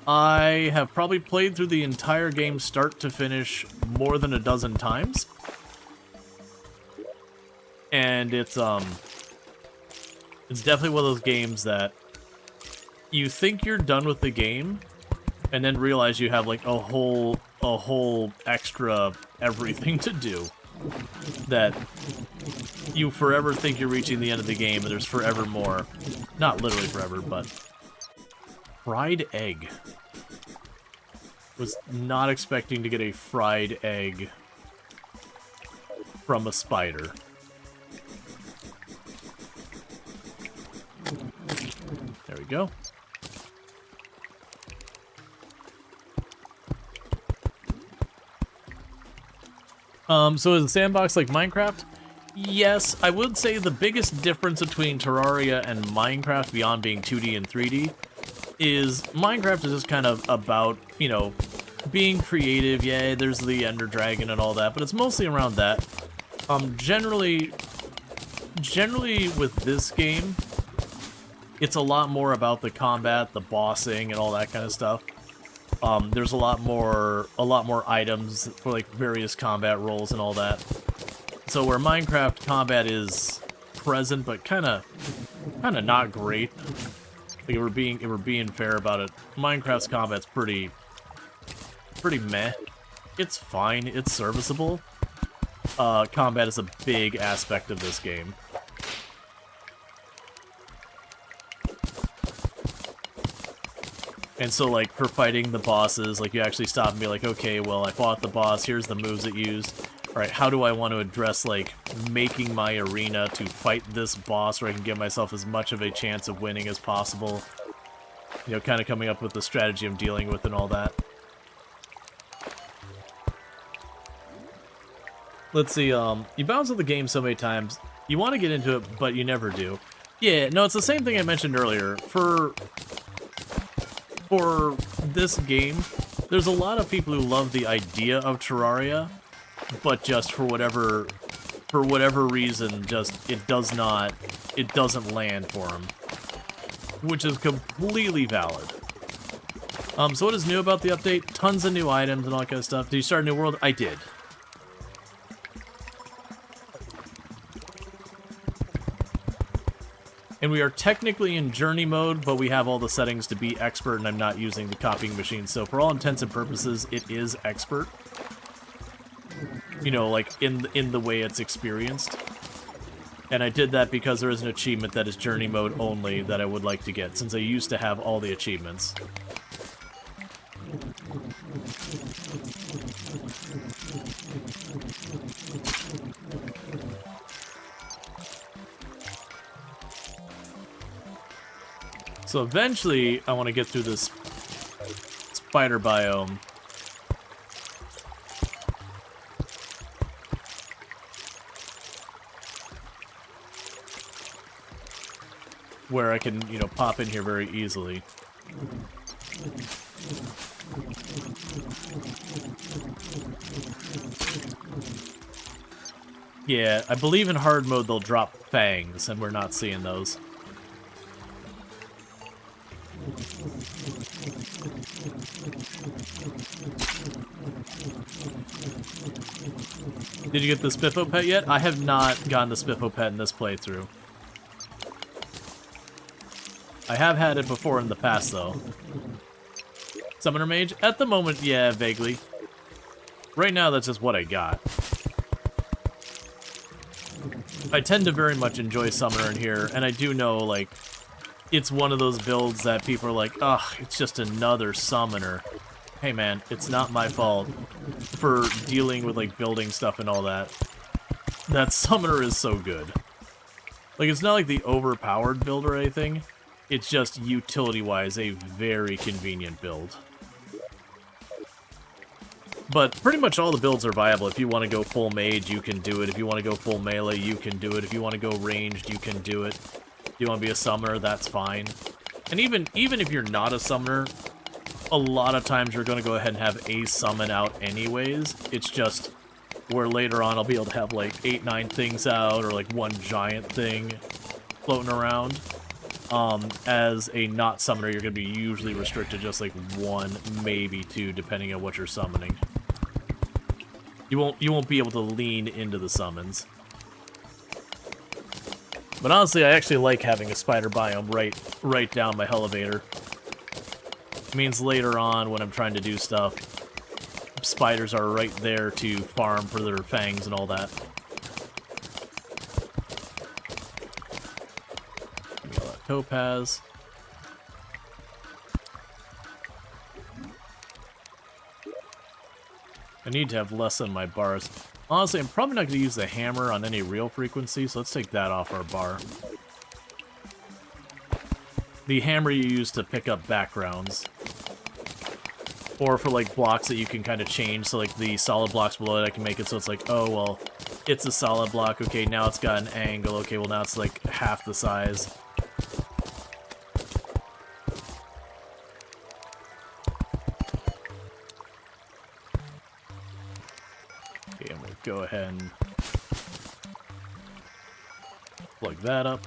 I have probably played through the entire game start to finish more than a dozen times. And it's definitely one of those games that you think you're done with the game, and then realize you have like a whole extra everything to do. That you forever think you're reaching the end of the game, and there's forever more. Not literally forever, but... fried egg. Was not expecting to get a fried egg from a spider. There we go. So is the sandbox like Minecraft? Yes, I would say the biggest difference between Terraria and Minecraft, beyond being 2D and 3D, is Minecraft is just kind of about, you know, being creative. Yeah, there's the Ender Dragon and all that, but it's mostly around that. Generally with this game, it's a lot more about the combat, the bossing, and all that kind of stuff. There's a lot more items for like various combat roles and all that. So where Minecraft combat is present but kind of not great. Like if we're being fair about it, Minecraft's combat's pretty meh. It's fine, it's serviceable. Combat is a big aspect of this game. And so, like, for fighting the bosses, like, you actually stop and be like, okay, well, I fought the boss, here's the moves it used. Alright, how do I want to address, like, making my arena to fight this boss where I can give myself as much of a chance of winning as possible? You know, kind of coming up with the strategy I'm dealing with and all that. Let's see, you bounce with the game so many times, you want to get into it, but you never do. Yeah, no, it's the same thing I mentioned earlier. For this game, there's a lot of people who love the idea of Terraria, but just for whatever reason, just it doesn't land for them. which is completely valid. So what is new about the update? Tons of new items and all that kind of stuff. Did you start a new world? I did. And we are technically in journey mode, but we have all the settings to be expert, and I'm not using the copying machine. So for all intents and purposes, it is expert. You know, like in the way it's experienced. And I did that because there is an achievement that is journey mode only that I would like to get, since I used to have all the achievements. So eventually, I want to get through this spider biome. Where I can, you know, pop in here very easily. Yeah, I believe in hard mode they'll drop fangs, and we're not seeing those. Did you get the Spiffo pet yet? I have not gotten the Spiffo pet in this playthrough. I have had it before in the past, though. Summoner Mage? At the moment, yeah, vaguely. Right now, that's just what I got. I tend to very much enjoy Summoner in here, and I do know, like, it's one of those builds that people are like, ugh, it's just another Summoner. Hey man, it's not my fault for dealing with, like, building stuff and all that. That Summoner is so good. Like, it's not like the overpowered build or anything. It's just, utility-wise, a very convenient build. But pretty much all the builds are viable. If you want to go full mage, you can do it. If you want to go full melee, you can do it. If you want to go ranged, you can do it. If you want to be a summoner, that's fine. And even if you're not a summoner, a lot of times you're going to go ahead and have a summon out anyways. It's just where later on I'll be able to have like 8-9 things out, or like one giant thing floating around. As a not summoner, you're going to be usually restricted just like 1, maybe 2, depending on what you're summoning. You won't be able to lean into the summons. But honestly, I actually like having a spider biome right down my elevator. It means later on, when I'm trying to do stuff, spiders are right there to farm for their fangs and all that. Give me all that topaz. I need to have less on my bars. Honestly, I'm probably not going to use the hammer on any real frequency, so let's take that off our bar. The hammer you use to pick up backgrounds. Or for, like, blocks that you can kind of change, so, like, the solid blocks below it, I can make it so it's like, oh, well, it's a solid block, okay, now it's got an angle, okay, well, now it's, like, half the size. Okay, I'm going to go ahead and plug that up.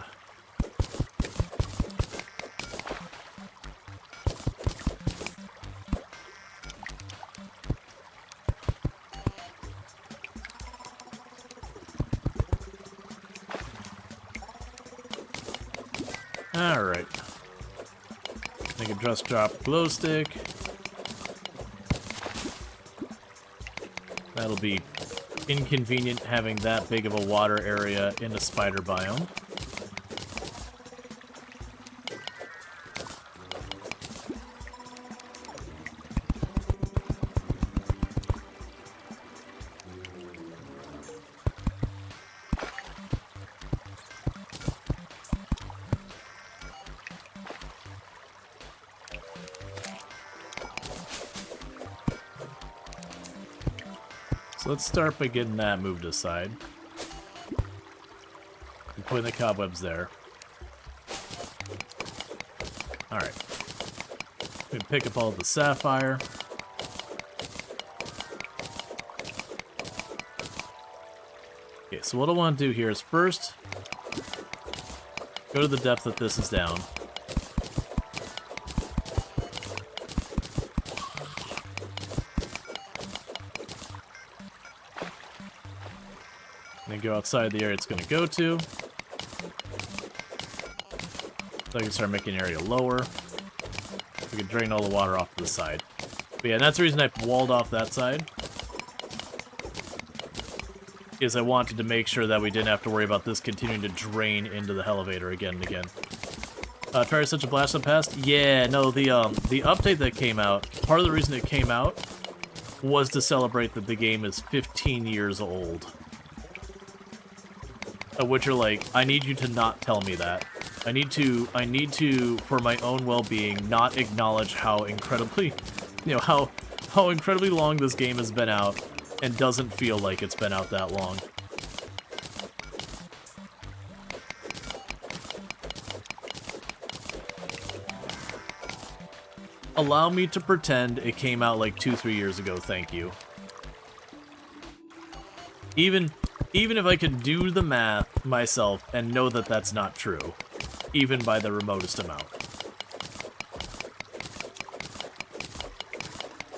Alright. Make a just drop glow stick. That'll be inconvenient having that big of a water area in a spider biome. So let's start by getting that moved aside. And putting the cobwebs there. Alright. We can pick up all the sapphire. Okay, so what I want to do here is first go to the depth that this is down. And then go outside the area it's going to go to. So I can start making the area lower. We can drain all the water off to the side. But yeah, that's the reason I walled off that side. Is I wanted to make sure that we didn't have to worry about this continuing to drain into the elevator again and again. Terraria is such a blast from the past? Yeah, no, the update that came out, part of the reason it came out was to celebrate that the game is 15 years old. Which are like, I need you to not tell me that. I need to, for my own well-being, not acknowledge how incredibly, how incredibly long this game has been out, and doesn't feel like it's been out that long. Allow me to pretend it came out like 2-3 years ago, thank you. Even if I could do the math myself and know that that's not true, even by the remotest amount.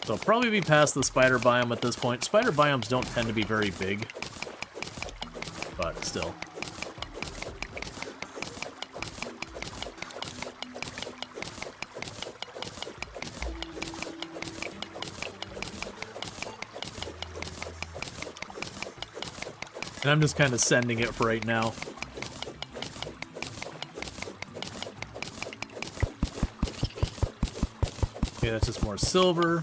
So I'll probably be past the spider biome at this point. Spider biomes don't tend to be very big, but still. And I'm just kind of sending it for right now. Okay, that's just more silver.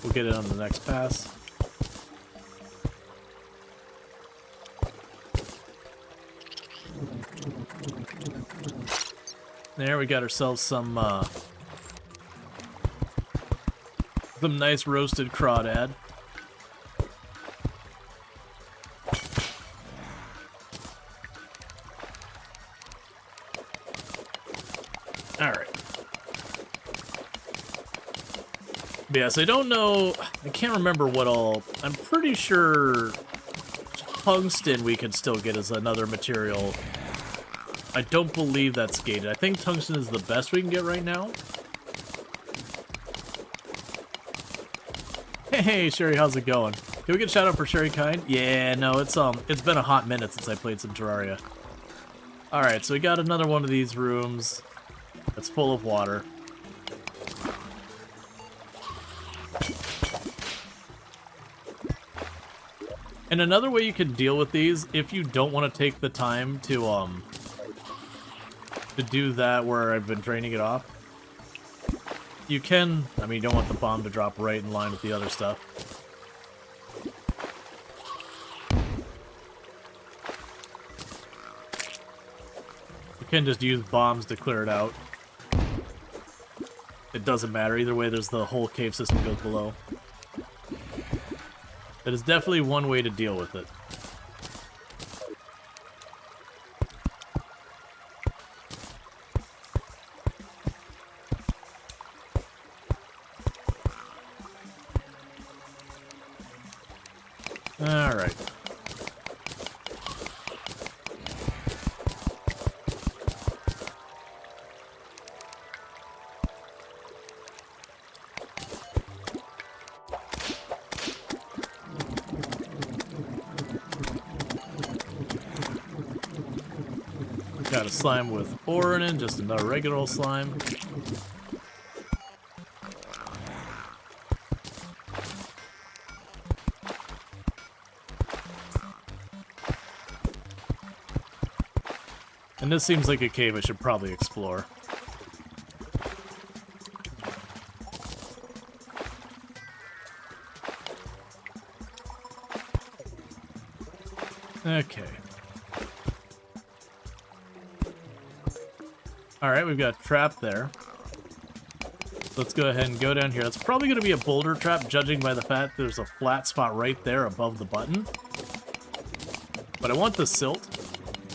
We'll get it on the next pass. There, we got ourselves some nice roasted crawdad. Alright. Yes, I don't know, I can't remember what all, I'm pretty sure tungsten we can still get as another material. I don't believe that's gated. I think tungsten is the best we can get right now. Hey, Sherry, how's it going? Can we get a shout out for Sherry Kind? Yeah, no, it's been a hot minute since I played some Terraria. Alright, so we got another one of these rooms that's full of water. And another way you can deal with these, if you don't want to take the time to do that where I've been draining it off, you can, I mean, you don't want the bomb to drop right in line with the other stuff. You can just use bombs to clear it out. It doesn't matter, either way there's the whole cave system goes below. That is definitely one way to deal with it. Alright. Got a slime with ore in it, just another regular old slime. And this seems like a cave I should probably explore. Okay. Alright, we've got a trap there. Let's go ahead and go down here. That's probably going to be a boulder trap, judging by the fact there's a flat spot right there above the button. But I want the silt.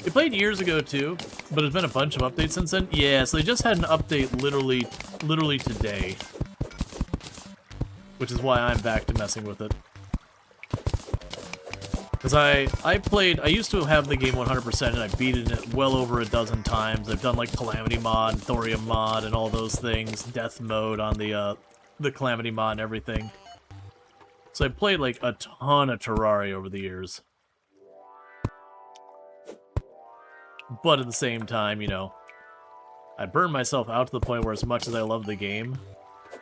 We played years ago too, but there's been a bunch of updates since then. Yeah, so they just had an update literally today. Which is why I'm back to messing with it. Because I used to have the game 100% and I've beaten it well over a dozen times. I've done like Calamity mod, Thorium mod, and all those things. Death mode on the Calamity mod and everything. So I played like a ton of Terraria over the years. But at the same time, you know, I burned myself out to the point where as much as I love the game,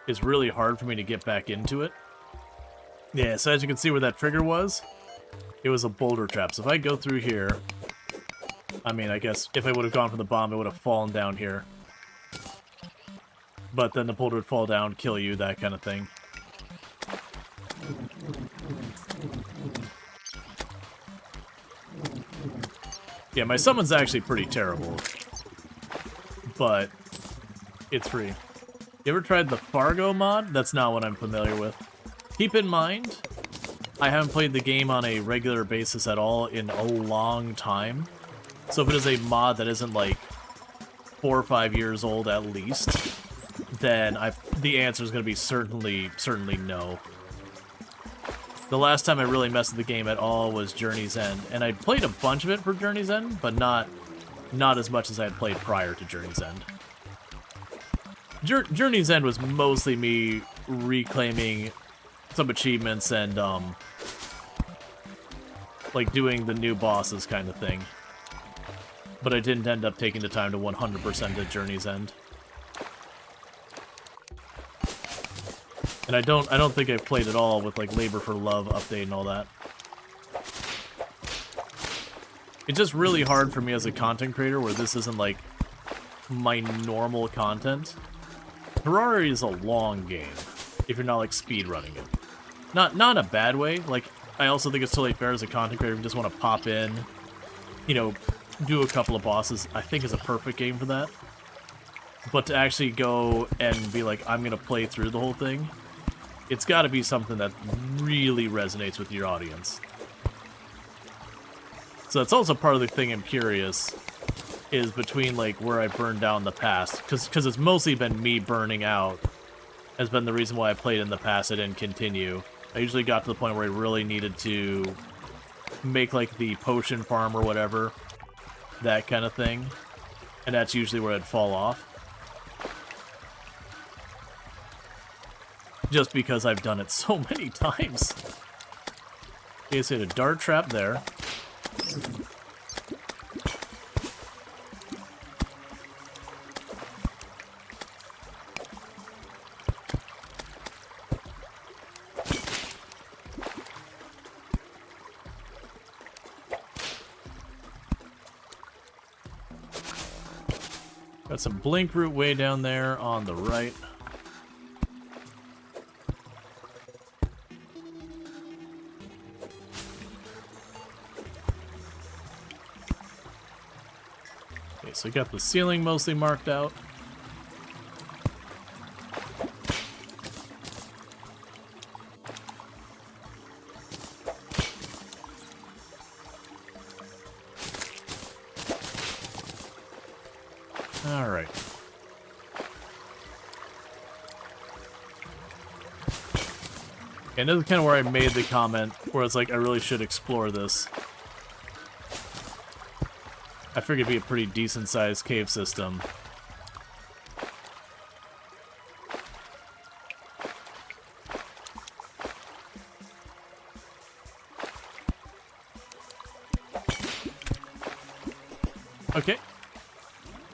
it's really hard for me to get back into it. Yeah, so as you can see where that trigger was, it was a boulder trap. So if I go through here, I mean, I guess if I would have gone for the bomb, it would have fallen down here. But then the boulder would fall down, kill you, that kind of thing. Yeah, my summon's actually pretty terrible. But it's free. You ever tried the Fargo mod? That's not what I'm familiar with. Keep in mind, I haven't played the game on a regular basis at all in a long time. So if it is a mod that isn't like 4 or 5 years old at least, then the answer is going to be certainly no. The last time I really messed with the game at all was Journey's End, and I played a bunch of it for Journey's End, but not as much as I had played prior to Journey's End. Journey's End was mostly me reclaiming some achievements and like doing the new bosses kind of thing. But I didn't end up taking the time to 100% to Journey's End. And I don't think I've played at all with like Labor for Love update and all that. It's just really hard for me as a content creator where this isn't like my normal content. Terraria is a long game if you're not like speedrunning it. Not in a bad way. Like, I also think it's totally fair as a content creator if you just want to pop in, you know, do a couple of bosses. I think is a perfect game for that. But to actually go and be like, I'm gonna play through the whole thing, it's got to be something that really resonates with your audience. So that's also part of the thing I'm curious, is between like where I burned down in the past, because it's mostly been me burning out, has been the reason why I played in the past. I didn't continue. I usually got to the point where I really needed to make like the potion farm or whatever, that kind of thing, and that's usually where I'd fall off. Just because I've done it so many times. Okay, so a dart trap there. Got some blink root way down there on the right. So we got the ceiling mostly marked out. All right. And this is kind of where I made the comment where it's like, I really should explore this. I figured it'd be a pretty decent-sized cave system. Okay.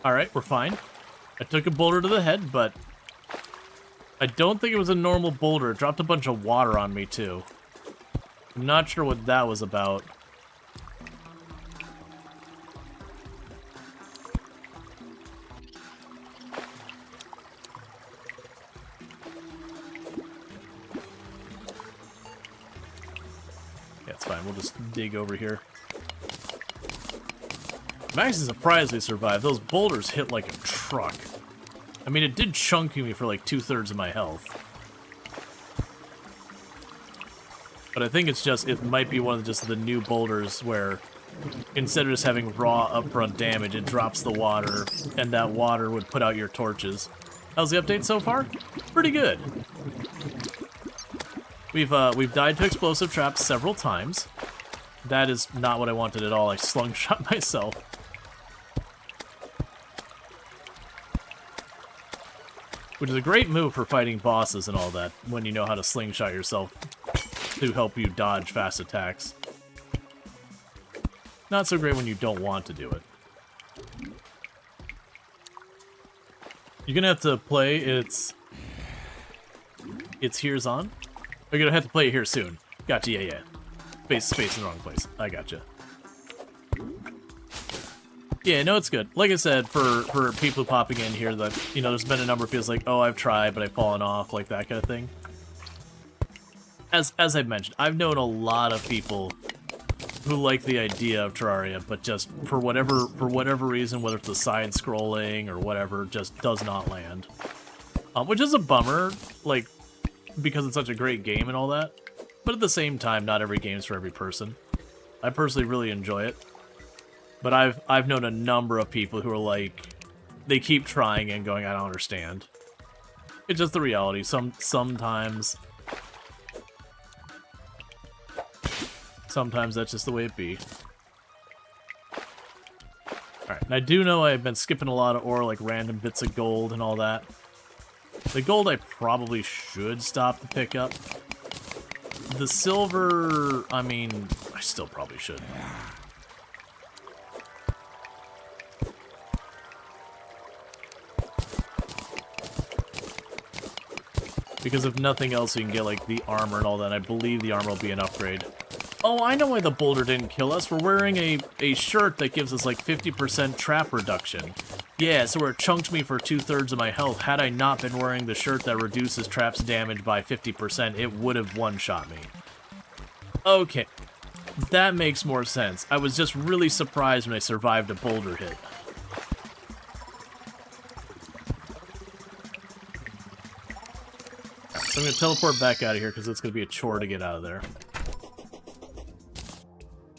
Alright, we're fine. I took a boulder to the head, but I don't think it was a normal boulder. It dropped a bunch of water on me, too. I'm not sure what that was about. Yeah, it's fine. We'll just dig over here. I'm actually surprised we survived. Those boulders hit like a truck. I mean, it did chunk me for like 2/3 of my health. But I think it's just, it might be one of just the new boulders where instead of just having raw upfront damage, it drops the water, and that water would put out your torches. How's the update so far? Pretty good. We've died to explosive traps several times. That is not what I wanted at all. I slungshot myself. Which is a great move for fighting bosses and all that, when you know how to slingshot yourself to help you dodge fast attacks. Not so great when you don't want to do it. You're gonna have to play it's here's on. You're gonna have to play it here soon. Gotcha, yeah. Space in the wrong place. I gotcha. Yeah, no, it's good. Like I said, for people popping in here that, you know, there's been a number of people like, oh, I've tried, but I've fallen off, like that kind of thing. As I've mentioned, I've known a lot of people who like the idea of Terraria, but just for whatever reason, whether it's the side scrolling or whatever, just does not land. Which is a bummer, like, because it's such a great game and all that. But at the same time, not every game's for every person. I personally really enjoy it. But I've known a number of people who are like, they keep trying and going, I don't understand. It's just the reality. Sometimes that's just the way it be. Alright, and I do know I've been skipping a lot of ore, like random bits of gold and all that. The gold I probably should stop to pick up. The silver, I mean, I still probably should. Because if nothing else, you can get, like, the armor and all that. I believe the armor will be an upgrade. Oh, I know why the boulder didn't kill us. We're wearing a shirt that gives us, like, 50% trap reduction. Yeah, so it chunked me for 2/3 of my health. Had I not been wearing the shirt that reduces traps damage by 50%, it would have one-shot me. Okay. That makes more sense. I was just really surprised when I survived a boulder hit. So I'm going to teleport back out of here because it's going to be a chore to get out of there.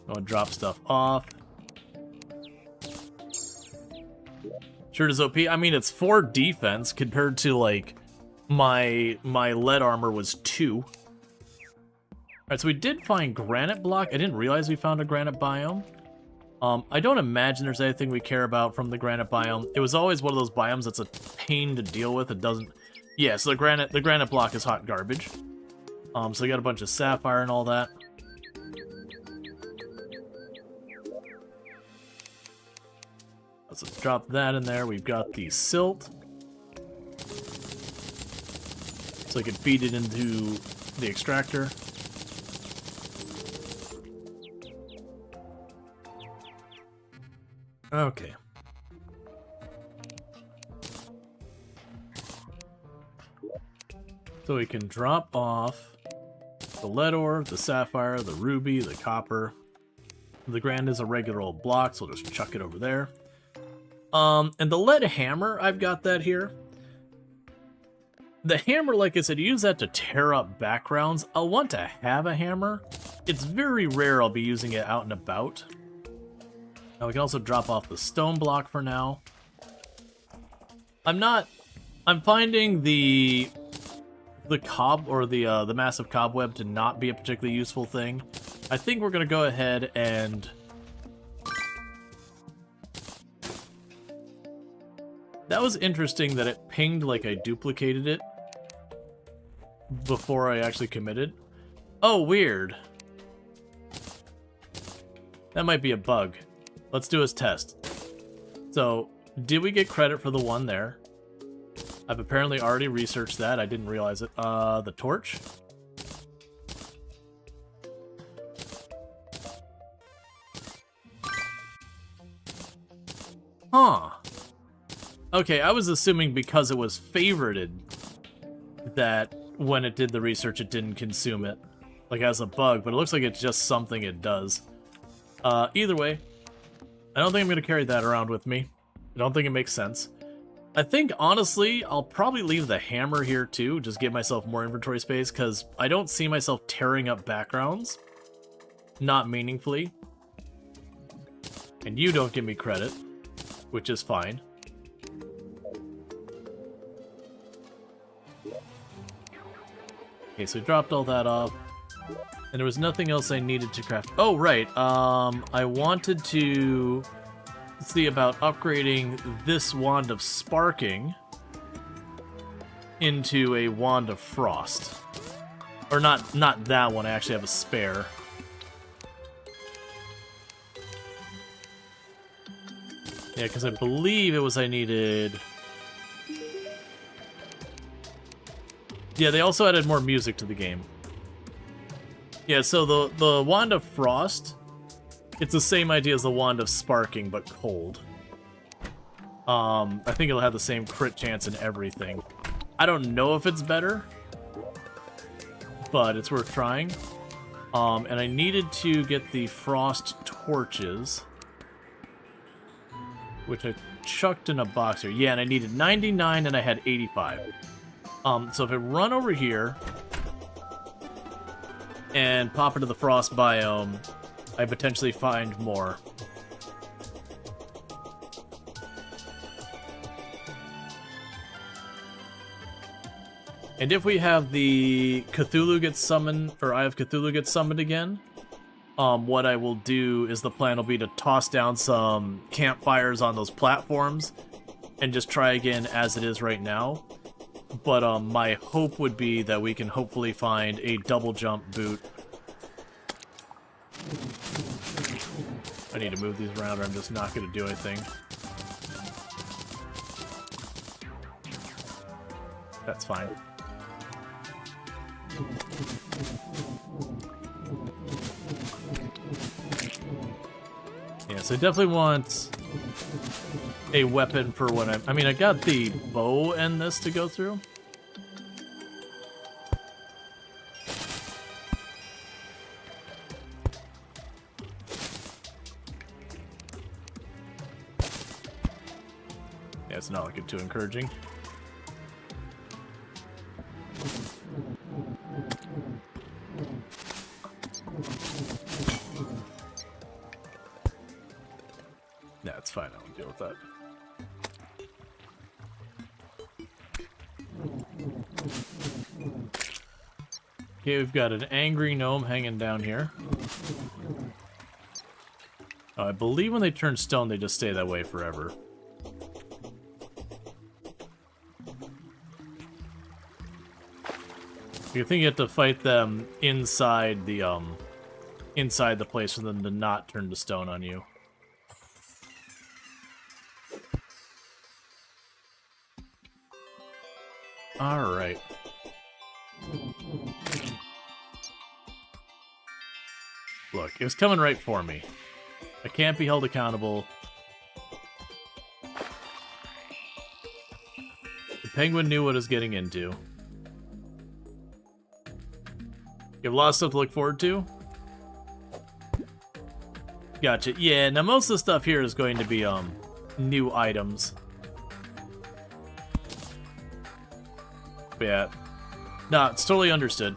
I'm going to drop stuff off. Shirt is OP. I mean, it's 4 defense compared to, like, my lead armor was 2. Alright, so we did find granite block. I didn't realize we found a granite biome. I don't imagine there's anything we care about from the granite biome. It was always one of those biomes that's a pain to deal with. It doesn't... Yeah, so the granite block is hot garbage. So we got a bunch of sapphire and all that. Let's drop that in there. We've got the silt. So I can feed it into the extractor. Okay. So we can drop off the lead ore, the sapphire, the ruby, the copper. The granite is a regular old block, so we'll just chuck it over there. And the lead hammer, I've got that here. The hammer, like I said, you use that to tear up backgrounds. I'll want to have a hammer. It's very rare I'll be using it out and about. Now we can also drop off the stone block for now. I'm finding the cob, or the massive cobweb, to not be a particularly useful thing. I think we're going to go ahead and... That was interesting that it pinged like I duplicated it before I actually committed. Oh, weird. That might be a bug. Let's do a test. So, did we get credit for the one there? I've apparently already researched that. I didn't realize it. The torch? Huh. Okay, I was assuming because it was favorited that when it did the research it didn't consume it, like as a bug, but it looks like it's just something it does. Either way, I don't think I'm going to carry that around with me. I don't think it makes sense. I think, honestly, I'll probably leave the hammer here too, just give myself more inventory space, because I don't see myself tearing up backgrounds. Not meaningfully. And you don't give me credit, which is fine. Okay, so we dropped all that off. And there was nothing else I needed to craft. Oh, right. I wanted to see about upgrading this Wand of Sparking into a Wand of Frost. Or not that one, I actually have a spare. Yeah, because I believe it was I needed Yeah, they also added more music to the game. Yeah, so the Wand of Frost, it's the same idea as the Wand of Sparking, but cold. I think it'll have the same crit chance and everything. I don't know if it's better, but it's worth trying. And I needed to get the Frost Torches, which I chucked in a box here. Yeah, and I needed 99 and I had 85. So if I run over here and pop into the Frost biome, I potentially find more. And if we have the Cthulhu get summoned, or I have Cthulhu get summoned again, what I will do is the plan will be to toss down some campfires on those platforms and just try again as it is right now. But my hope would be that we can hopefully find a double jump boot. I need to move these around or I'm just not going to do anything. That's fine. Yeah, so I definitely want a weapon for when I mean, I got the bow and this to go through. Yeah, it's not looking too encouraging. Yeah, it's fine. I won't deal with that. Okay, we've got an angry gnome hanging down here. I believe when they turn stone, they just stay that way forever. You think you have to fight them inside the place for them to not turn to stone on you. Alright. Look, it was coming right for me. I can't be held accountable. The penguin knew what it was getting into. You have a lot of stuff to look forward to? Gotcha. Yeah, now most of the stuff here is going to be, new items. But yeah. No, it's totally understood.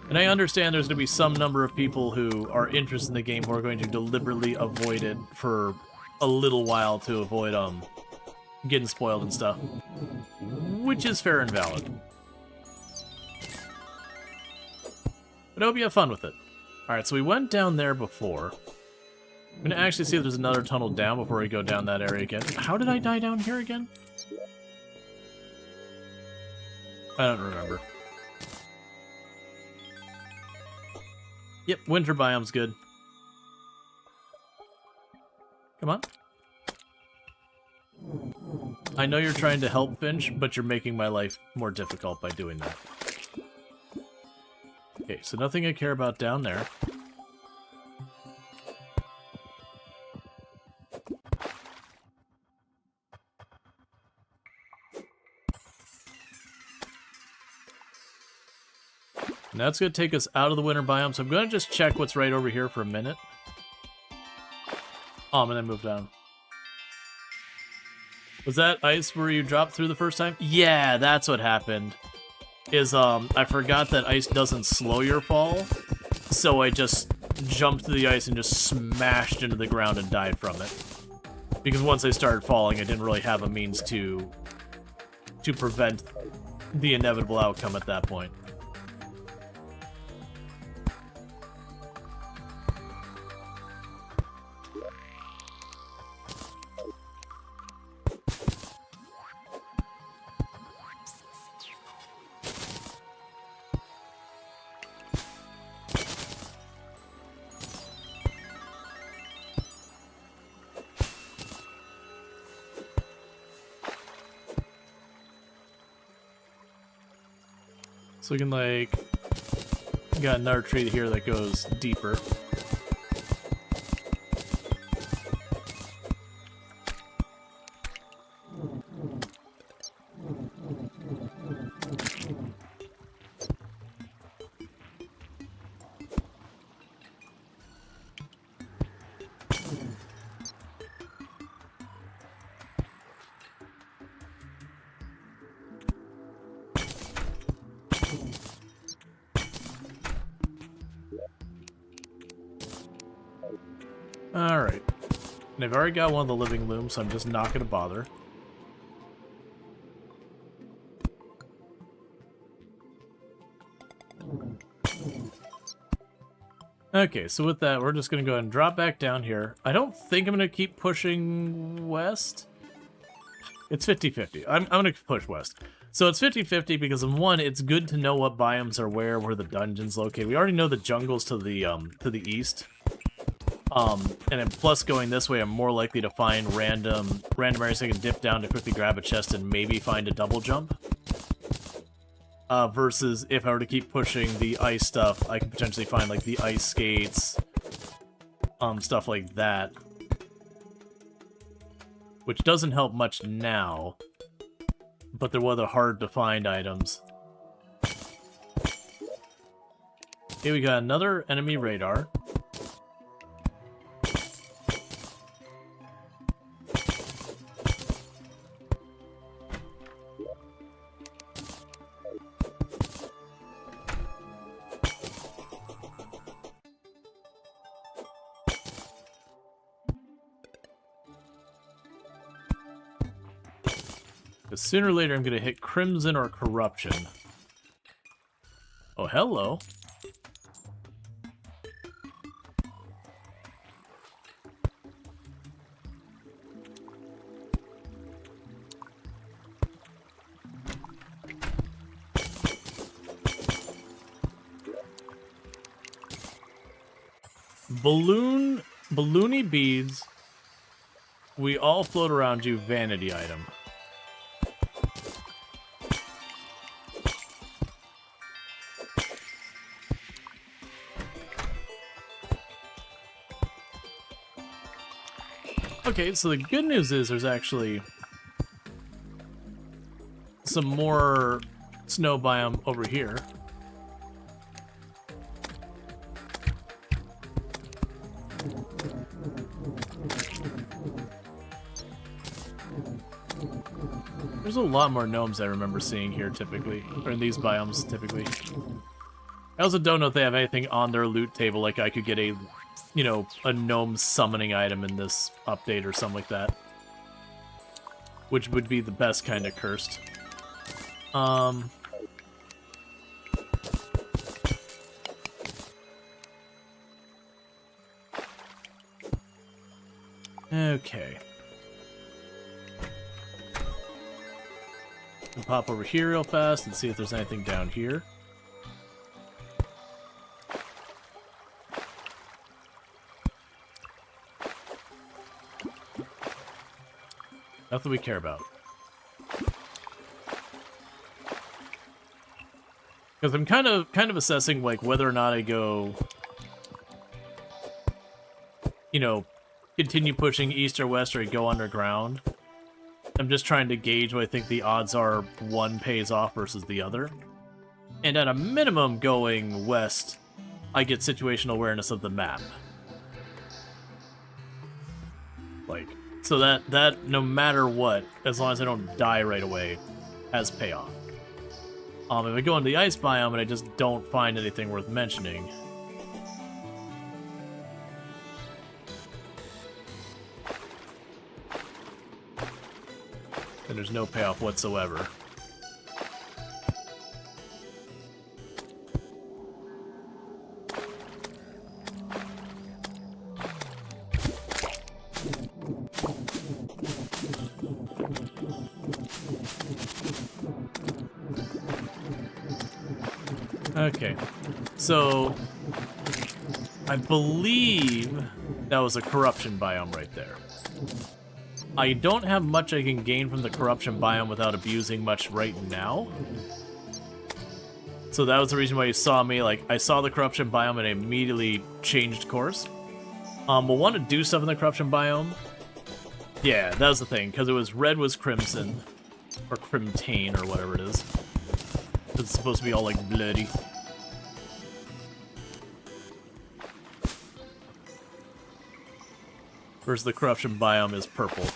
And I understand there's going to be some number of people who are interested in the game who are going to deliberately avoid it for a little while to avoid, getting spoiled and stuff. Which is fair and valid. But I hope you have fun with it. Alright, so we went down there before. I'm going to actually see if there's another tunnel down before we go down that area again. How did I die down here again? I don't remember. Yep, winter biome's good. Come on. I know you're trying to help, Finch, but you're making my life more difficult by doing that. Okay, so nothing I care about down there. And that's going to take us out of the winter biome, so I'm going to just check what's right over here for a minute. And then move down. Was that ice where you dropped through the first time? Yeah, that's what happened. I forgot that ice doesn't slow your fall, so I just jumped to the ice and just smashed into the ground and died from it. Because once I started falling, I didn't really have a means to prevent the inevitable outcome at that point. So we can, like, got another tree here that goes deeper. Alright. And I've already got one of the living looms, so I'm just not going to bother. Okay, so with that, we're just going to go ahead and drop back down here. I don't think I'm going to keep pushing west. It's 50-50. I'm going to push west. So it's 50-50 because, in one, it's good to know what biomes are where the dungeon's located. We already know the jungle's to the east. And then plus going this way, I'm more likely to find random areas I can dip down to quickly grab a chest and maybe find a double jump. Versus if I were to keep pushing the ice stuff, I could potentially find like the ice skates, stuff like that. Which doesn't help much now, but they're one of the hard to find items. Okay, we got another enemy radar. Because sooner or later I'm going to hit Crimson or Corruption. Oh, hello. Balloony beads. We all float around you, vanity item. Okay, so the good news is there's actually some more snow biome over here. There's a lot more gnomes I remember seeing here typically, or in these biomes typically. I also don't know if they have anything on their loot table, like I could get a, you know, a gnome summoning item in this update or something like that. Which would be the best kind of cursed. Okay. We'll pop over here real fast and see if there's anything down here. Nothing we care about. Because I'm kind of assessing like whether or not I go, you know, continue pushing east or west, or I go underground. I'm just trying to gauge what I think the odds are one pays off versus the other. And at a minimum, going west, I get situational awareness of the map. Like, so that no matter what, as long as I don't die right away, has payoff. If I go into the ice biome and I just don't find anything worth mentioning, then there's no payoff whatsoever. Okay, so I believe that was a corruption biome right there. I don't have much I can gain from the corruption biome without abusing much right now. So that was the reason why you saw me, like, I saw the corruption biome and I immediately changed course. We'll want to do stuff in the corruption biome. Yeah, that was the thing, because it was red was crimson, or crimtane, or whatever it is. It's supposed to be all, like, bloody. Whereas the corruption biome is purple.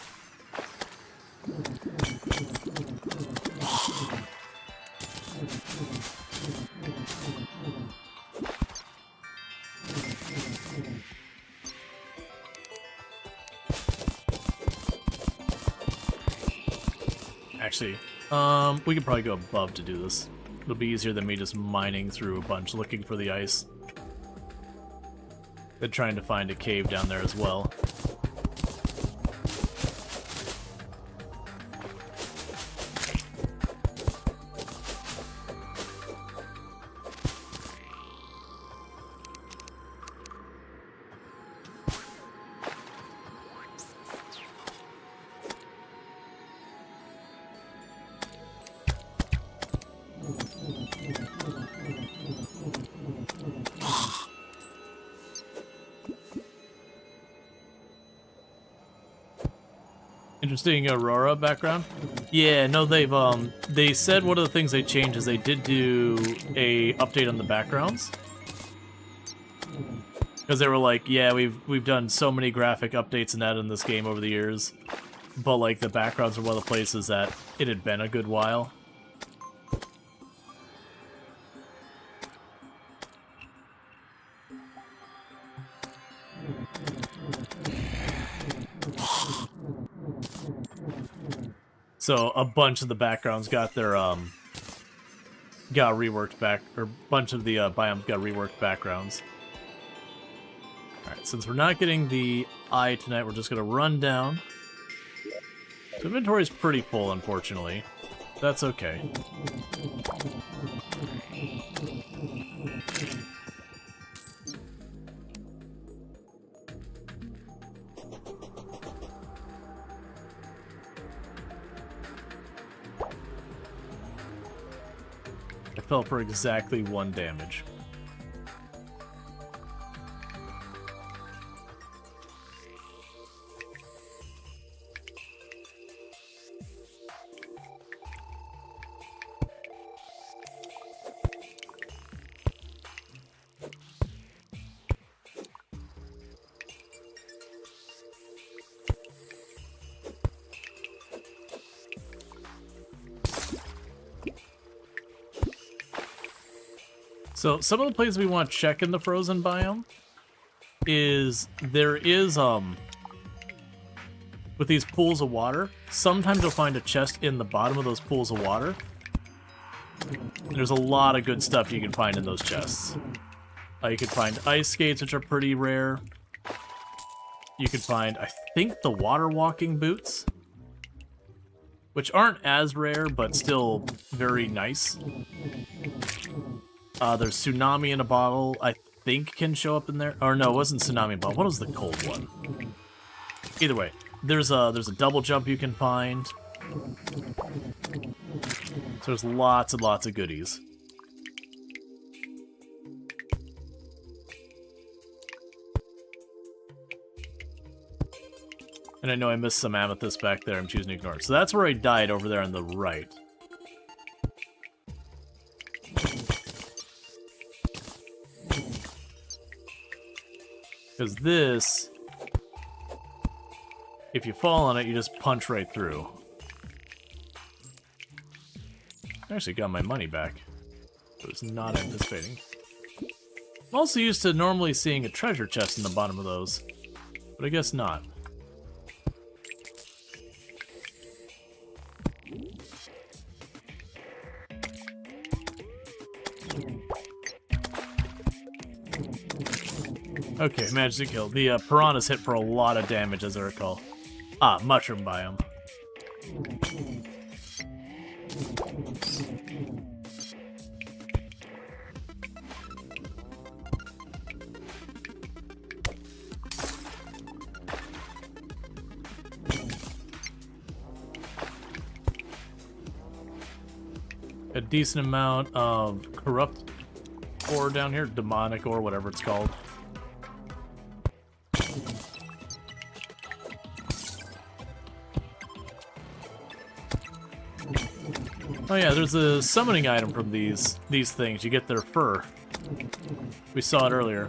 Actually, we could probably go above to do this. It'll be easier than me just mining through a bunch looking for the ice. Been trying to find a cave down there as well. Interesting Aurora background. Yeah, no, they said one of the things they changed is they did do a update on the backgrounds. Because they were like, yeah, we've done so many graphic updates and that in this game over the years, but like the backgrounds are one of the places that it had been a good while. So a bunch of the backgrounds got their got reworked back, or a bunch of the biomes got reworked backgrounds. All right, since we're not getting the eye tonight, we're just gonna run down. So inventory's pretty full, unfortunately. That's okay. I fell for exactly 1 damage. So some of the places we want to check in the frozen biome is there is with these pools of water, sometimes you'll find a chest in the bottom of those pools of water. And there's a lot of good stuff you can find in those chests. You can find ice skates, which are pretty rare. You can find, I think, the water walking boots, which aren't as rare, but still very nice. There's Tsunami in a bottle, I think can show up in there. Or no, it wasn't Tsunami bottle. What was the cold one? Either way, there's a double jump you can find. So there's lots and lots of goodies. And I know I missed some amethyst back there. I'm choosing to ignore it. So that's where I died, over there on the right. Because this, if you fall on it, you just punch right through. I actually got my money back. I was not anticipating. I'm also used to normally seeing a treasure chest in the bottom of those, but I guess not. Okay, managed to kill. The piranhas hit for a lot of damage, as I recall. Ah, mushroom biome. A decent amount of corrupt ore down here, demonic ore, whatever it's called. Oh yeah, there's a summoning item from these things. You get their fur. We saw it earlier.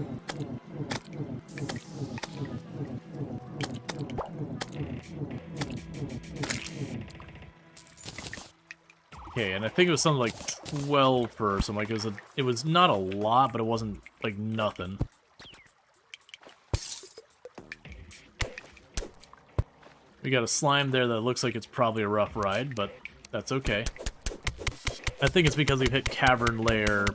Okay, and I think it was something like 12 fur or something. Like it was not a lot, but it wasn't like nothing. We got a slime there that looks like it's probably a rough ride, but that's okay. I think it's because we've hit cavern layer.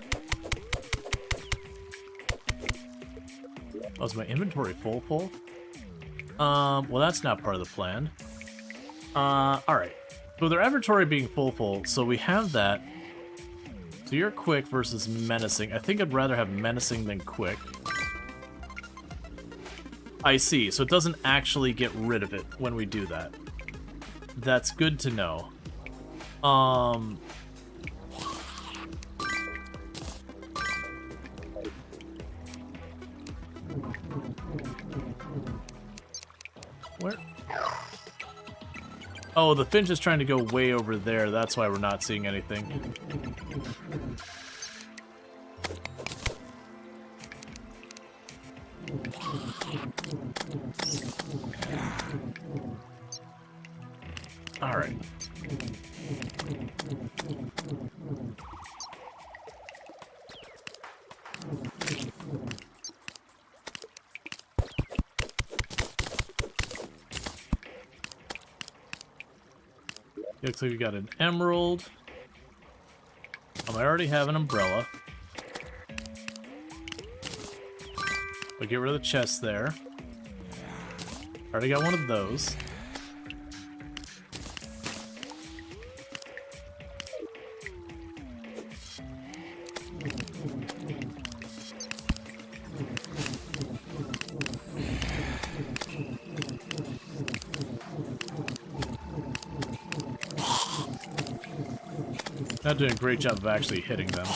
Oh, is my inventory full? Well, that's not part of the plan. Alright. So with our inventory being full, so we have that. So you're quick versus menacing. I think I'd rather have menacing than quick. I see. So it doesn't actually get rid of it when we do that. That's good to know. Where? Oh, the finch is trying to go way over there. That's why we're not seeing anything. All right. Looks like we got an emerald. I already have an umbrella. But get rid of the chest there. Already got one of those. Not doing a great job of actually hitting them.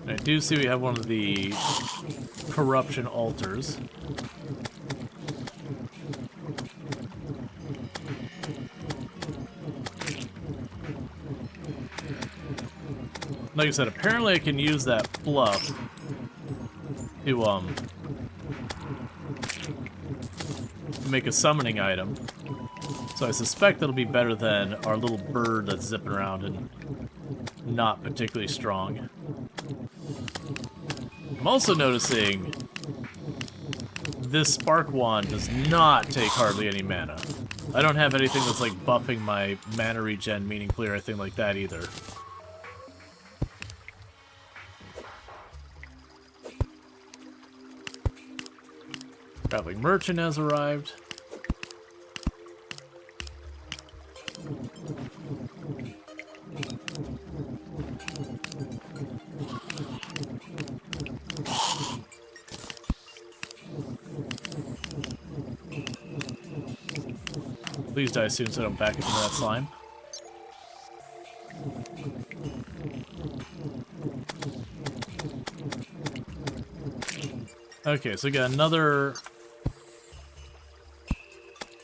And I do see we have one of the corruption altars. Like I said, apparently I can use that fluff to make a summoning item. So I suspect it'll be better than our little bird that's zipping around and not particularly strong. I'm also noticing this spark wand does not take hardly any mana. I don't have anything that's like buffing my mana regen meaningfully or anything like that either. Traveling merchant has arrived. Please die soon so I don't back into that slime. Okay, so we got another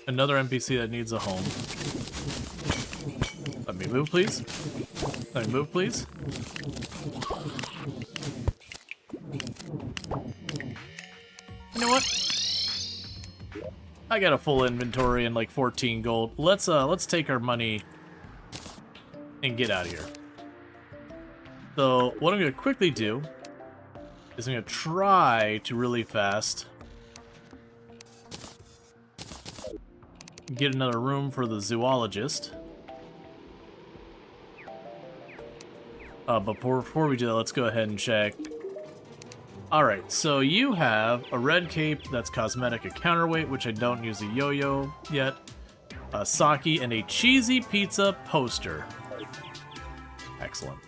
NPC that needs a home. Let me move, please. Let me move, please. You know what? I got a full inventory and like 14 gold. Let's take our money and get out of here. So what I'm gonna quickly do is I'm gonna try to really fast get another room for the zoologist. But before we do that, let's go ahead and check. Alright, so you have a red cape that's cosmetic, a counterweight, which I don't use a yo-yo yet, a sake, and a cheesy pizza poster. Excellent.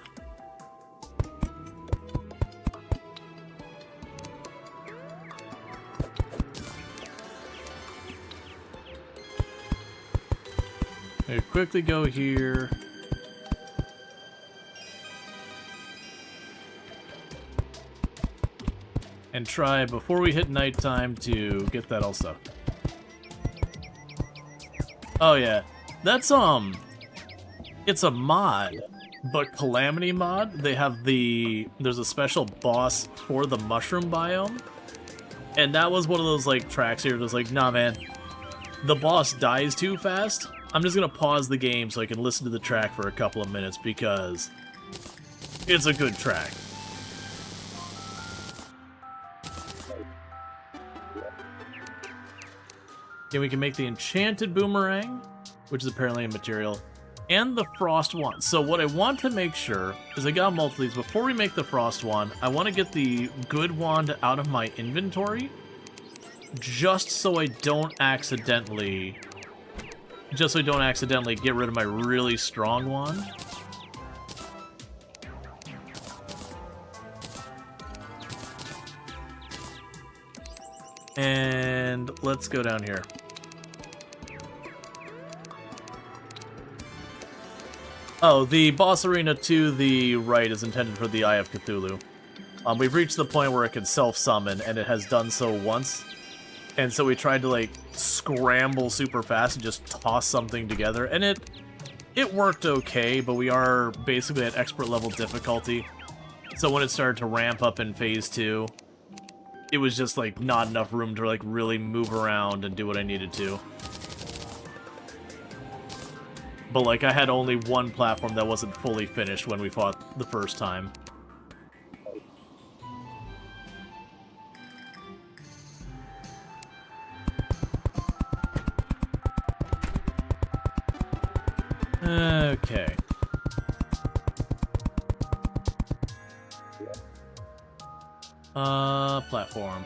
We quickly go here. And try, before we hit nighttime, to get that also. Oh yeah, that's, it's a mod, but Calamity mod, they have there's a special boss for the mushroom biome, and that was one of those, like, tracks here that was like, nah man, the boss dies too fast, I'm just gonna pause the game so I can listen to the track for a couple of minutes, because it's a good track. Okay, we can make the enchanted boomerang, which is apparently a material, and the frost wand. So what I want to make sure is I got multiple of these. Before we make the frost wand, I want to get the good wand out of my inventory, just so I don't accidentally get rid of my really strong wand. And let's go down here. Oh, the boss arena to the right is intended for the Eye of Cthulhu. We've reached the point where it can self-summon, and it has done so once. And so we tried to, like, scramble super fast and just toss something together, and it worked okay, but we are basically at expert level difficulty. So when it started to ramp up in Phase 2, it was just, like, not enough room to, like, really move around and do what I needed to. But, like, I had only one platform that wasn't fully finished when we fought the first time. Okay.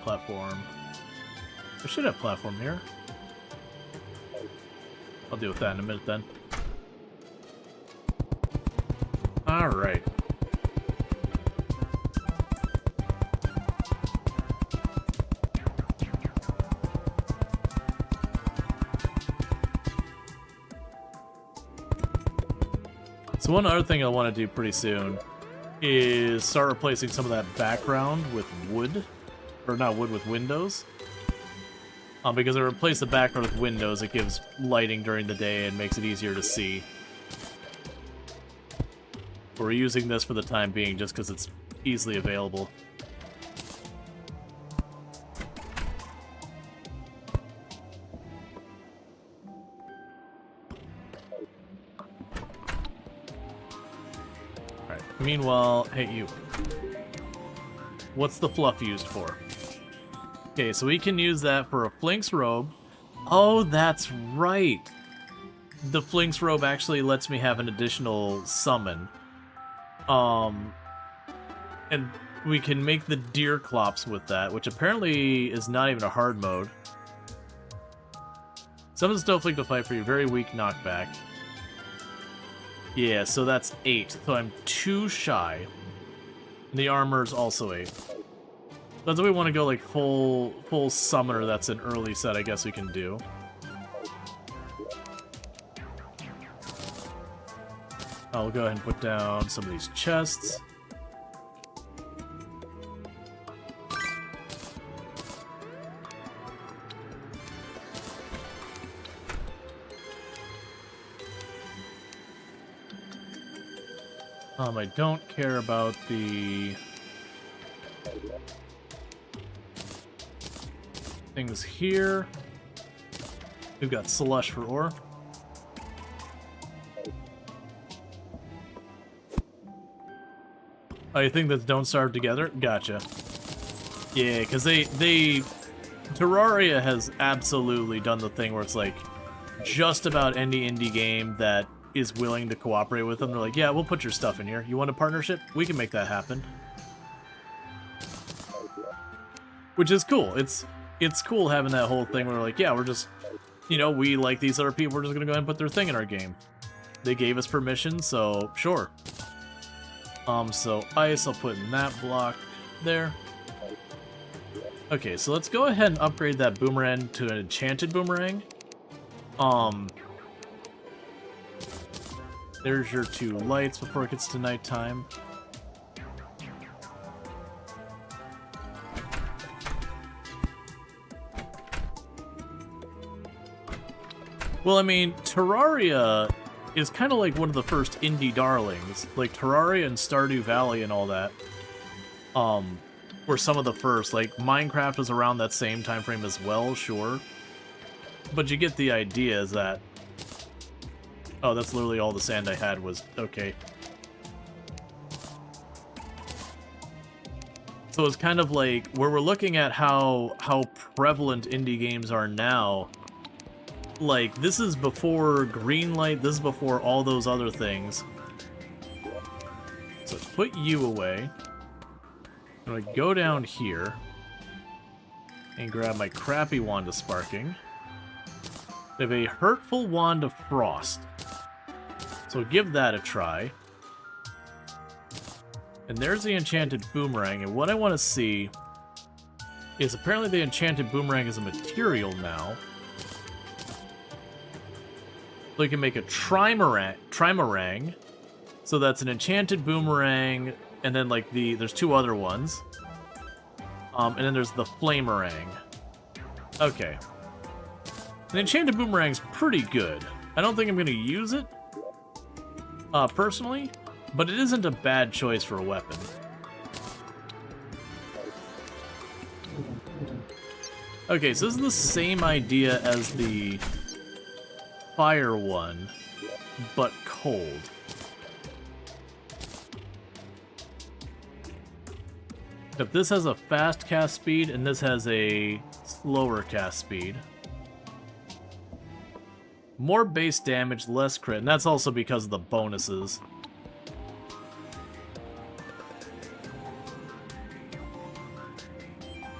Platform. I should have platform here. I'll deal with that in a minute then. Alright. So one other thing I want to do pretty soon is start replacing some of that background with wood. Or not wood, with windows. Because I replace the background with windows, it gives lighting during the day and makes it easier to see. We're using this for the time being just because it's easily available. Alright, meanwhile, hey you. What's the fluff used for? Okay, so we can use that for a Flink's robe. Oh, that's right! The Flink's robe actually lets me have an additional summon. And we can make the deer clops with that, which apparently is not even a hard mode. Summon Snowflake to fight for you, very weak knockback. Yeah, so that's 8, so I'm 2 shy. And the armor's also 8. That's if we want to go like full summoner, that's an early set I guess we can do. I'll go ahead and put down some of these chests. I don't care about the things here. We've got slush for ore. Oh, you think that don't starve together? Gotcha. Yeah, because Terraria has absolutely done the thing where it's like, just about any indie game that is willing to cooperate with them, they're like, yeah, we'll put your stuff in here. You want a partnership? We can make that happen. Which is cool. It's cool having that whole thing where we're like, yeah, we're just, you know, we like these other people, we're just gonna go ahead and put their thing in our game. They gave us permission, so sure. So ice, I'll put in that block there. Okay, so let's go ahead and upgrade that boomerang to an enchanted boomerang. There's your 2 lights before it gets to nighttime. Well, I mean, Terraria is kind of like one of the first indie darlings. Like, Terraria and Stardew Valley and all that were some of the first. Like, Minecraft was around that same time frame as well, sure. But you get the idea is that... Oh, that's literally all the sand I had was... Okay. So it's kind of like, where we're looking at how prevalent indie games are now... Like, this is before Greenlight, this is before all those other things. So let's put you away. I'm gonna go down here and grab my crappy Wand of Sparking. I have a Hurtful Wand of Frost. So give that a try. And there's the Enchanted Boomerang, and what I want to see is apparently the Enchanted Boomerang is a material now. So you can make a Trimarang. So that's an Enchanted Boomerang, and then like there's 2 other ones. And then there's the Flamerang. Okay. An Enchanted Boomerang's pretty good. I don't think I'm going to use it, personally, but it isn't a bad choice for a weapon. Okay, so this is the same idea as the fire one, but cold. If this has a fast cast speed and this has a slower cast speed. More base damage, less crit, and that's also because of the bonuses.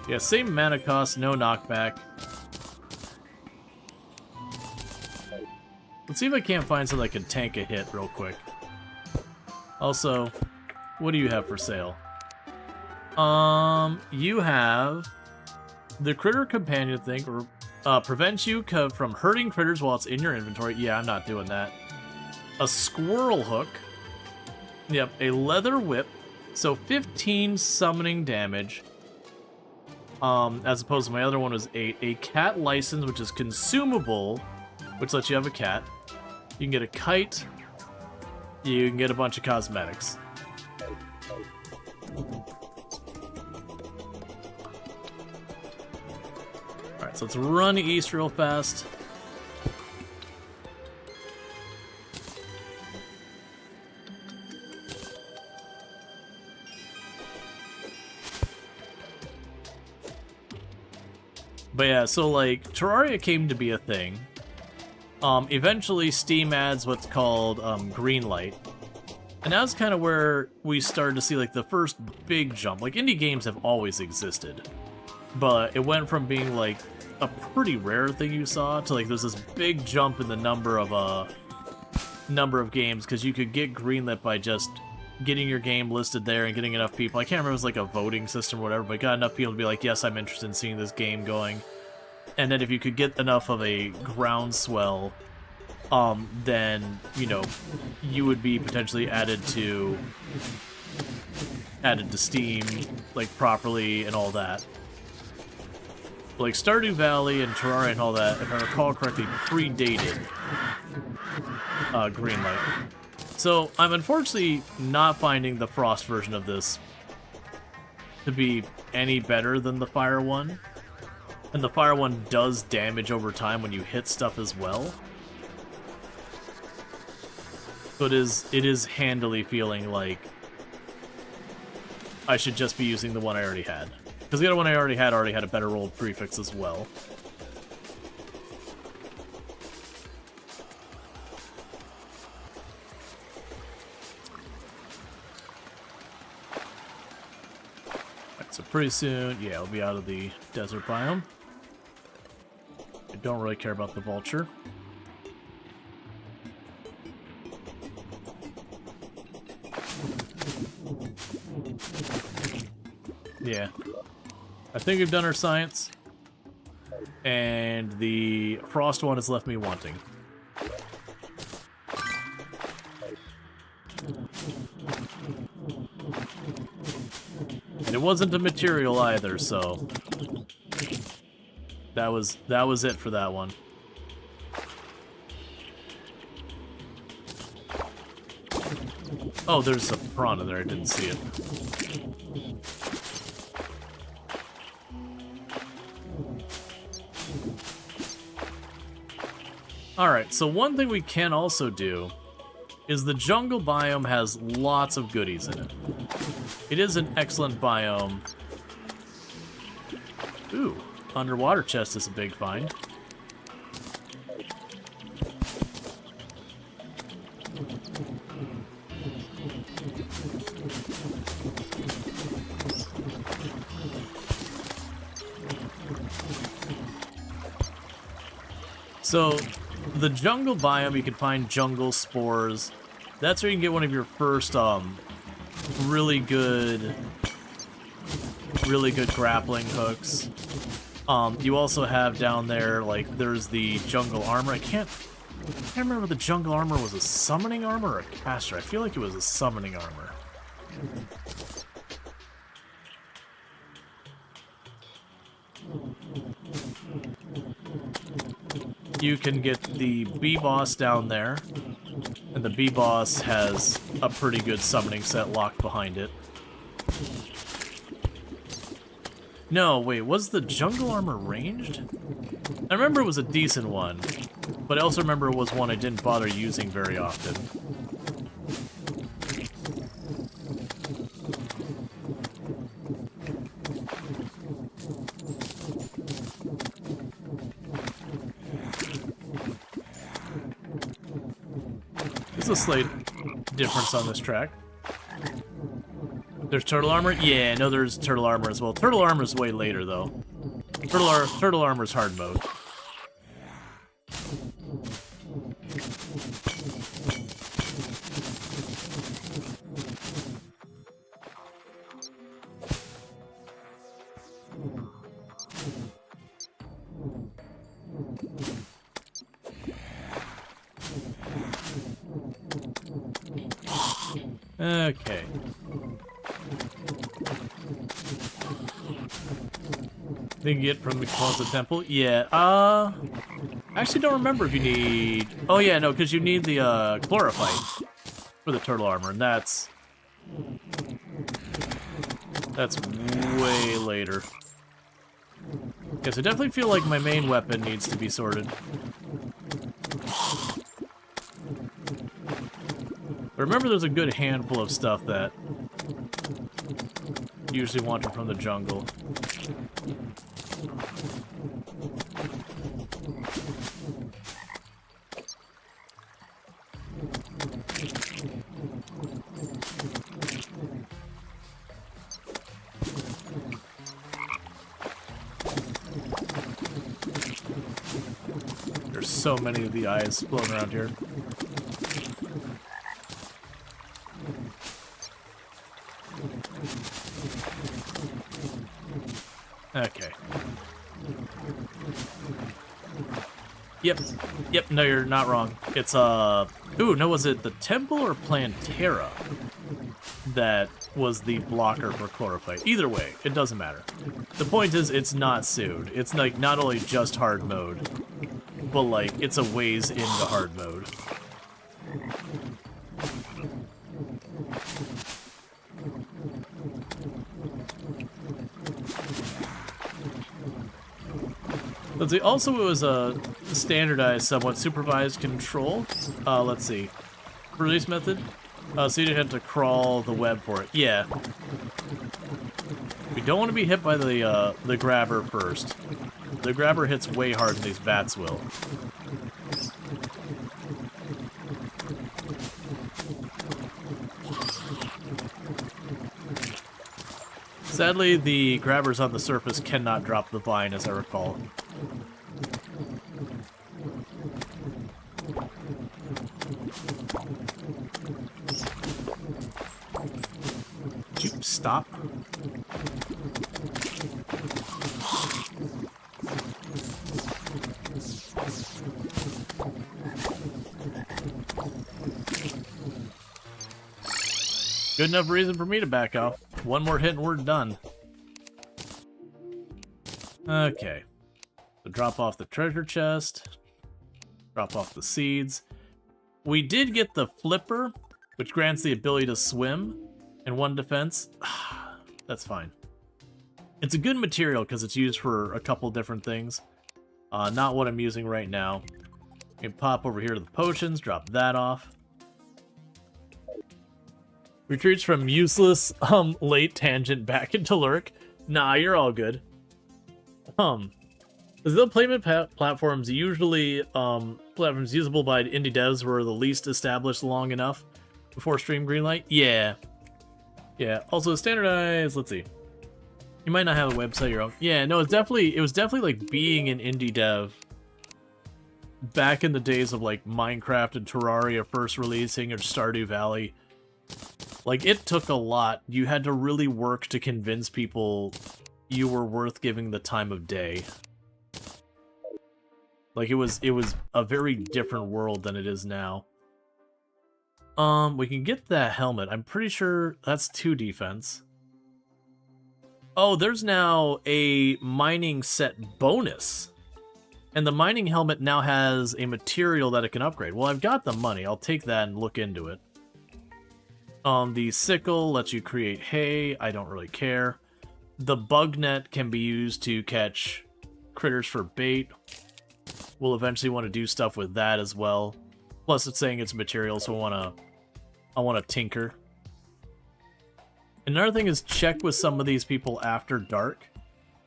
Yeah, same mana cost, no knockback. Let's see if I can't find something that can tank a hit real quick. Also, what do you have for sale? You have the Critter Companion thing, prevents you from hurting critters while it's in your inventory. Yeah, I'm not doing that. A Squirrel Hook. Yep, a Leather Whip. So 15 summoning damage. As opposed to my other one was 8. A Cat License, which is consumable, which lets you have a cat. You can get a kite. You can get a bunch of cosmetics. Alright, so let's run east real fast. But yeah, so like, Terraria came to be a thing. Eventually Steam adds what's called Greenlight. And that's kind of where we started to see like the first big jump. Like, indie games have always existed. But it went from being like a pretty rare thing you saw to like there's this big jump in the number of games, because you could get greenlit by just getting your game listed there and getting enough people. I can't remember if it was like a voting system or whatever, but got enough people to be like, yes, I'm interested in seeing this game going. And then if you could get enough of a groundswell, then, you know, you would be potentially added to Steam, like, properly and all that. Like, Stardew Valley and Terraria and all that, if I recall correctly, predated Greenlight. So, I'm unfortunately not finding the Frost version of this to be any better than the Fire one. And the Fire one does damage over time when you hit stuff as well. So it is handily feeling like I should just be using the one I already had. Because the other one I already had a better rolled prefix as well. Alright, so pretty soon, yeah, we'll be out of the desert biome. I don't really care about the vulture. Yeah. I think we've done our science. And the frost one has left me wanting. And it wasn't a material either, so that was it for that one. Oh, there's a piranha there, I didn't see it. Alright, so one thing we can also do is the jungle biome has lots of goodies in it. It is an excellent biome. Ooh, underwater chest is a big find. So, the jungle biome, you can find jungle spores. That's where you can get one of your first, really good grappling hooks. You also have down there, like, there's the jungle armor. I can't remember if the jungle armor was a summoning armor or a caster. I feel like it was a summoning armor. You can get the B-Boss down there, and the B-Boss has a pretty good summoning set locked behind it. No, wait, was the jungle armor ranged? I remember it was a decent one, but I also remember it was one I didn't bother using very often. There's a slight difference on this track. There's turtle armor? Yeah, no, there's turtle armor as well. Turtle armor is way later, though. Turtle armor is hard mode. Okay. They can get from the Closet Temple? Yeah, I actually don't remember if you need... Oh yeah, no, because you need the, chlorophyte for the turtle armor, and that's way later. Yes, I definitely feel like my main weapon needs to be sorted. But remember, there's a good handful of stuff that you usually want from the jungle. There's so many of the eyes floating around here. Okay. Yep, no, you're not wrong. It's, ooh, no, was it the Temple or Plantera that was the blocker for chlorophyte? Either way, it doesn't matter. The point is, it's not sued. It's, like, not only just hard mode, but, like, it's a ways into hard mode. Let's see, also it was a standardized, somewhat supervised control. Let's see. Release method? So you didn't have to crawl the web for it. Yeah. We don't want to be hit by the grabber first. The grabber hits way harder than these bats will. Sadly, the grabbers on the surface cannot drop the vine, as I recall. Did you stop? Good enough reason for me to back off. One more hit and we're done. Okay. So drop off the treasure chest. Drop off the seeds. We did get the flipper, which grants the ability to swim and 1 defense. That's fine. It's a good material because it's used for a couple different things. Not what I'm using right now. You can pop over here to the potions, drop that off. Retreats from useless, late tangent back into lurk. Nah, you're all good. The payment platforms usually, platforms usable by indie devs were the least established long enough before Stream Greenlight? Yeah. Yeah, also standardized, let's see. You might not have a website of your own. Yeah, no, it was definitely like being an indie dev back in the days of like Minecraft and Terraria first releasing or Stardew Valley. Like, it took a lot. You had to really work to convince people you were worth giving the time of day. Like, it was a very different world than it is now. We can get that helmet. I'm pretty sure that's 2 defense. Oh, there's now a mining set bonus. And the mining helmet now has a material that it can upgrade. Well, I've got the money. I'll take that and look into it. The sickle lets you create hay. I don't really care. The bug net can be used to catch critters for bait. We'll eventually want to do stuff with that as well. Plus, it's saying it's material, so I want to tinker. Another thing is check with some of these people after dark.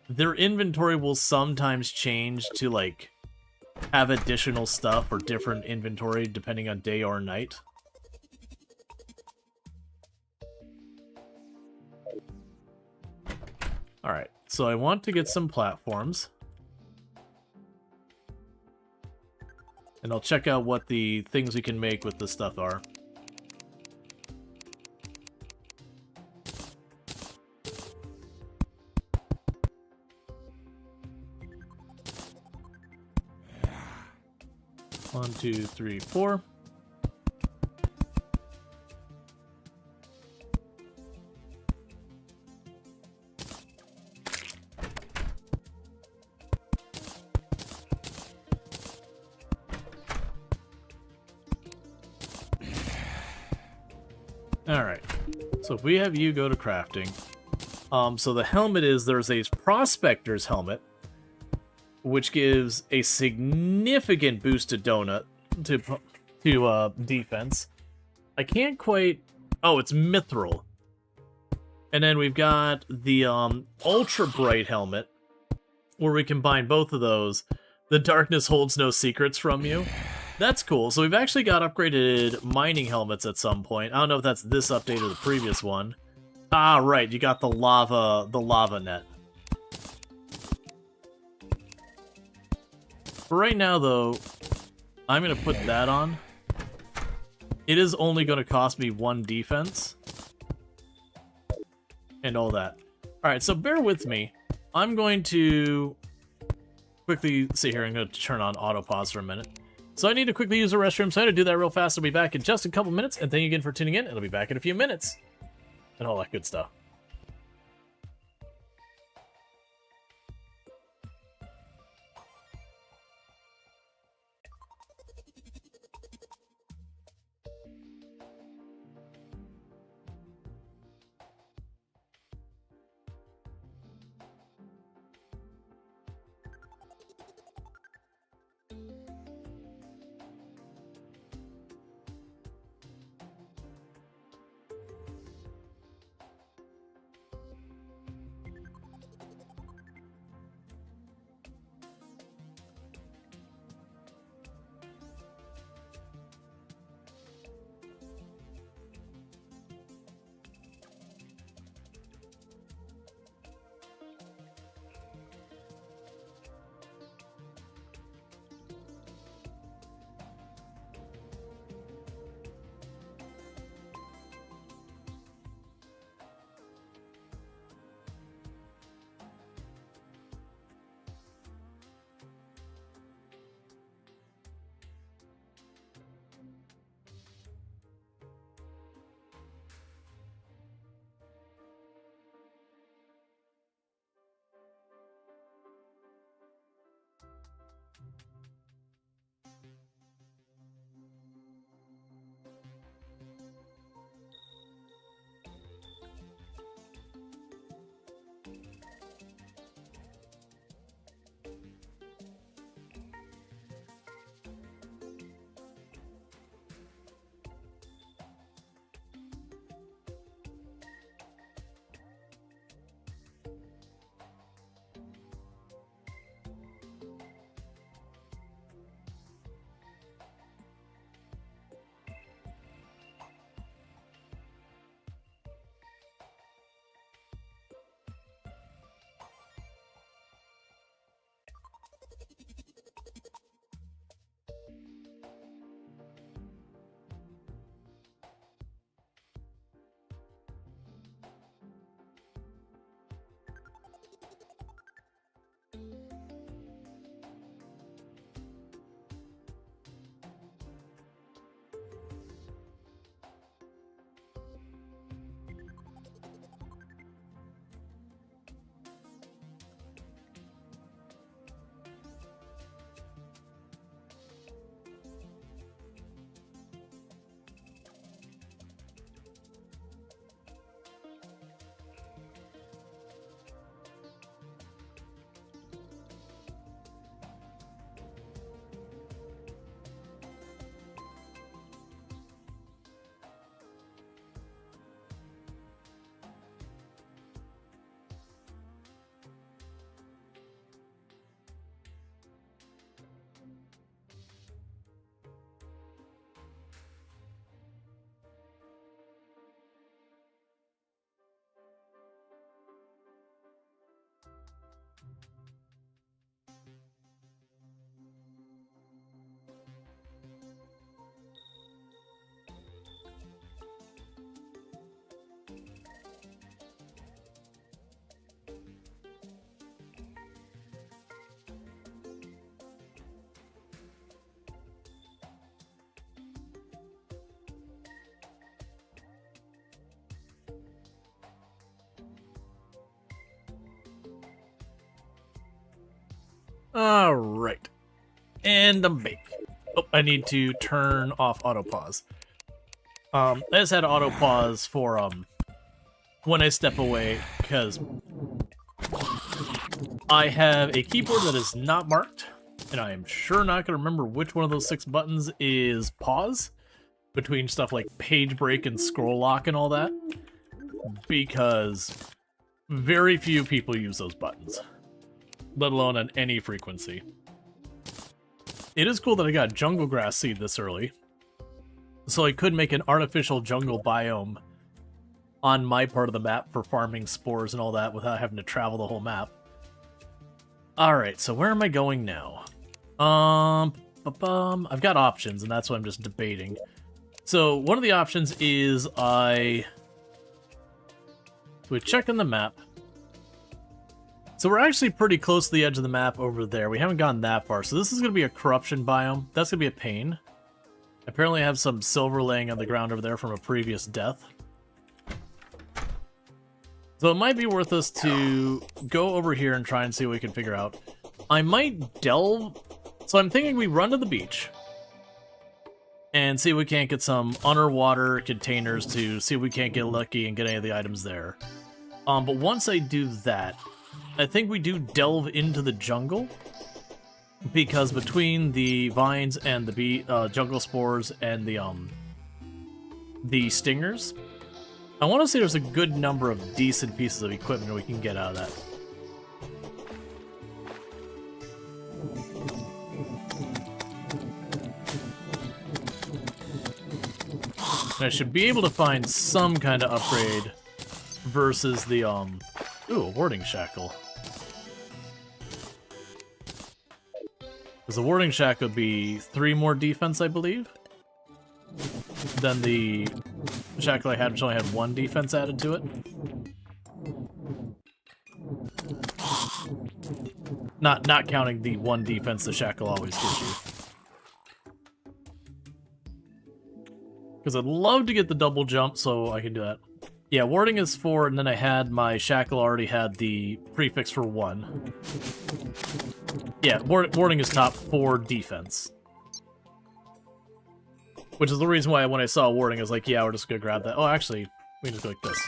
Their inventory will sometimes change to, like, have additional stuff or different inventory depending on day or night. Alright, so I want to get some platforms. And I'll check out what the things we can make with this stuff are. One, two, three, 4. Alright, so if we have you go to crafting, so the helmet is, there's a prospector's helmet, which gives a significant boost to donut, to defense. I can't quite, oh, it's mithril. And then we've got the ultra bright helmet, where we combine both of those. The darkness holds no secrets from you. That's cool. So we've actually got upgraded mining helmets at some point. I don't know if that's this update or the previous one. Ah, right. You got the lava net. For right now, though, I'm going to put that on. It is only going to cost me 1 defense. And all that. Alright, so bear with me. I'm going to quickly sit here. I'm going to turn on auto pause for a minute. So I need to quickly use the restroom, so I'm going to do that real fast. I'll be back in just a couple minutes, and thank you again for tuning in. I'll be back in a few minutes. And all that good stuff. Alright. And I'm back. Oh, I need to turn off auto pause. I just had auto pause for when I step away, because I have a keyboard that is not marked, and I am sure not going to remember which one of those 6 buttons is pause, between stuff like page break and scroll lock and all that, because very few people use those buttons, let alone on any frequency. It is cool that I got jungle grass seed this early, so I could make an artificial jungle biome on my part of the map for farming spores and all that without having to travel the whole map. Alright, so where am I going now? I've got options, and that's what I'm just debating. So, one of the options is we check on the map. So we're actually pretty close to the edge of the map over there. We haven't gone that far, so this is going to be a corruption biome. That's going to be a pain. Apparently I have some silver laying on the ground over there from a previous death. So it might be worth us to go over here and try and see what we can figure out. I might delve... So I'm thinking we run to the beach and see if we can't get some underwater containers to see if we can't get lucky and get any of the items there. But once I do that, I think we do delve into the jungle, because between the vines and the jungle spores and the stingers, I want to say there's a good number of decent pieces of equipment we can get out of that. And I should be able to find some kind of upgrade versus the ooh, a warding shackle. Because the warding shackle would be 3 more defense, I believe, than the shackle I had, which only had 1 defense added to it. Not counting the 1 defense the shackle always gives you. Because I'd love to get the double jump so I can do that. Yeah, warding is 4, and then I had my shackle already had the prefix for 1. Yeah, warding is top 4 defense. Which is the reason why when I saw warding, I was like, yeah, we're just gonna grab that. Oh, actually, we can just go like this.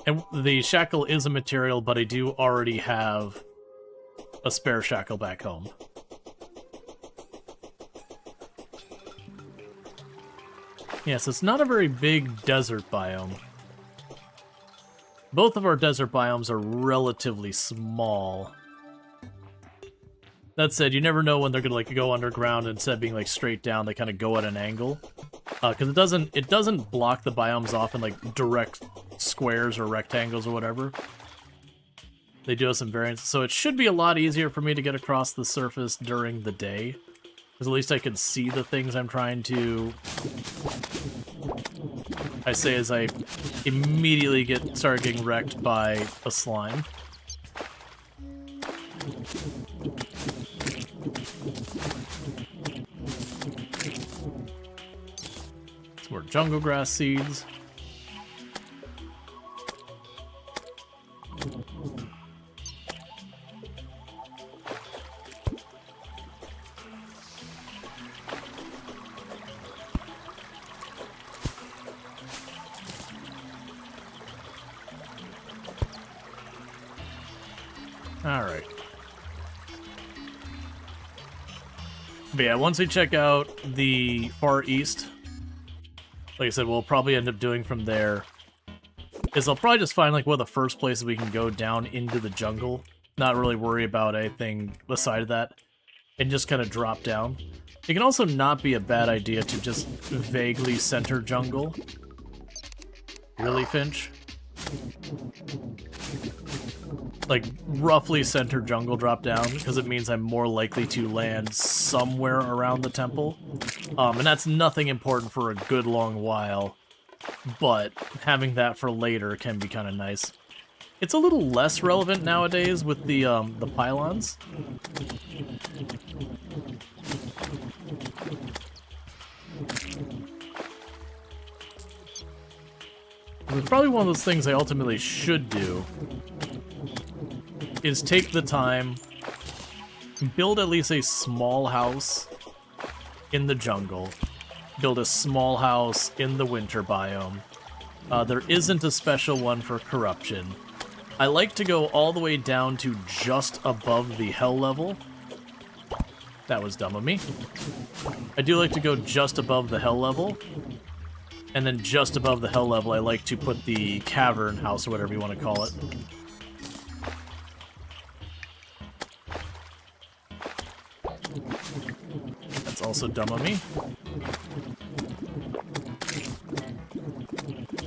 And the shackle is a material, but I do already have a spare shackle back home. Yes, it's not a very big desert biome. Both of our desert biomes are relatively small. That said, you never know when they're gonna like go underground, and instead of being like straight down, they kind of go at an angle. Because it doesn't block the biomes off in like direct squares or rectangles or whatever. They do have some variants, so it should be a lot easier for me to get across the surface during the day. Because at least I can see the things I'm trying to... I say as I immediately start getting wrecked by a slime. Some more jungle grass seeds. Alright. But yeah, once we check out the far east, like I said, we'll probably end up doing from there is I'll probably just find like one of the first places we can go down into the jungle, not really worry about anything beside that, and just kind of drop down. It can also not be a bad idea to just vaguely center jungle. Really, Finch? Like, roughly center jungle drop down, because it means I'm more likely to land somewhere around the temple. And that's nothing important for a good long while, but having that for later can be kind of nice. It's a little less relevant nowadays with the pylons. It's probably one of those things I ultimately should do, is take the time, build at least a small house in the jungle, build a small house in the winter biome. There isn't a special one for corruption. I like to go all the way down to just above the hell level. That was dumb of me. I do like to go just above the hell level. And then just above the hell level, I like to put the cavern house, or whatever you want to call it. That's also dumb of me.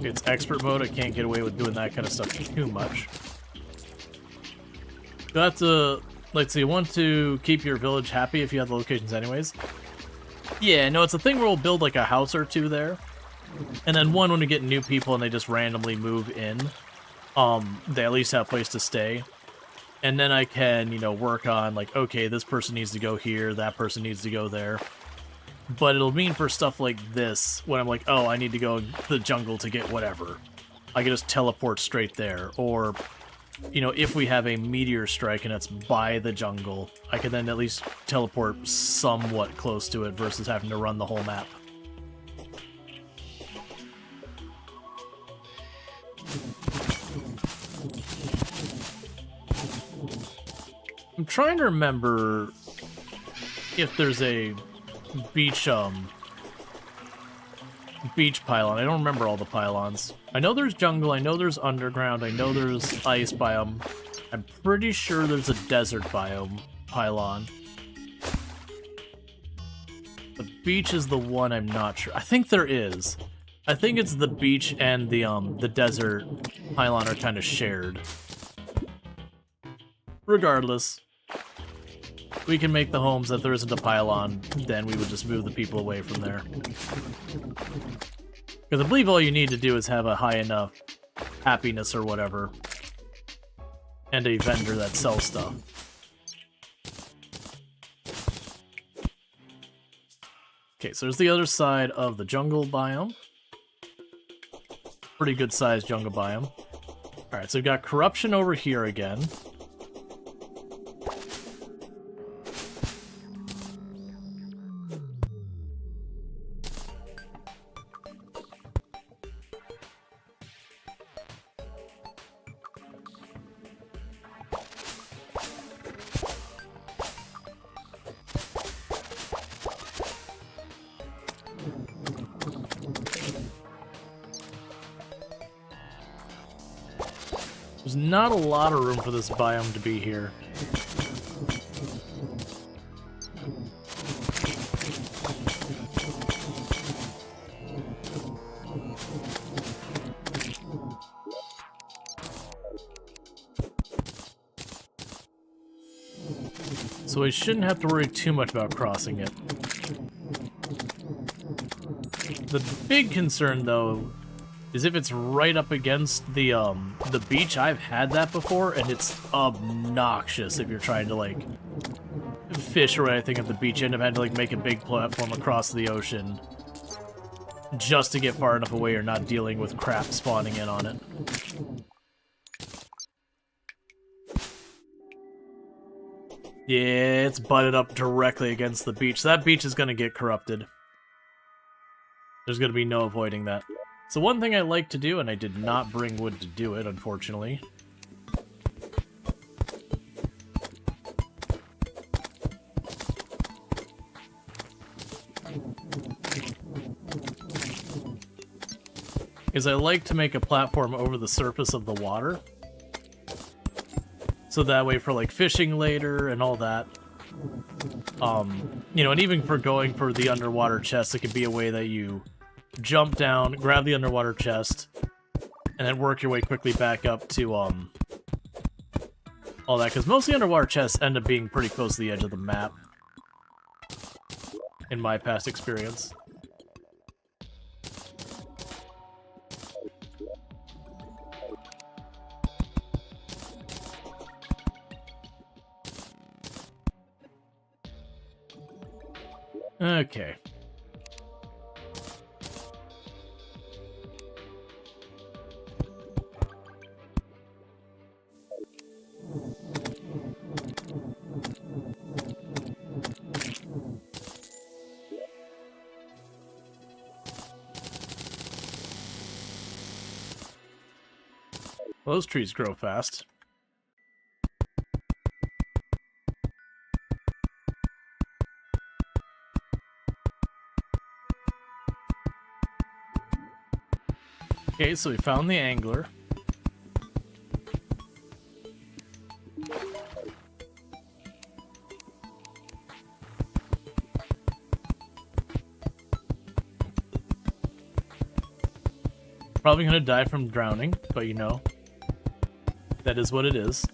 It's expert mode, I can't get away with doing that kind of stuff too much. That's let's see, want to keep your village happy if you have the locations anyways. Yeah, no, it's a thing where we'll build like a house or two there. And then one, when we get new people and they just randomly move in, they at least have a place to stay. And then I can, you know, work on like, okay, this person needs to go here, that person needs to go there. But it'll mean for stuff like this, when I'm like, oh, I need to go to the jungle to get whatever, I can just teleport straight there. Or, you know, if we have a meteor strike and it's by the jungle, I can then at least teleport somewhat close to it versus having to run the whole map. I'm trying to remember if there's a beach pylon. I don't remember all the pylons. I know there's jungle, I know there's underground, I know there's ice biome. I'm pretty sure there's a desert biome pylon. The beach is the one I'm not sure. I think there is. I think it's the beach and the desert pylon are kind of shared. Regardless, we can make the homes that there isn't a pylon, then we would just move the people away from there. Because I believe all you need to do is have a high enough happiness or whatever, and a vendor that sells stuff. Okay, so there's the other side of the jungle biome. Pretty good sized jungle biome. Alright, so we've got corruption over here again. There's not a lot of room for this biome to be here. So we shouldn't have to worry too much about crossing it. The big concern, though, is if it's right up against the beach. I've had that before, and it's obnoxious if you're trying to, like, fish or anything at the beach. You end up having to, like, make a big platform across the ocean just to get far enough away you're not dealing with crap spawning in on it. Yeah, it's butted up directly against the beach. So that beach is going to get corrupted. There's going to be no avoiding that. So one thing I like to do, and I did not bring wood to do it, unfortunately, is I like to make a platform over the surface of the water. So that way for, like, fishing later and all that. You know, and even for going for the underwater chest, it could be a way that you jump down, grab the underwater chest, and then work your way quickly back up to, all that. Because most of the underwater chests end up being pretty close to the edge of the map, in my past experience. Okay. Well, those trees grow fast. Okay, so we found the angler. Probably gonna die from drowning, but you know, that is what it is.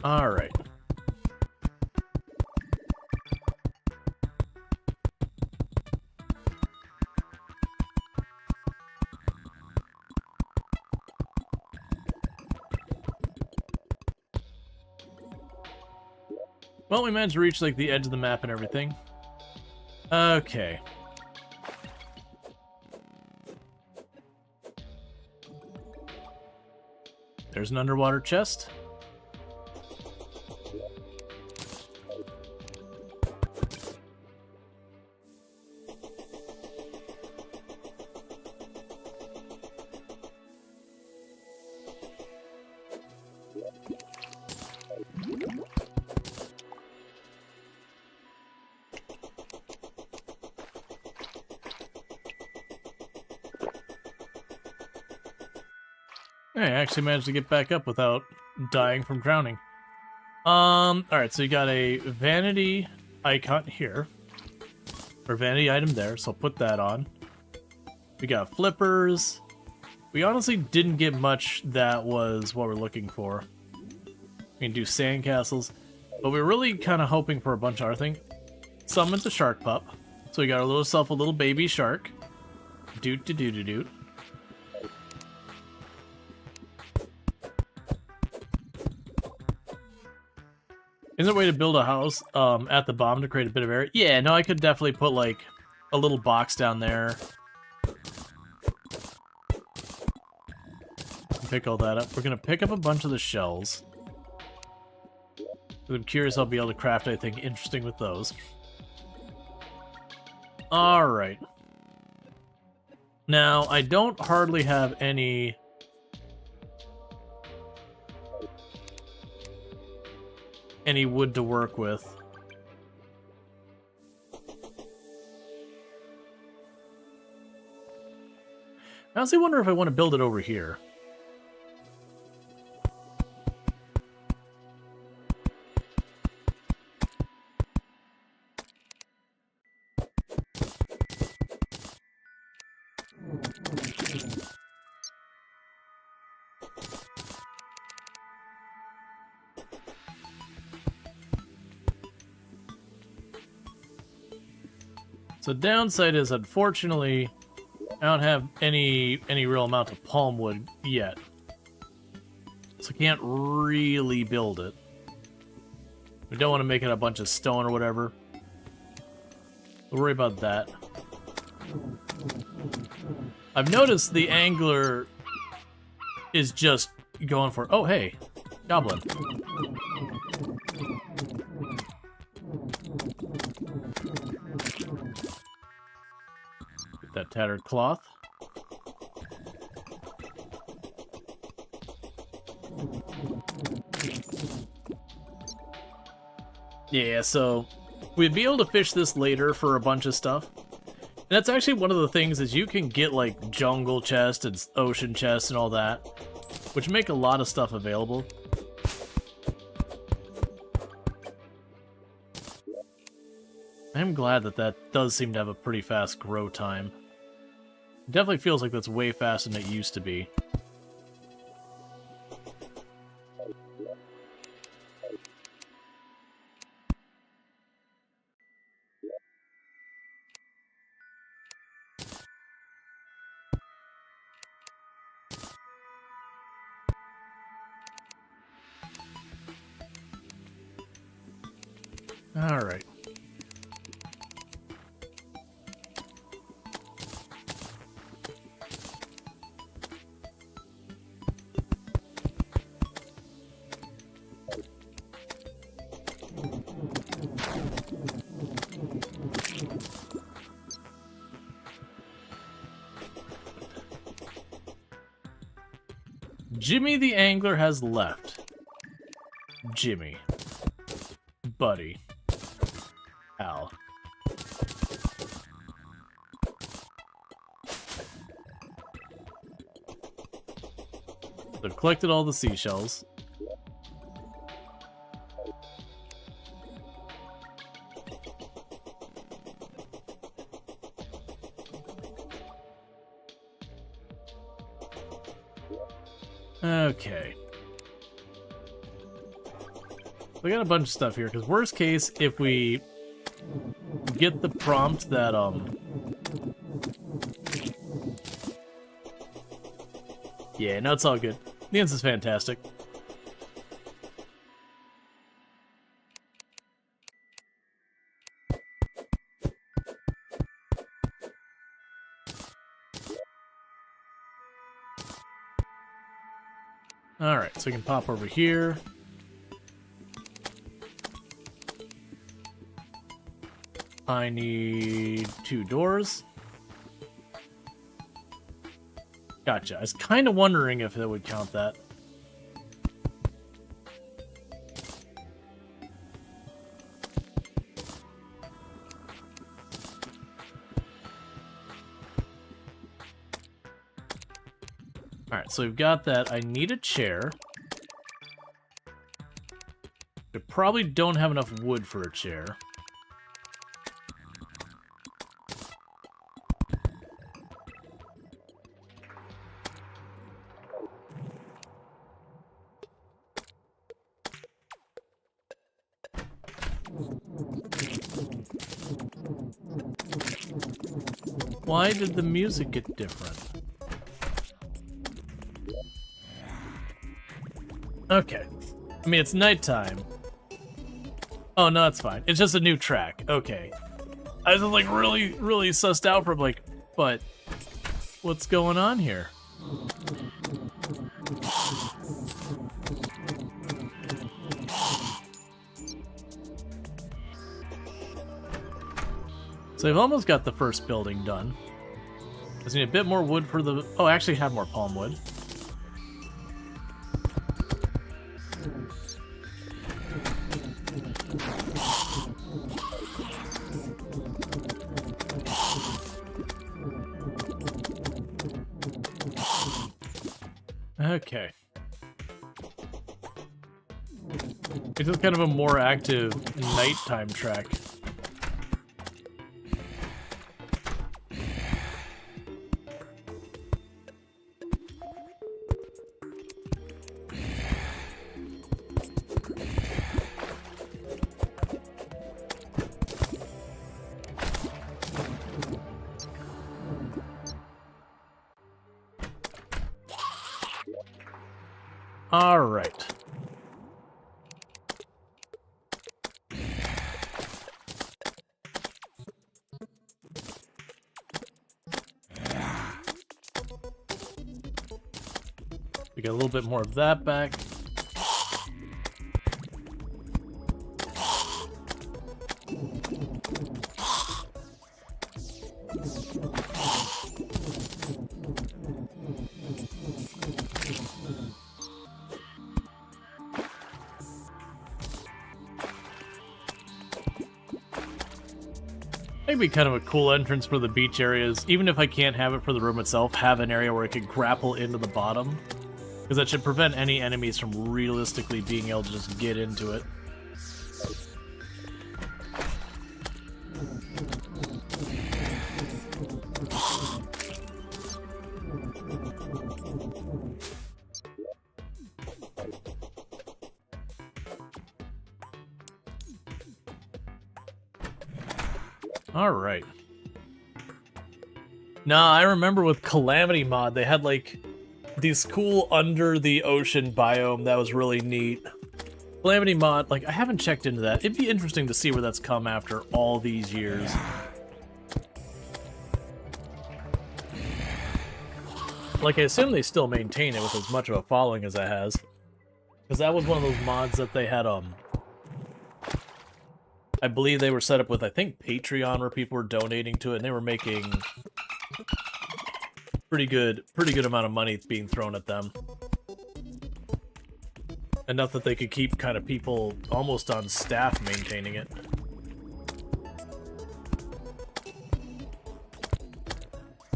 All right. Well, we managed to reach, like, the edge of the map and everything. Okay. There's an underwater chest. I actually managed to get back up without dying from drowning. Alright, so you got a vanity icon here. Or vanity item there, so I'll put that on. We got flippers. We honestly didn't get much that was what we're looking for. We can do sandcastles. But we're really kind of hoping for a bunch of other things. Summoned a shark pup. So we got a little baby shark. Doot to doot to doot. Is there a way to build a house at the bottom to create a bit of area? Yeah, no, I could definitely put, like, a little box down there. Pick all that up. We're going to pick up a bunch of the shells. I'm curious I'll be able to craft anything interesting with those. Alright. Now, I don't hardly have any... wood to work with. I honestly wonder if I want to build it over here. So downside is, unfortunately, I don't have any real amount of palm wood yet. So I can't really build it. We don't want to make it a bunch of stone or whatever. We'll worry about that. I've noticed the angler is just going for... Oh, hey. Goblin. That tattered cloth. Yeah, so we'd be able to fish this later for a bunch of stuff. And that's actually one of the things is you can get like jungle chests and ocean chests and all that, which make a lot of stuff available. I'm glad that that does seem to have a pretty fast grow time. It definitely feels like that's way faster than it used to be. All right. Jimmy the Angler has left. Jimmy. Buddy. Al. They've collected all the seashells. Okay. We got a bunch of stuff here, because worst case, if we get the prompt that, yeah, no, it's all good. The ends is fantastic. Alright, so we can pop over here. I need 2 doors. Gotcha. I was kind of wondering if it would count that. Alright, so we've got that. I need a chair. I probably don't have enough wood for a chair. Why did the music get different? Okay. I mean, it's nighttime. Oh, no, it's fine. It's just a new track. Okay. I was like really sussed out from like, but what's going on here? So I've almost got the first building done. Just need a bit more wood for the... Oh, I actually have more palm wood. Okay. It's just kind of a more active nighttime track. All right. We get a little bit more of that back. Maybe kind of a cool entrance for the beach areas, even if I can't have it for the room itself, have an area where I can grapple into the bottom. Because that should prevent any enemies from realistically being able to just get into it. Alright. Nah, I remember with Calamity Mod, they had like these cool under the ocean biome that was really neat. Calamity Mod, like, I haven't checked into that. It'd be interesting to see where that's come after all these years. Like, I assume they still maintain it with as much of a following as it has. Because that was one of those mods that they had, I believe they were set up with, I think, Patreon, where people were donating to it, and they were making pretty good amount of money being thrown at them. enough that they could keep kind of people almost on staff maintaining it.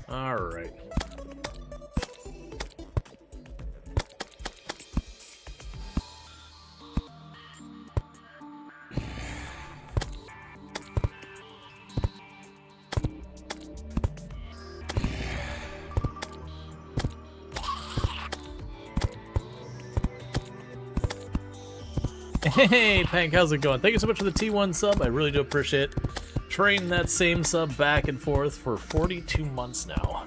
All right. Hey, Pank, how's it going? Thank you so much for the T1 sub. I really do appreciate it. Trading that same sub back and forth for 42 months now.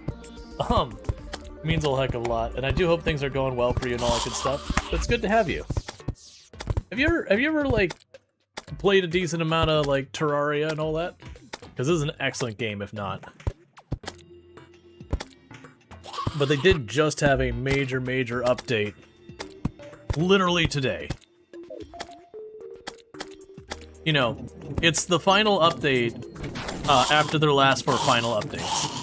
Means a heck of a lot, and I do hope things are going well for you and all that good stuff. But it's good to have you. Have you ever like played a decent amount of like Terraria and all that? Because this is an excellent game, if not. But they did just have a major update, literally today. You know, it's the final update after their last 4 final updates.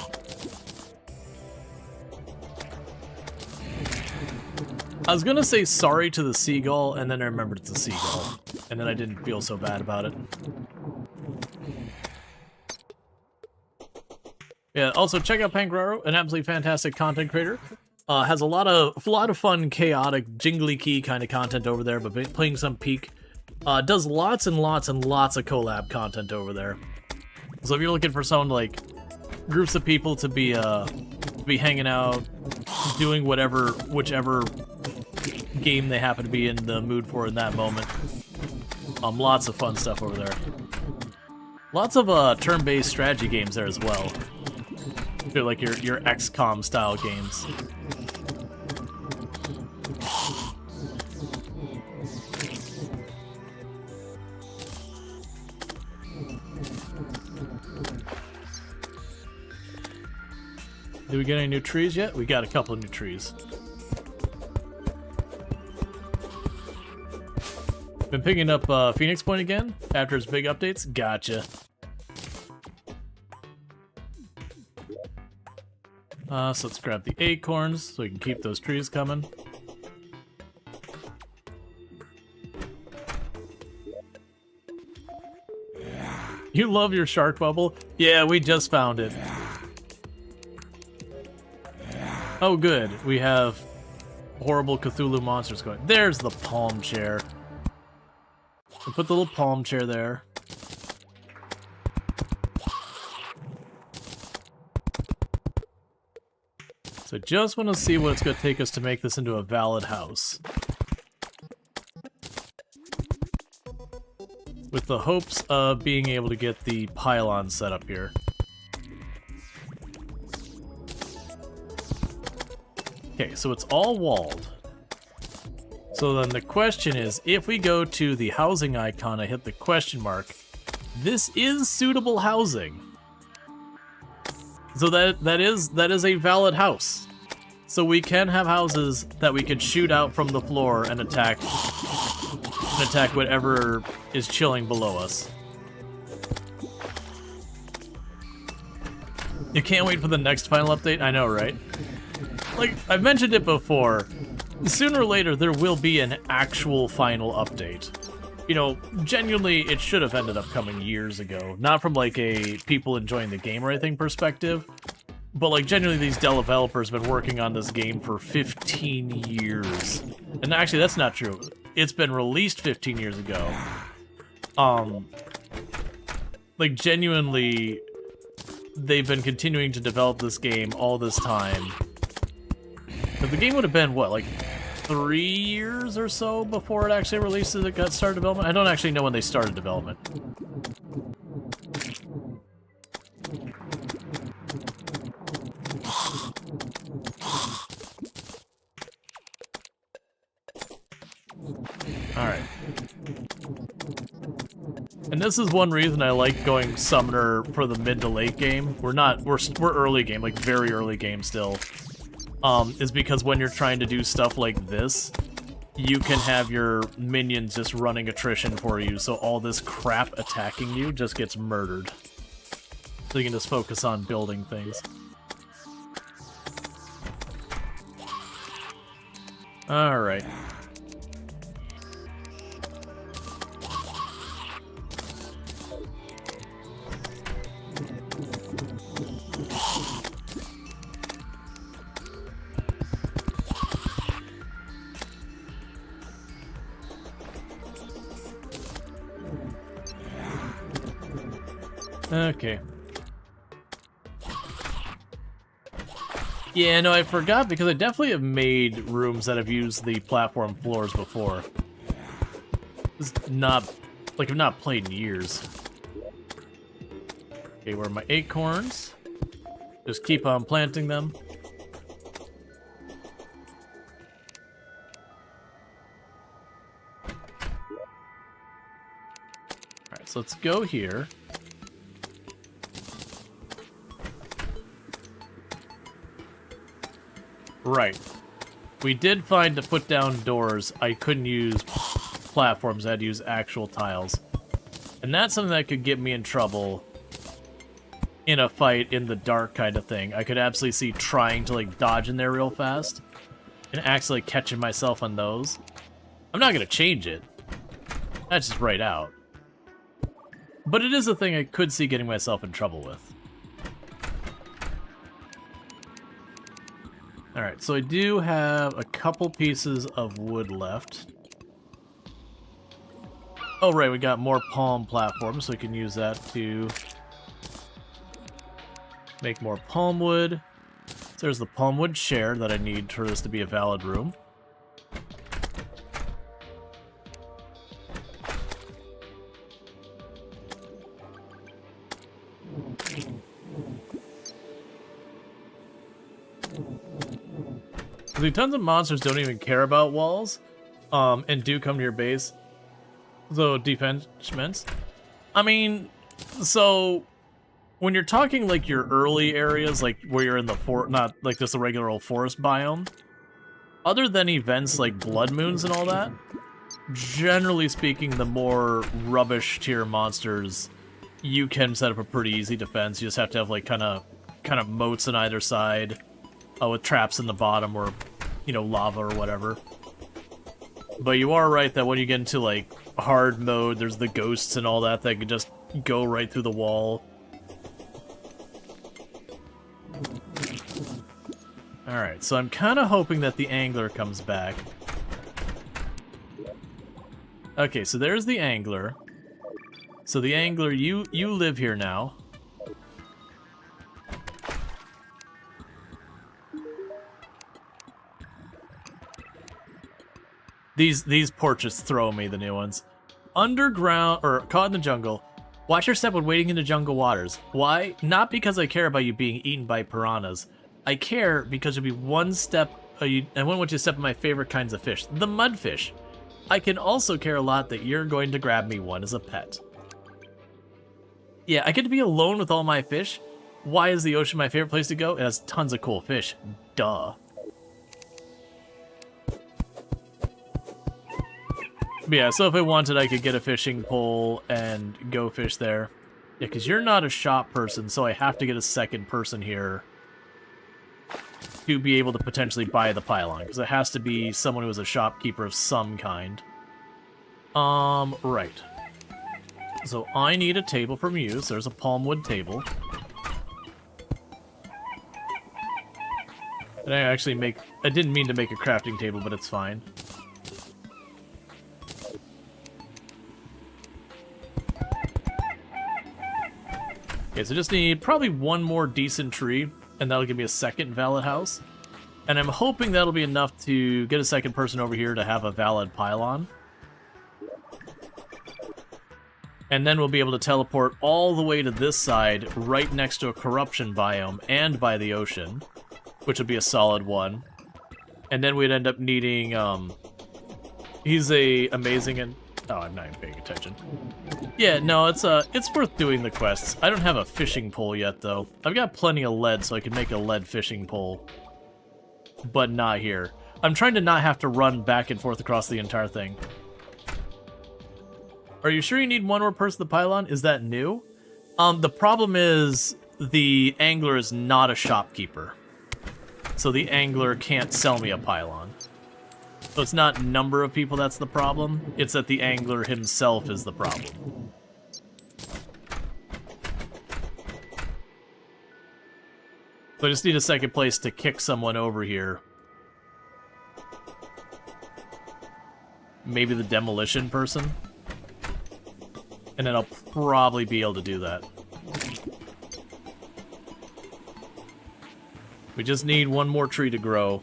I was gonna say sorry to the seagull, and then I remembered it's a seagull, and then I didn't feel so bad about it. Yeah, also check out Pangraro, an absolutely fantastic content creator. Has a lot of fun, chaotic, jingly key kind of content over there, but playing some Peak. Does lots and lots and lots of collab content over there. So if you're looking for someone like groups of people to be hanging out, doing whichever game they happen to be in the mood for in that moment, lots of fun stuff over there. Lots of turn-based strategy games there as well. They're like your XCOM style games. Did we get any new trees yet? We got a couple of new trees. Been picking up Phoenix Point again after its big updates. Gotcha. So let's grab the acorns so we can keep those trees coming. You love your shark bubble? Yeah, we just found it. Oh good, we have horrible Cthulhu monsters going. There's the palm chair. We'll put the little palm chair there. So just want to see what it's going to take us to make this into a valid house. With the hopes of being able to get the pylon set up here. Okay, so it's all walled. So then the question is, if we go to the housing icon, I hit the question mark, this is suitable housing. So that is a valid house. So we can have houses that we could shoot out from the floor and attack whatever is chilling below us. You can't wait for the next final update? I know, right? Like, I've mentioned it before, sooner or later there will be an actual final update. You know, genuinely, it should have ended up coming years ago. Not from, like, a people enjoying the game or anything perspective, but, like, genuinely these developers have been working on this game for 15 years. And actually, that's not true. It's been released 15 years ago. Like, genuinely, they've been continuing to develop this game all this time. But the game would have been, what, like 3 years or so before it actually releases, it got started development? I don't actually know when they started development. Alright. And this is one reason I like going Summoner for the mid to late game. We're early game, like very early game still. Is because when you're trying to do stuff like this, you can have your minions just running attrition for you, so all this crap attacking you just gets murdered. So you can just focus on building things. Alright. Okay. Yeah, no, I forgot because I definitely have made rooms that have used the platform floors before. It's not, like, I've not played in years. Okay, where are my acorns? Just keep on planting them. Alright, so let's go here. Right. We did find to put down doors, I couldn't use platforms, I had to use actual tiles. And that's something that could get me in trouble in a fight in the dark kind of thing. I could absolutely see trying to, like, dodge in there real fast and actually catching myself on those. I'm not gonna change it. That's just right out. But it is a thing I could see getting myself in trouble with. Alright, so I do have a couple pieces of wood left. Oh, right, we got more palm platforms, so we can use that to make more palm wood. So there's the palm wood chair that I need for this to be a valid room. The tons of monsters don't even care about walls, and do come to your base. So, defensements. I mean, so, when you're talking, like, your early areas, like, where you're in the not, like, just a regular old forest biome, other than events like blood moons and all that, generally speaking, the more rubbish tier monsters, you can set up a pretty easy defense. You just have to have, like, kind of moats on either side, with traps in the bottom or, you know, lava or whatever. But you are right that when you get into, like, hard mode, there's the ghosts and all that that can just go right through the wall. Alright, so I'm kind of hoping that the angler comes back. Okay, so there's the angler. So the angler, you live here now. These portraits throw me, the new ones. Underground, or caught in the jungle. Watch your step when wading into jungle waters. Why? Not because I care about you being eaten by piranhas. I care because you'll be one step, I wouldn't want you to step on my favorite kinds of fish, the mudfish. I can also care a lot that you're going to grab me one as a pet. Yeah, I get to be alone with all my fish. Why is the ocean my favorite place to go? It has tons of cool fish. Duh. But yeah, so if I wanted, I could get a fishing pole and go fish there. Yeah, because you're not a shop person, so I have to get a second person here to be able to potentially buy the pylon, because it has to be someone who is a shopkeeper of some kind. Right. So I need a table from you, so there's a palm wood table. And I didn't mean to make a crafting table, but it's fine. Okay, so just need probably one more decent tree, and that'll give me a second valid house. And I'm hoping that'll be enough to get a second person over here to have a valid pylon. And then we'll be able to teleport all the way to this side, right next to a corruption biome, and by the ocean, which would be a solid one. And then we'd end up needing, he's a amazing and... Oh, I'm not even paying attention. Yeah, no, it's worth doing the quests. I don't have a fishing pole yet, though. I've got plenty of lead, so I can make a lead fishing pole. But not here. I'm trying to not have to run back and forth across the entire thing. Are you sure you need one more person to the pylon? Is that new? The problem is the angler is not a shopkeeper. So the angler can't sell me a pylon. So it's not number of people that's the problem, it's that the angler himself is the problem. So I just need a second place to kick someone over here. Maybe the demolition person? And then I'll probably be able to do that. We just need one more tree to grow.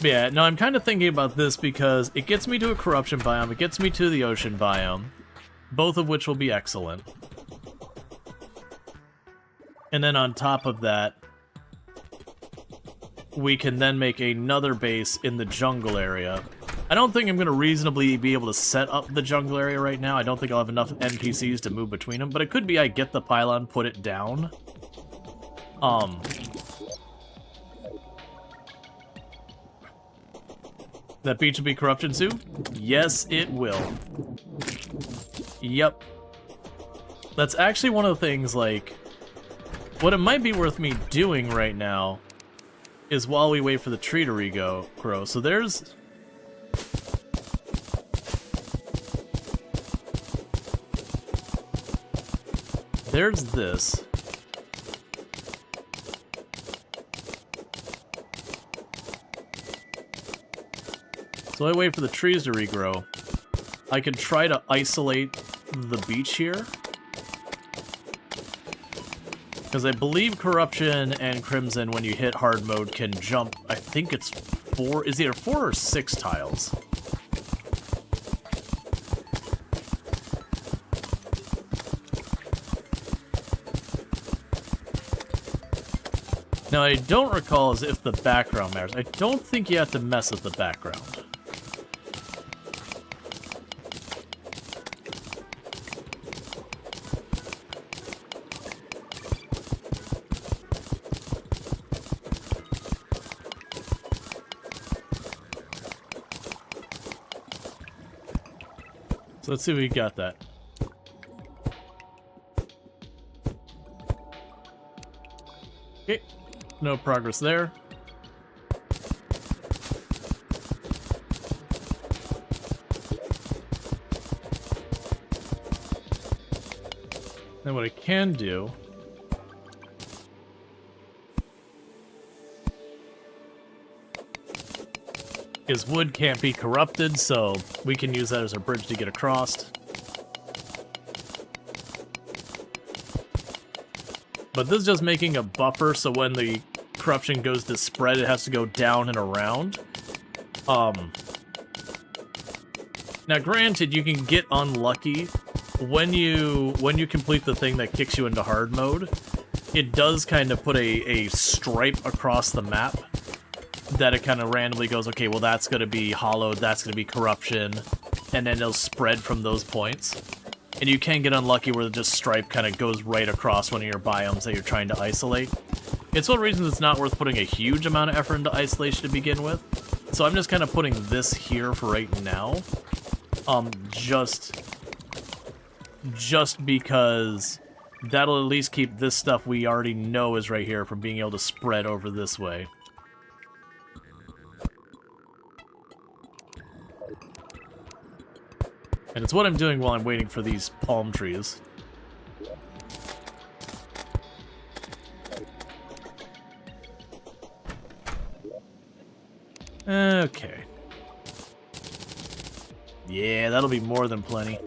But yeah, no, I'm kind of thinking about this because it gets me to a corruption biome, it gets me to the ocean biome, both of which will be excellent. And then on top of that, we can then make another base in the jungle area. I don't think I'm going to reasonably be able to set up the jungle area right now. I don't think I'll have enough NPCs to move between them, but it could be I get the pylon, put it down. That beach will be corruption soon? Yes, it will. Yep. That's actually one of the things, like, what it might be worth me doing right now is while we wait for the tree to grow. So there's this. So I wait for the trees to regrow. I can try to isolate the beach here. Because I believe Corruption and Crimson, when you hit hard mode, can jump, I think it's 4, is either 4 or 6 tiles. Now, I don't recall as if the background matters. I don't think you have to mess with the background. So let's see if we got that. Okay, no progress there. Then what I can do is wood can't be corrupted, so we can use that as a bridge to get across. But this is just making a buffer, so when the corruption goes to spread, it has to go down and around. Now granted, you can get unlucky when you complete the thing that kicks you into hard mode. It does kind of put a stripe across the map that it kind of randomly goes, okay, well that's going to be hollowed, that's going to be corruption, and then it'll spread from those points. And you can get unlucky where the just stripe kind of goes right across one of your biomes that you're trying to isolate. It's one reason it's not worth putting a huge amount of effort into isolation to begin with. So I'm just kind of putting this here for right now. Just because that'll at least keep this stuff we already know is right here from being able to spread over this way. And it's what I'm doing while I'm waiting for these palm trees. Okay. Yeah, that'll be more than plenty.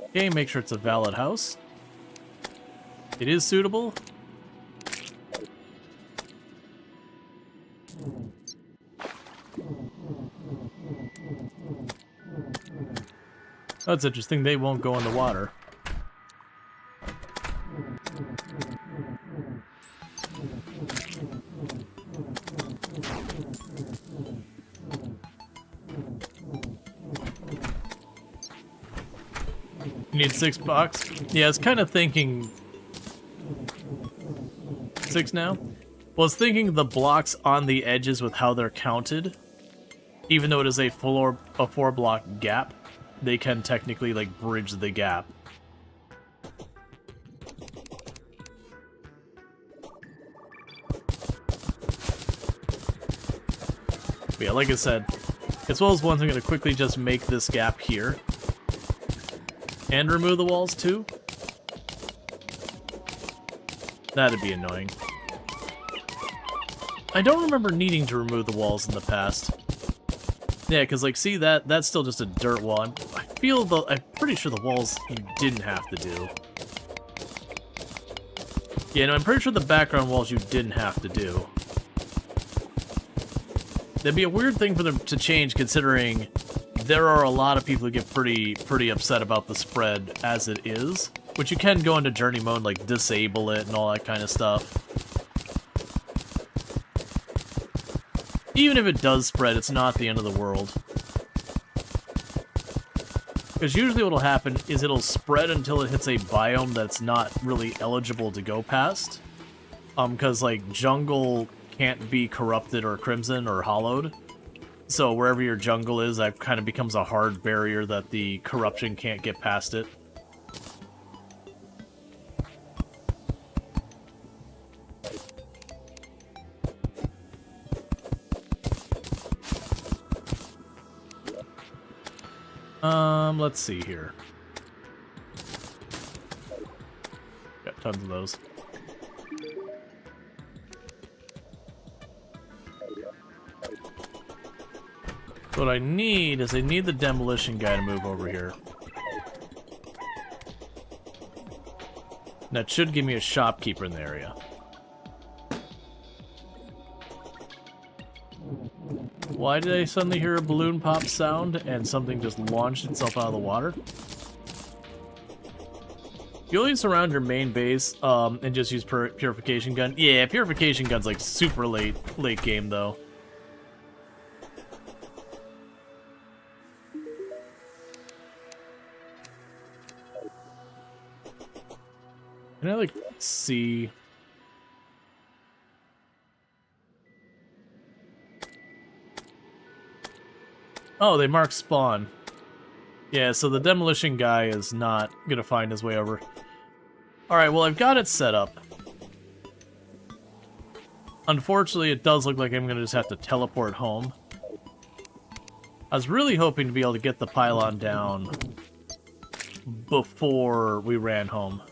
Okay, make sure it's a valid house. It is suitable. That's interesting. They won't go in the water. You need 6 blocks? Yeah, I was kind of thinking 6 now? Well, I was thinking the blocks on the edges with how they're counted, even though it is a 4-block gap, they can technically, like, bridge the gap. But yeah, like I said, as well as ones, I'm going to quickly just make this gap here. And remove the walls, too. That'd be annoying. I don't remember needing to remove the walls in the past. Yeah, because, like, see, that's still just a dirt wall. I'm pretty sure the walls you didn't have to do. Yeah, no, I'm pretty sure the background walls you didn't have to do. That'd be a weird thing for them to change, considering there are a lot of people who get pretty upset about the spread as it is. Which you can go into journey mode, like, disable it and all that kind of stuff. Even if it does spread, it's not the end of the world. Because usually what'll happen is it'll spread until it hits a biome that's not really eligible to go past. Because, like, jungle can't be corrupted or crimson or hollowed. So wherever your jungle is, that kind of becomes a hard barrier that the corruption can't get past it. Let's see here. Got tons of those. What I need is the demolition guy to move over here. That should give me a shopkeeper in the area. Why did I suddenly hear a balloon pop sound and something just launched itself out of the water? You only surround your main base and just use purification gun. Yeah, purification gun's like super late game though. Can I like see? Oh, they mark spawn. Yeah, so the demolition guy is not gonna find his way over. Alright, well, I've got it set up. Unfortunately, it does look like I'm gonna just have to teleport home. I was really hoping to be able to get the pylon down before we ran home.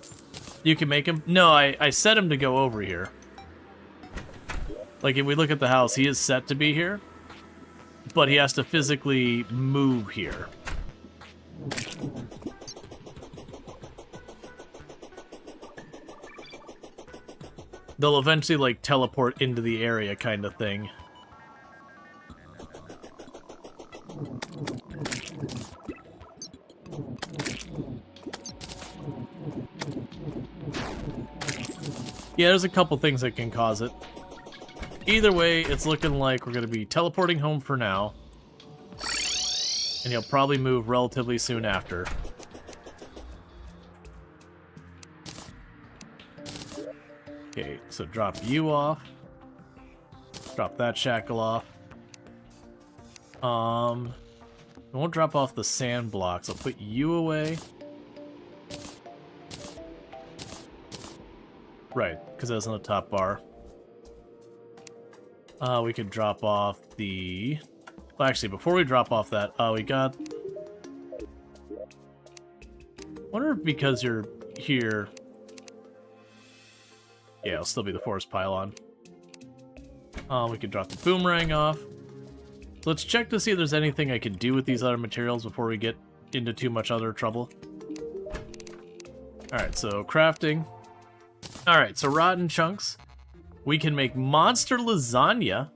You can make him? No, I set him to go over here. Like, if we look at the house, he is set to be here. But he has to physically move here. They'll eventually, like, teleport into the area kind of thing. Yeah, there's a couple things that can cause it. Either way, it's looking like we're going to be teleporting home for now. And he'll probably move relatively soon after. Okay, so drop you off. Drop that shackle off. I won't drop off the sand blocks. I'll put you away. Right, because that's on the top bar. We could drop off the... Well, actually, before we drop off that, we got... I wonder if because you're here... Yeah, it'll still be the forest pylon. We could drop the boomerang off. So let's check to see if there's anything I can do with these other materials before we get into too much other trouble. Alright, so crafting. Alright, so rotten chunks. We can make monster lasagna,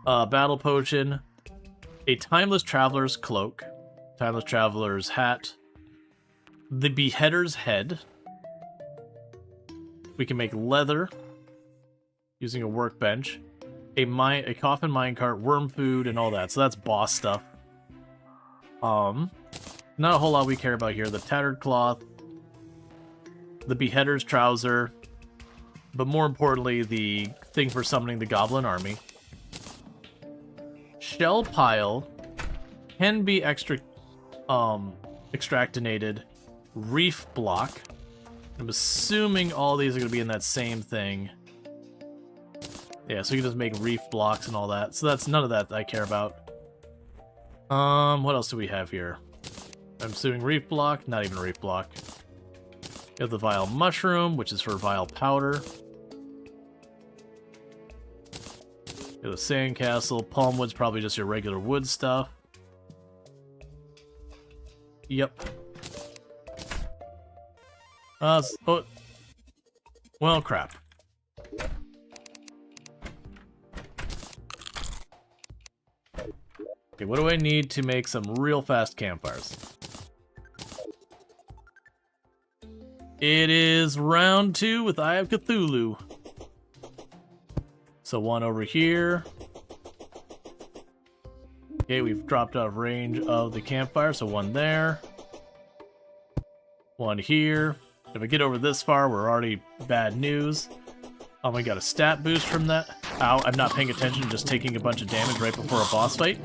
battle potion, a timeless traveler's cloak, timeless traveler's hat, the beheader's head. We can make leather using a workbench, a coffin minecart, worm food, and all that. So that's boss stuff. Not a whole lot we care about here. The tattered cloth, the beheader's trouser, but more importantly, the thing for summoning the goblin army. Shell pile can be extractinated. Reef block. I'm assuming all these are going to be in that same thing. Yeah, so you can just make reef blocks and all that. So that's none of that I care about. What else do we have here? I'm assuming reef block, not even a reef block. We have the vile mushroom, which is for vile powder. We have the sandcastle. Palmwood's probably just your regular wood stuff. Yep. Oh, well, crap. Okay, what do I need to make some real fast campfires? It is round 2 with Eye of Cthulhu. So one over here. Okay, we've dropped out of range of the campfire, so one there. One here. If I get over this far, we're already bad news. I got a stat boost from that. Ow, I'm not paying attention, just taking a bunch of damage right before a boss fight.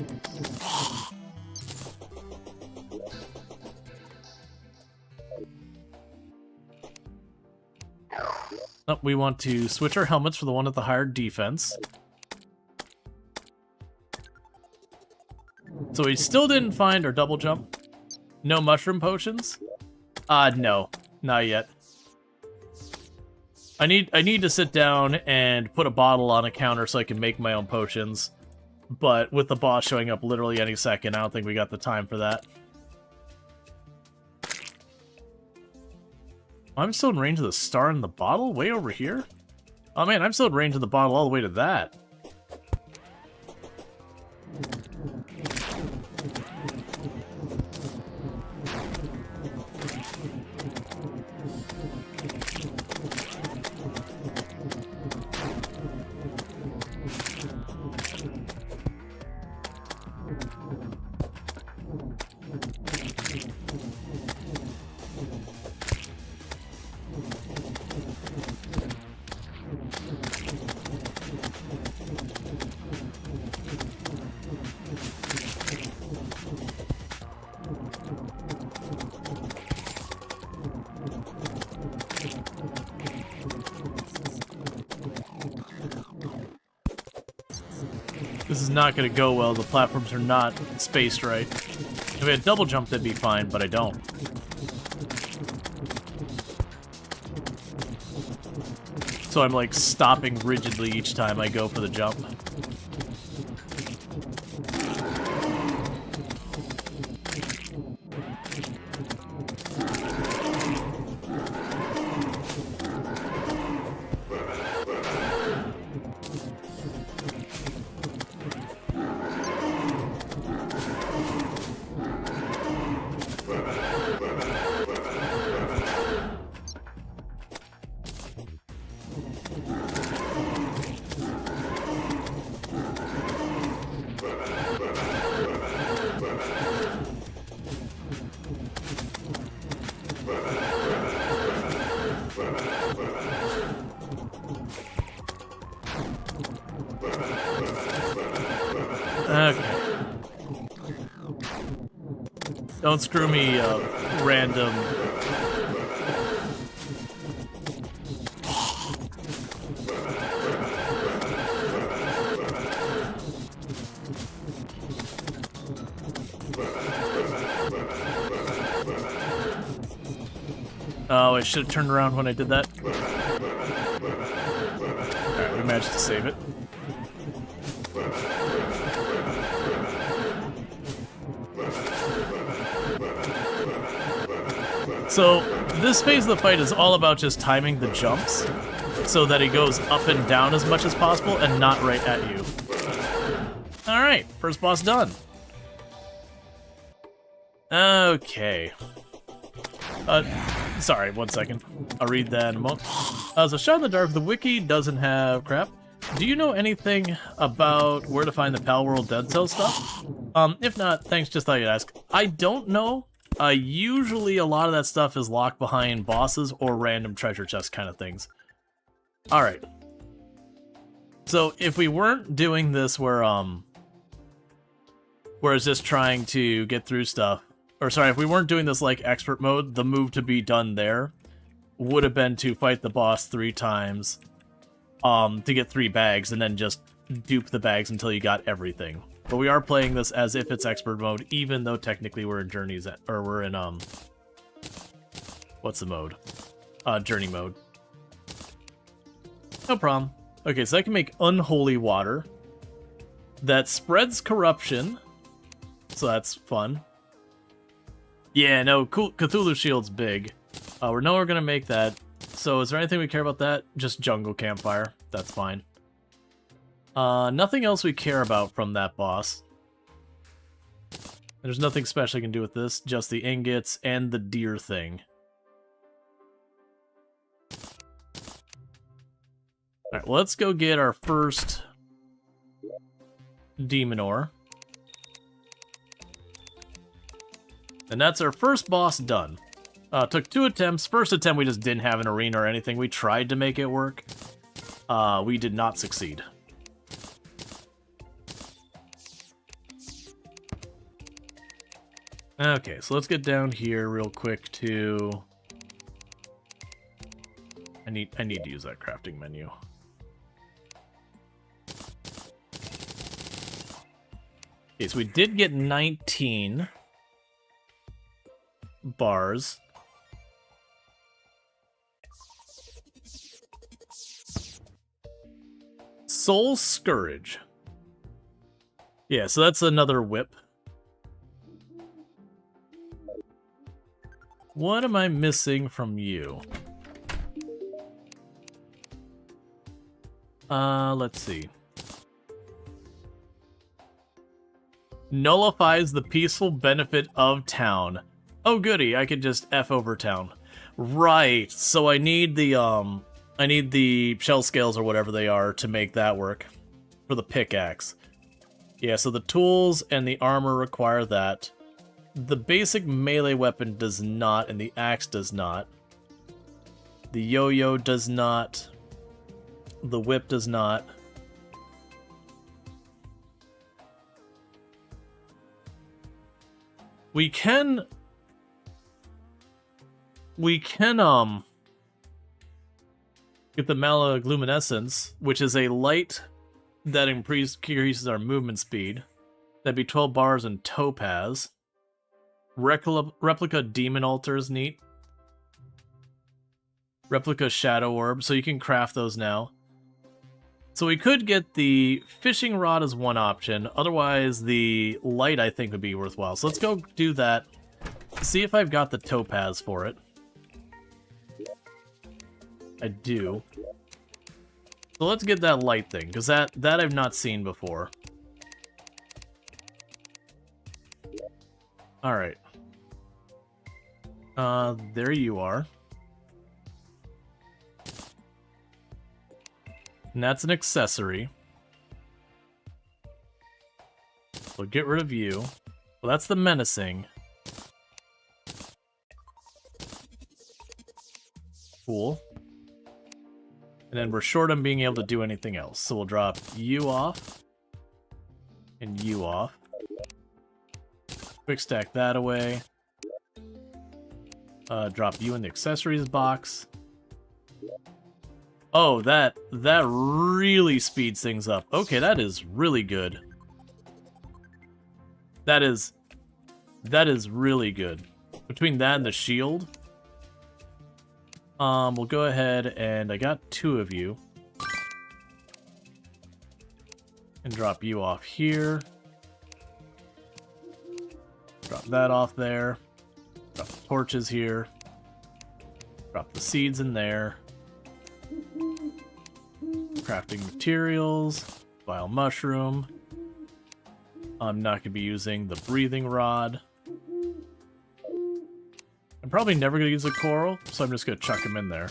Oh, we want to switch our helmets for the one with the higher defense. So we still didn't find our double jump. No mushroom potions? No, not yet. I need to sit down and put a bottle on a counter so I can make my own potions. But with the boss showing up literally any second, I don't think we got the time for that. I'm still in range of the star in the bottle? Way over here? Oh man, I'm still in range of the bottle all the way to that. This is not going to go well. The platforms are not spaced right. If I had double jump, that'd be fine, but I don't. So I'm like stopping rigidly each time I go for the jump. Okay. Don't screw me, random. Oh, I should have turned around when I did that. Alright, we managed to save it. So, this phase of the fight is all about just timing the jumps so that he goes up and down as much as possible and not right at you. Alright, first boss done. Okay. Sorry, 1 second. I'll read that in a moment. So, Shot in the Dark, the wiki doesn't have crap. Do you know anything about where to find the Pal World Dead Cell stuff? If not, thanks, just thought you'd ask. I don't know. Usually a lot of that stuff is locked behind bosses or random treasure chest kind of things. Alright. So, if we weren't doing this where it's just trying to get through stuff, or sorry, if we weren't doing this like expert mode, the move to be done there would have been to fight the boss 3 times, to get 3 bags, and then just dupe the bags until you got everything. But we are playing this as if it's expert mode, even though technically we're in Journeys, or we're in, what's the mode? journey mode. No problem. Okay, so I can make unholy water that spreads corruption, so that's fun. Yeah, no, cool. Cthulhu Shield's big. We're nowhere gonna make that. So is there anything we care about that? Just jungle campfire. That's fine. Nothing else we care about from that boss. There's nothing special I can do with this, just the ingots and the deer thing. Alright, well, let's go get our first demon ore. And that's our first boss done. Took 2 attempts. First attempt, we just didn't have an arena or anything. We tried to make it work. We did not succeed. Okay, so let's get down here real quick to... I need to use that crafting menu. Okay, so we did get 19 bars. Soul Scourge. Yeah, so that's another whip. What am I missing from you? Let's see. Nullifies the peaceful benefit of town. Oh goody, I could just F over town. Right, so I need the shell scales or whatever they are to make that work. For the pickaxe. Yeah, so the tools and the armor require that. The basic melee weapon does not, and the axe does not. The yo-yo does not. The whip does not. We can get the Malagluminescence, which is a light that increases our movement speed. That'd be 12 bars and topaz. Replica demon altar is neat. Replica shadow orb, so you can craft those now. So we could get the fishing rod as one option. Otherwise, the light I think would be worthwhile. So let's go do that. See if I've got the topaz for it. I do. So let's get that light thing, because that I've not seen before. Alright. There you are. And that's an accessory. So get rid of you. Well, that's the menacing. Cool. And then we're short on being able to do anything else. So we'll drop you off. And you off. Quick stack that away. Drop you in the accessories box. Oh, that really speeds things up. Okay, that is really good. That is really good. Between that and the shield. We'll go ahead and I got 2 of you. And drop you off here. Drop that off there. Drop the torches here. Drop the seeds in there. Crafting materials. Vile mushroom. I'm not going to be using the breathing rod. I'm probably never going to use a coral, so I'm just going to chuck them in there.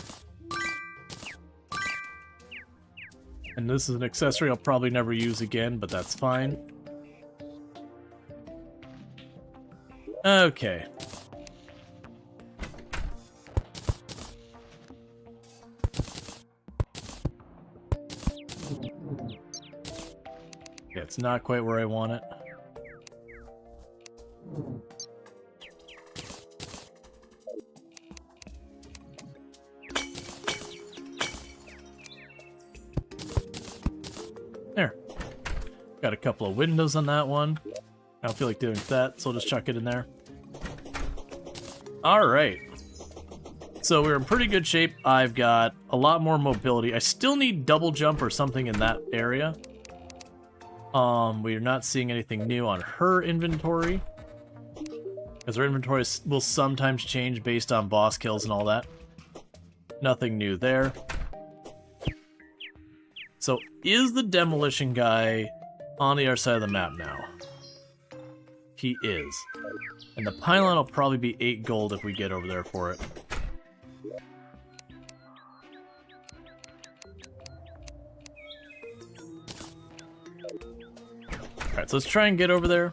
And this is an accessory I'll probably never use again, but that's fine. Okay. Yeah, it's not quite where I want it. There. Got a couple of windows on that one. I don't feel like doing that, so I'll just chuck it in there. Alright. So we're in pretty good shape. I've got a lot more mobility. I still need double jump or something in that area. We are not seeing anything new on her inventory, because her inventory will sometimes change based on boss kills and all that. Nothing new there. So is the demolition guy on the other side of the map now? He is. And the pylon will probably be 8 gold if we get over there for it. Alright, so let's try and get over there.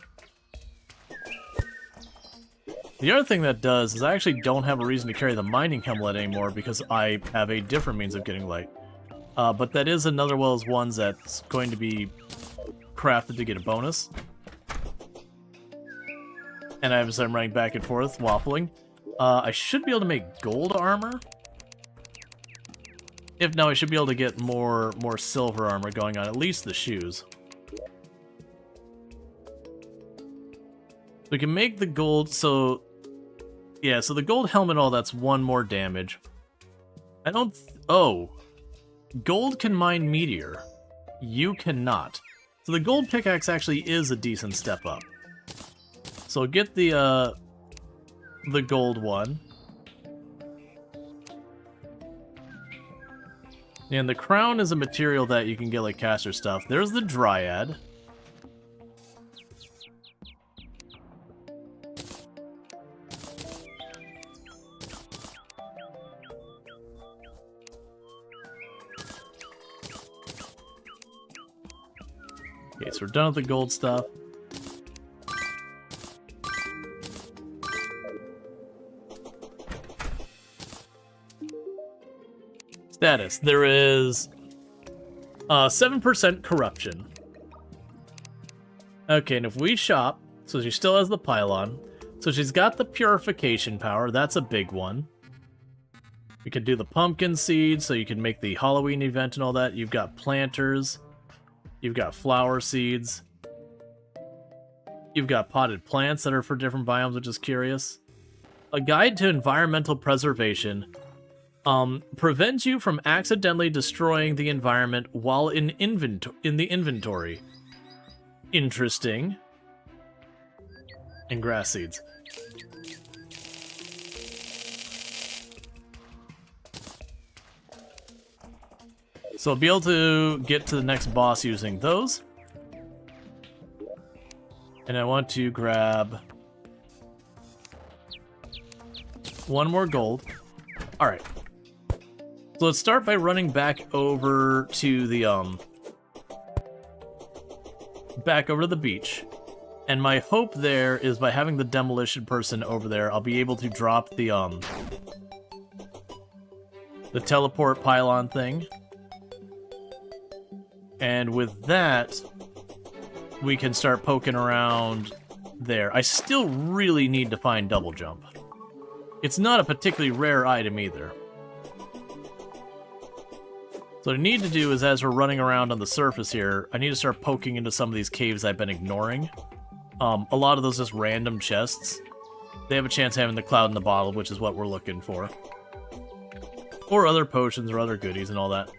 The other thing that does is I actually don't have a reason to carry the mining helmet anymore because I have a different means of getting light. But that is another one of those ones that's going to be crafted to get a bonus. And I'm running back and forth, waffling. I should be able to make gold armor. If no, I should be able to get more silver armor going on, at least the shoes. We can make the gold, so... Yeah, so the gold helmet, all that's 1 more damage. I don't... Oh. Gold can mine meteor. You cannot. So the gold pickaxe actually is a decent step up. So get the gold one. And the crown is a material that you can get like caster stuff. There's the dryad. Okay, so we're done with the gold stuff. Status. There is 7% corruption. Okay, and if we shop, so she still has the pylon. So she's got the purification power. That's a big one. We could do the pumpkin seed, so you can make the Halloween event and all that. You've got planters. You've got flower seeds. You've got potted plants that are for different biomes, which is curious. A guide to environmental preservation. Prevents you from accidentally destroying the environment while in the inventory. Interesting. And grass seeds. So I'll be able to get to the next boss using those. And I want to grab 1 more gold. Alright. So let's start by running back over to the beach. And my hope there is by having the demolition person over there, I'll be able to drop the teleport pylon thing. And with that, we can start poking around there. I still really need to find double jump. It's not a particularly rare item either. So what I need to do is, as we're running around on the surface here, I need to start poking into some of these caves I've been ignoring. A lot of those just random chests. They have a chance of having the cloud in the bottle, which is what we're looking for. Or other potions or other goodies and all that.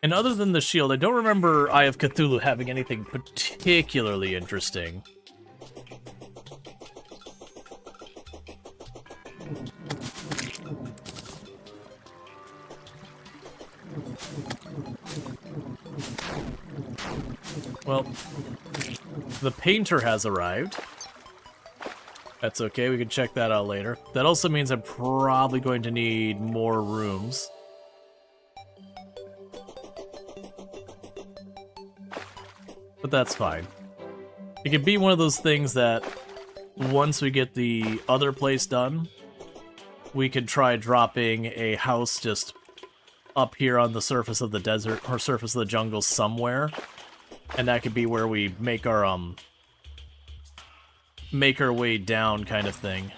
And other than the shield, I don't remember Eye of Cthulhu having anything particularly interesting. Well, the painter has arrived. That's okay, we can check that out later. That also means I'm probably going to need more rooms. But that's fine. It could be one of those things that once we get the other place done, we could try dropping a house just up here on the surface of the desert or surface of the jungle somewhere. And that could be where we make our way down kind of thing.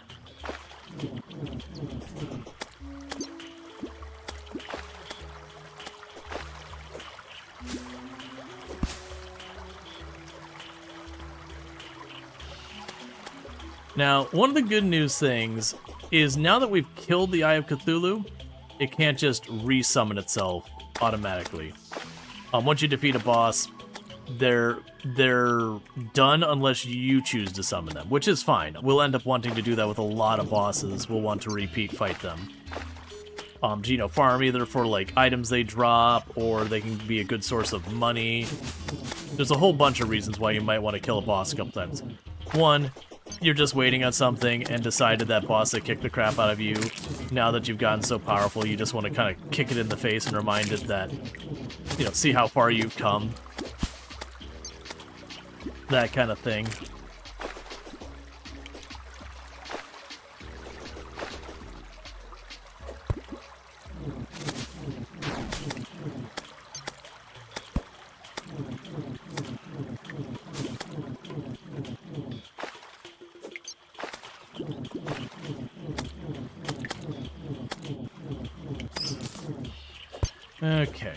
Now, one of the good news things is now that we've killed the Eye of Cthulhu, it can't just resummon itself automatically. Once you defeat a boss, they're done unless you choose to summon them, which is fine. We'll end up wanting to do that with a lot of bosses. We'll want to repeat fight them. To, you know, farm either for like items they drop, or they can be a good source of money. There's a whole bunch of reasons why you might want to kill a boss a couple times. One, you're just waiting on something and decided that boss that kicked the crap out of you, now that you've gotten so powerful, you just want to kind of kick it in the face and remind it that, you know, see how far you've come. That kind of thing. Okay.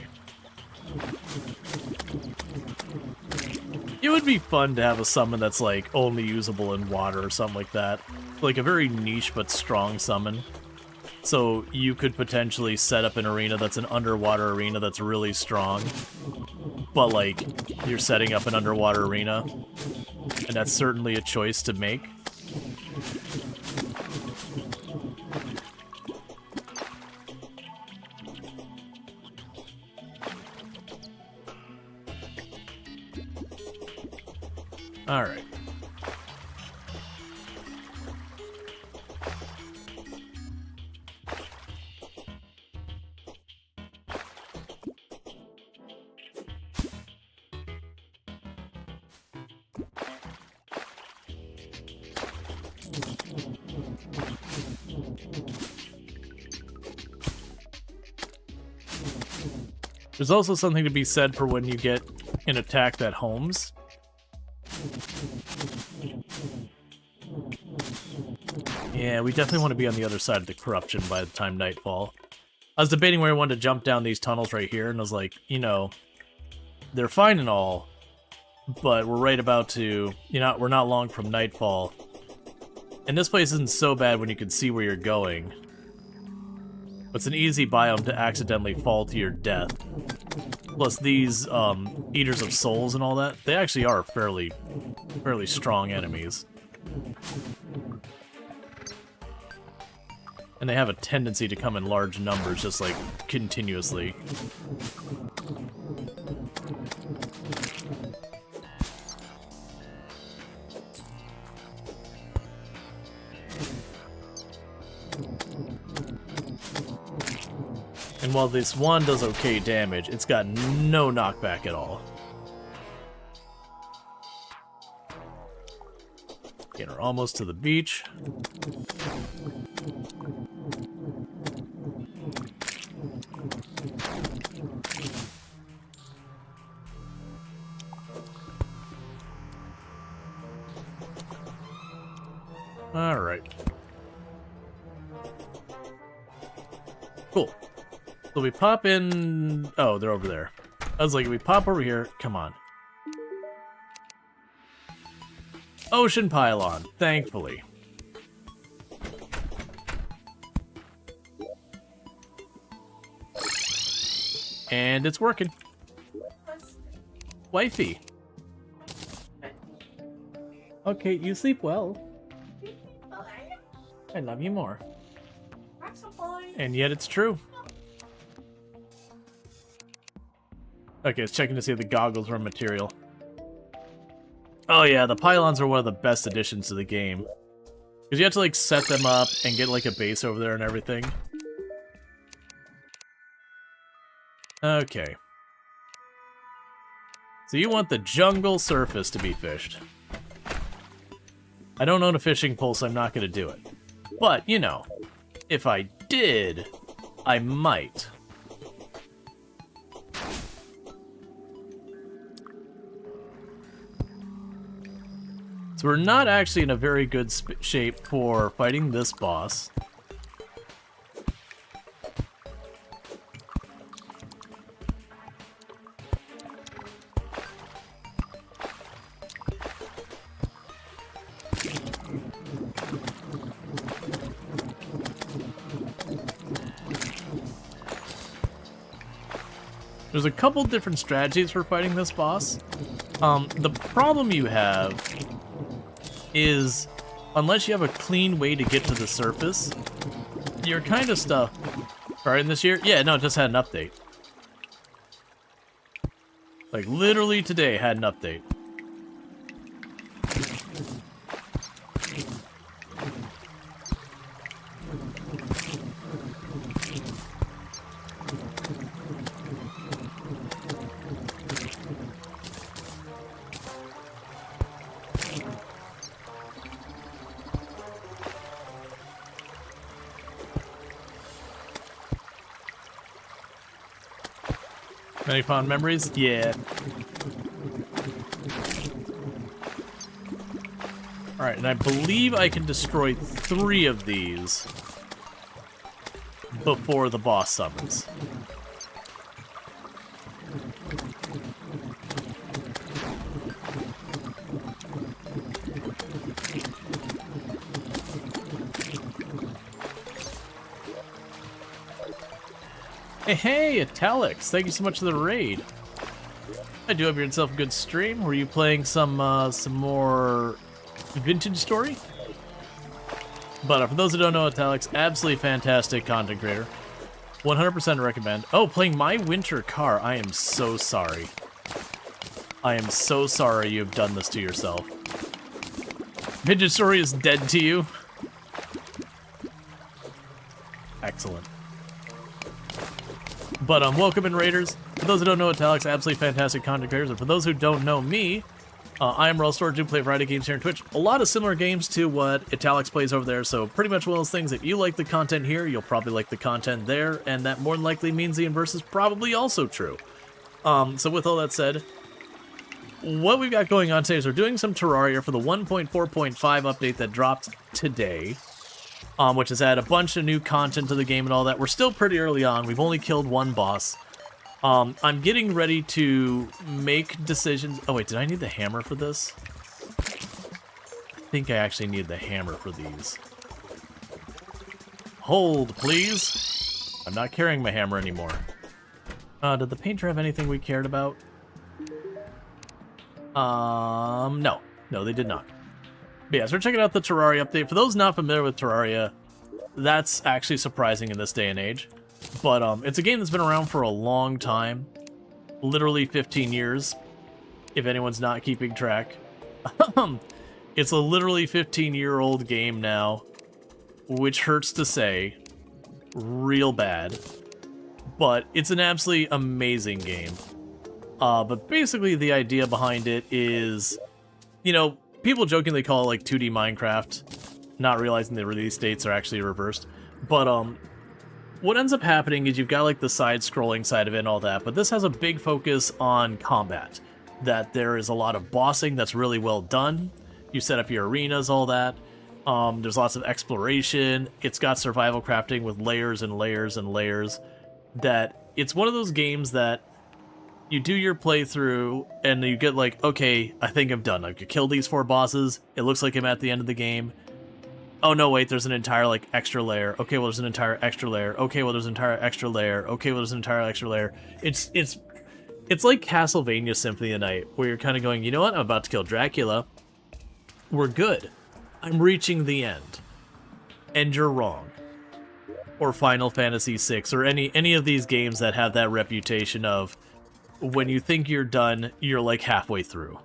It would be fun to have a summon that's like only usable in water or something like that. Like a very niche but strong summon. So you could potentially set up an arena that's an underwater arena that's really strong. But like, you're setting up an underwater arena. And that's certainly a choice to make. Alright. There's also something to be said for when you get an attack that homes. Yeah, we definitely want to be on the other side of the corruption by the time nightfall. I was debating where I wanted to jump down these tunnels right here, and I was like, you know, they're fine and all, but we're right about to, you know, we're not long from nightfall. And this place isn't so bad when you can see where you're going. It's an easy biome to accidentally fall to your death. Plus these eaters of souls and all that, they actually are fairly strong enemies. And they have a tendency to come in large numbers, just like continuously. And while this one does okay damage, it's got no knockback at all. Okay, we're almost to the beach. All right. Cool. So we pop in... Oh, they're over there. I was like, we pop over here. Come on. Ocean pylon, thankfully. And it's working. Wifey. Okay, you sleep well. I love you more. And yet it's true. Okay, it's checking to see if the goggles were material. Oh yeah, the pylons are one of the best additions to the game. Because you have to like set them up and get like a base over there and everything. Okay. So you want the jungle surface to be fished. I don't own a fishing pole, so I'm not going to do it. But, you know, if I did, I might. So we're not actually in a very good shape for fighting this boss. There's a couple different strategies for fighting this boss. The problem you have is, unless you have a clean way to get to the surface, you're kind of stuck. Starting this year? Yeah, no, it just had an update. Like, literally today had an update. Many fond memories? Yeah. Alright, and I believe I can destroy 3 of these before the boss summons. Hey, Italics! Thank you so much for the raid. I do hope you had yourself a good stream. Were you playing some more Vintage Story? But for those who don't know, Italics, absolutely fantastic content creator. 100% recommend. Oh, playing My Winter Car. I am so sorry. I am so sorry you've done this to yourself. Vintage Story is dead to you. Excellent. But welcome in, Raiders. For those who don't know Italics, absolutely fantastic content creators. And for those who don't know me, I am Rual, Storge, do play variety games here on Twitch. A lot of similar games to what Italics plays over there. So pretty much one of those things, if you like the content here, you'll probably like the content there. And that more than likely means the inverse is probably also true. So with all that said, what we've got going on today is we're doing some Terraria for the 1.4.5 update that dropped today. Which has added a bunch of new content to the game and all that. We're still pretty early on. We've only killed 1 boss. I'm getting ready to make decisions. Oh, wait, did I need the hammer for this? I think I actually need the hammer for these. Hold, please. I'm not carrying my hammer anymore. Did the painter have anything we cared about? No. No, they did not. But yeah, so we're checking out the Terraria update. For those not familiar with Terraria, that's actually surprising in this day and age. But it's a game that's been around for a long time. Literally 15 years, if anyone's not keeping track. It's a literally 15-year-old game now, which hurts to say. Real bad. But it's an absolutely amazing game. But basically the idea behind it is, you know, people jokingly call it like 2D Minecraft, not realizing the release dates are actually reversed. But what ends up happening is you've got like the side-scrolling side of it and all that, but this has a big focus on combat. That there is a lot of bossing that's really well done. You set up your arenas, all that. There's lots of exploration. It's got survival crafting with layers and layers and layers. That it's one of those games that you do your playthrough, and you get like, okay, I think I'm done. I could kill these 4 bosses. It looks like I'm at the end of the game. Oh no, wait, there's an entire like extra layer. Okay, well there's an entire extra layer. Okay, well there's an entire extra layer. Okay, well there's an entire extra layer. It's like Castlevania Symphony of the Night, where you're kind of going, you know what? I'm about to kill Dracula. We're good. I'm reaching the end. And you're wrong. Or Final Fantasy VI, or any of these games that have that reputation of when you think you're done, you're like halfway through.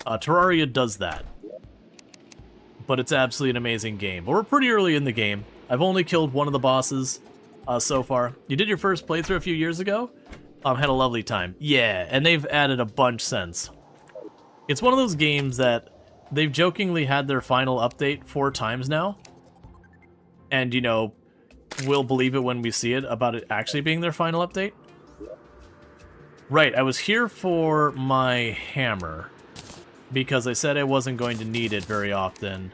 Terraria does that. But it's absolutely an amazing game. But we're pretty early in the game. I've only killed 1 of the bosses so far. You did your first playthrough a few years ago? Had a lovely time. Yeah, and they've added a bunch since. It's one of those games that they've jokingly had their final update 4 times now. And, you know, we'll believe it when we see it about it actually being their final update. Right, I was here for my hammer, because I said I wasn't going to need it very often,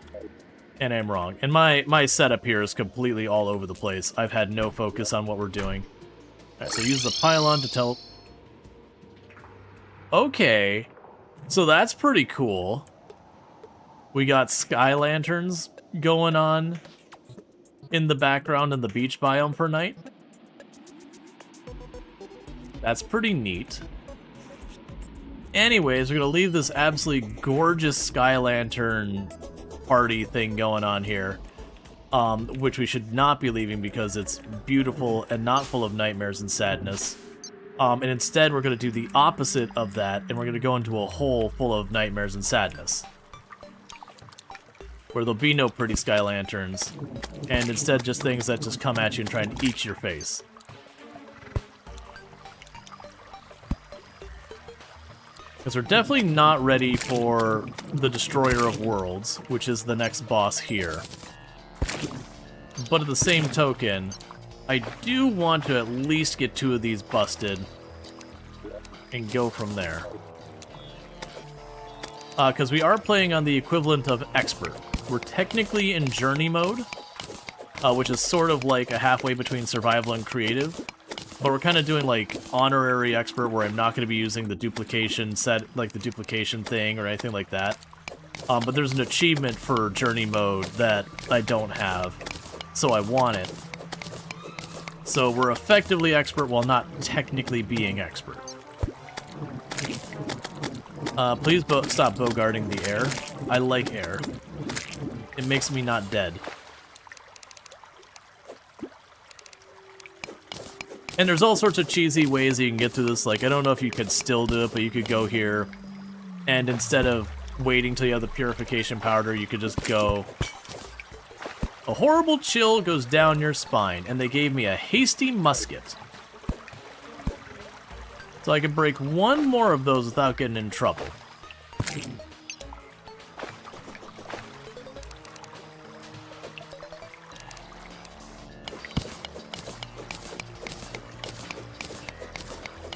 and I'm wrong. And my setup here is completely all over the place. I've had no focus on what we're doing. Alright, so use the pylon to tell... Okay, so that's pretty cool. We got sky lanterns going on in the background in the beach biome for night. That's pretty neat. Anyways, we're going to leave this absolutely gorgeous Sky Lantern party thing going on here, which we should not be leaving because it's beautiful and not full of nightmares and sadness. And instead, we're going to do the opposite of that, and we're going to go into a hole full of nightmares and sadness, where there'll be no pretty Sky Lanterns, and instead just things that just come at you and try and eat your face. Because we're definitely not ready for the Destroyer of Worlds, which is the next boss here. But at the same token, I do want to at least get 2 of these busted and go from there. Because we are playing on the equivalent of Expert. We're technically in Journey mode, which is sort of like a halfway between Survival and Creative. But we're kind of doing like Honorary Expert, where I'm not going to be using the duplication set, like the duplication thing or anything like that. But there's an achievement for Journey mode that I don't have, so I want it. So we're effectively Expert while not technically being Expert. Please stop bogarting the air. I like air. It makes me not dead. And there's all sorts of cheesy ways you can get through this. Like, I don't know if you could still do it, but you could go here, and instead of waiting till you have the purification powder, you could just go... A horrible chill goes down your spine, and they gave me a hasty musket. So I can break 1 more of those without getting in trouble.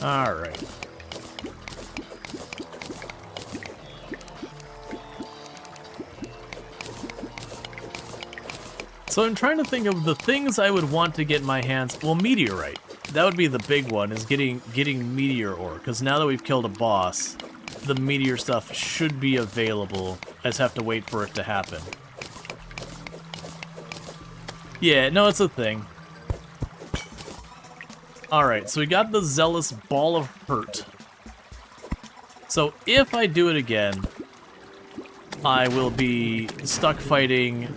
Alright. So I'm trying to think of the things I would want to get my hands... Well, Meteorite. That would be the big one, is getting Meteor Ore. Because now that we've killed a boss, the Meteor stuff should be available. I just have to wait for it to happen. Yeah, no, it's a thing. Alright, so we got the Zealous Ball of Hurt. So if I do it again, I will be stuck fighting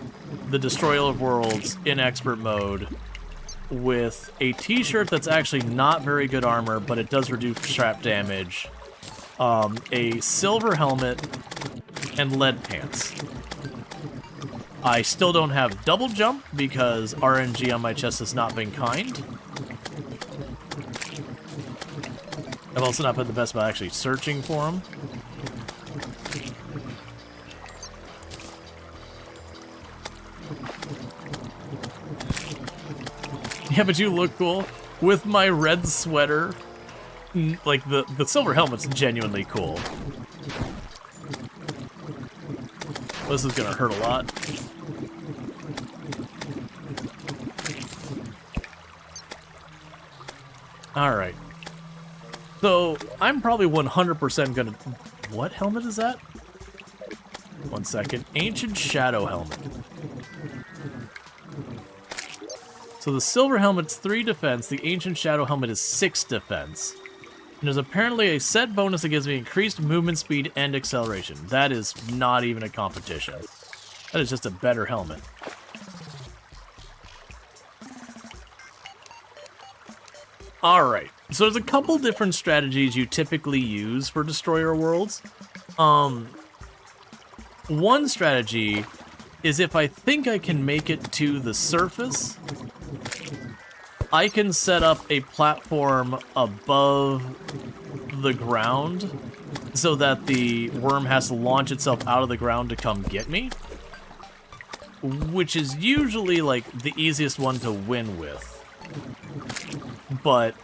the Destroyer of Worlds in Expert mode with a t-shirt that's actually not very good armor, but it does reduce trap damage, a silver helmet, and lead pants. I still don't have double jump because RNG on my chest has not been kind. I've also not been the best about actually searching for them. Yeah, but you look cool with my red sweater. Like, the silver helmet's genuinely cool. This is gonna hurt a lot. Alright. So, I'm probably 100% gonna... What helmet is that? 1 second. Ancient Shadow Helmet. So the silver helmet's 3 defense, the Ancient Shadow Helmet is 6 defense. And there's apparently a set bonus that gives me increased movement speed and acceleration. That is not even a competition. That is just a better helmet. Alright, so there's a couple different strategies you typically use for Destroyer Worlds. One strategy is if I think I can make it to the surface, I can set up a platform above the ground so that the worm has to launch itself out of the ground to come get me, which is usually like the easiest one to win with. But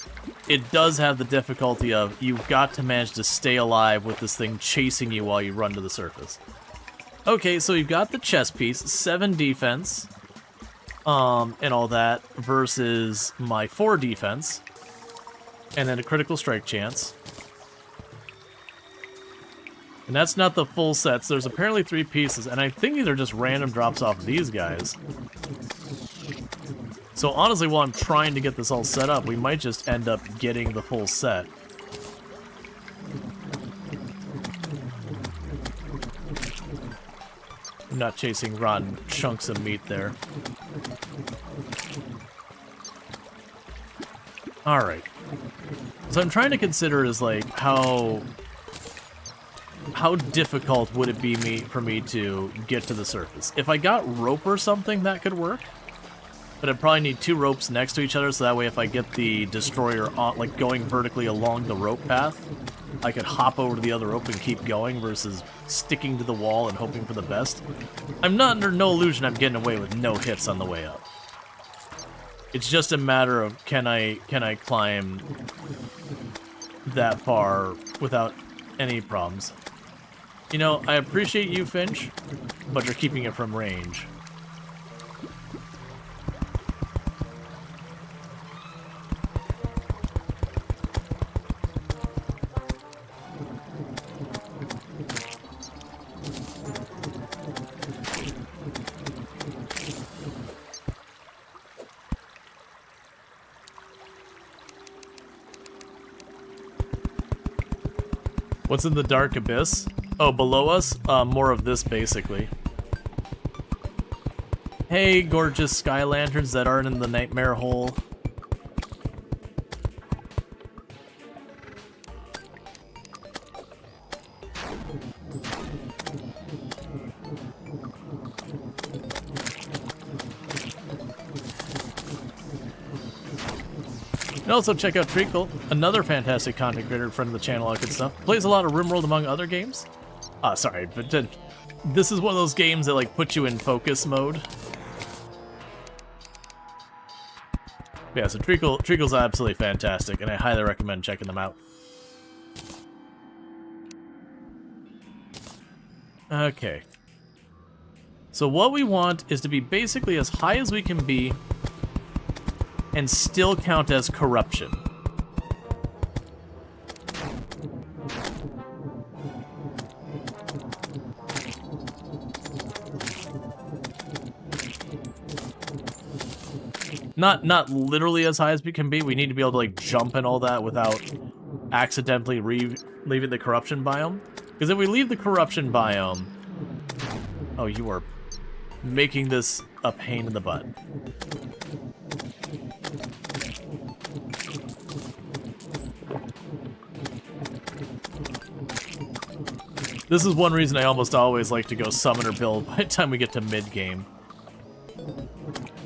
it does have the difficulty of you've got to manage to stay alive with this thing chasing you while you run to the surface. Okay, so you've got the chest piece, 7 defense, and all that, versus my 4 defense, and then a critical strike chance. And that's not the full sets. There's apparently 3 pieces, and I think these are just random drops off of these guys. So honestly, while I'm trying to get this all set up, we might just end up getting the full set. I'm not chasing rotten chunks of meat there. Alright. So I'm trying to consider is like how difficult would it be for me to get to the surface? If I got rope or something, that could work. But I'd probably need 2 ropes next to each other, so that way if I get the destroyer on, like going vertically along the rope path, I could hop over to the other rope and keep going versus sticking to the wall and hoping for the best. I'm not under no illusion I'm getting away with no hits on the way up. It's just a matter of can I climb that far without any problems. You know, I appreciate you, Finch, but you're keeping it from range. What's in the dark abyss? Oh, below us? More of this, basically. Hey, gorgeous sky lanterns that aren't in the nightmare hole. And also check out Treacle, another fantastic content creator, friend of the channel, all that good stuff. Plays a lot of RimWorld among other games. Sorry, but this is one of those games that like put you in focus mode. Yeah, so Treacle's absolutely fantastic, and I highly recommend checking them out. Okay. So what we want is to be basically as high as we can be and still count as corruption. Not literally as high as we can be. We need to be able to like jump and all that without accidentally leaving the corruption biome. Because if we leave the corruption biome... Oh, you are making this a pain in the butt. This is one reason I almost always like to go summoner build by the time we get to mid-game.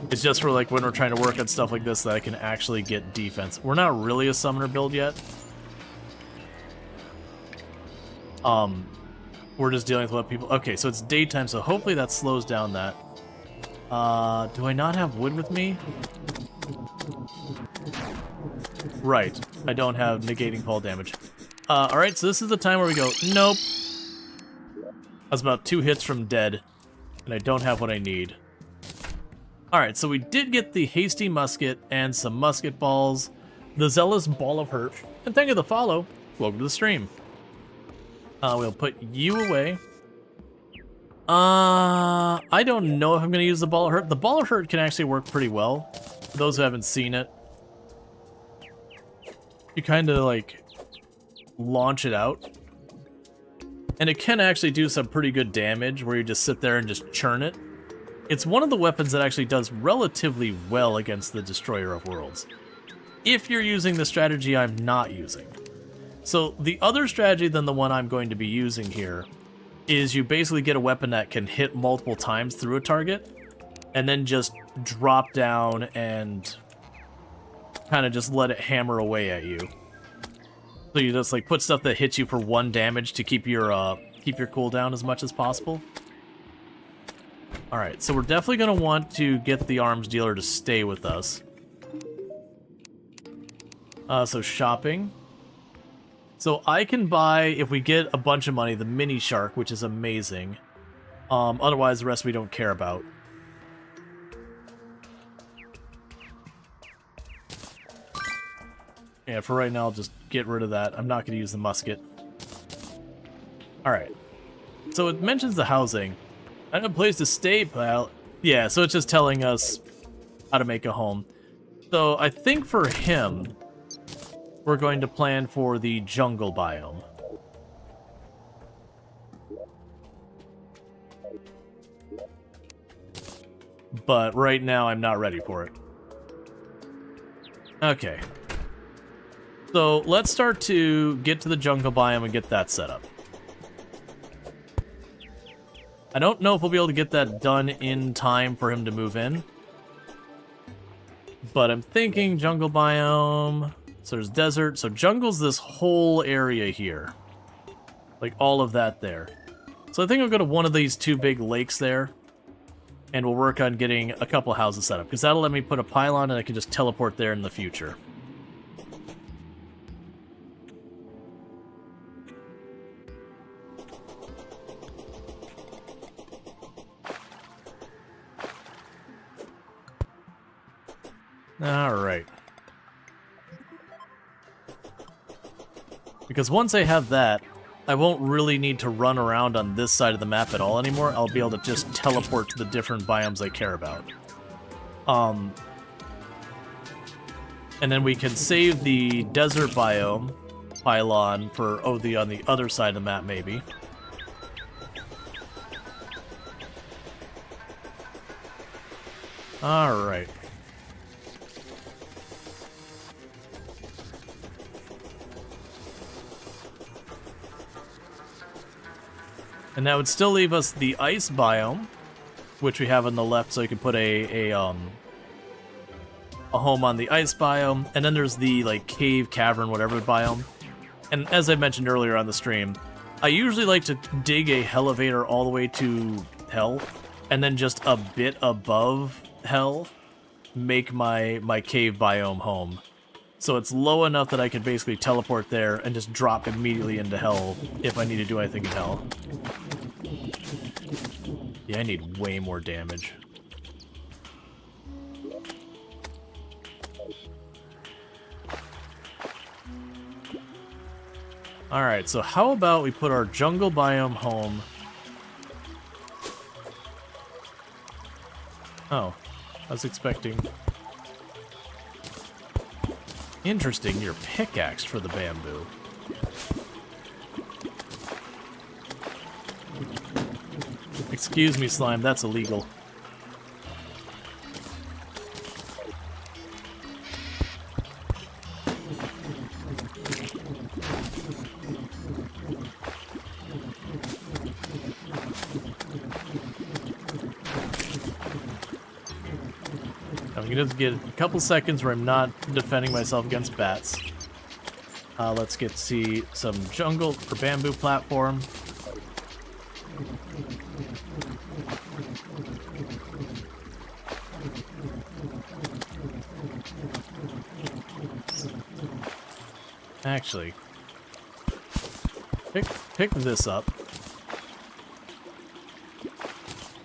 It's just for like when we're trying to work on stuff like this that I can actually get defense. We're not really a summoner build yet. We're just dealing with what people... Okay, so it's daytime, so hopefully that slows down that. Do I not have wood with me? Right, I don't have negating fall damage. Alright, so this is the time where we go, nope. I was about 2 hits from dead, and I don't have what I need. Alright, so we did get the hasty musket and some musket balls, the zealous ball of hurt, and thank you for the follow. Welcome to the stream. We'll put you away. I don't know if I'm going to use the ball of hurt. The ball of hurt can actually work pretty well. For those who haven't seen it, you kind of like launch it out. And it can actually do some pretty good damage where you just sit there and just churn it. It's one of the weapons that actually does relatively well against the Destroyer of Worlds, if you're using the strategy I'm not using. So the other strategy than the one I'm going to be using here is you basically get a weapon that can hit multiple times through a target and then just drop down and kind of just let it hammer away at you. So you just like put stuff that hits you for 1 damage to keep your cooldown as much as possible. Alright, so we're definitely going to want to get the arms dealer to stay with us. So shopping. So I can buy, if we get a bunch of money, the mini shark, which is amazing. Otherwise, the rest we don't care about. Yeah, for right now, I'll just get rid of that. I'm not going to use the musket. Alright. So it mentions the housing. I have a place to stay, pal. Yeah, so it's just telling us how to make a home. So I think for him, we're going to plan for the jungle biome. But right now, I'm not ready for it. Okay. So let's start to get to the jungle biome and get that set up. I don't know if we'll be able to get that done in time for him to move in. But I'm thinking jungle biome. So there's desert. So jungle's this whole area here. Like all of that there. So I think I'll go to one of these two big lakes there. And we'll work on getting a couple houses set up. Because that'll let me put a pylon and I can just teleport there in the future. Alright. Because once I have that, I won't really need to run around on this side of the map at all anymore. I'll be able to just teleport to the different biomes I care about. And then we can save the desert biome pylon for on the other side of the map maybe. Alright. And that would still leave us the ice biome, which we have on the left, so you can put a home on the ice biome. And then there's the like cave, cavern, whatever biome. And as I mentioned earlier on the stream, I usually like to dig a elevator all the way to hell, and then just a bit above hell, make my cave biome home. So it's low enough that I can basically teleport there and just drop immediately into hell if I need to do anything in hell. Yeah, I need way more damage. Alright, so how about we put our jungle biome home? Oh, I was expecting... Interesting, your pickaxe for the bamboo. Excuse me, slime, that's illegal. I'm gonna just get a couple seconds where I'm not defending myself against bats. Let's get to see some jungle or bamboo platform. Actually, pick this up.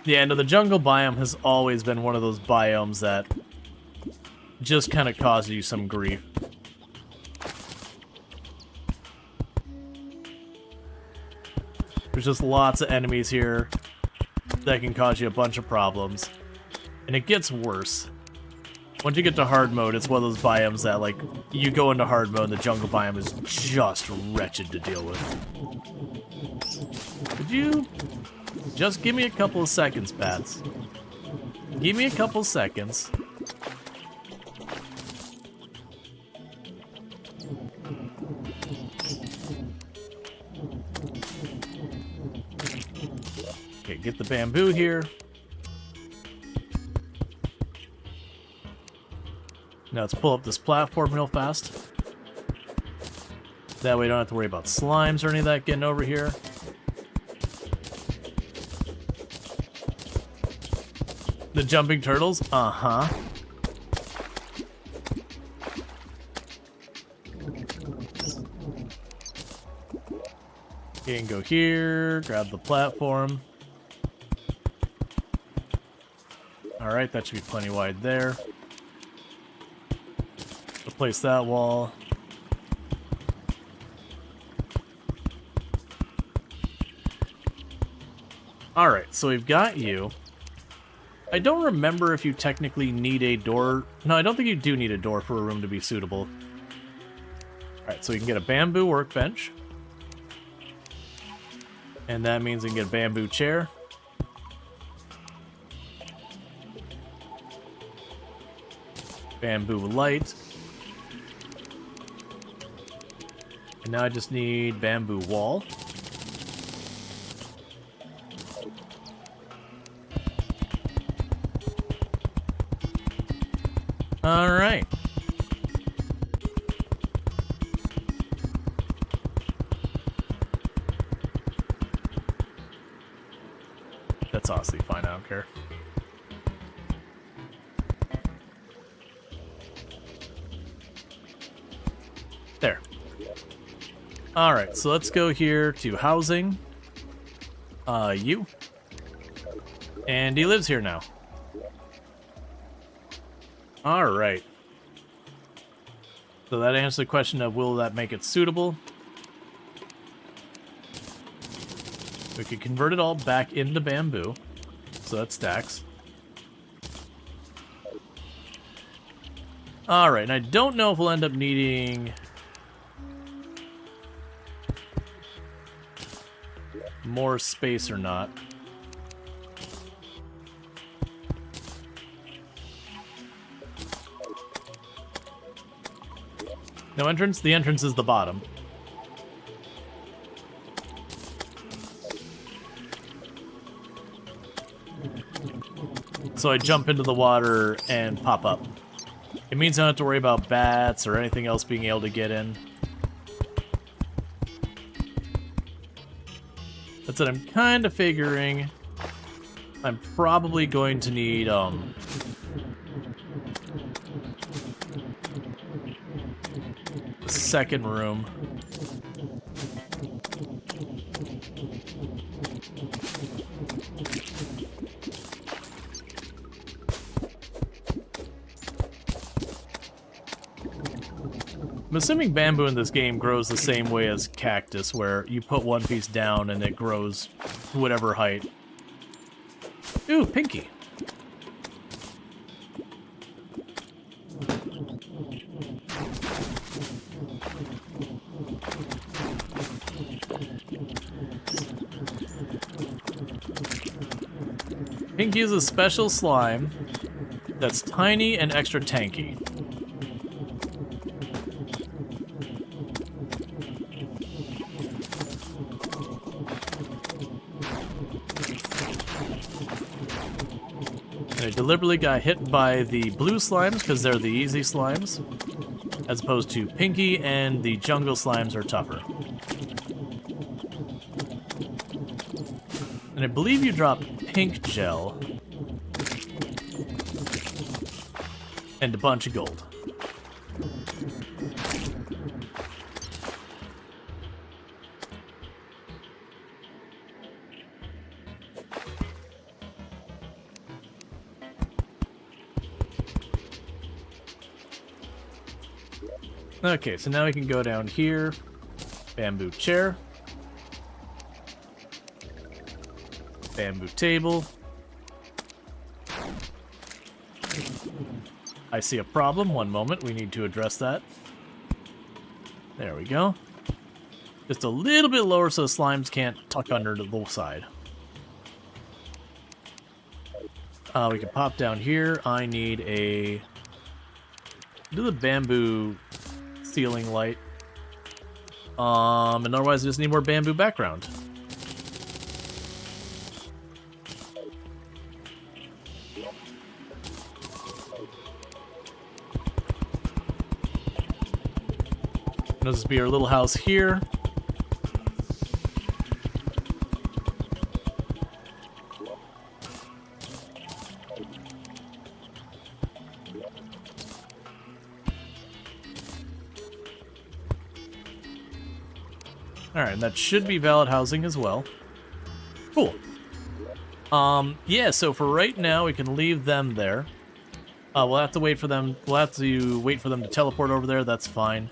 Yeah, no, the jungle biome has always been one of those biomes that just kind of causes you some grief. There's just lots of enemies here that can cause you a bunch of problems. And it gets worse. Once you get to hard mode, it's one of those biomes that, like, you go into hard mode and the jungle biome is just wretched to deal with. Could you just give me a couple of seconds, bats? Give me a couple seconds. Okay, get the bamboo here. Now let's pull up this platform real fast. That way we don't have to worry about slimes or any of that getting over here. The jumping turtles? Uh-huh. You can go here, grab the platform. Alright, that should be plenty wide there. Replace that wall. Alright, so we've got you. I don't remember if you technically need a door. No, I don't think you do need a door for a room to be suitable. Alright, so we can get a bamboo workbench. And that means we can get a bamboo chair. Bamboo light. And now I just need bamboo wall. Alright. That's honestly fine, I don't care. There. Alright, so let's go here to housing. You. And he lives here now. Alright. So that answers the question of will that make it suitable? We could convert it all back into bamboo. So that stacks. Alright, and I don't know if we'll end up needing more space or not. No entrance? The entrance is the bottom. So I jump into the water and pop up. It means I don't have to worry about bats or anything else being able to get in. That's what I'm kind of figuring. I'm probably going to need, second room. I'm assuming bamboo in this game grows the same way as cactus, where you put one piece down and it grows whatever height. Ooh, Pinky. Pinky is a special slime that's tiny and extra tanky. And I deliberately got hit by the blue slimes because they're the easy slimes, as opposed to Pinky and the jungle slimes are tougher. And I believe you drop pink gel and a bunch of gold. Okay, so now we can go down here. Bamboo chair. Bamboo table. I see a problem. One moment. We need to address that. There we go. Just a little bit lower so the slimes can't tuck under to the side. We can pop down here. I need a... do the bamboo ceiling light. And otherwise I just need more bamboo background. This will be our little house here. Alright, and that should be valid housing as well. Cool. Yeah, so for right now, we can leave them there. We'll have to wait for them. We'll have to wait for them to teleport over there. That's fine.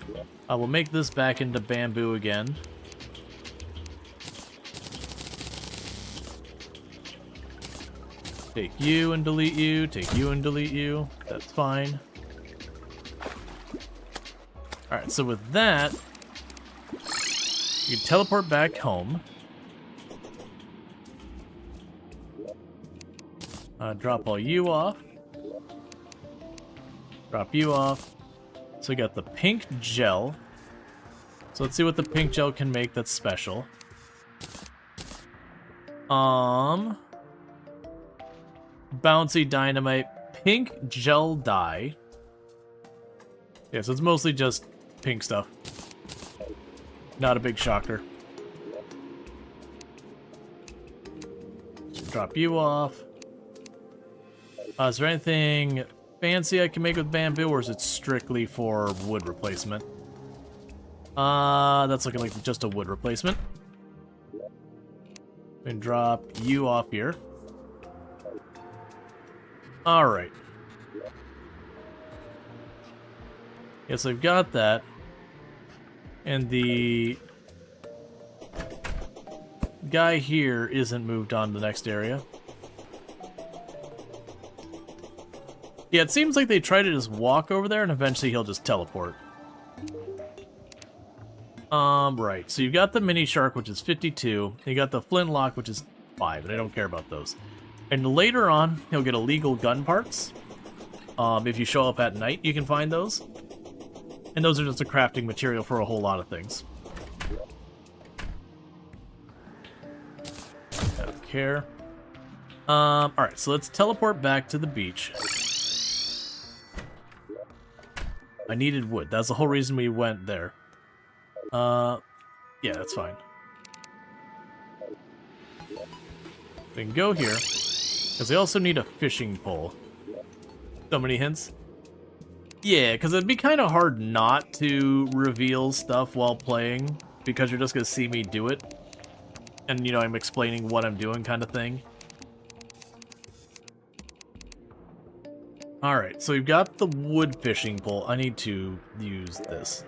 We'll make this back into bamboo again. Take you and delete you, take you and delete you. That's fine. Alright, so with that, you can teleport back home. Drop all you off. Drop you off. So we got the pink gel. So let's see what the pink gel can make that's special. Bouncy dynamite, pink gel dye. Yeah, so it's mostly just pink stuff. Not a big shocker. Drop you off. Is there anything fancy I can make with bamboo, or is it strictly for wood replacement? That's looking like just a wood replacement. And drop you off here. Alright. Yes, I've got that. And the guy here isn't moved on to the next area. Yeah, it seems like they try to just walk over there and eventually he'll just teleport. Right. So you've got the mini shark, which is 52. You got the flintlock, which is 5, and I don't care about those. And later on, he'll get illegal gun parts. If you show up at night, you can find those. And those are just a crafting material for a whole lot of things. I don't care. Alright, so let's teleport back to the beach. I needed wood. That's the whole reason we went there. Yeah, that's fine. We can go here, because I also need a fishing pole. So many hints? Yeah, because it'd be kind of hard not to reveal stuff while playing, because you're just going to see me do it. And, you know, I'm explaining what I'm doing kind of thing. Alright, so we've got the wood fishing pole. I need to use this.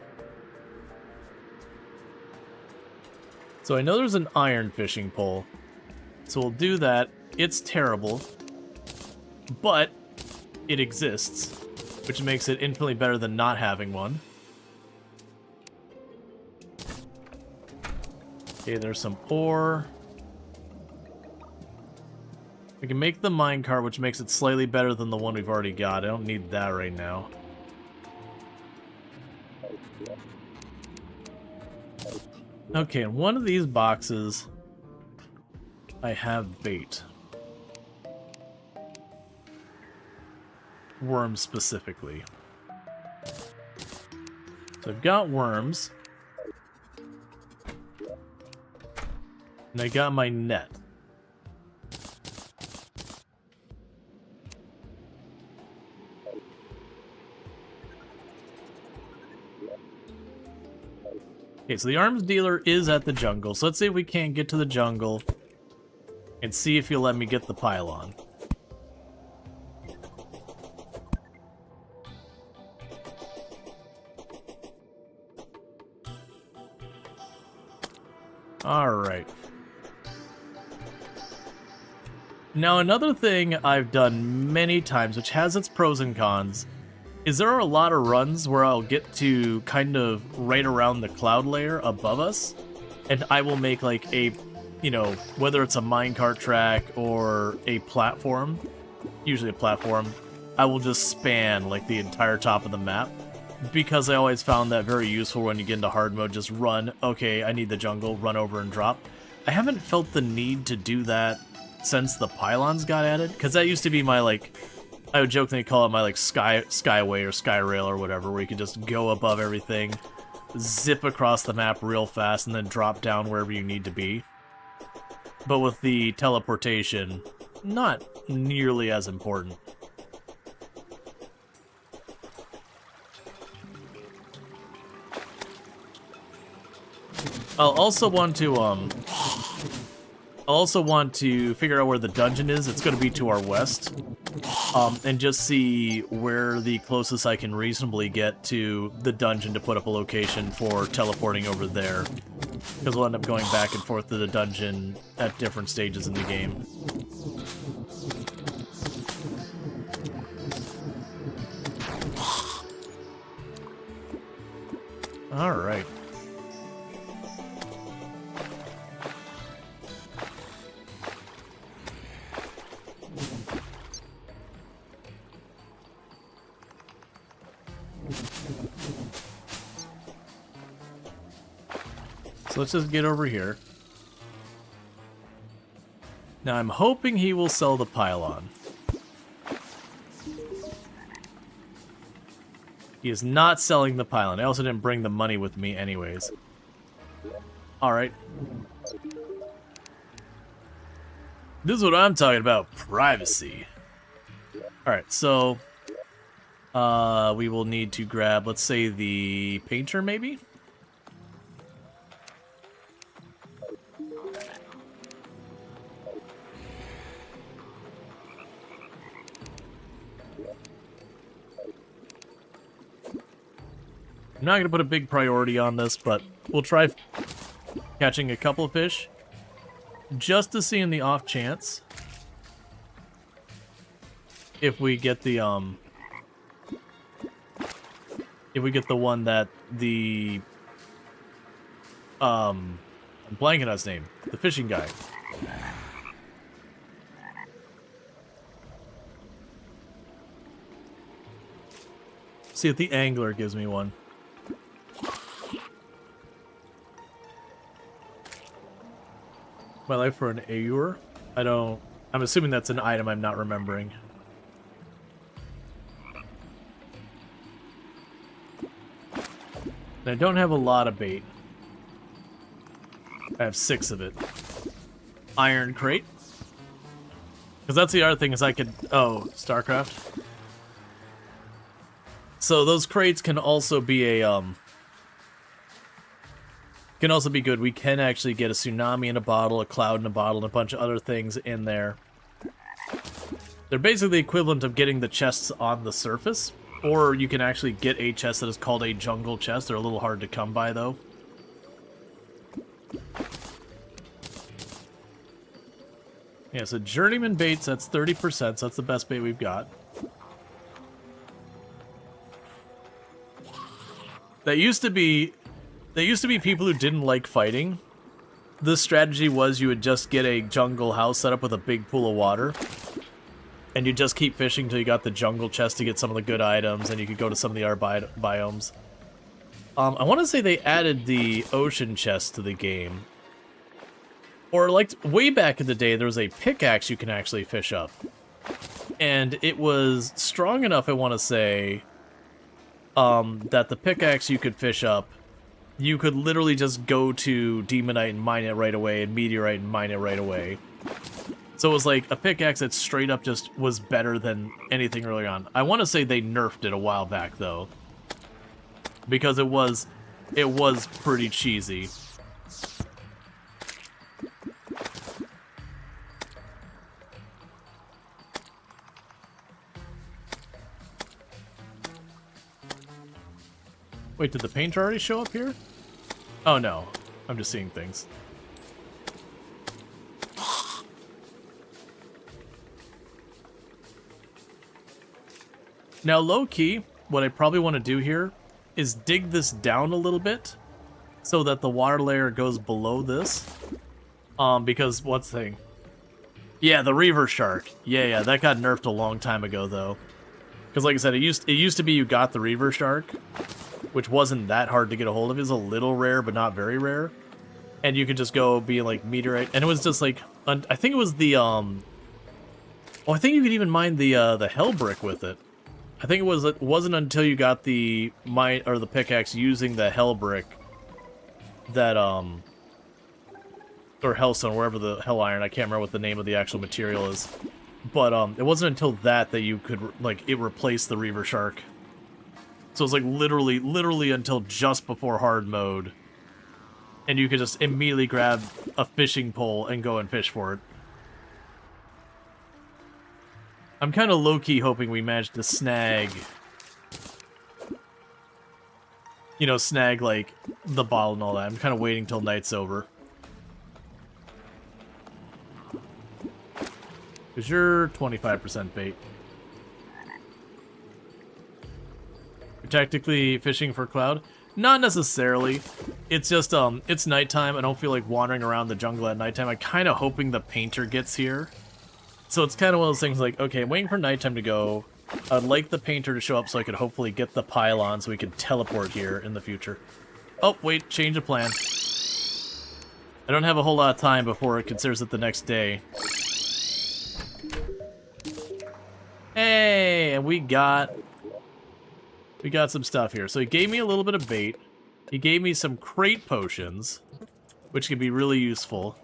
So I know there's an iron fishing pole. So we'll do that. It's terrible. But it exists, which makes it infinitely better than not having one. Okay, there's some ore. We can make the minecart, which makes it slightly better than the one we've already got. I don't need that right now. Okay, in one of these boxes, I have bait. Worms specifically. So I've got worms. And I got my net. Okay, so the arms dealer is at the jungle. So let's see if we can't get to the jungle and see if he'll let me get the pylon. Alright. Now another thing I've done many times, which has its pros and cons, is there are a lot of runs where I'll get to kind of right around the cloud layer above us, and I will make like a, you know, whether it's a minecart track or a platform, usually a platform, I will just span like the entire top of the map, because I always found that very useful when you get into hard mode. Just run, okay, I need the jungle, run over and drop. I haven't felt the need to do that since the pylons got added, because that used to be my, like, I would jokingly call it my, like, skyway or sky rail or whatever, where you could just go above everything, zip across the map real fast, and then drop down wherever you need to be. But with the teleportation, not nearly as important. I'll also want to figure out where the dungeon is. It's going to be to our west. And just see where the closest I can reasonably get to the dungeon to put up a location for teleporting over there. Because we'll end up going back and forth to the dungeon at different stages in the game. All right. So let's just get over here. Now I'm hoping he will sell the pylon. He is not selling the pylon. I also didn't bring the money with me anyways. Alright. This is what I'm talking about. Privacy. Alright, so... we will need to grab, let's say, the painter, maybe? I'm not going to put a big priority on this, but we'll try catching a couple of fish. Just to see in the off chance if we get the one that the I'm blanking on his name. The fishing guy. See if the angler gives me one. My life for an Aur? I'm assuming that's an item I'm not remembering. And I don't have a lot of bait. I have 6 of it. Iron crate. Because that's the other thing is I could... Oh, StarCraft. So those crates can also be a, can also be good. We can actually get a tsunami in a bottle, a cloud in a bottle, and a bunch of other things in there. They're basically the equivalent of getting the chests on the surface, or you can actually get a chest that is called a jungle chest. They're a little hard to come by, though. Yeah, so journeyman baits, that's 30%, so that's the best bait we've got. That used to be people who didn't like fighting. The strategy was you would just get a jungle house set up with a big pool of water. And you just keep fishing till you got the jungle chest to get some of the good items, and you could go to some of the other biomes. I want to say they added the ocean chest to the game. Or, like, way back in the day, there was a pickaxe you can actually fish up. And it was strong enough, I want to say, that the pickaxe you could fish up, you could literally just go to Demonite and mine it right away, and Meteorite and mine it right away. So it was like a pickaxe that straight up just was better than anything earlier on. I want to say they nerfed it a while back, though. Because it was pretty cheesy. Wait, did the painter already show up here? Oh no, I'm just seeing things. Now, low-key, what I probably want to do here is dig this down a little bit so that the water layer goes below this. Because what's the thing? Yeah, the Reaver Shark. Yeah, that got nerfed a long time ago, though. Because like I said, it used to be you got the Reaver Shark, which wasn't that hard to get a hold of. It was a little rare, but not very rare. And you could just go be like Meteorite, and it was just like, I think it was the, oh, I think you could even mine the Hell Brick with it. I think it wasn't until you got the pickaxe using the Hell Brick that, or Hellstone, wherever the Hell Iron, I can't remember what the name of the actual material is. But, it wasn't until that you could, like, it replaced the Reaver Shark. So it's like literally until just before hard mode. And you could just immediately grab a fishing pole and go and fish for it. I'm kind of low-key hoping we manage to snag... You know, snag, like, the bottle and all that. I'm kind of waiting till night's over. Because you're 25% bait. You're technically fishing for cloud. Not necessarily. It's just, it's nighttime. I don't feel like wandering around the jungle at nighttime. I'm kind of hoping the painter gets here. So it's kind of one of those things like, okay, I'm waiting for nighttime to go. I'd like the painter to show up so I could hopefully get the pylon so we could teleport here in the future. Oh, wait, change of plan. I don't have a whole lot of time before it considers it the next day. Hey, and we got some stuff here. So he gave me a little bit of bait. He gave me some crate potions, which can be really useful.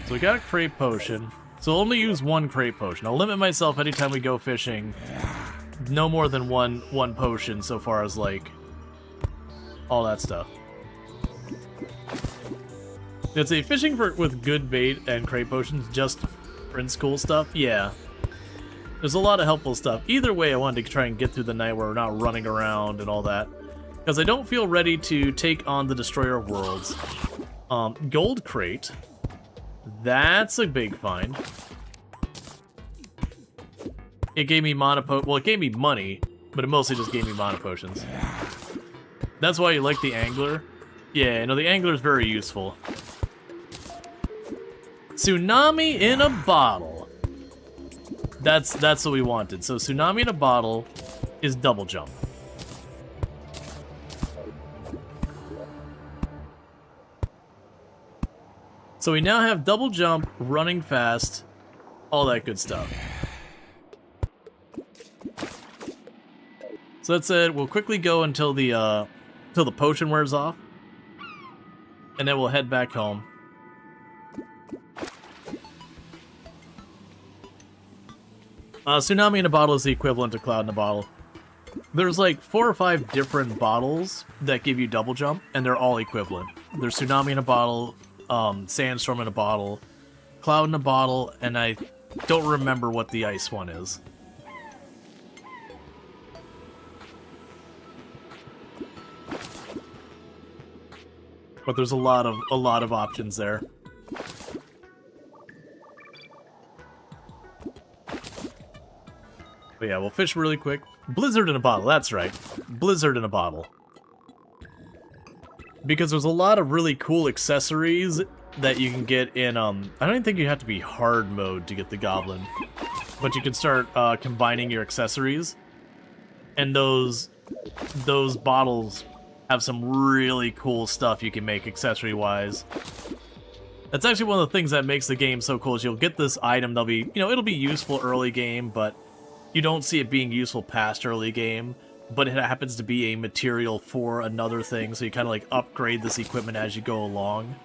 So we got a crate potion. So I'll only use one crate potion. I'll limit myself anytime we go fishing. No more than one potion so far as, like, all that stuff. I'd say fishing with good bait and crate potions just prints cool stuff. Yeah. There's a lot of helpful stuff. Either way, I wanted to try and get through the night where we're not running around and all that. Because I don't feel ready to take on the Destroyer of Worlds. Gold crate. That's a big find. It gave me well, it gave me money, but it mostly just gave me mana potions. That's why you like the angler? Yeah, no, the angler is very useful. Tsunami in a bottle. That's what we wanted. So tsunami in a bottle is double jump. So we now have double jump, running fast, all that good stuff. So that's it. We'll quickly go until the potion wears off, and then we'll head back home. Tsunami in a bottle is the equivalent to Cloud in a bottle. There's like 4 or 5 different bottles that give you double jump, and they're all equivalent. There's Tsunami in a bottle, Sandstorm in a bottle, Cloud in a bottle, and I don't remember what the ice one is. But there's a lot of options there. But yeah, we'll fish really quick. Blizzard in a bottle, that's right. Blizzard in a bottle. Because there's a lot of really cool accessories that you can get in, I don't even think you have to be hard mode to get the goblin. But you can start combining your accessories. And those bottles have some really cool stuff you can make accessory-wise. That's actually one of the things that makes the game so cool is you'll get this item that'll be, it'll be useful early game, but you don't see it being useful past early game. But it happens to be a material for another thing, so you kind of like upgrade this equipment as you go along.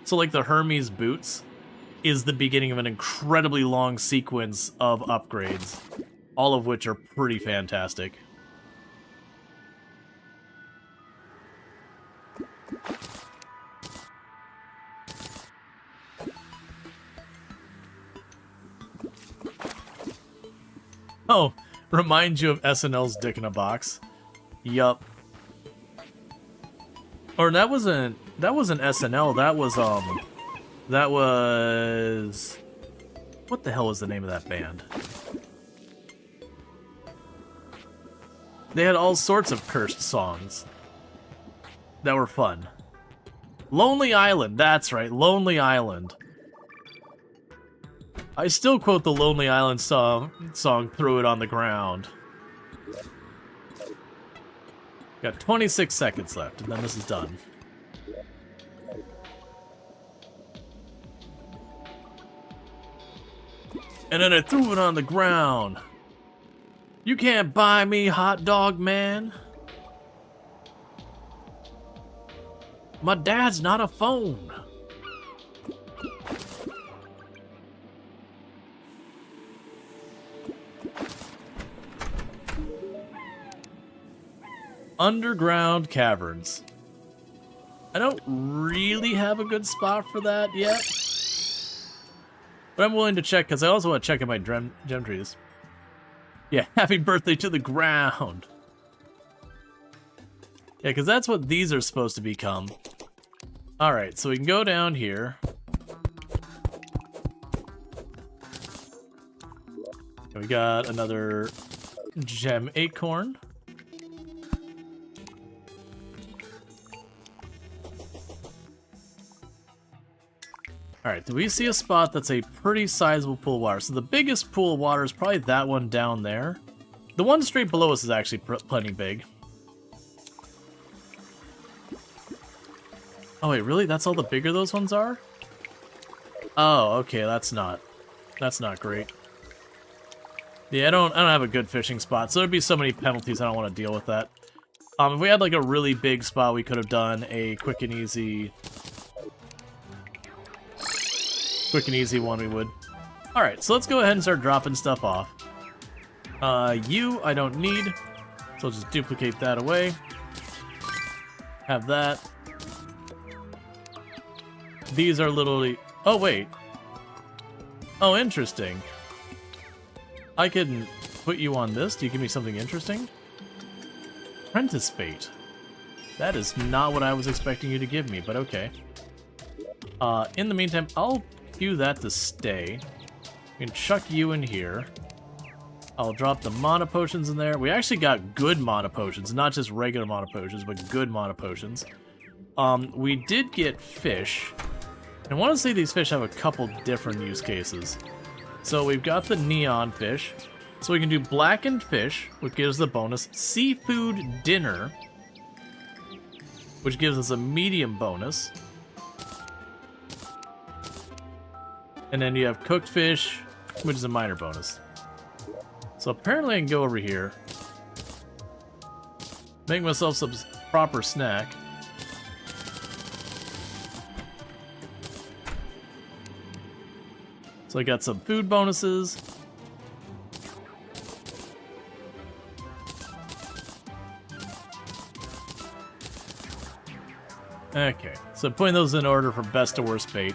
So like the Hermes boots is the beginning of an incredibly long sequence of upgrades, all of which are pretty fantastic. Oh, reminds you of SNL's Dick in a Box. Yup. Or that wasn't SNL, that was what the hell was the name of that band? They had all sorts of cursed songs that were fun. Lonely Island, that's right, Lonely Island. I still quote the Lonely Island song, Throw It on the Ground. Got 26 seconds left, and then this is done. And then I threw it on the ground. You can't buy me, hot dog man. My dad's not a phone. Underground caverns. I don't really have a good spot for that yet. But I'm willing to check, because I also want to check in my gem trees. Yeah, happy birthday to the ground. Yeah, because that's what these are supposed to become. Alright, so we can go down here. And we got another gem acorn. Alright, do we see a spot that's a pretty sizable pool of water? So the biggest pool of water is probably that one down there. The one straight below us is actually plenty big. Oh wait, really? That's all the bigger those ones are? Oh, okay, that's not great. Yeah, I don't have a good fishing spot, so there'd be so many penalties. I don't want to deal with that. If we had like a really big spot, we could have done a quick and easy one. We would. All right, so let's go ahead and start dropping stuff off. You I don't need, so I'll just duplicate that away. Have that. These are literally... Oh, wait. Oh, interesting. I can put you on this. Do you give me something interesting? Apprentice bait. That is not what I was expecting you to give me, but okay. In the meantime, I'll cue that to stay. We can chuck you in here. I'll drop the mana potions in there. We actually got good mana potions, not just regular mana potions, but good mana potions. We did get fish. I want to say these fish have a couple different use cases. So we've got the neon fish. So we can do blackened fish, which gives the bonus. Seafood dinner, which gives us a medium bonus. And then you have cooked fish, which is a minor bonus. So apparently I can go over here, make myself some proper snack. So I got some food bonuses. Okay, so putting those in order from best to worst bait.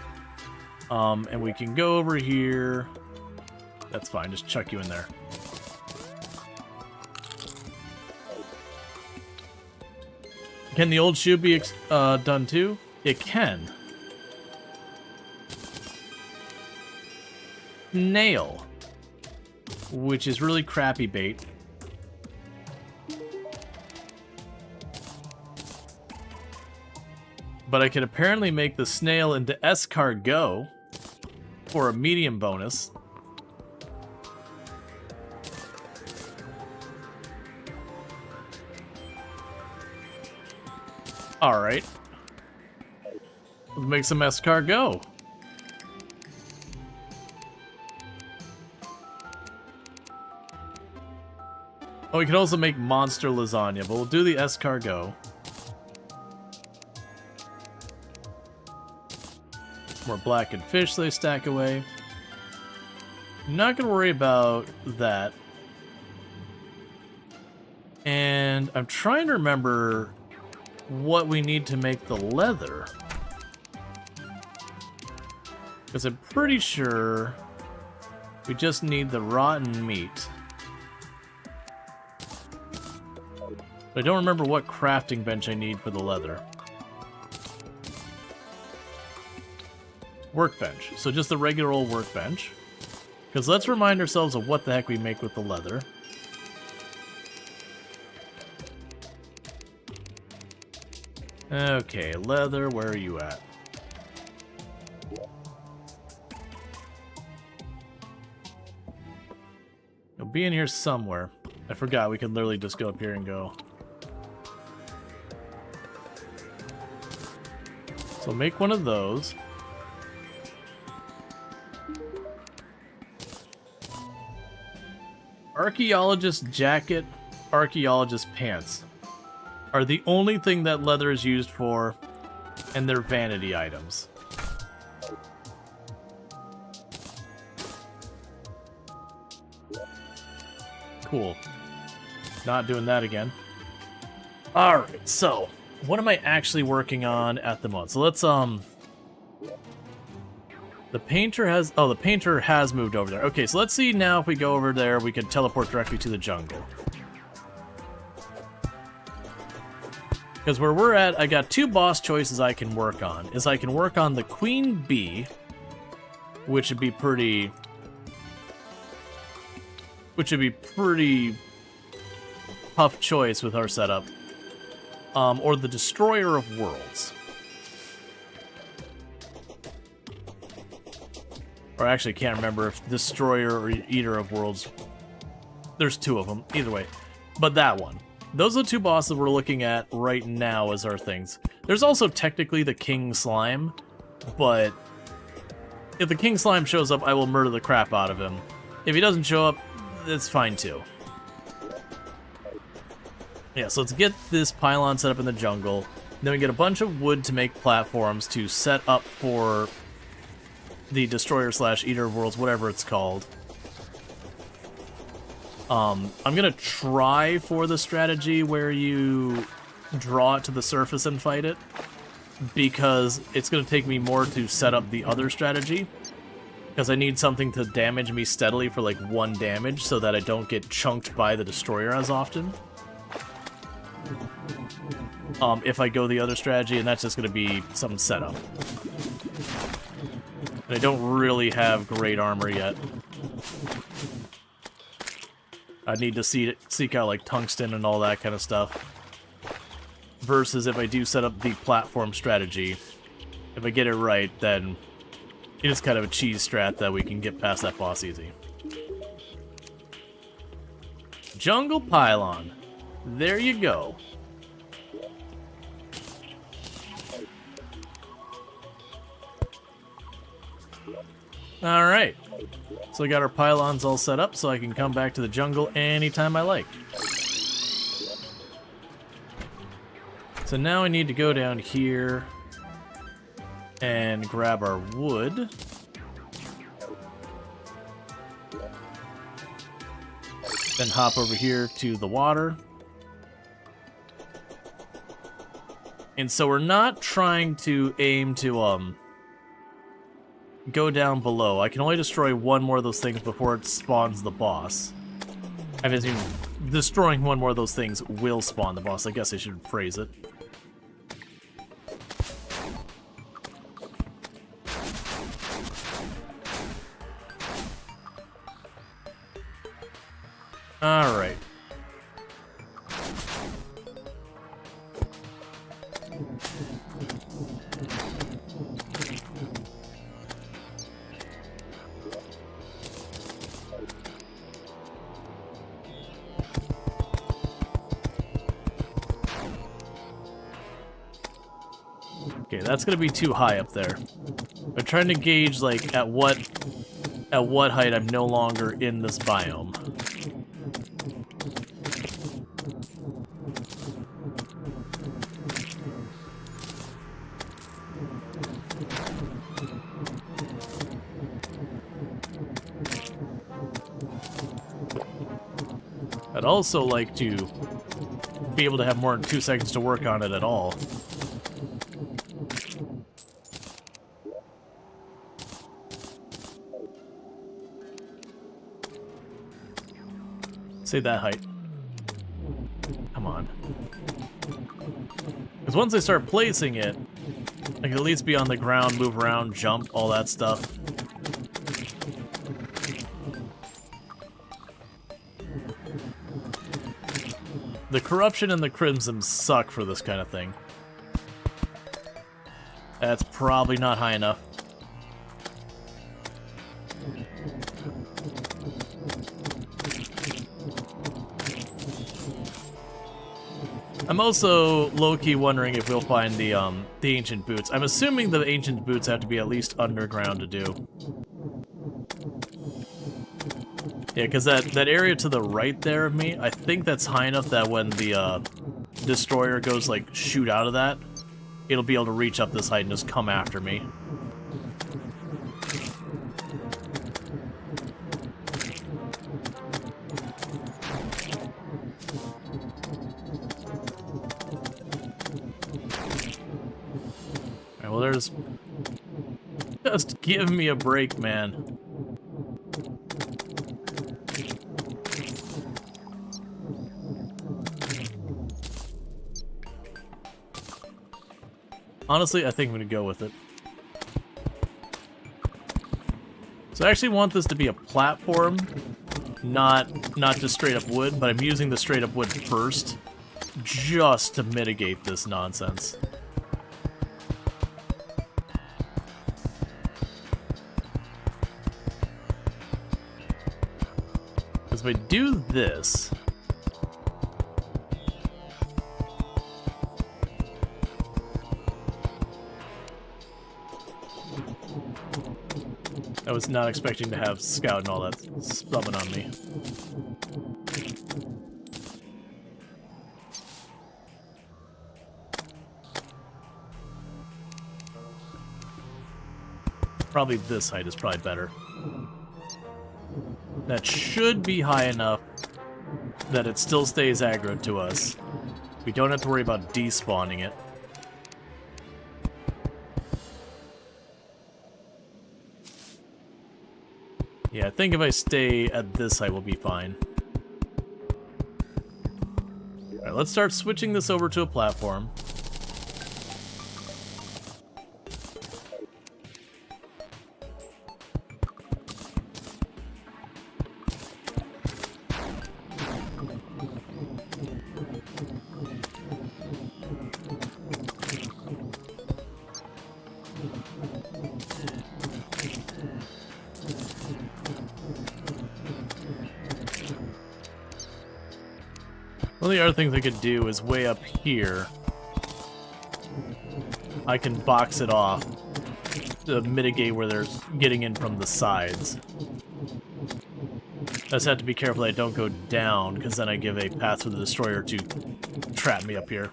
And we can go over here. That's fine, just chuck you in there. Can the old shoe be done too? It can. Nail, which is really crappy bait. But I can apparently make the snail into escargot for a medium bonus. Alright. Let's make some escargot. Oh, we can also make monster lasagna, but we'll do the escargot. More blackened fish they stack away. I'm not going to worry about that. And I'm trying to remember what we need to make the leather. Because I'm pretty sure we just need the rotten meat. But I don't remember what crafting bench I need for the leather. Workbench. So just the regular old workbench. Because let's remind ourselves of what the heck we make with the leather. Okay, leather, where are you at? You'll be in here somewhere. I forgot, we can literally just go up here and go. So make one of those. Archaeologist jacket, archaeologist pants are the only thing that leather is used for, and they're vanity items. Cool. Not doing that again. Alright, so what am I actually working on at the moment? So let's The painter has... Oh, the painter has moved over there. Okay, so let's see now if we go over there, we can teleport directly to the jungle. Because where we're at, I got 2 boss choices I can work on. I can work on the Queen Bee, which would be pretty tough choice with our setup. Or the Destroyer of Worlds. Or I actually can't remember if Destroyer or Eater of Worlds. There's 2 of them, either way. But that one. Those are the 2 bosses we're looking at right now as our things. There's also technically the King Slime, but if the King Slime shows up, I will murder the crap out of him. If he doesn't show up, that's fine too. Yeah, so let's get this pylon set up in the jungle. Then we get a bunch of wood to make platforms to set up for the Destroyer / Eater of Worlds, whatever it's called. I'm gonna try for the strategy where you draw it to the surface and fight it, because it's gonna take me more to set up the other strategy, because I need something to damage me steadily for like 1 damage so that I don't get chunked by the Destroyer as often. If I go the other strategy, and that's just gonna be some setup. And I don't really have great armor yet. I need to seek out like tungsten and all that kind of stuff. Versus if I do set up the platform strategy, if I get it right, then it is kind of a cheese strat that we can get past that boss easy. Jungle Pylon. There you go. Alright. So we got our pylons all set up so I can come back to the jungle anytime I like. So now I need to go down here and grab our wood. Then hop over here to the water. And so we're not trying to aim to go down below. I can only destroy 1 more of those things before it spawns the boss. I mean, destroying 1 more of those things will spawn the boss. I guess I should phrase it. Alright. Okay, that's gonna be too high up there. I'm trying to gauge like at what height I'm no longer in this biome. I'd also like to be able to have more than 2 seconds to work on it at all. Say that height. Come on. Because once I start placing it, I can at least be on the ground, move around, jump, all that stuff. The corruption and the crimson suck for this kind of thing. That's probably not high enough. I'm also low-key wondering if we'll find the ancient boots. I'm assuming the ancient boots have to be at least underground to do. Yeah, because that area to the right there of me, I think that's high enough that when the destroyer goes like shoot out of that, it'll be able to reach up this height and just come after me. Well, there's... Just give me a break, man. Honestly, I think I'm gonna go with it. So I actually want this to be a platform, not just straight up wood, but I'm using the straight up wood first, just to mitigate this nonsense. Because if I do this... I was not expecting to have Scout and all that summon on me. Probably this height is probably better. That should be high enough that it still stays aggro to us. We don't have to worry about despawning it. Yeah, I think if I stay at this height, we'll be fine. Alright, let's start switching this over to a platform. One of the other things I could do is way up here, I can box it off to mitigate where they're getting in from the sides. I just have to be careful that I don't go down, because then I give a path for the destroyer to trap me up here.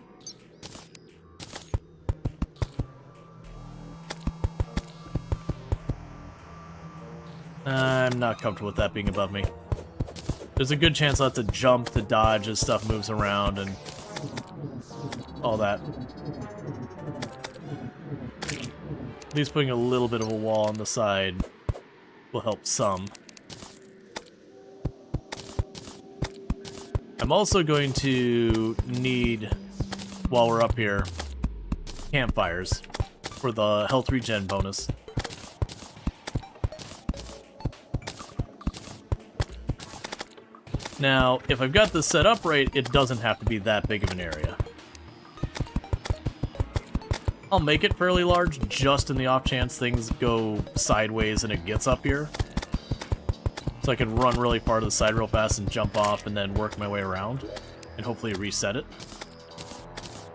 I'm not comfortable with that being above me. There's a good chance I'll have to jump to dodge as stuff moves around and all that. At least putting a little bit of a wall on the side will help some. I'm also going to need, while we're up here, campfires for the health regen bonus. Now, if I've got this set up right, it doesn't have to be that big of an area. I'll make it fairly large, just in the off chance things go sideways and it gets up here. So I can run really far to the side real fast and jump off and then work my way around. And hopefully reset it.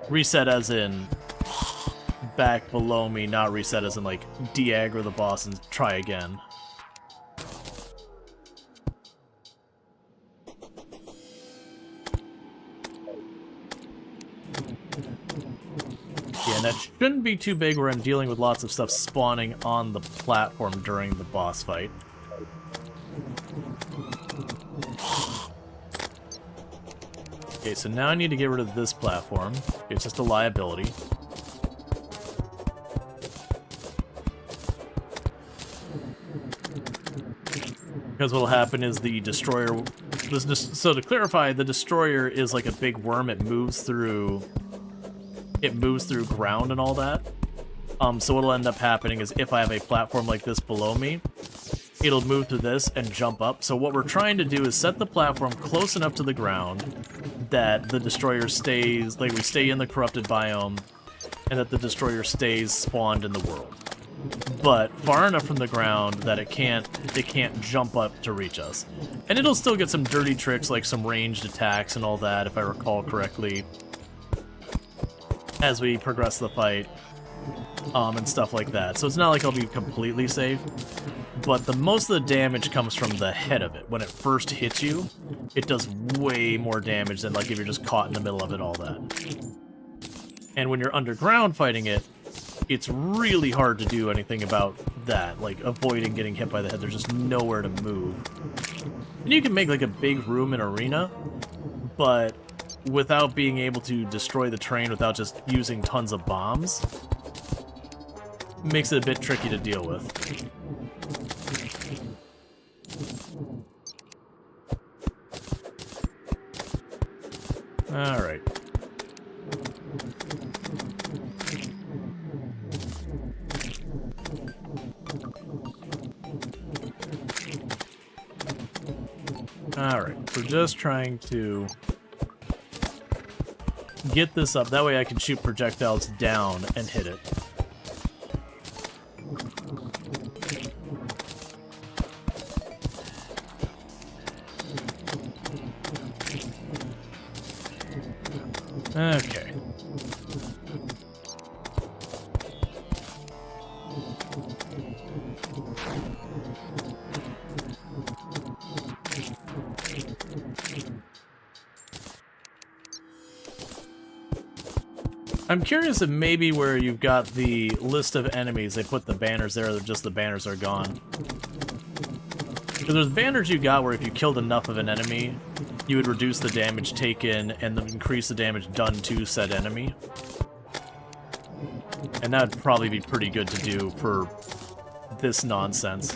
Reset as in back below me, not reset as in like de-aggro the boss and try again. Yeah, and that shouldn't be too big where I'm dealing with lots of stuff spawning on the platform during the boss fight. Okay, so now I need to get rid of this platform. It's just a liability. Because what'll happen is the destroyer... So to clarify, the destroyer is like a big worm. It moves through ground and all that. So what'll end up happening is if I have a platform like this below me, it'll move through this and jump up. So what we're trying to do is set the platform close enough to the ground that the destroyer stays, like we stay in the corrupted biome, and that the destroyer stays spawned in the world. But far enough from the ground that it can't jump up to reach us. And it'll still get some dirty tricks like some ranged attacks and all that, if I recall correctly, as we progress the fight, and stuff like that. So it's not like I'll be completely safe, but most of the damage comes from the head of it. When it first hits you, it does way more damage than like if you're just caught in the middle of it, all that. And when you're underground fighting it, it's really hard to do anything about that, like avoiding getting hit by the head. There's just nowhere to move. And you can make like a big room in arena, but without being able to destroy the terrain without just using tons of bombs, makes it a bit tricky to deal with. Alright. Alright, we're just trying to get this up. That way I can shoot projectiles down and hit it. Okay. I'm curious if maybe where you've got the list of enemies, they put the banners there, or just the banners are gone. Because there's banners you got where if you killed enough of an enemy, you would reduce the damage taken and increase the damage done to said enemy. And that would probably be pretty good to do for this nonsense.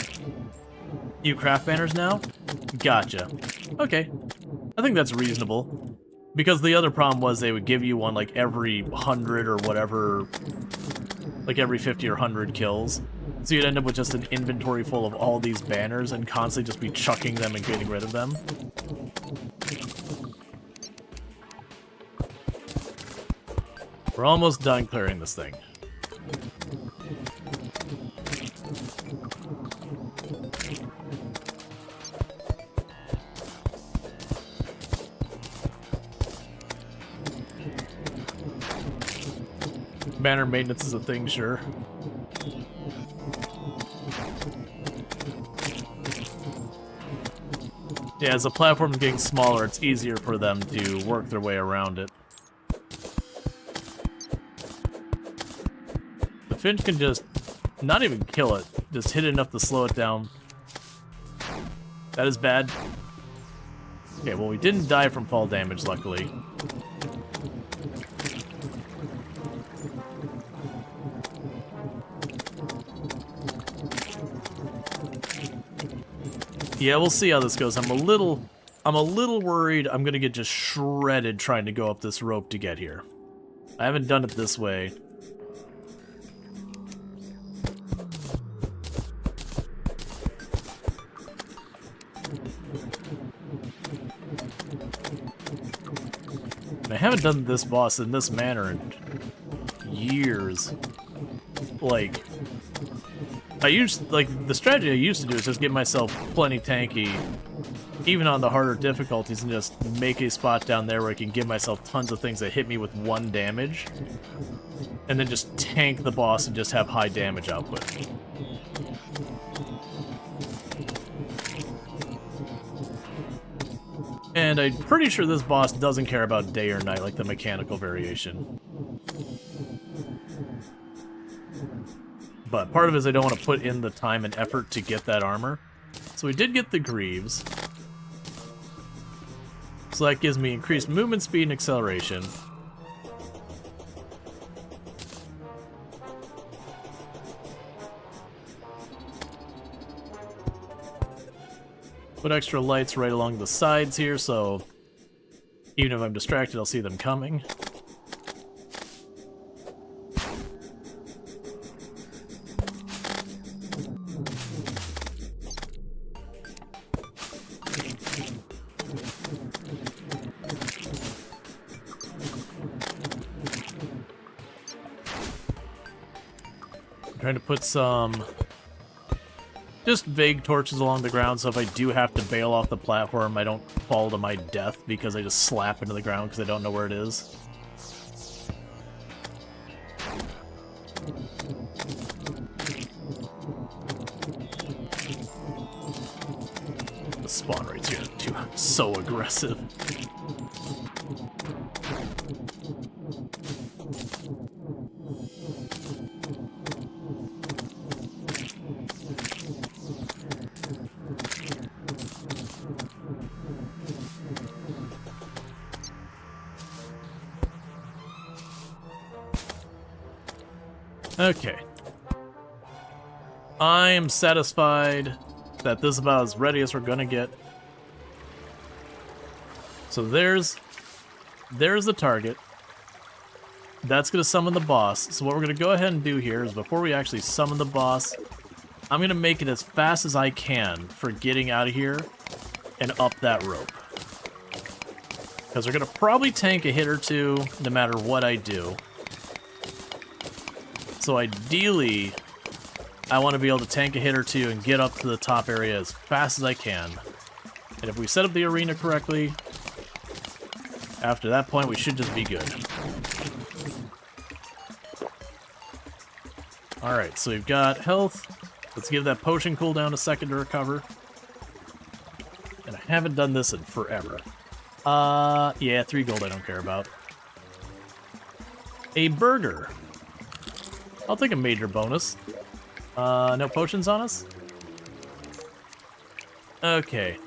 You craft banners now? Gotcha. Okay. I think that's reasonable. Because the other problem was they would give you one like every 100 or whatever, like every 50 or 100 kills. So you'd end up with just an inventory full of all these banners and constantly just be chucking them and getting rid of them. We're almost done clearing this thing. Banner maintenance is a thing, sure. Yeah, as the platform is getting smaller, it's easier for them to work their way around it. The Finch can just not even kill it, just hit it enough to slow it down. That is bad. Okay, well, we didn't die from fall damage, luckily. Yeah, we'll see how this goes. I'm a little worried I'm gonna get just shredded trying to go up this rope to get here. I haven't done it this way. And I haven't done this boss in this manner in years. Like, the strategy I used to do is just get myself plenty tanky, even on the harder difficulties, and just make a spot down there where I can give myself tons of things that hit me with 1 damage, and then just tank the boss and just have high damage output. And I'm pretty sure this boss doesn't care about day or night like the mechanical variation. But part of it is I don't want to put in the time and effort to get that armor. So we did get the Greaves. So that gives me increased movement speed and acceleration. Put extra lights right along the sides here, so even if I'm distracted, I'll see them coming. Trying to put some just vague torches along the ground, so if I do have to bail off the platform, I don't fall to my death because I just slap into the ground because I don't know where it is. The spawn rates here are too so aggressive. Okay. I am satisfied that this is about as ready as we're gonna get. So there's the target. That's gonna summon the boss. So what we're gonna go ahead and do here is before we actually summon the boss, I'm gonna make it as fast as I can for getting out of here and up that rope. Because we're gonna probably tank a hit or two no matter what I do. So ideally, I want to be able to tank a hit or two and get up to the top area as fast as I can. And if we set up the arena correctly, after that point we should just be good. Alright, so we've got health. Let's give that potion cooldown a second to recover. And I haven't done this in forever. Yeah, 3 gold I don't care about. A burger. I'll take a major bonus. No potions on us? Okay.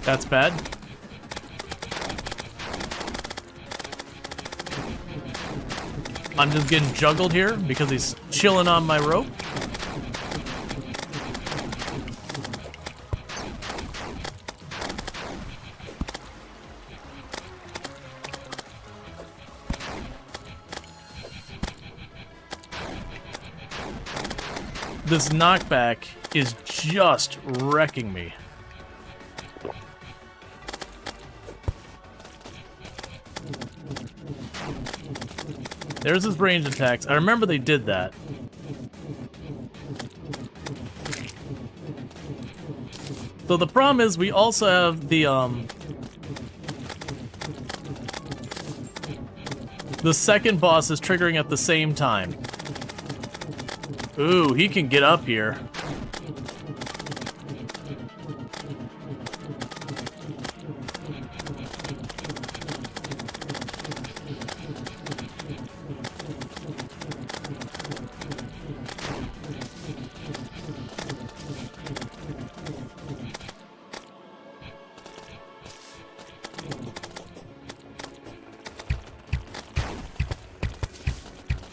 That's bad. I'm just getting juggled here because he's chilling on my rope. This knockback is just wrecking me. There's his ranged attacks. I remember they did that. So the problem is we also have the second boss is triggering at the same time. Ooh, he can get up here.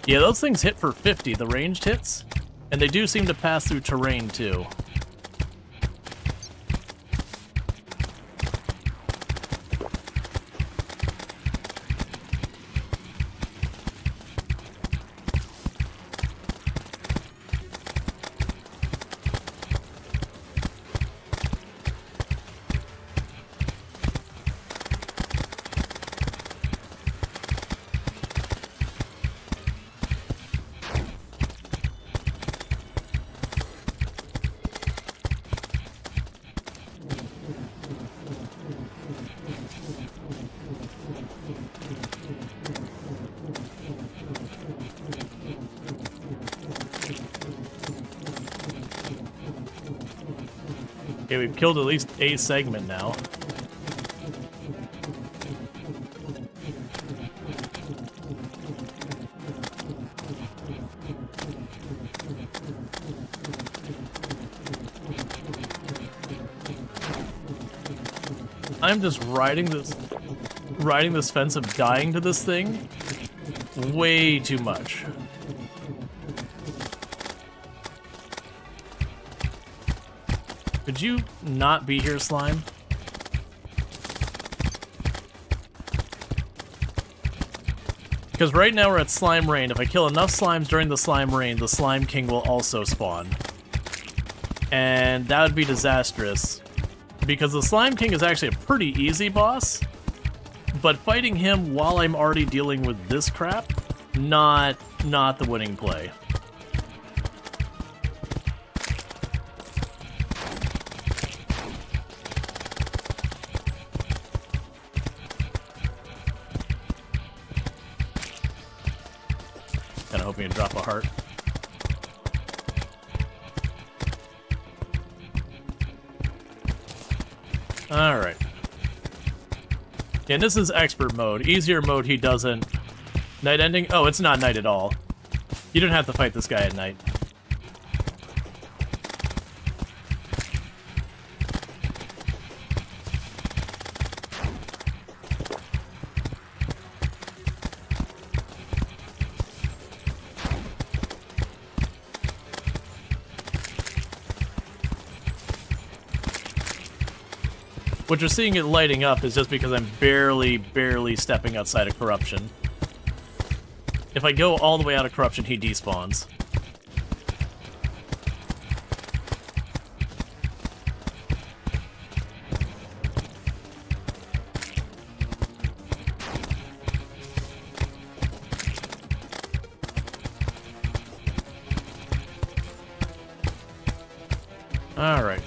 Yeah, those things hit for 50, the ranged hits. And they do seem to pass through terrain, too. Okay, we've killed at least a segment now. I'm just riding this fence of dying to this thing way too much. Could you not be here, slime? Because right now we're at slime rain. If I kill enough slimes during the slime rain, the slime king will also spawn. And that would be disastrous. Because the slime king is actually a pretty easy boss. But fighting him while I'm already dealing with this crap, not the winning play. Kinda hoping to drop a heart. Alright. Yeah, and this is expert mode. Easier mode, he doesn't. Night ending? Oh, it's not night at all. You don't have to fight this guy at night. What you're seeing it lighting up is just because I'm barely stepping outside of corruption. If I go all the way out of corruption, he despawns. All right.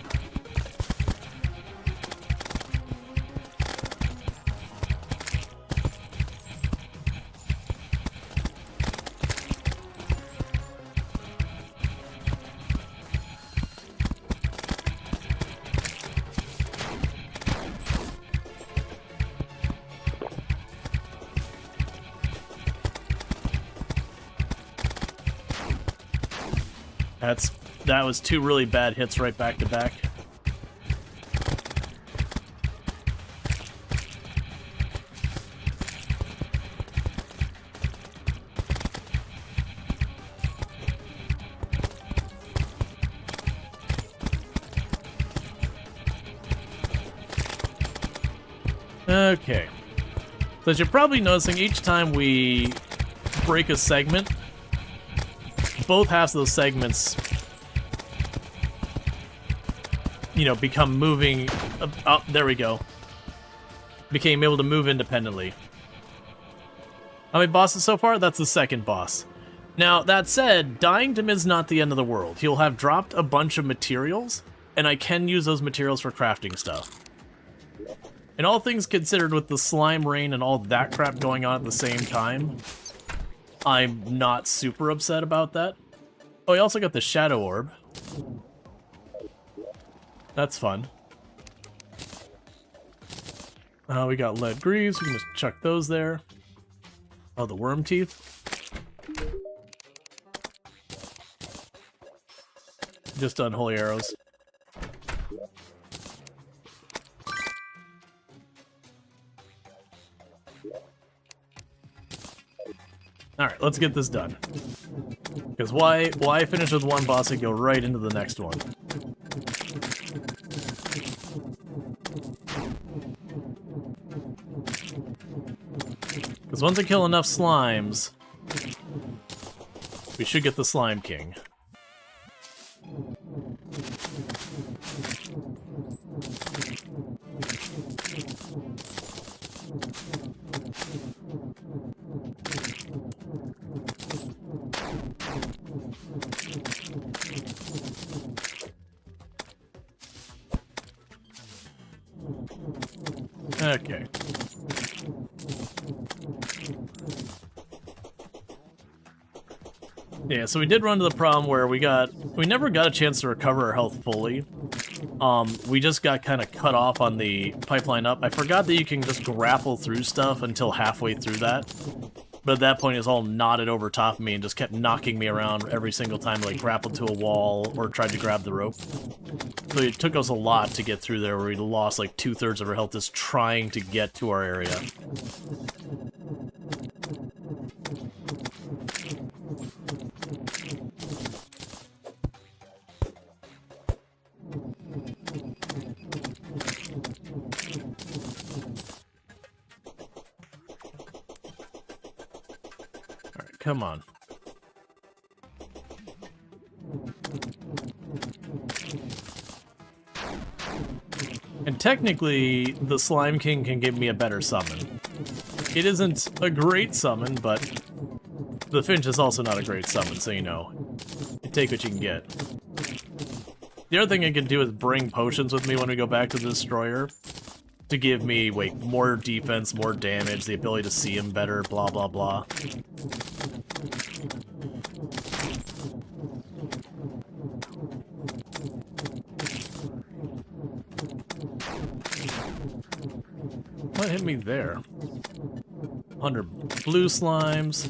That was two really bad hits right back to back. Okay. So as you're probably noticing, each time we break a segment, both halves of those segments, you know, become moving. Oh, there we go. Became able to move independently. How many bosses so far? That's the second boss. Now, that said, dying to him is not the end of the world. He'll have dropped a bunch of materials, and I can use those materials for crafting stuff. And all things considered, with the slime rain and all that crap going on at the same time, I'm not super upset about that. Oh, he also got the Shadow Orb. That's fun. We got lead greaves. We can just chuck those there. Oh, the worm teeth. Just unholy arrows. Alright, let's get this done. Because why finish with one boss and go right into the next one? Because once I kill enough slimes, we should get the Slime King. Okay. Yeah, so we did run into the problem where we never got a chance to recover our health fully. We just got kind of cut off on the pipeline up. I forgot that you can just grapple through stuff until halfway through that. But at that point, it was all knotted over top of me and just kept knocking me around every single time I like, grappled to a wall or tried to grab the rope. So it took us a lot to get through there, where we lost like 2/3 of our health just trying to get to our area. Come on. And technically, the Slime King can give me a better summon. It isn't a great summon, but the Finch is also not a great summon, so you know. You take what you can get. The other thing I can do is bring potions with me when we go back to the Destroyer to give me, wait, more defense, more damage, the ability to see him better, blah, blah, blah. What hit me there? 100 blue slimes.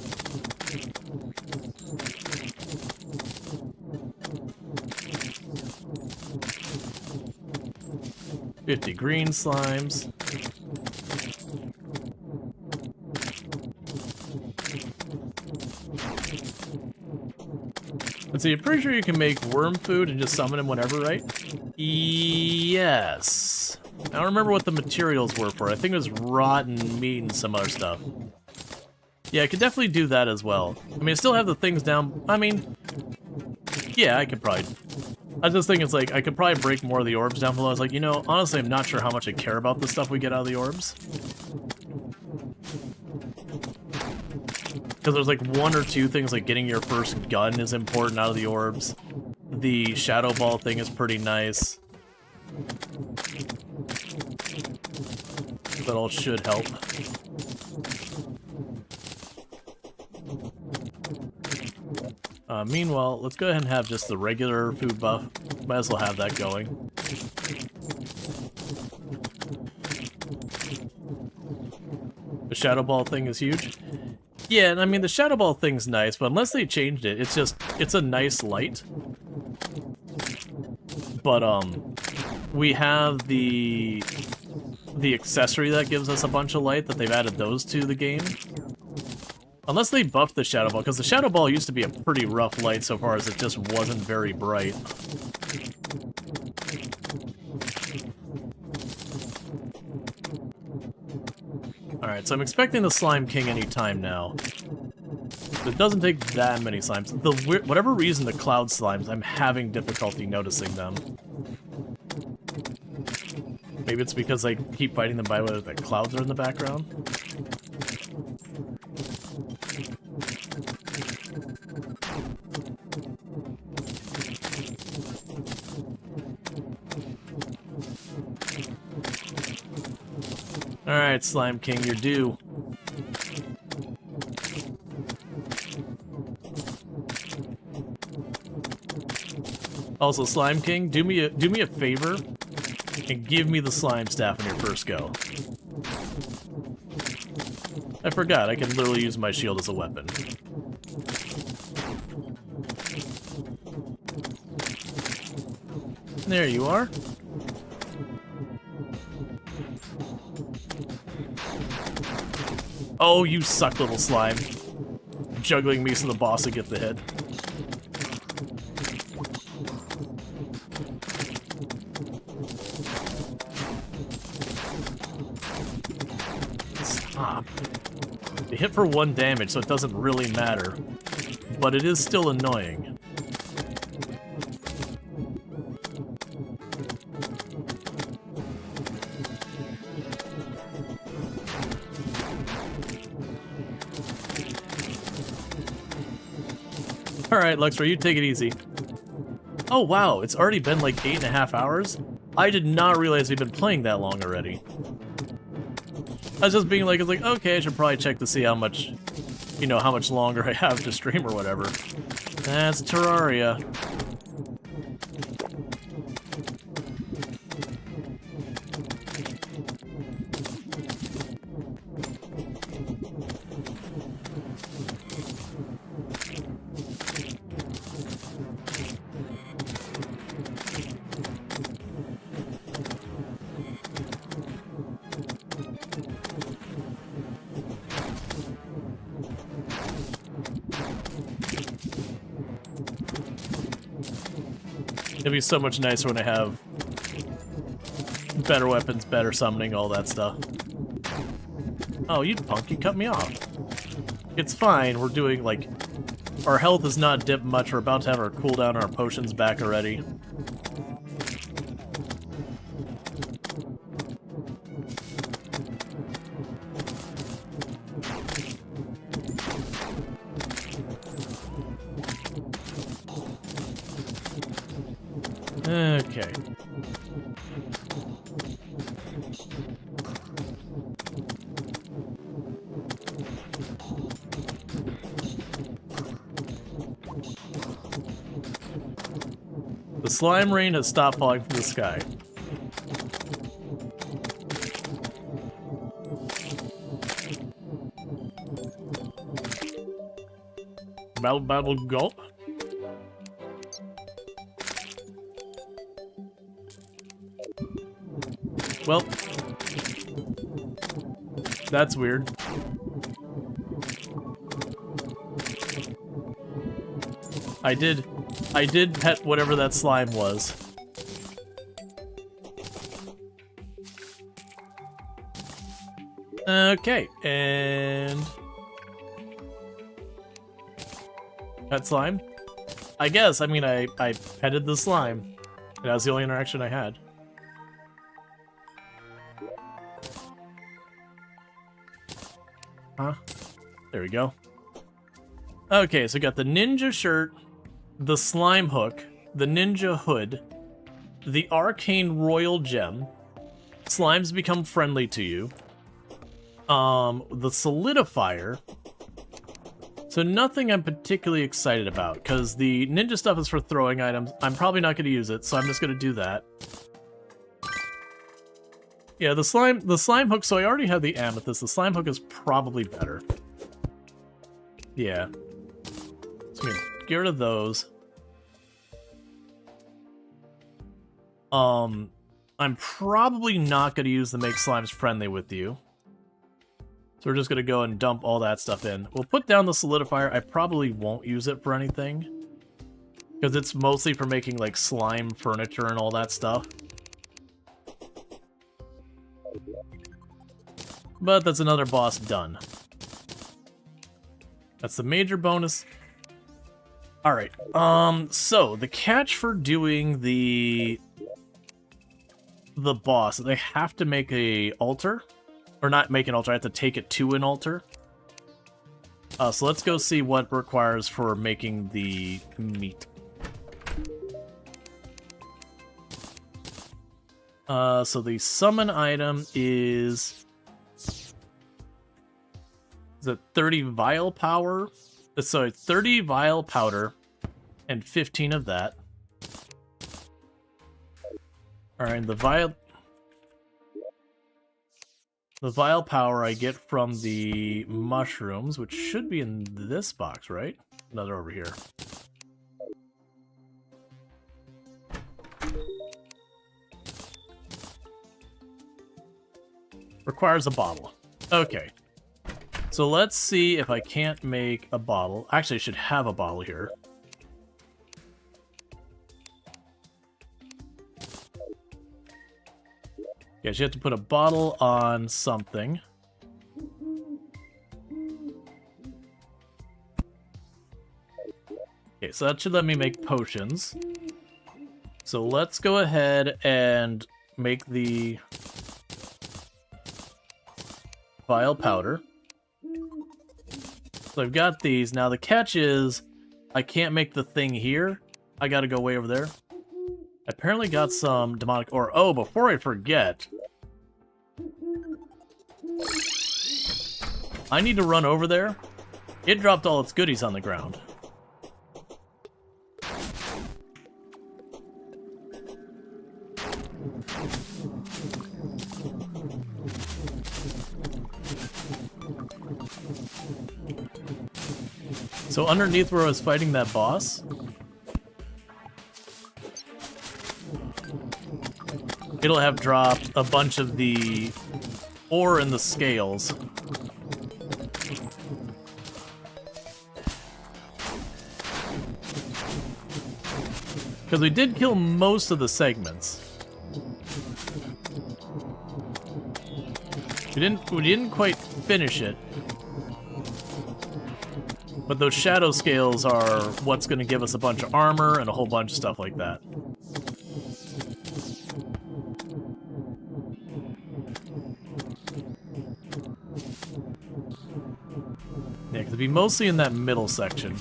$50 green slimes. Let's see, I'm pretty sure you can make worm food and just summon him whenever, right? Yes. I don't remember what the materials were for. I think it was rotten meat and some other stuff. Yeah, I could definitely do that as well. I mean, I still have the things down. I mean, yeah, I could probably. I was just thinking, it's like, I could probably break more of the orbs down below. I was like, you know, honestly, I'm not sure how much I care about the stuff we get out of the orbs. Because there's like one or two things, like getting your first gun is important out of the orbs. The shadow ball thing is pretty nice. That all should help. Meanwhile, let's go ahead and have just the regular food buff. Might as well have that going. The shadow ball thing is huge. Yeah, and I mean, the shadow ball thing's nice, but unless they changed it, it's a nice light. But, we have the accessory that gives us a bunch of light, that they've added those to the game. Unless they buffed the shadow ball, because the shadow ball used to be a pretty rough light so far as it just wasn't very bright. Alright, so I'm expecting the Slime King anytime now. It doesn't take that many slimes. Whatever reason, the cloud slimes, I'm having difficulty noticing them. Maybe it's because I keep fighting them by whether the clouds are in the background. Alright, Slime King, you're due. Also, Slime King, do me a favor and give me the slime staff on your first go. I forgot, I can literally use my shield as a weapon. There you are. Oh, you suck, little slime. Juggling me so the boss would get the hit. Stop. They hit for 1 damage, so it doesn't really matter. But it is still annoying. Alright, Luxray, you take it easy. Oh wow, it's already been like 8.5 hours? I did not realize we've been playing that long already. I was just being like, okay, I should probably check to see how much, you know, how much longer I have to stream or whatever. That's Terraria. It'd be so much nicer when I have better weapons, better summoning, all that stuff. Oh, you punk, you cut me off. It's fine, we're doing, like... Our health is not dipped much, we're about to have our cooldown and our potions back already. Okay. The slime rain has stopped falling from the sky. Battle, gulp. Well, that's weird. I did pet whatever that slime was. Okay, and pet slime. I guess. I mean, I petted the slime. That was the only interaction I had. Huh? There we go. Okay, so we got the ninja shirt, the slime hook, the ninja hood, the arcane royal gem. Slimes become friendly to you. The solidifier. So nothing I'm particularly excited about, because the ninja stuff is for throwing items. I'm probably not going to use it, so I'm just going to do that. Yeah, the slime hook, so I already have the amethyst. The slime hook is probably better. Yeah. So I'm gonna get rid of those. I'm probably not going to use the make slimes friendly with you. So we're just going to go and dump all that stuff in. We'll put down the solidifier. I probably won't use it for anything, because it's mostly for making, like, slime furniture and all that stuff. But that's another boss done. That's the major bonus. Alright, so the catch for doing the boss, they have to make a altar. Or not make an altar, I have to take it to an altar. So let's go see what it requires for making the meat. So the summon item is it 30 vial power? So 30 vial powder and 15 of that. Alright, the vial power I get from the mushrooms, which should be in this box, right? No, they're over here. Requires a bottle. Okay. So let's see if I can't make a bottle. Actually, I should have a bottle here. Yes, you have to put a bottle on something. Okay, so that should let me make potions. So let's go ahead and make the vial powder. So I've got these. Now the catch is I can't make the thing here. I gotta go way over there. I apparently got some demonic ore. Oh, before I forget, I need to run over there. It dropped all its goodies on the ground. So underneath where I was fighting that boss, it'll have dropped a bunch of the ore in the scales. Because we did kill most of the segments. We didn't quite finish it. But those shadow scales are what's going to give us a bunch of armor and a whole bunch of stuff like that. Yeah, because it'd be mostly in that middle section.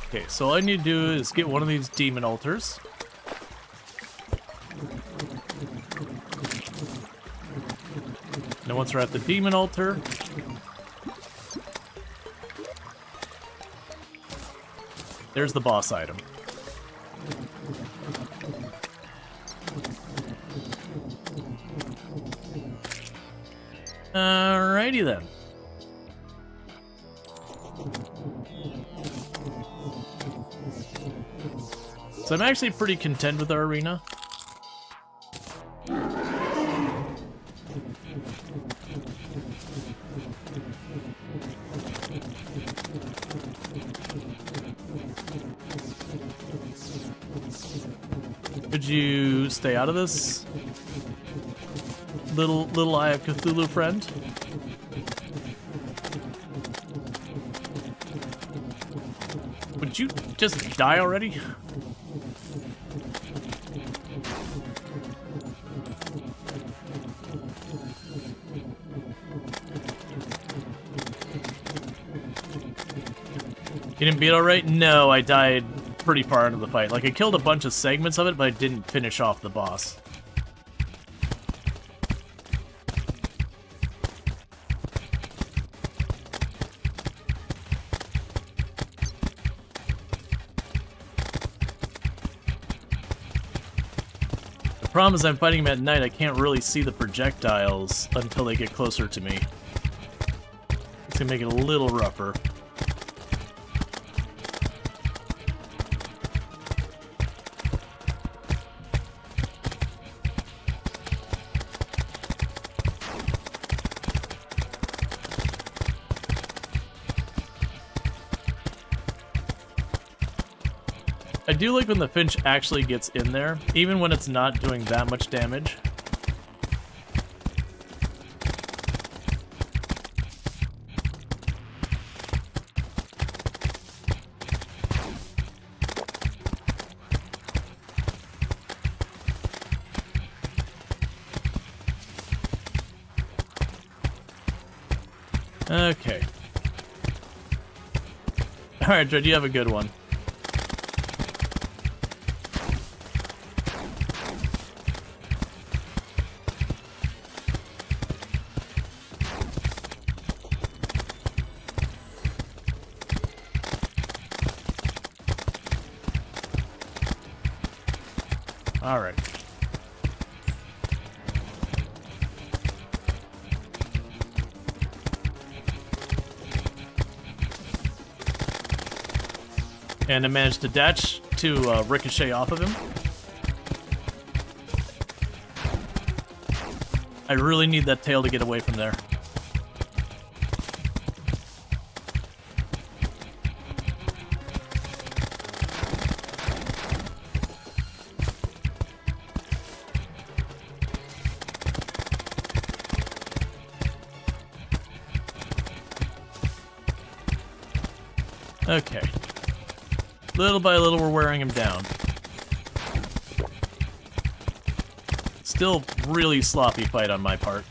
Okay, so all I need to do is get one of these demon altars. And once we're at the demon altar, There's the boss item. Alrighty then. So I'm actually pretty content with our arena. Could you stay out of this, little Eye of Cthulhu friend? Would you just die already? You didn't beat it alright? No, I died pretty far into the fight. Like, I killed a bunch of segments of it, but I didn't finish off the boss. The problem is I'm fighting him at night. I can't really see the projectiles until they get closer to me. It's gonna make it a little rougher. I do like when the Finch actually gets in there, even when it's not doing that much damage. Okay. Alright, Dread, you have a good one. All right. And I managed to dash to ricochet off of him. I really need that tail to get away from there. Okay. Little by little, we're wearing him down. Still really sloppy fight on my part.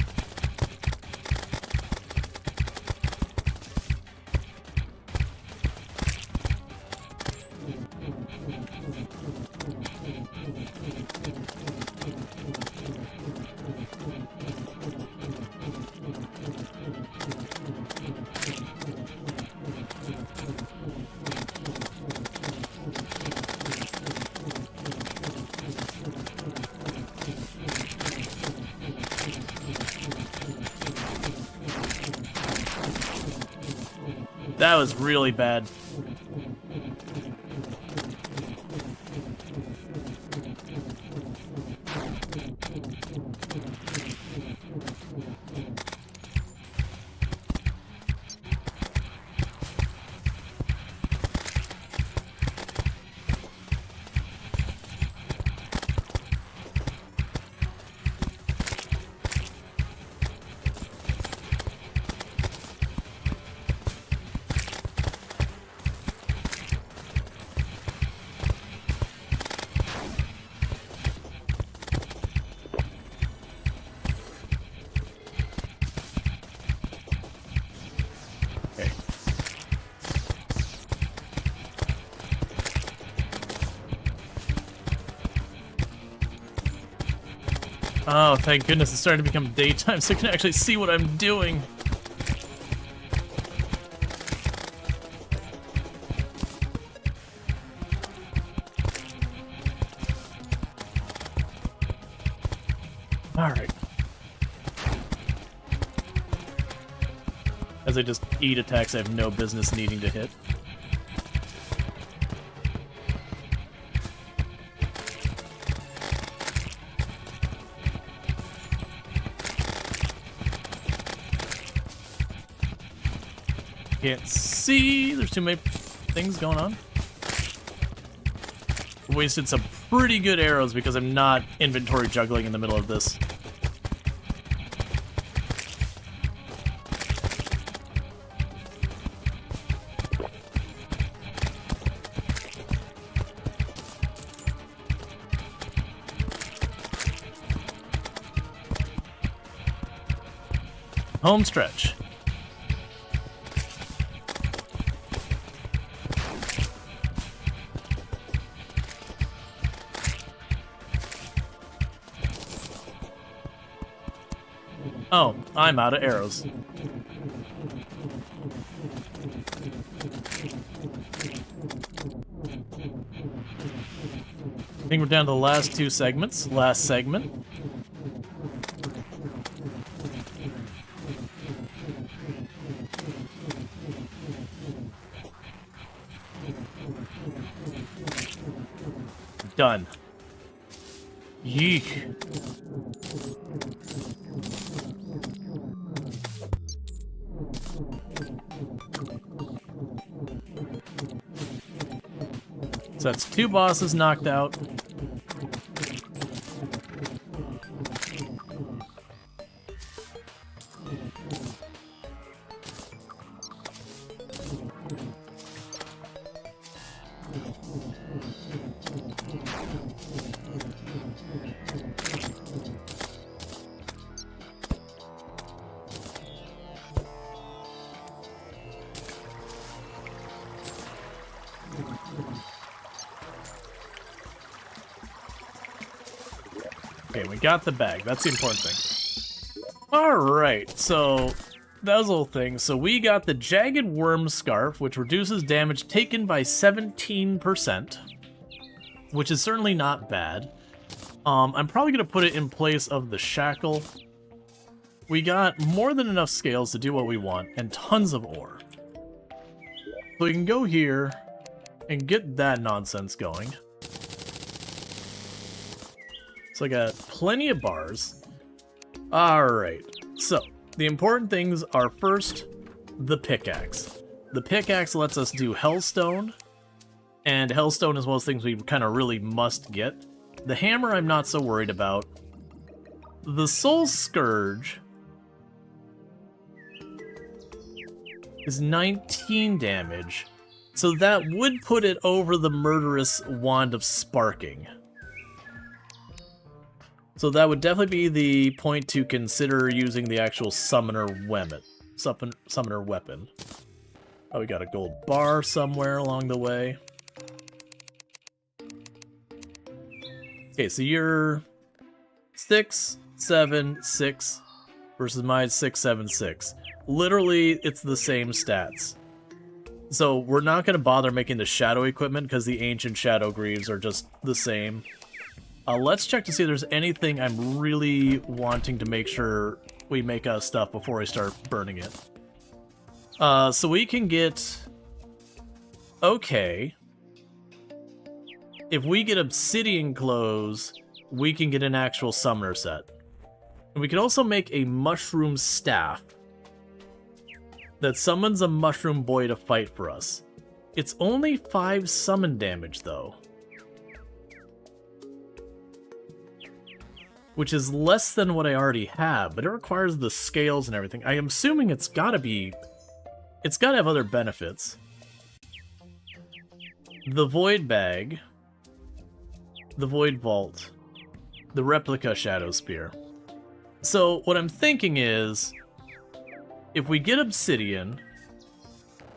That was really bad. Oh, thank goodness it's starting to become daytime so I can actually see what I'm doing. Alright. As I just eat attacks I have no business needing to hit. Can't see. There's too many things going on. Wasted some pretty good arrows because I'm not inventory juggling in the middle of this. Home stretch. Oh, I'm out of arrows. I think we're down to the last two segments. Last segment. Done. Yeek. So that's two bosses knocked out. Okay, we got the bag. That's the important thing. Alright, so that was the whole thing. So we got the Jagged Worm Scarf, which reduces damage taken by 17%, which is certainly not bad. I'm probably going to put it in place of the Shackle. We got more than enough scales to do what we want, and tons of ore. So we can go here and get that nonsense going. So I got plenty of bars. Alright, so the important things are first, the pickaxe. The pickaxe lets us do Hellstone, and Hellstone is one of those things we kind of really must get. The hammer I'm not so worried about. The Soul Scourge is 19 damage, so that would put it over the Murderous Wand of Sparking. So that would definitely be the point to consider using the actual summoner weapon. Summoner weapon. Oh, we got a gold bar somewhere along the way. Okay, so you're 6, 7, 6 versus my 6, 7, 6. Literally, it's the same stats. So we're not going to bother making the shadow equipment because the ancient shadow greaves are just the same. Let's check to see if there's anything I'm really wanting to make sure we make stuff before I start burning it. So we can get... Okay. If we get obsidian clothes, we can get an actual summoner set. And we can also make a mushroom staff that summons a mushroom boy to fight for us. It's only 5 summon damage, though. Which is less than what I already have, but it requires the scales and everything. I am assuming it's gotta be... It's gotta have other benefits. The Void Bag. The Void Vault. The Replica Shadow Spear. So, what I'm thinking is... If we get Obsidian,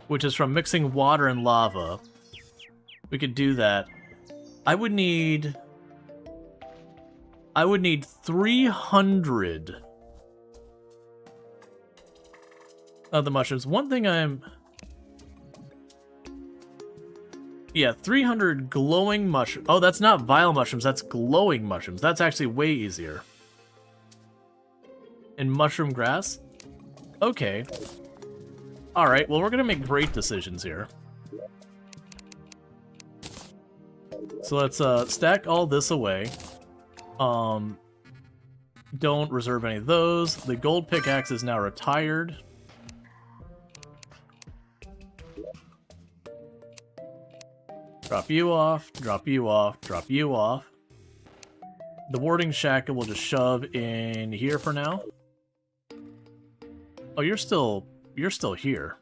which is from mixing water and lava, we could do that. I would need 300 of the mushrooms. One thing yeah, 300 glowing mushrooms. Oh, that's not vile mushrooms, that's glowing mushrooms. That's actually way easier. And mushroom grass? Okay. Alright, well, we're gonna make great decisions here. So let's stack all this away. Don't reserve any of those. The gold pickaxe is now retired. Drop you off, drop you off, drop you off. The warding shackle we'll just shove in here for now. Oh, you're still here.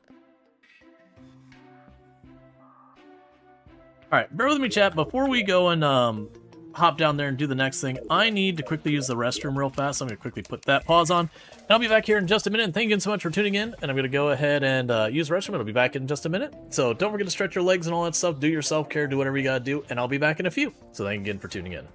Alright, bear with me, chat. Before we go and hop down there and do the next thing, I need to quickly use the restroom real fast. So I'm going to quickly put that pause on. And I'll be back here in just a minute. And thank you so much for tuning in. And I'm going to go ahead and use the restroom. I'll be back in just a minute. So don't forget to stretch your legs and all that stuff. Do your self-care. Do whatever you got to do. And I'll be back in a few. So thank you again for tuning in.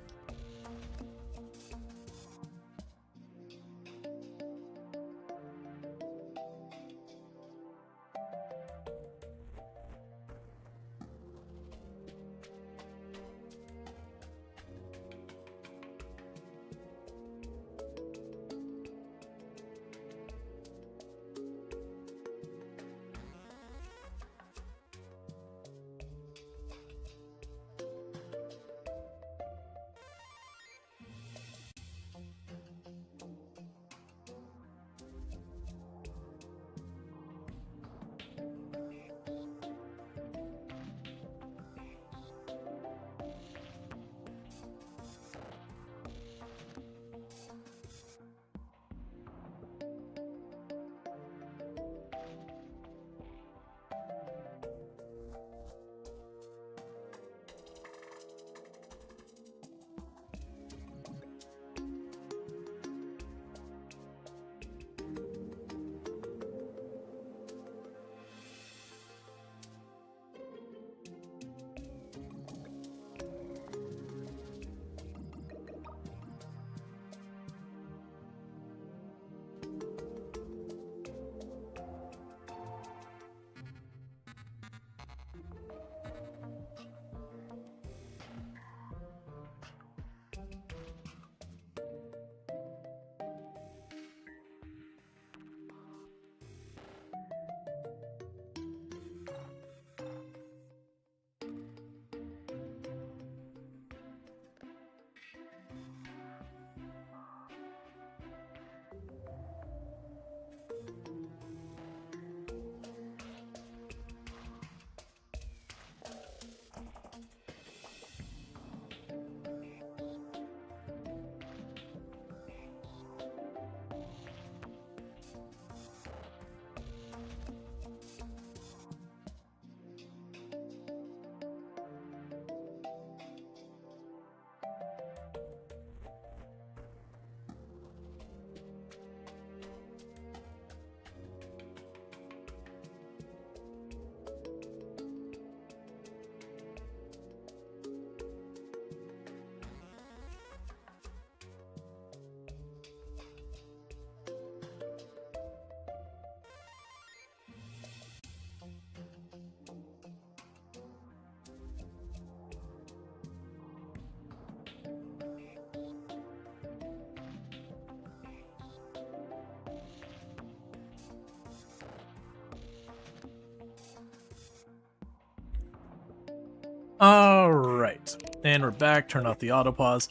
Alright, and we're back. Turn off the auto pause.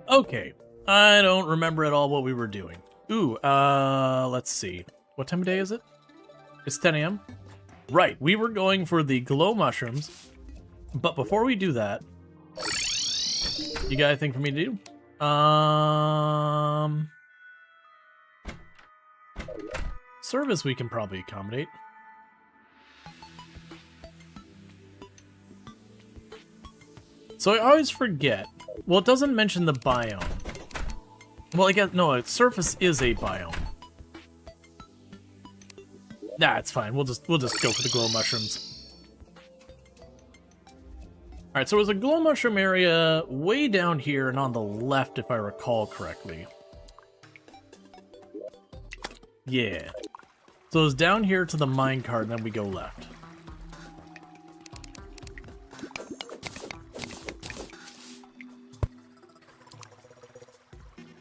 Okay, I don't remember at all what we were doing. Ooh, let's see. What time of day is it? It's 10 a.m. Right, we were going for the glow mushrooms, but before we do that, you got anything for me to do? Service we can probably accommodate. So I always forget. Well, it doesn't mention the biome. Well, I guess no. Surface is a biome. Nah, it's fine. We'll just go for the glow mushrooms. All right. So there's a glow mushroom area way down here and on the left, if I recall correctly. Yeah. So it's down here to the minecart, and then we go left.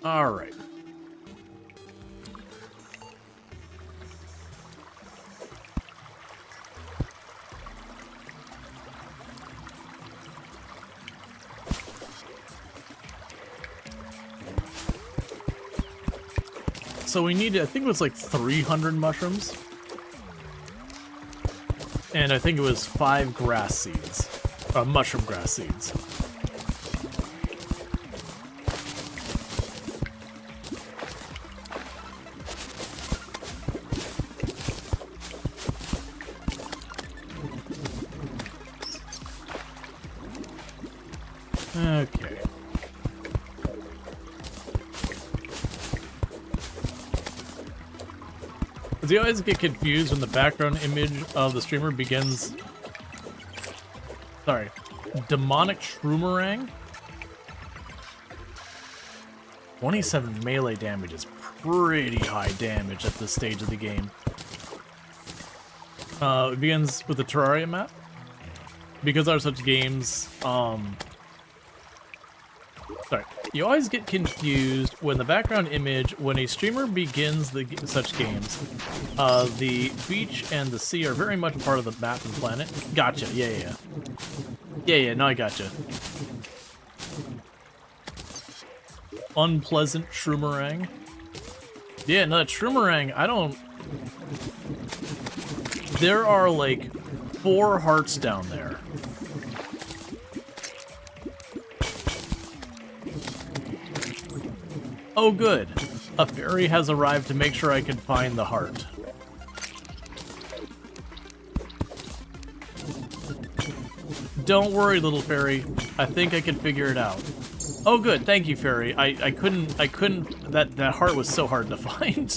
All right. So we needed, I think it was like 300 mushrooms. And I think it was 5 grass seeds. Mushroom grass seeds. Okay. Does he always get confused when the background image of the streamer begins... Sorry. Demonic Shroomerang? 27 melee damage is pretty high damage at this stage of the game. It begins with the Terraria map. Because there are such games, Sorry. You always get confused when the background image, when a streamer begins such games, the beach and the sea are very much part of the map and planet. Gotcha. Yeah. No, I gotcha. Unpleasant Shroomerang. Yeah, no, that Shroomerang, I don't... There are like 4 hearts down there. Oh good, a fairy has arrived to make sure I can find the heart. Don't worry, little fairy. I think I can figure it out. Oh good, thank you, fairy. I couldn't, that heart was so hard to find.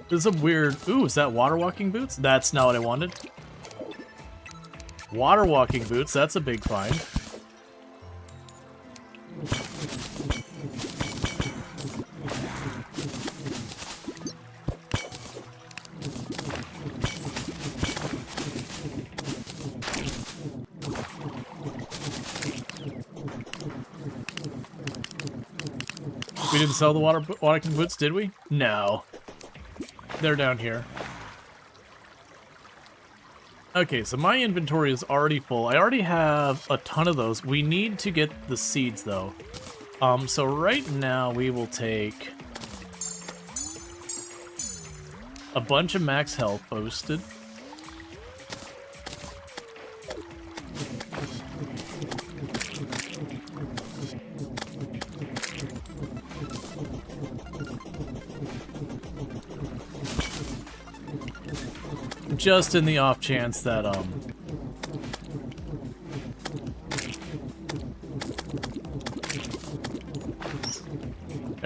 There's some weird, ooh, is that water walking boots? That's not what I wanted. Water walking boots, that's a big find. We didn't sell the water walking boots, did we? No. They're down here. Okay, so my inventory is already full. I already have a ton of those. We need to get the seeds, though. So right now we will take a bunch of max health posted. Just in the off chance that, I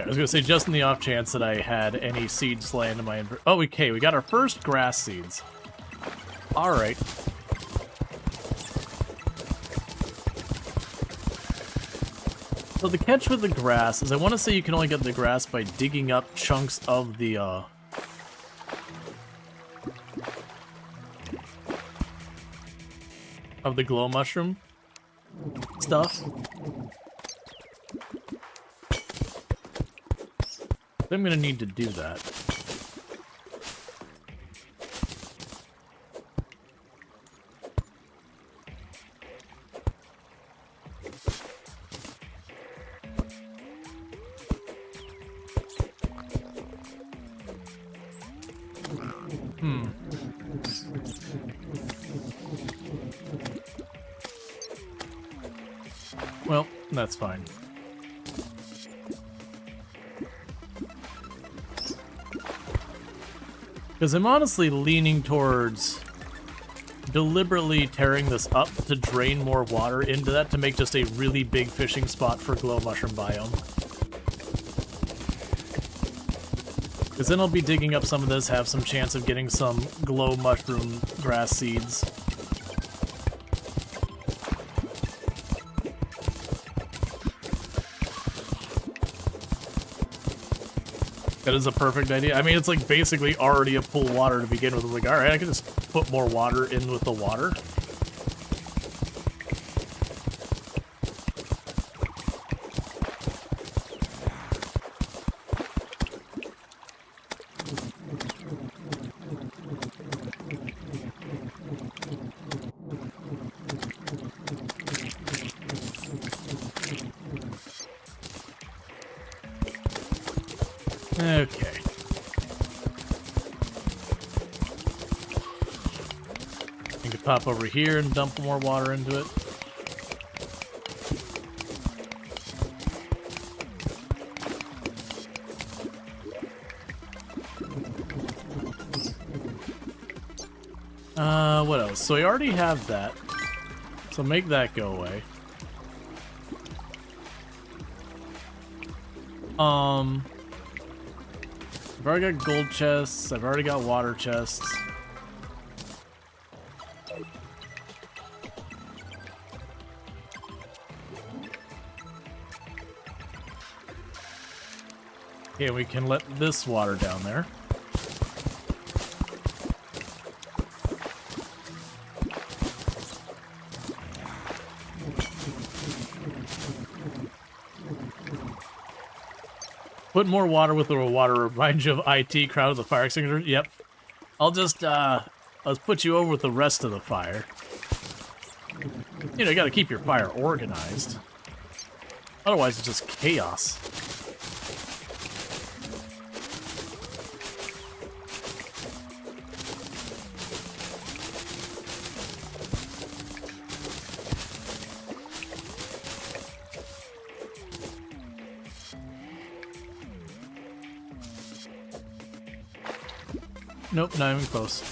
was gonna say, just in the off chance that I had any seeds land in my inventory. Oh, okay, we got our first grass seeds. Alright. So the catch with the grass is I want to say you can only get the grass by digging up chunks of the, of the glow mushroom stuff. I'm gonna need to do that. Well, that's fine. Because I'm honestly leaning towards deliberately tearing this up to drain more water into that to make just a really big fishing spot for glow mushroom biome. Because then I'll be digging up some of this, have some chance of getting some glow mushroom grass seeds. That is a perfect idea. I mean, it's like basically already a pool of water to begin with. I'm like, alright, I can just put more water in with the water. Okay. You can pop over here and dump more water into it. What else? So we already have that. So make that go away. I've already got gold chests. I've already got water chests. Okay, we can let this water down there. Put more water with the water reminds you of IT crowd with the fire extinguisher. Yep. I'll just let's put you over with the rest of the fire. You know, you gotta keep your fire organized. Otherwise it's just chaos. Nope, not even close.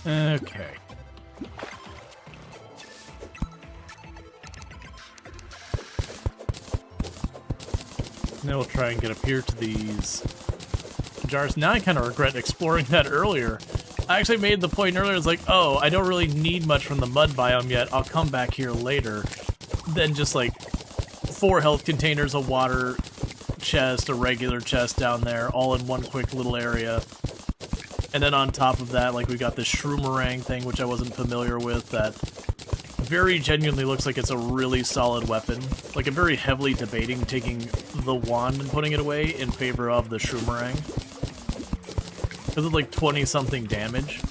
Okay. Now we'll try and get up here to these jars. Now I kind of regret exploring that earlier. I actually made the point earlier, it's like, oh, I don't really need much from the mud biome yet. I'll come back here later. Then just like 4 health containers, a water chest, a regular chest down there, all in one quick little area. And then on top of that, like we got this shroomerang thing, which I wasn't familiar with, that very genuinely looks like it's a really solid weapon. Like, I'm very heavily debating taking the wand and putting it away in favor of the shroomerang. Because of like 20-something damage.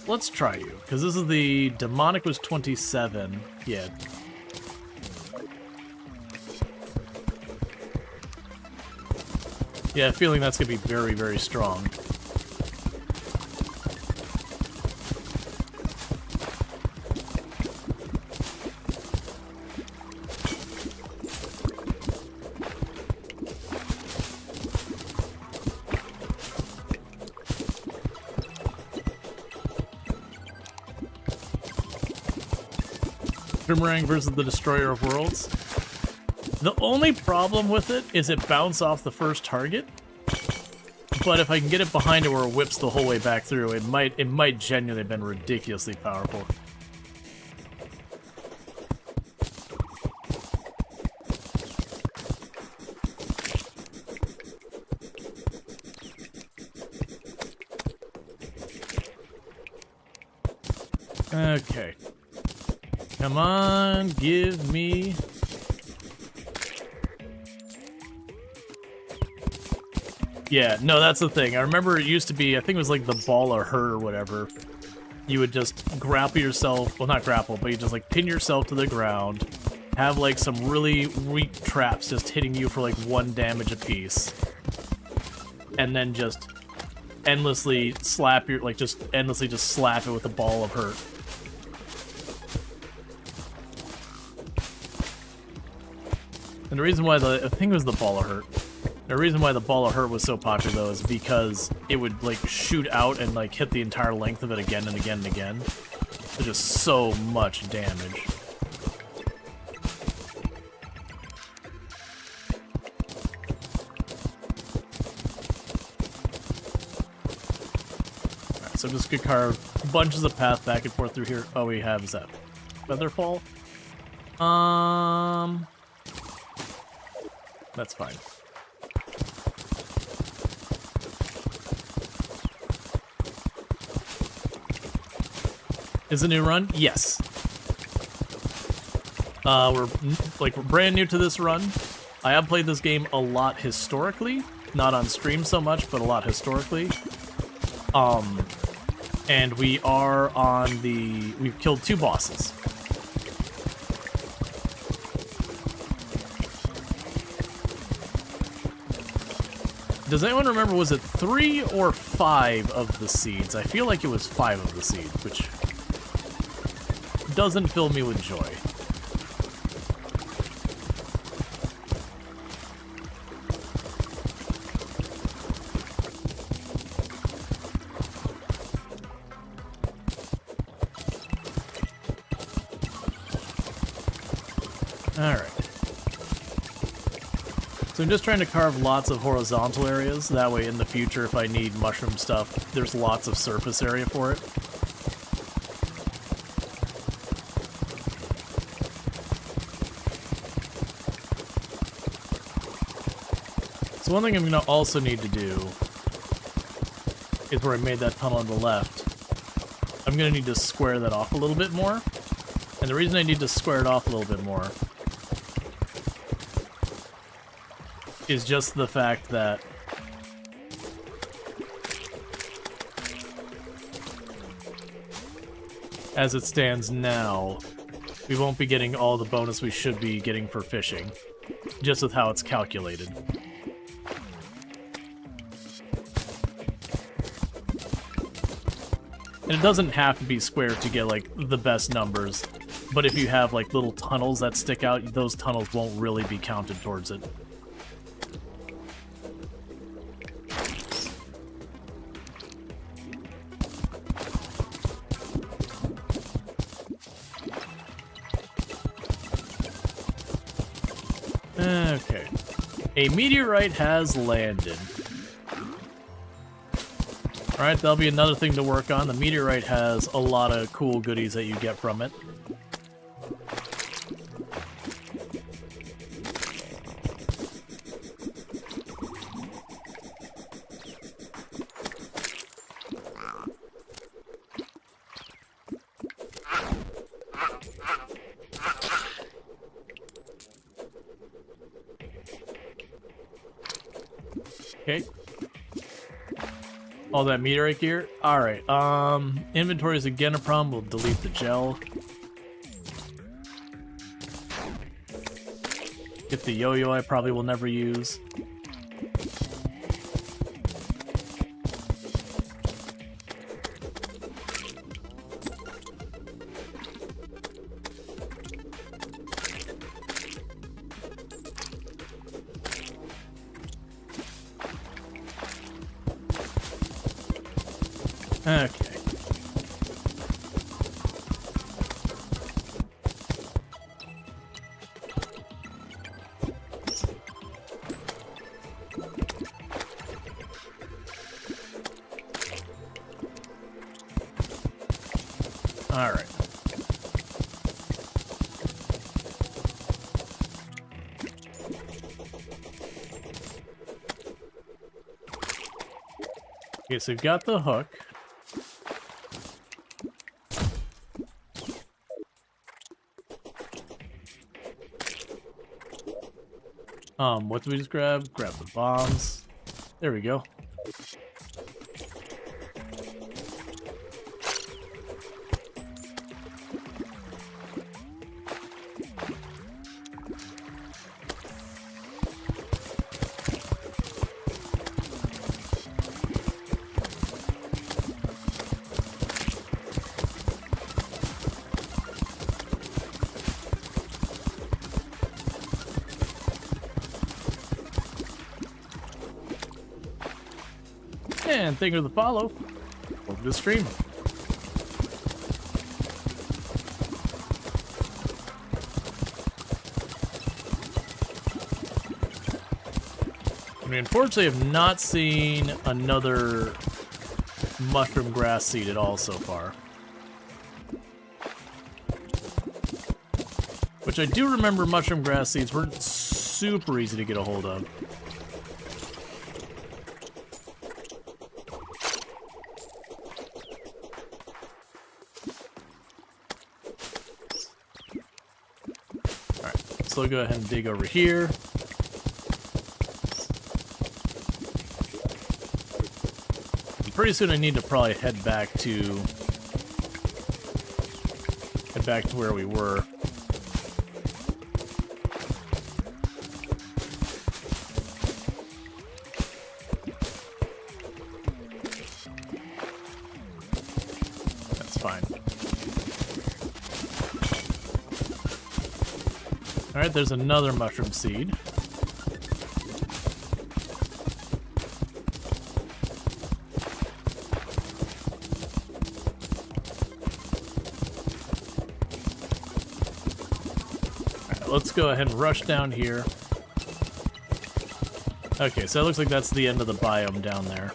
Let's try you, because this is the demonic was 27. Yeah. Yeah, feeling that's gonna be very, very strong. Boomerang versus the Destroyer of Worlds. The only problem with it is it bounces off the first target. But if I can get it behind it where it whips the whole way back through, it might genuinely have been ridiculously powerful. Okay. Come on, give me... Yeah, no, that's the thing. I remember it used to be, I think it was like the ball of hurt or whatever. You would just grapple yourself, well not grapple, but you just like pin yourself to the ground, have like some really weak traps just hitting you for like 1 damage apiece. And then just endlessly slap your, like just endlessly just slap it with a ball of hurt. And the reason why I think it was the ball of hurt. The reason why the ball of hurt was so popular though is because it would like shoot out and like hit the entire length of it again and again and again. There's just so much damage. Alright, so I'm just gonna carve bunches of path back and forth through here. Oh, we have, is that Featherfall? That's fine. Is a new run? Yes. We're brand new to this run. I have played this game a lot historically, not on stream so much, but a lot historically. And we are on we've killed 2 bosses. Does anyone remember, was it 3 or 5 of the seeds? I feel like it was 5 of the seeds, which doesn't fill me with joy. Alright. So I'm just trying to carve lots of horizontal areas, that way in the future if I need mushroom stuff, there's lots of surface area for it. So one thing I'm going to also need to do is where I made that tunnel on the left. I'm going to need to square that off a little bit more. And the reason I need to square it off a little bit more is just the fact that as it stands now, we won't be getting all the bonus we should be getting for fishing, just with how it's calculated. And it doesn't have to be square to get, like, the best numbers, but if you have, like, little tunnels that stick out, those tunnels won't really be counted towards it. Okay. A meteorite has landed. Alright, that'll be another thing to work on. The meteorite has a lot of cool goodies that you get from it. Okay. All that meteorite gear? Alright, inventory is again a problem. We'll delete the gel. Get the yo-yo I probably will never use. Okay. All right. Okay, so we've got the hook. What did we just grab? Grab the bombs. There we go. And thank you for the follow. Welcome to the stream. I mean, unfortunately, I've not seen another mushroom grass seed at all so far. Which I do remember mushroom grass seeds weren't super easy to get a hold of. so I'll go ahead and dig over here. And pretty soon I need to probably head back to where we were. That's fine. Alright, there's another mushroom seed. Alright, let's go ahead and rush down here. Okay, so it looks like that's the end of the biome down there.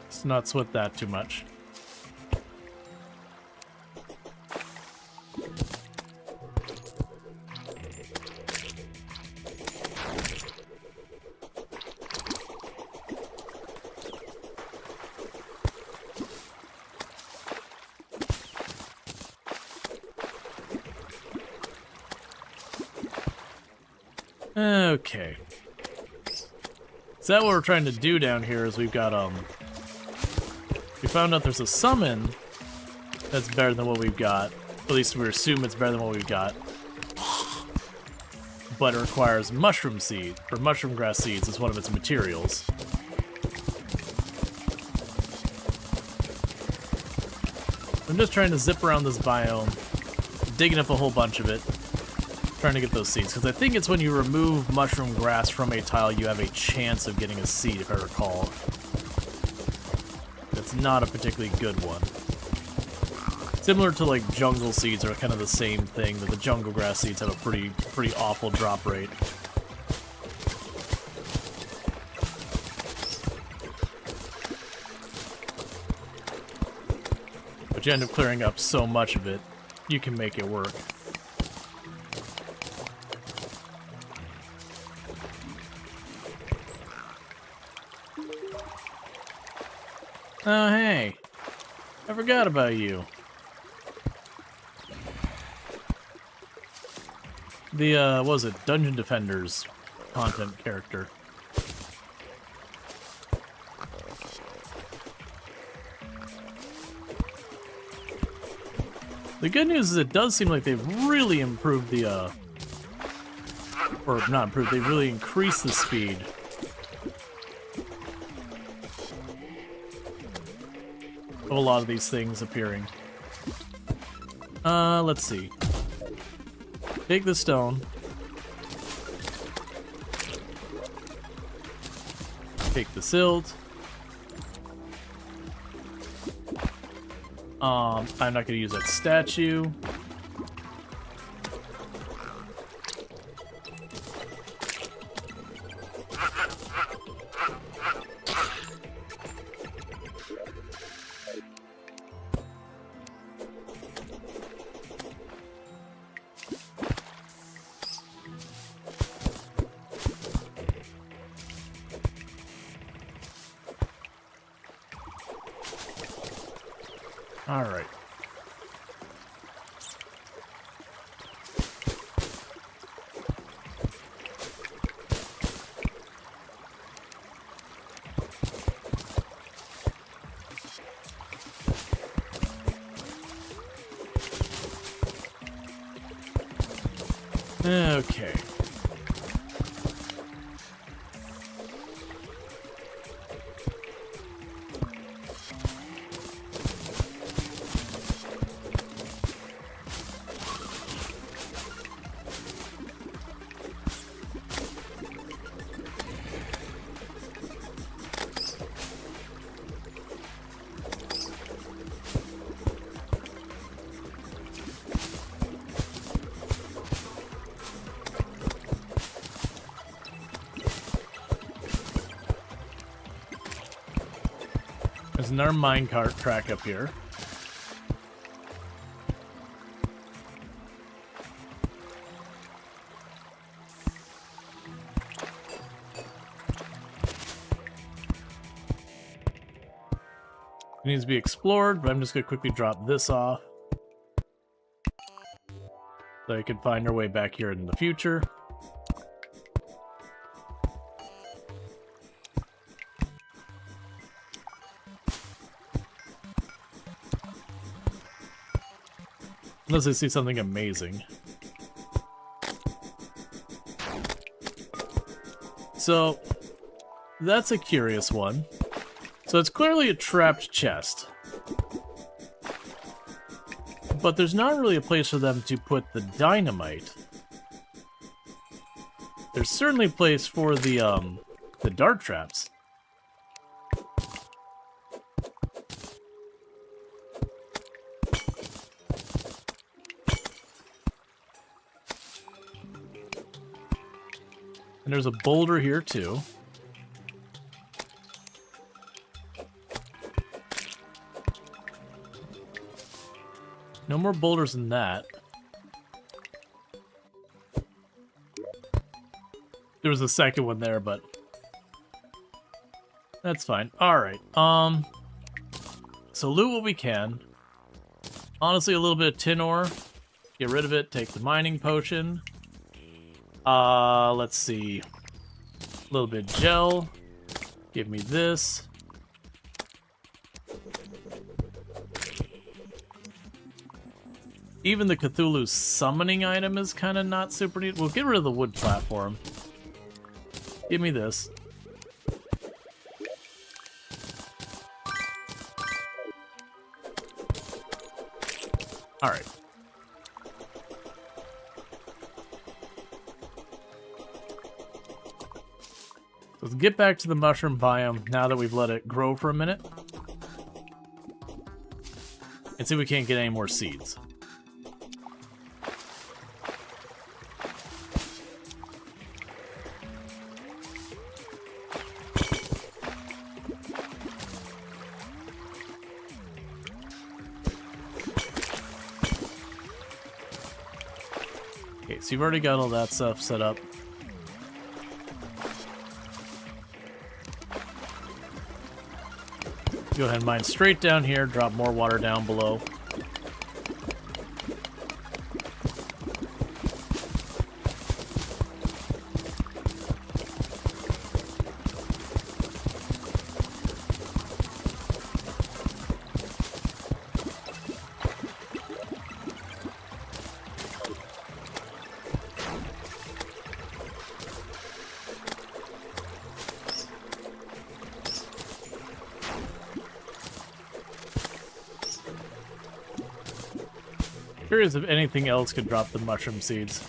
Let's not sweat that too much. Okay. So that what we're trying to do down here is we've got, we found out there's a summon that's better than what we've got. At least we assume it's better than what we've got. But it requires mushroom seed, or mushroom grass seeds as one of its materials. I'm just trying to zip around this biome, digging up a whole bunch of it. Trying to get those seeds, because I think it's when you remove mushroom grass from a tile you have a chance of getting a seed, if I recall. That's not a particularly good one. Similar to like jungle seeds are kind of the same thing, that the jungle grass seeds have a pretty awful drop rate. But you end up clearing up so much of it, you can make it work. Oh, hey. I forgot about you. The, what was it? Dungeon Defenders content character. The good news is it does seem like they've really improved the, or not improved, they've really increased the speed of a lot of these things appearing. Let's see. Take the stone. Take the silt. I'm not gonna use that statue. All right. Okay. There's another minecart track up here. It needs to be explored, but I'm just going to quickly drop this off. So I can find our way back here in the future. Unless I see something amazing. So, that's a curious one. So it's clearly a trapped chest. But there's not really a place for them to put the dynamite. There's certainly a place for the dart traps. And there's a boulder here too. No more boulders than that. There was a second one there, but that's fine. Alright, so loot what we can. Honestly, a little bit of tin ore. Get rid of it, take the mining potion. Let's see. A little bit of gel. Give me this. Even the Cthulhu summoning item is kind of not super neat. We'll get rid of the wood platform. Give me this. Alright. Let's get back to the mushroom biome now that we've let it grow for a minute. And see if we can't get any more seeds. Okay, so you've already got all that stuff set up. Go ahead and mine straight down here, drop more water down below. Curious if anything else could drop the mushroom seeds.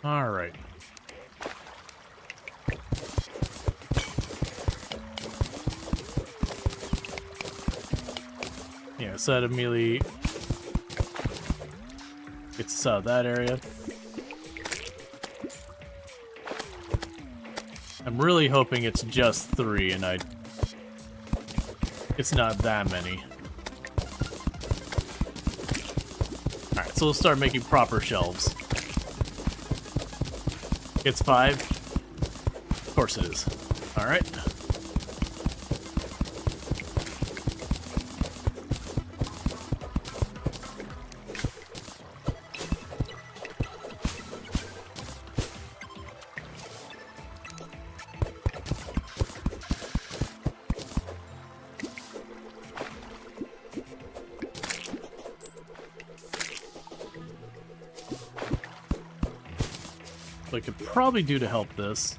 All right. Yeah, so that immediately gets us out of that area. I'm really hoping it's just 3 and it's not that many. Alright, so we'll start making proper shelves. It's 5? Of course it is. Alright. What I could probably do to help this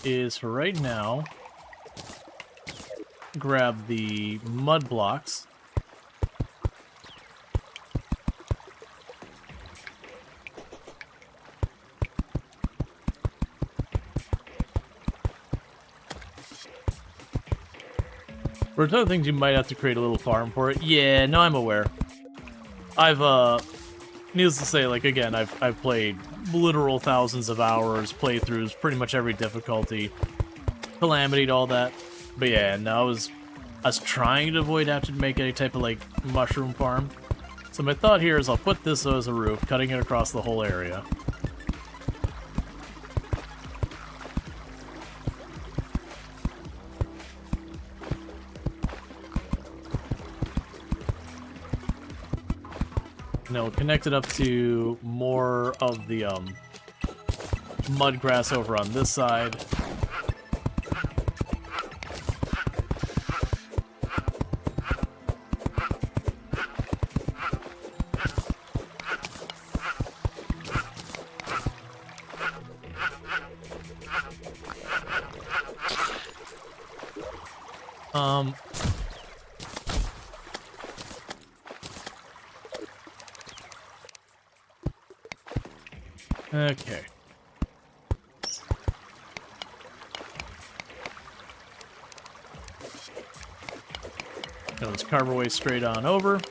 is, for right now, grab the mud blocks. There's other things you might have to create a little farm for it. Yeah, no, I'm aware. Needless to say, like, again, I've played literal thousands of hours, playthroughs, pretty much every difficulty, Calamity, all that. But yeah, no, I was trying to avoid having to make any type of, like, mushroom farm. So my thought here is I'll put this as a roof, cutting it across the whole area. No, connect it up to more of the mud grass over on this side. Okay. Now let's carve our way straight on over.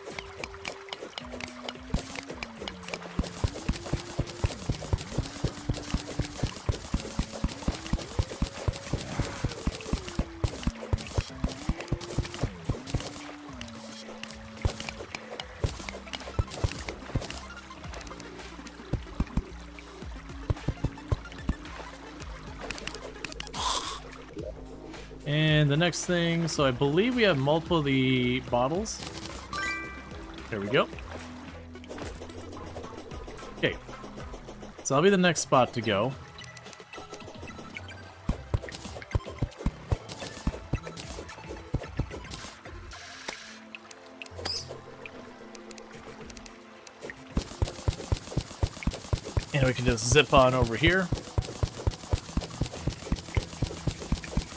And the next thing, so I believe we have multiple of the bottles. There we go. Okay. So that'll be the next spot to go. And we can just zip on over here.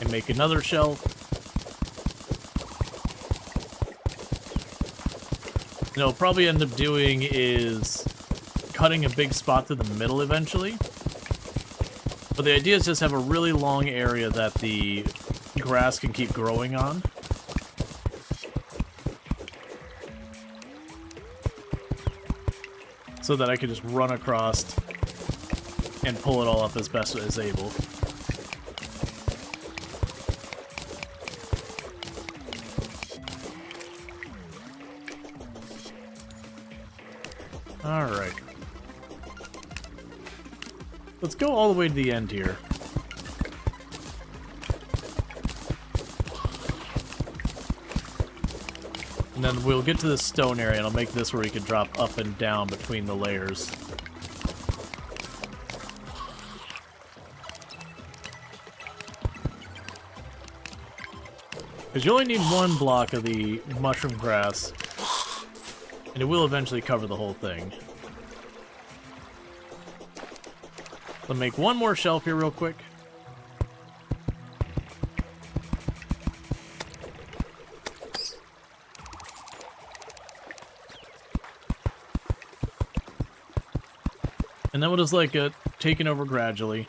And make another shelf. You know, probably end up doing is cutting a big spot through the middle eventually. But the idea is just have a really long area that the grass can keep growing on. So that I can just run across and pull it all up as best as able. Alright. Let's go all the way to the end here. And then we'll get to the stone area, and I'll make this where we can drop up and down between the layers. Because you only need one block of the mushroom grass, and it will eventually cover the whole thing. I'll make one more shelf here real quick. And then we'll just like take it over gradually.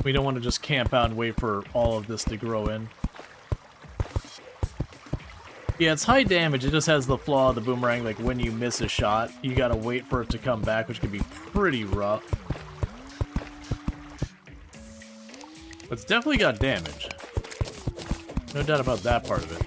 We don't want to just camp out and wait for all of this to grow in. Yeah, it's high damage. It just has the flaw of the boomerang, like when you miss a shot, you gotta wait for it to come back, which can be pretty rough. But it's definitely got damage. No doubt about that part of it.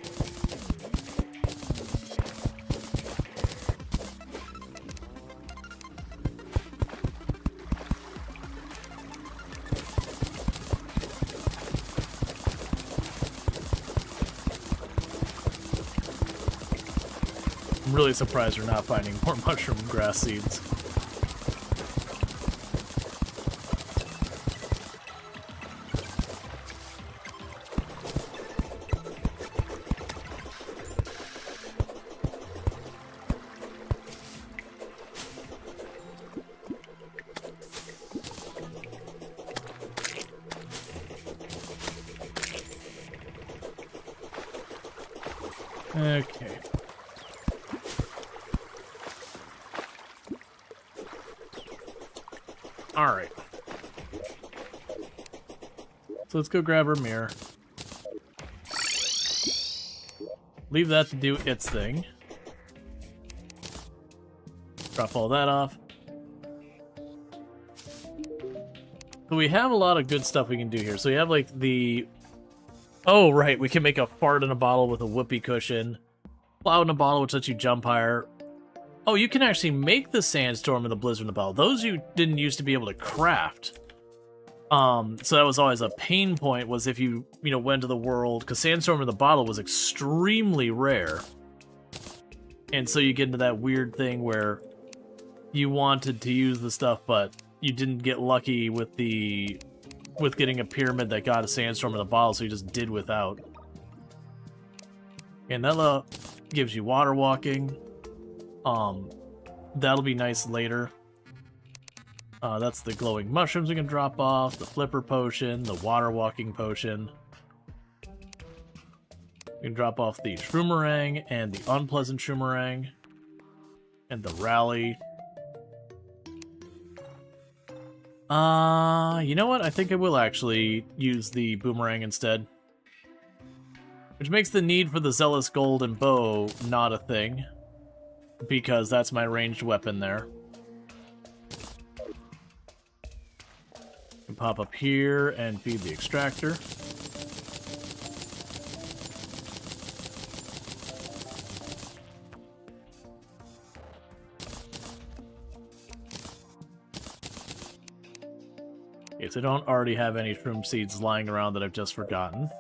I'm really surprised we're not finding more mushroom grass seeds. Okay. Alright. So let's go grab our mirror. Leave that to do its thing. Drop all that off. So we have a lot of good stuff we can do here. So we have like the... Oh, right. We can make a fart in a bottle with a whoopee cushion. Cloud in a bottle, which lets you jump higher. Oh, you can actually make the sandstorm and the blizzard in the bottle. Those you didn't used to be able to craft. So that was always a pain point, was if you went to the world, because sandstorm in the bottle was extremely rare. And so you get into that weird thing where you wanted to use the stuff, but you didn't get lucky with getting a pyramid that got a sandstorm in a bottle, so you just did without. And that gives you water walking. That'll be nice later. That's the glowing mushrooms we can drop off, the flipper potion, the water walking potion. We can drop off the shroomerang and the unpleasant shroomerang. And the rally. You know what? I think I will actually use the boomerang instead. Which makes the need for the zealous gold and bow not a thing. Because that's my ranged weapon there. Can pop up here and feed the extractor. Okay, so I don't already have any shroom seeds lying around that I've just forgotten.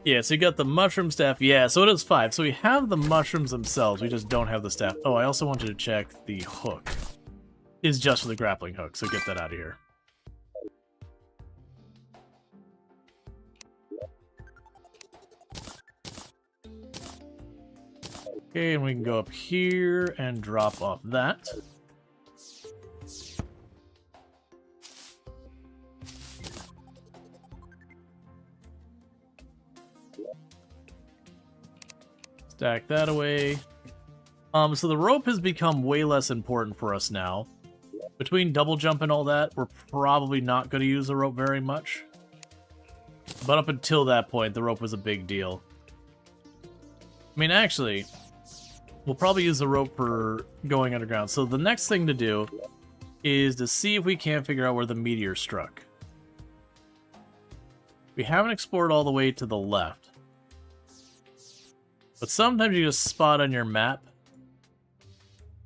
Yeah, so you got the mushroom staff. Yeah, so it is 5. So we have the mushrooms themselves. We just don't have the staff. Oh, I also wanted to check the hook. Is just for the grappling hook, so get that out of here. Okay, and we can go up here and drop off that. Stack that away. So the rope has become way less important for us now. Between double jump and all that, we're probably not going to use the rope very much. But up until that point, the rope was a big deal. I mean, actually, we'll probably use the rope for going underground. So the next thing to do is to see if we can't figure out where the meteor struck. We haven't explored all the way to the left. But sometimes you just spot on your map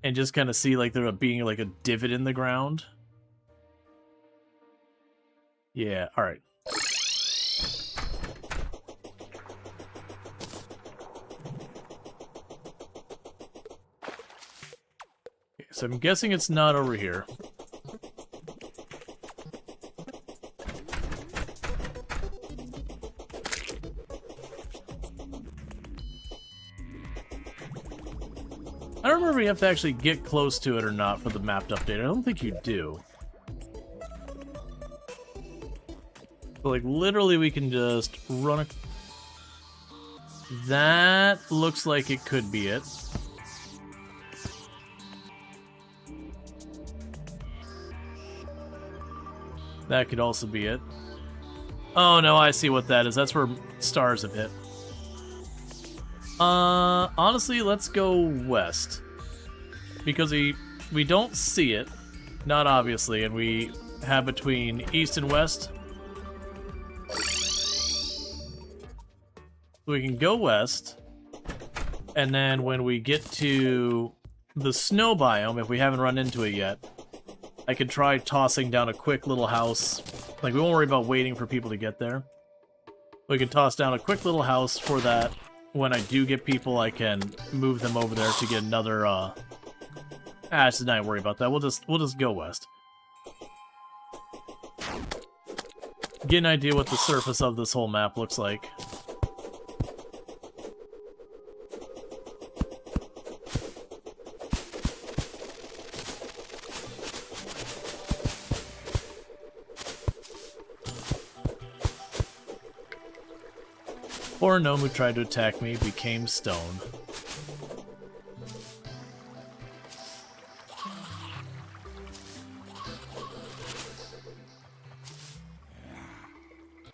and just kind of see like there being like a divot in the ground. Yeah, alright. Okay, so I'm guessing it's not over here. I don't remember if you have to actually get close to it or not for the map update. I don't think you do. But like literally we can just run a... That looks like it could be it. That could also be it. Oh no, I see what that is. That's where stars have hit. Honestly, let's go west. Because we don't see it, not obviously, and we have between east and west. We can go west, and then when we get to the snow biome, if we haven't run into it yet, I could try tossing down a quick little house. Like, we won't worry about waiting for people to get there. We can toss down a quick little house for that. When I do get people, I can move them over there to get another, just not worry about that. We'll just go west. Get an idea what the surface of this whole map looks like. Poor gnome who tried to attack me became stone.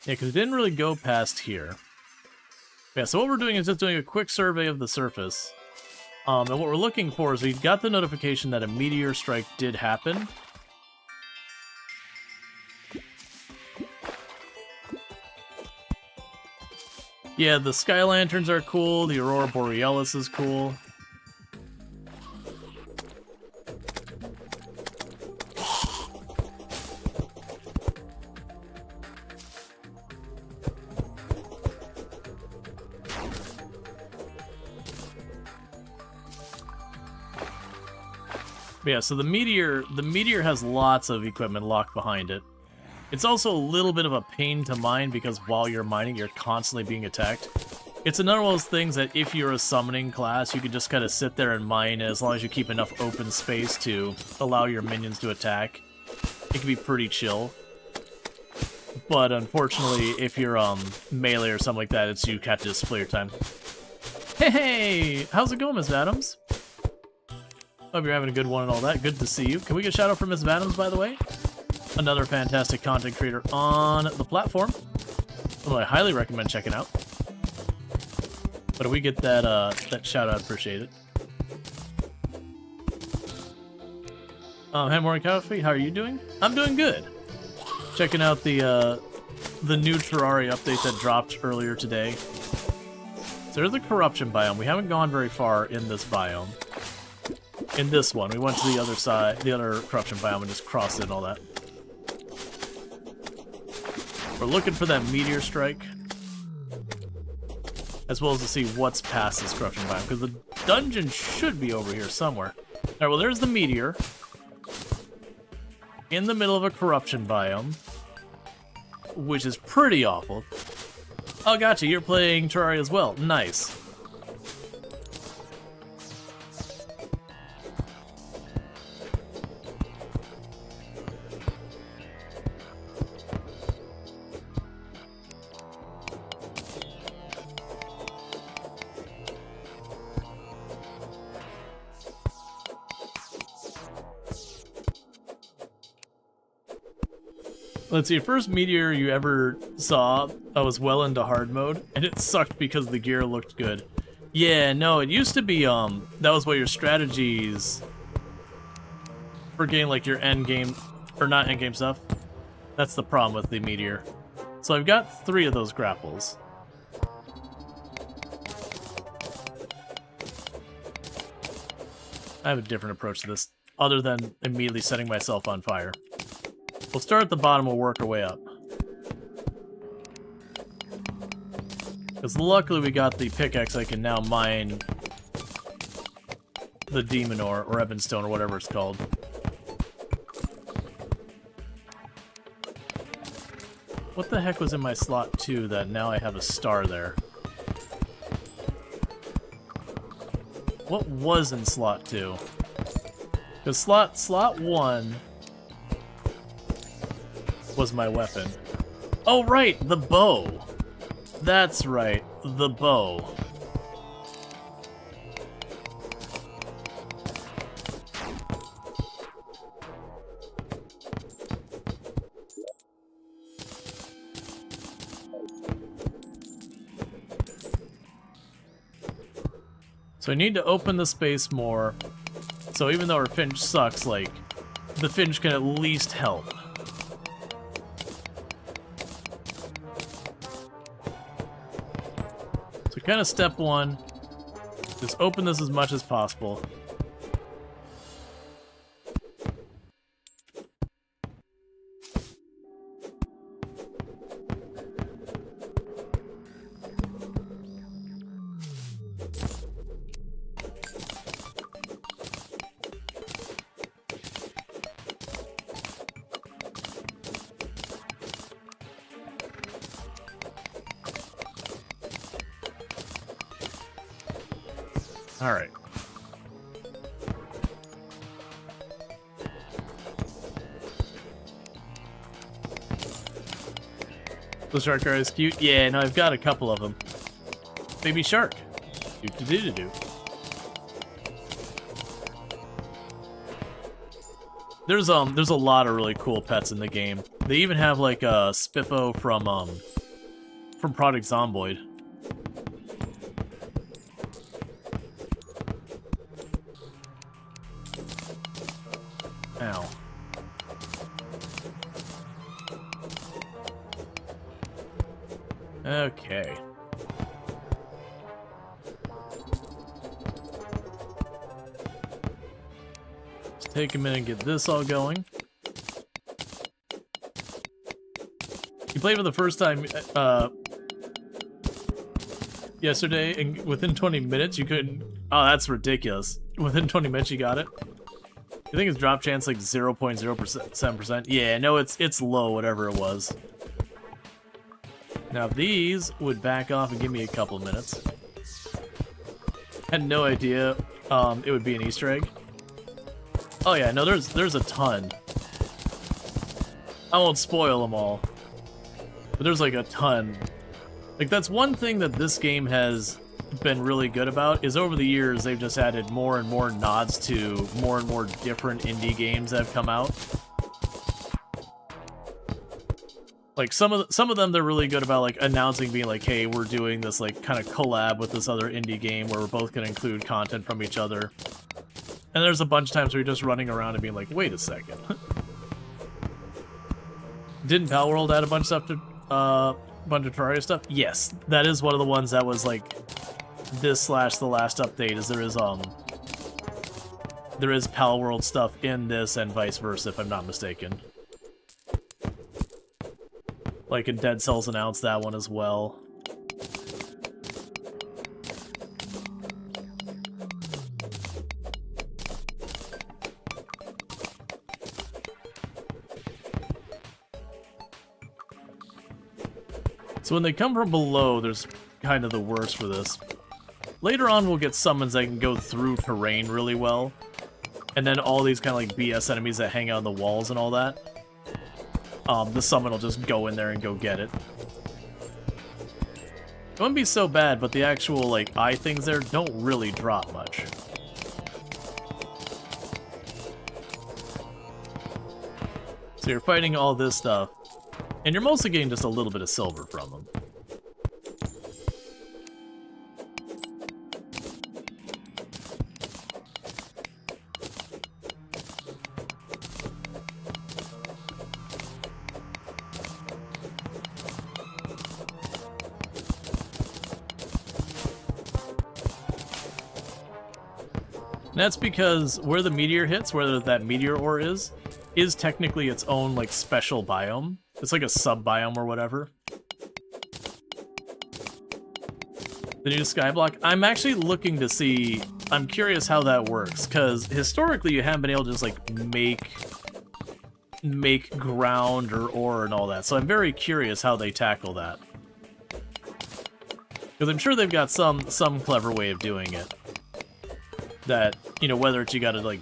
Yeah, because it didn't really go past here. Yeah, so what we're doing is just doing a quick survey of the surface. And what we're looking for is we got the notification that a meteor strike did happen. Yeah, the sky lanterns are cool, the aurora borealis is cool. But yeah, so the meteor has lots of equipment locked behind it. It's also a little bit of a pain to mine because while you're mining, you're constantly being attacked. It's another one of those things that if you're a summoning class, you can just kind of sit there and mine as long as you keep enough open space to allow your minions to attack. It can be pretty chill. But unfortunately, if you're melee or something like that, it's you have to just split your time. Hey, how's it going, Miss Adams? Hope you're having a good one and all that. Good to see you. Can we get a shout out for Miss Adams, by the way? Another fantastic content creator on the platform. Well, I highly recommend checking out. But if we get that that shout out, appreciate it. Hey, Morning Coffee, how are you doing? I'm doing good. Checking out the new Terraria update that dropped earlier today. So there's the corruption biome. We haven't gone very far in this biome. In this one, we went to the other side, the other corruption biome, and just crossed it and all that. We're looking for that meteor strike, as well as to see what's past this corruption biome, because the dungeon should be over here somewhere. Alright, well, there's the meteor. In the middle of a corruption biome, which is pretty awful. Oh, gotcha, you're playing Terraria as well. Nice. Let's see, first meteor you ever saw, I was well into hard mode, and it sucked because the gear looked good. Yeah, no, it used to be, that was what your strategies for getting, like, your end game, or not end game stuff. That's the problem with the meteor. So I've got 3 of those grapples. I have a different approach to this, other than immediately setting myself on fire. We'll start at the bottom, we'll work our way up. Because luckily we got the pickaxe, I can now mine the demon ore, or Ebonstone, or whatever it's called. What the heck was in my slot 2 that now I have a star there? What was in slot 2? Because slot 1... was my weapon. Oh, right, the bow. That's right, the bow. So I need to open the space more. So even though our Finch sucks, like, the Finch can at least help. Kind of step 1, just open this as much as possible. Alright. The shark guy is cute. Yeah, no, I've got a couple of them. Baby shark. Do-do-do-do-do. There's a lot of really cool pets in the game. They even have like a Spiffo from Project Zomboid. Ow. Okay. Let's take a minute and get this all going. You played for the first time yesterday, and within 20 minutes you couldn't... Oh, that's ridiculous. Within 20 minutes you got it? You think its drop chance like 0.07%? Yeah, no, it's low, whatever it was. Now, if these would back off and give me a couple minutes. Had no idea it would be an Easter egg. Oh yeah, no, there's a ton. I won't spoil them all. But there's like a ton. Like, that's one thing that this game has been really good about, is over the years they've just added more and more nods to more and more different indie games that have come out. Like, some of them they're really good about, like, announcing, being like, hey, we're doing this, like, kind of collab with this other indie game where we're both going to include content from each other. And there's a bunch of times where you're just running around and being like, wait a second. Didn't Palworld add a bunch of stuff to, bunch of Terraria stuff? Yes, that is one of the ones that was, like, this / the last update, is there is Palworld stuff in this and vice versa, if I'm not mistaken. Like, and Dead Cells announced that one as well. So when they come from below, there's kind of the worst for this. Later on, we'll get summons that can go through terrain really well. And then all these kind of like BS enemies that hang out on the walls and all that. The summon will just go in there and go get it. It wouldn't be so bad, but the actual, like, eye things there don't really drop much. So you're fighting all this stuff, and you're mostly getting just a little bit of silver from them. And that's because where the meteor hits, where that meteor ore is technically its own, like, special biome. It's like a sub-biome or whatever. The new skyblock? I'm actually looking to see... I'm curious how that works, because historically you haven't been able to just, like, make ground or ore and all that, so I'm very curious how they tackle that. Because I'm sure they've got some clever way of doing it. That, you know, whether it's you gotta, like,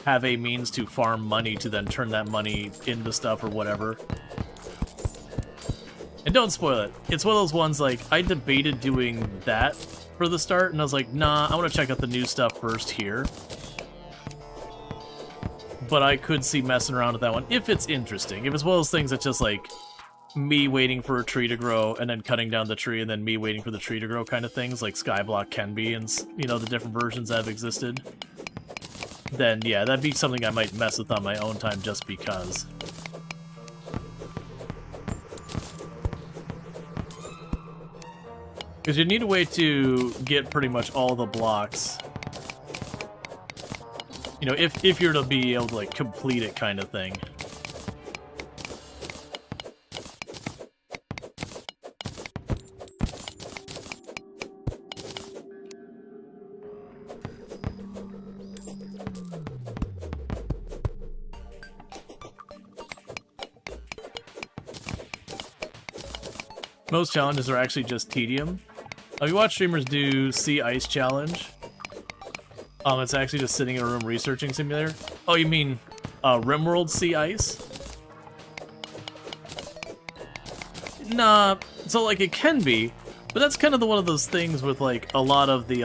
have a means to farm money to then turn that money into stuff or whatever. And don't spoil it. It's one of those ones, like, I debated doing that for the start, and I was like, nah, I want to check out the new stuff first here. But I could see messing around with that one, if it's interesting. If it's one of those things that's just, like, me waiting for a tree to grow, and then cutting down the tree, and then me waiting for the tree to grow kind of things, like Skyblock can be, and, you know, the different versions that have existed, then, yeah, that'd be something I might mess with on my own time just because. Because you need a way to get pretty much all the blocks. You know, if you're to be able to, like, complete it kind of thing. Most challenges are actually just tedium. You watch streamers do Sea Ice Challenge. It's actually just sitting in a room researching simulator. Oh, you mean RimWorld Sea Ice? Nah, so like it can be, but that's kind of one of those things with like a lot of the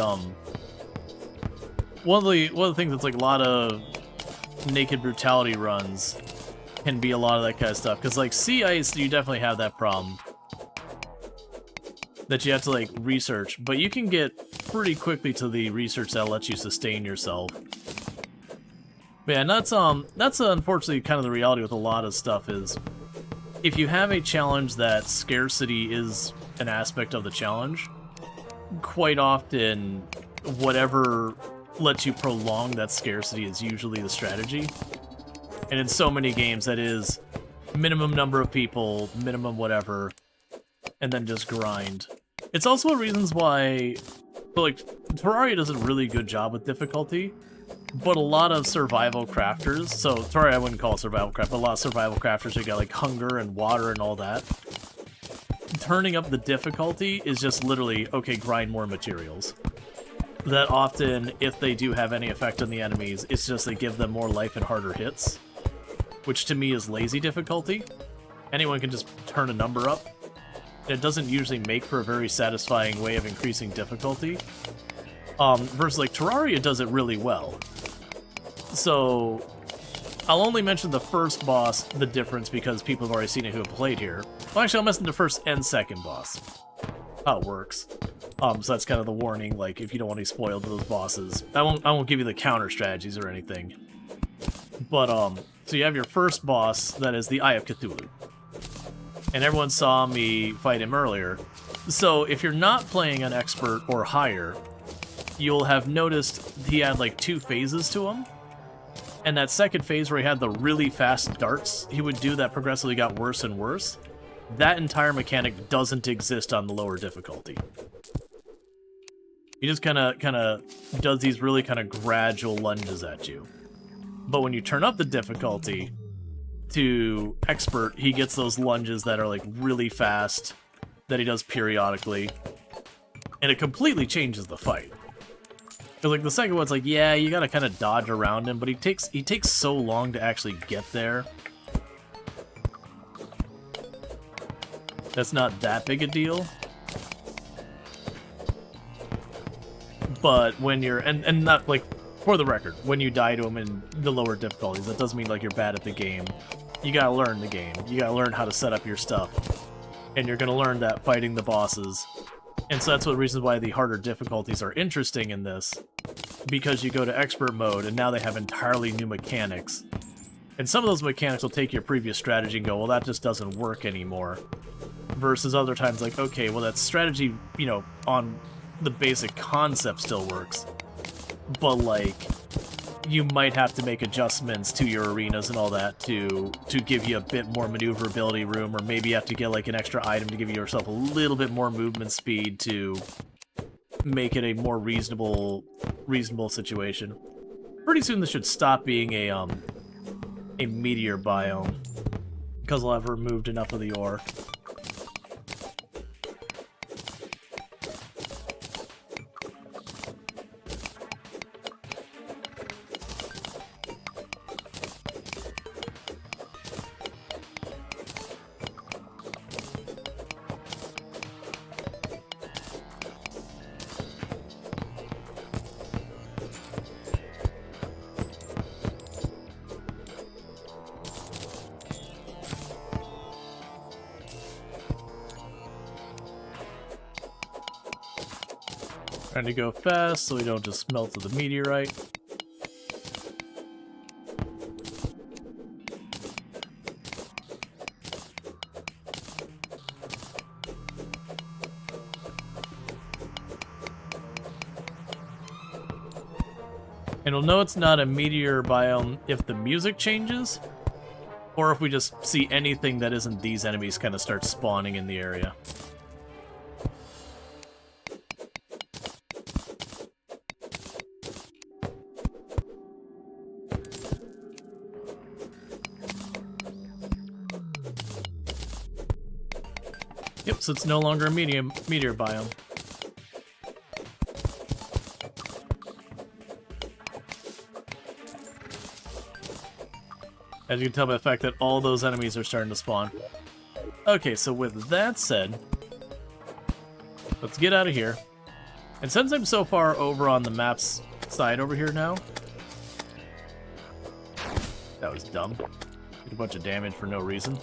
one of the things that's like a lot of Naked Brutality runs can be a lot of that kind of stuff. Because like Sea Ice, you definitely have that problem. That you have to, like, research, but you can get pretty quickly to the research that'll let you sustain yourself. But yeah, and that's unfortunately kind of the reality with a lot of stuff is, if you have a challenge that scarcity is an aspect of the challenge, quite often, whatever lets you prolong that scarcity is usually the strategy. And in so many games, that is minimum number of people, minimum whatever, and then just grind. It's also reasons why, like, Terraria does a really good job with difficulty, but a lot of survival crafters, so Terraria I wouldn't call it survival craft, but a lot of survival crafters who got like hunger and water and all that, turning up the difficulty is just literally, okay, grind more materials. That often, if they do have any effect on the enemies, it's just they give them more life and harder hits, which to me is lazy difficulty. Anyone can just turn a number up. It doesn't usually make for a very satisfying way of increasing difficulty. Versus like Terraria does it really well. So I'll only mention the first boss, the difference, because people have already seen it who have played here. Well, actually, I'll mention the first and second boss. How it works. So that's kind of the warning, like, if you don't want any spoiled to those bosses. I won't give you the counter strategies or anything. But, so you have your first boss, that is the Eye of Cthulhu. And everyone saw me fight him earlier. So if you're not playing an expert or higher, you'll have noticed he had, like, 2 phases to him. And that second phase where he had the really fast darts he would do that progressively got worse and worse, that entire mechanic doesn't exist on the lower difficulty. He just kind of does these really kind of gradual lunges at you. But when you turn up the difficulty to expert, he gets those lunges that are like really fast, that he does periodically, and it completely changes the fight. Because like the second one's like, yeah, you gotta kind of dodge around him, but he takes so long to actually get there. That's not that big a deal. But when you're, and not, like, for the record, when you die to him in the lower difficulties, that doesn't mean, like, you're bad at the game. You gotta learn the game. You gotta learn how to set up your stuff. And you're gonna learn that fighting the bosses. And so that's one of the reasons why the harder difficulties are interesting in this. Because you go to expert mode, and now they have entirely new mechanics. And some of those mechanics will take your previous strategy and go, well, that just doesn't work anymore. Versus other times, like, okay, well, that strategy, you know, on the basic concept still works. But, like, you might have to make adjustments to your arenas and all that to give you a bit more maneuverability room, or maybe you have to get, like, an extra item to give yourself a little bit more movement speed to make it a more reasonable situation. Pretty soon this should stop being a meteor biome, because I'll have removed enough of the ore. Trying to go fast so we don't just melt to the meteorite. And we'll know it's not a meteor biome if the music changes, or if we just see anything that isn't these enemies kind of start spawning in the area. Yep, so it's no longer a meteor biome. As you can tell by the fact that all those enemies are starting to spawn. Okay, so with that said, let's get out of here. And since I'm so far over on the map's side over here now... That was dumb. Did a bunch of damage for no reason.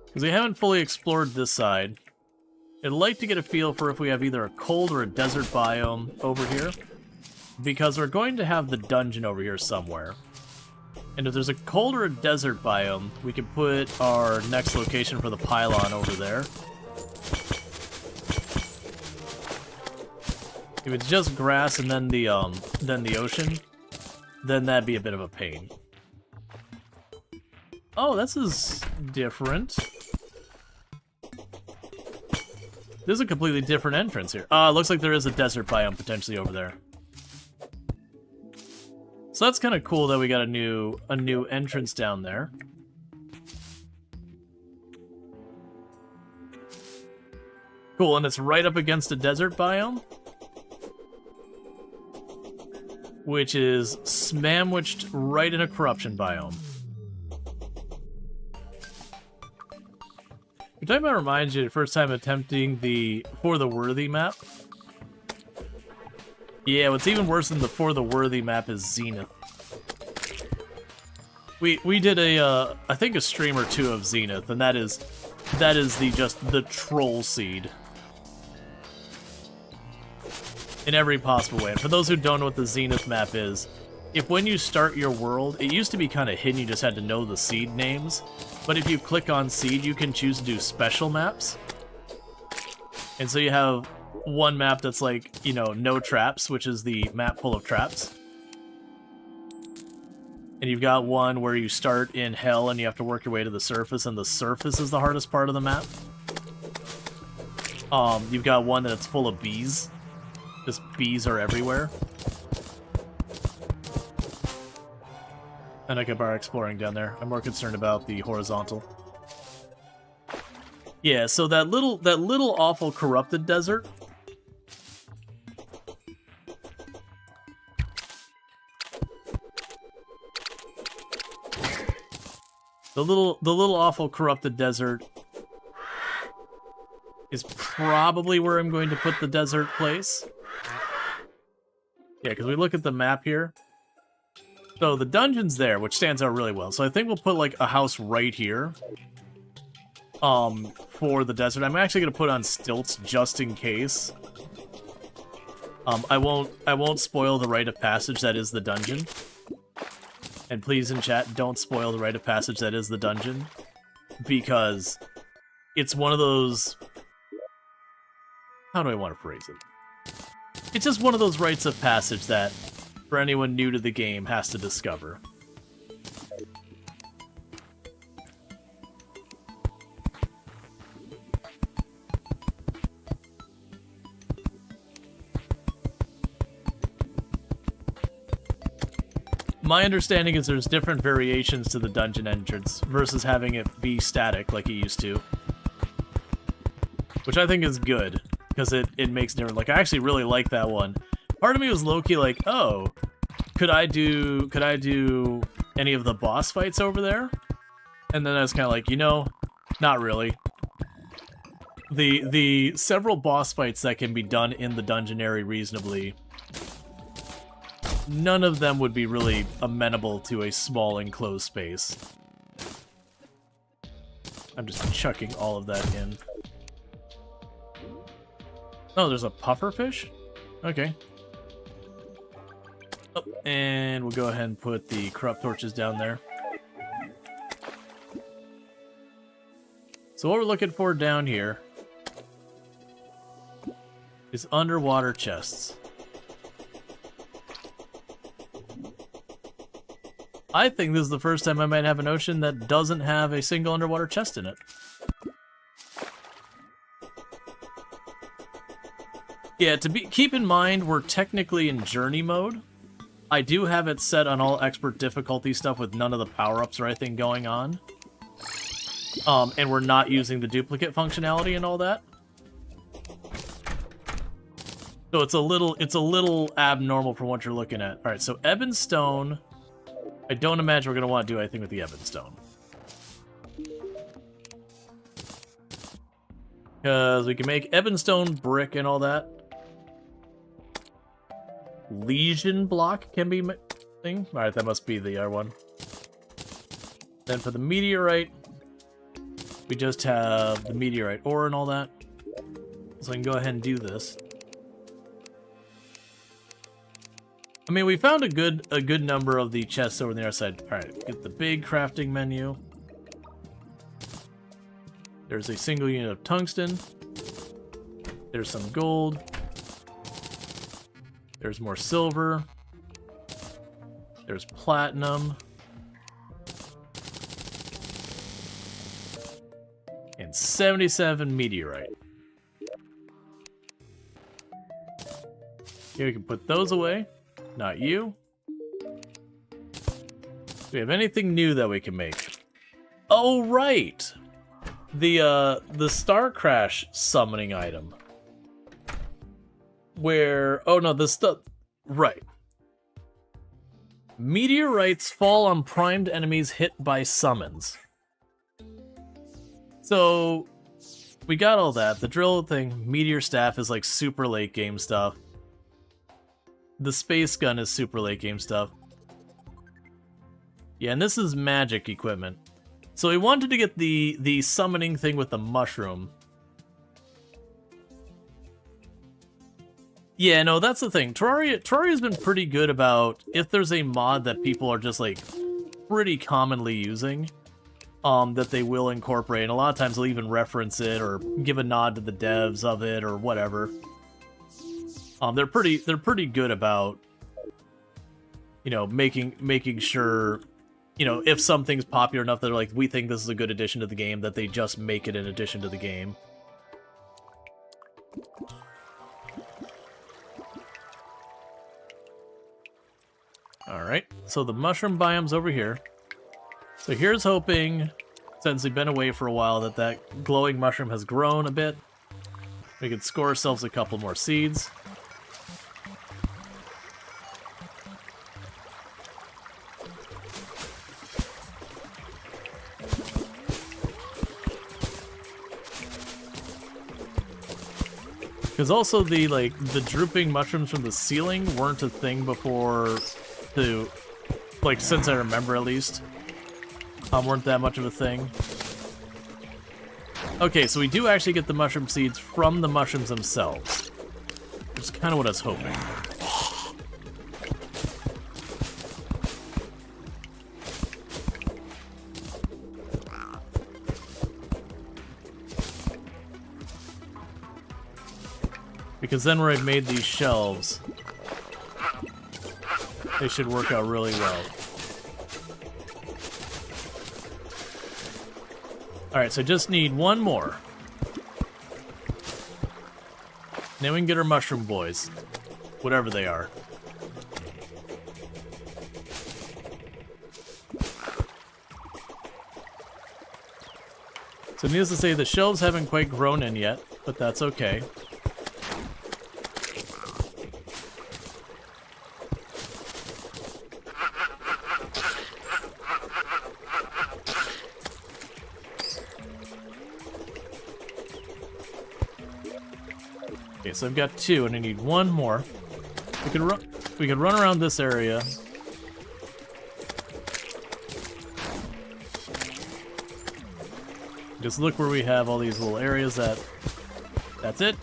Because we haven't fully explored this side. I'd like to get a feel for if we have either a cold or a desert biome over here. Because we're going to have the dungeon over here somewhere. And if there's a cold or a desert biome, we can put our next location for the pylon over there. If it's just grass and then the ocean, then that'd be a bit of a pain. Oh, this is different. There's a completely different entrance here. Looks like there is a desert biome potentially over there. So that's kind of cool that we got a new entrance down there. Cool, and it's right up against a desert biome, which is sandwiched right in a corruption biome. You're talking about reminds you the first time attempting the For the Worthy map. Yeah, what's even worse than the For the Worthy map is Zenith. We did a I think a stream or two of Zenith, and that is the troll seed. In every possible way. And for those who don't know what the Zenith map is, if when you start your world, it used to be kind of hidden, you just had to know the seed names. But if you click on seed, you can choose to do special maps. And so you have one map that's like, you know, no traps, which is the map full of traps. And you've got one where you start in hell and you have to work your way to the surface, and the surface is the hardest part of the map. You've got one that's full of bees. Just bees are everywhere. And I could bar exploring down there. I'm more concerned about the horizontal. Yeah, so that little awful corrupted desert. The little awful corrupted desert is probably where I'm going to put the desert place. Yeah, because we look at the map here. So the dungeon's there, which stands out really well. So I think we'll put like a house right here. For the desert. I'm actually gonna put on stilts just in case. I won't spoil the rite of passage that is the dungeon. And please in chat, don't spoil the rite of passage that is the dungeon. Because it's one of those... How do I want to phrase it? It's just one of those rites of passage that, for anyone new to the game, has to discover. My understanding is there's different variations to the dungeon entrance versus having it be static like it used to. Which I think is good, because it makes different. Like, I actually really like that one. Part of me was low-key like, oh, could I do any of the boss fights over there? And then I was kind of like, you know, not really. The several boss fights that can be done in the dungeon area reasonably, none of them would be really amenable to a small enclosed space. I'm just chucking all of that in. Oh, there's a pufferfish? Okay. Oh, and we'll go ahead and put the corrupt torches down there. So what we're looking for down here is underwater chests. I think this is the first time I might have an ocean that doesn't have a single underwater chest in it. Yeah, keep in mind, we're technically in journey mode. I do have it set on all expert difficulty stuff with none of the power-ups or anything going on. And we're not using the duplicate functionality and all that. So it's a little abnormal from what you're looking at. Alright, so Ebon Stone. I don't imagine we're going to want to do anything with the Ebon Stone. Because we can make Ebon Stone brick and all that. Legion block can be thing. Alright, that must be the other one. Then for the meteorite, we just have the meteorite ore and all that. So I can go ahead and do this. I mean, we found a good number of the chests over on the other side. Alright, get the big crafting menu. There's a single unit of tungsten. There's some gold. There's more silver. There's platinum. And 77 meteorite. Okay, we can put those away. Not you. Do we have anything new that we can make? Oh, right! The Star Crash summoning item. Where... Oh, no, the stuff... Right. Meteorites fall on primed enemies hit by summons. So, we got all that. The drill thing, Meteor Staff is like super late game stuff. The Space Gun is super late game stuff. Yeah, and this is magic equipment. So we wanted to get the summoning thing with the mushroom. Yeah, no, that's the thing. Terraria's been pretty good about, if there's a mod that people are just, like, pretty commonly using, that they will incorporate. And a lot of times they'll even reference it or give a nod to the devs of it or whatever. They're pretty good about, you know, making sure, you know, if something's popular enough that they're like, we think this is a good addition to the game, that they just make it an addition to the game. Alright, so the mushroom biome's over here. So here's hoping, since we've been away for a while, that that glowing mushroom has grown a bit. We can score ourselves a couple more seeds. Because also the drooping mushrooms from the ceiling weren't a thing before, since I remember at least, weren't that much of a thing. Okay, so we do actually get the mushroom seeds from the mushrooms themselves, which is kind of what I was hoping. Because then where I've made these shelves, they should work out really well. Alright, so I just need one more. Then we can get our mushroom boys. Whatever they are. So needless to say, the shelves haven't quite grown in yet, but that's okay. Okay, so I've got two, and I need one more. We could run around this area. Just look where we have all these little areas that's it.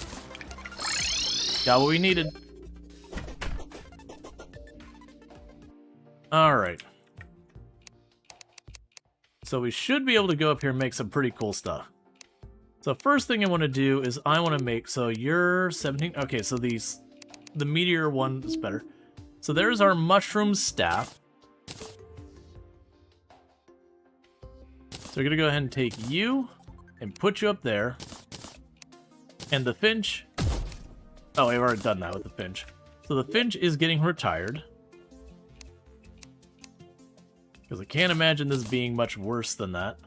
Got what we needed. Alright. So we should be able to go up here and make some pretty cool stuff. So first thing I want to do is I want to make, so you're 17, okay, so the meteor one is better. So there's our mushroom staff. So we're going to go ahead and take you and put you up there. And the finch, oh, we've already done that with the finch. So the finch is getting retired. Because I can't imagine this being much worse than that.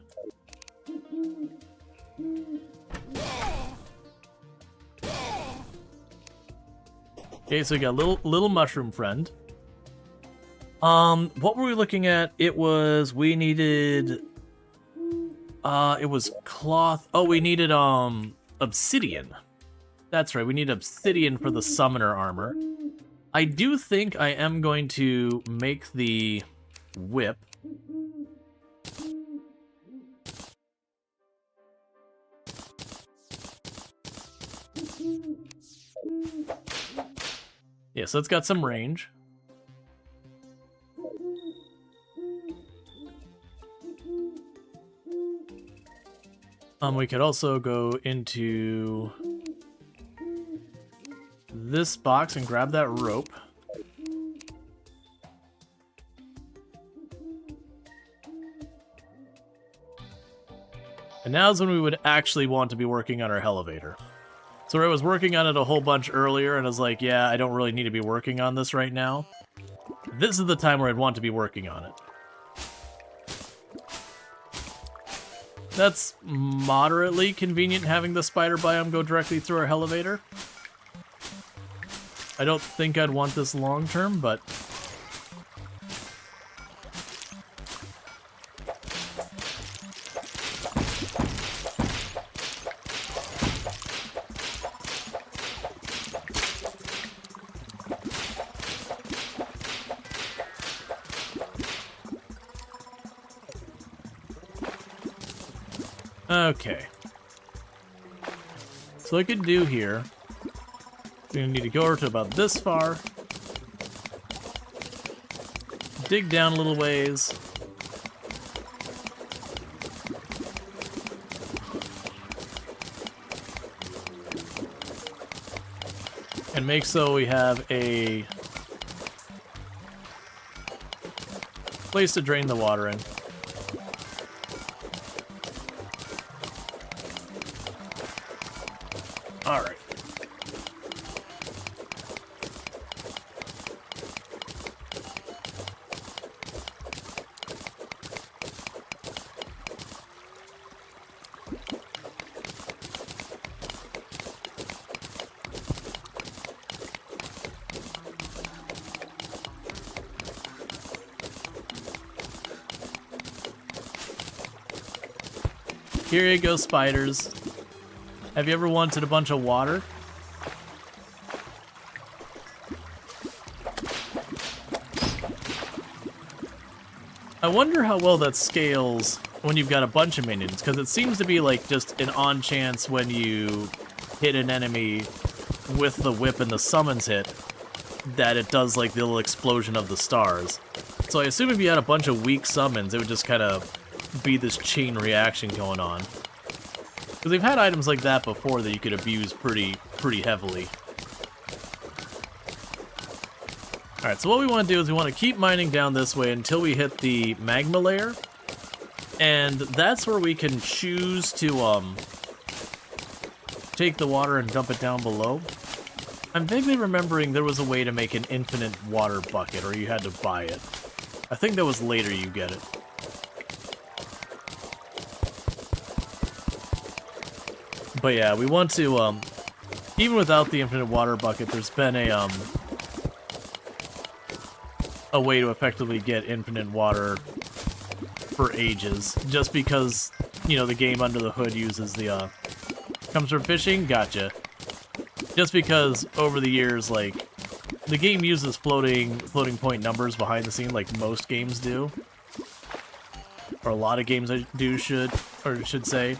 Okay, so we got little mushroom friend. What were we looking at? It was, we needed, it was cloth. Oh, we needed, obsidian. That's right, we need obsidian for the summoner armor. I do think I am going to make the whip. Yeah, so it's got some range. We could also go into this box and grab that rope. And now's when we would actually want to be working on our elevator. So I was working on it a whole bunch earlier, and I was like, yeah, I don't really need to be working on this right now. This is the time where I'd want to be working on it. That's moderately convenient having the spider biome go directly through our elevator. I don't think I'd want this long term, but... Okay. So I could do here, we're gonna need to go over to about this far, dig down a little ways, and make so we have a place to drain the water in. All right. Here you go, spiders. Have you ever wanted a bunch of water? I wonder how well that scales when you've got a bunch of minions, because it seems to be like just an on chance when you hit an enemy with the whip and the summons hit, that it does like the little explosion of the stars. So I assume if you had a bunch of weak summons, it would just kind of be this chain reaction going on. Because they've had items like that before that you could abuse pretty heavily. Alright, so what we want to do is we want to keep mining down this way until we hit the magma layer. And that's where we can choose to take the water and dump it down below. I'm vaguely remembering there was a way to make an infinite water bucket, or you had to buy it. I think that was later you get it. But yeah, we want to, even without the infinite water bucket, there's been a way to effectively get infinite water for ages. Just because, you know, the game under the hood uses the, comes from fishing? Gotcha. Just because over the years, like, the game uses floating point numbers behind the scene like most games do. Or a lot of games do should say.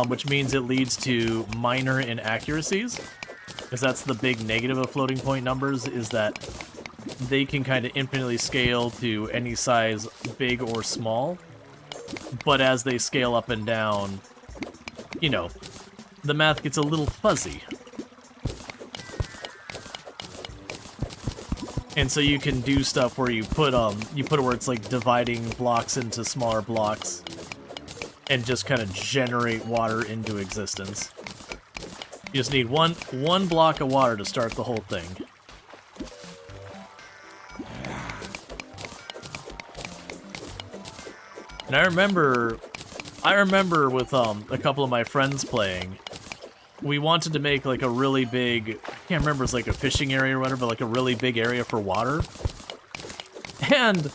Which means it leads to minor inaccuracies, because that's the big negative of floating point numbers, is that they can kind of infinitely scale to any size, big or small, but as they scale up and down, you know, the math gets a little fuzzy. And so you can do stuff where you put it where it's like dividing blocks into smaller blocks, and just kind of generate water into existence. You just need one block of water to start the whole thing. And I remember with a couple of my friends playing, we wanted to make like a really big, I can't remember, it's like a fishing area or whatever, but like a really big area for water. And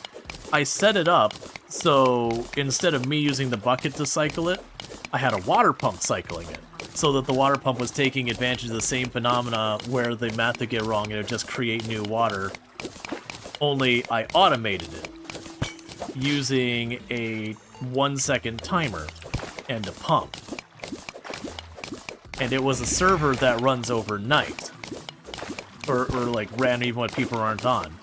I set it up so instead of me using the bucket to cycle it, I had a water pump cycling it, so that the water pump was taking advantage of the same phenomena where the math would get wrong and it would just create new water. Only I automated it using a 1-second timer and a pump. And it was a server that runs overnight. Or like ran even when people aren't on.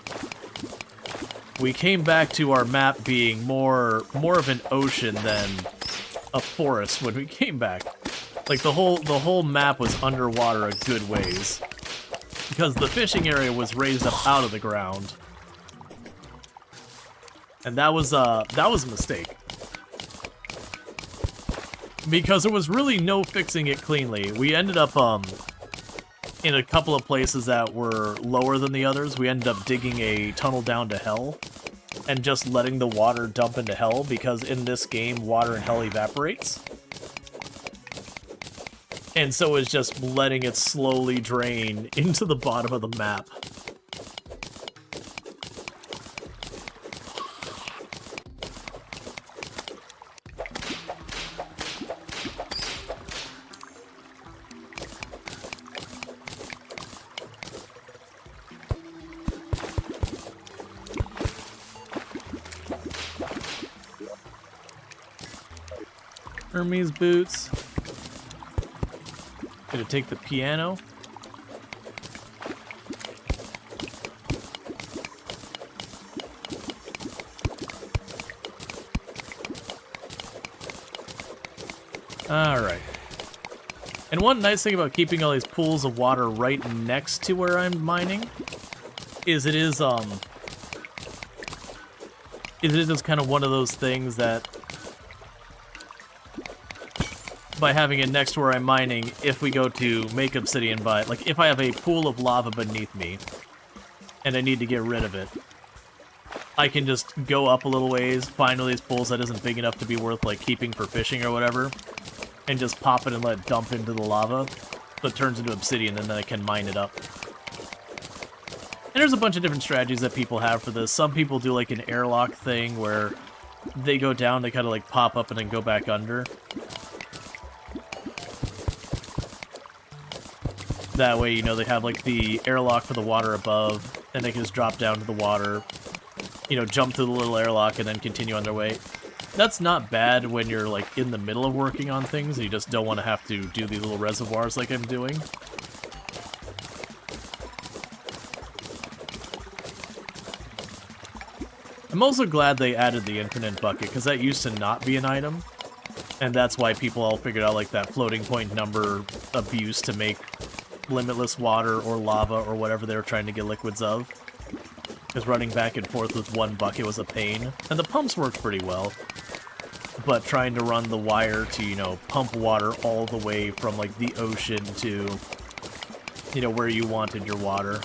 We came back to our map being more of an ocean than a forest when we came back. Like the whole map was underwater a good ways, because the fishing area was raised up out of the ground, and that was a mistake. because there was really no fixing it cleanly. We ended up in a couple of places that were lower than the others. We ended up digging a tunnel down to hell and just letting the water dump into hell, because in this game, water in hell evaporates. And so it's just letting it slowly drain into the bottom of the map. Hermes boots. Gonna take the piano. Alright. And one nice thing about keeping all these pools of water right next to where I'm mining is it is just kind of one of those things that by having it next to where I'm mining, if we go to make obsidian by, like, if I have a pool of lava beneath me, and I need to get rid of it, I can just go up a little ways, find one of these pools that isn't big enough to be worth, like, keeping for fishing or whatever, and just pop it and let it dump into the lava, so it turns into obsidian, and then I can mine it up. And there's a bunch of different strategies that people have for this. Some people do, like, an airlock thing, where they go down, they kind of, like, pop up and then go back under. That way, you know, they have, like, the airlock for the water above, and they can just drop down to the water, you know, jump through the little airlock, and then continue on their way. That's not bad when you're, like, in the middle of working on things, and you just don't want to have to do these little reservoirs like I'm doing. I'm also glad they added the infinite bucket, because that used to not be an item, and that's why people all figured out, like, that floating point number abuse to make limitless water or lava or whatever they were trying to get liquids of. Because running back and forth with one bucket was a pain. And the pumps worked pretty well. But trying to run the wire to, you know, pump water all the way from, like, the ocean to, you know, where you wanted your water,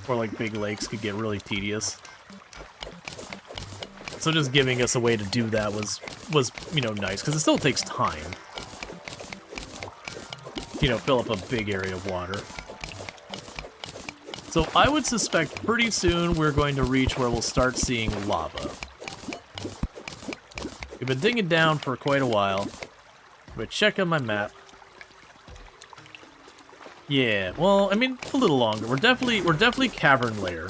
or, like, big lakes could get really tedious. So just giving us a way to do that was you know, nice, because it still takes time. You know, fill up a big area of water. So I would suspect pretty soon we're going to reach where we'll start seeing lava. We've been digging down for quite a while. But check on my map. Yeah, well, I mean, a little longer. We're definitely cavern layer.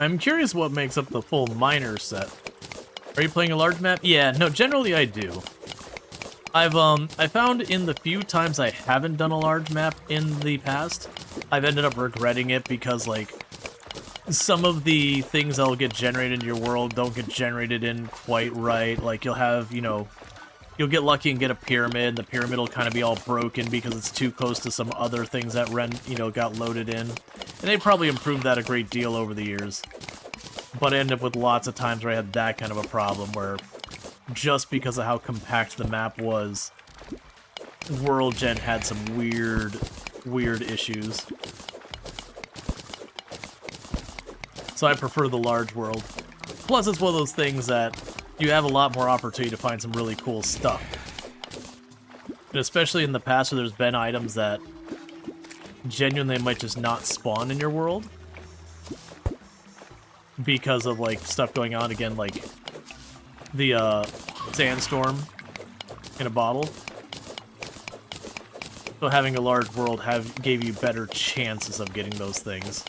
I'm curious what makes up the full miner set. Are you playing a large map? Yeah, no, generally I do. I found in the few times I haven't done a large map in the past, I've ended up regretting it because, like, some of the things that'll get generated in your world don't get generated in quite right. Like, you'll have, you know, you'll get lucky and get a pyramid, and the pyramid will kind of be all broken because it's too close to some other things that got loaded in. And they probably improved that a great deal over the years. But I ended up with lots of times where I had that kind of a problem where, just because of how compact the map was, World Gen had some weird issues. So I prefer the large world. Plus, it's one of those things that you have a lot more opportunity to find some really cool stuff. And especially in the past where there's been items that genuinely might just not spawn in your world because of, like, stuff going on again, like the sandstorm in a bottle. So having a large world gave you better chances of getting those things.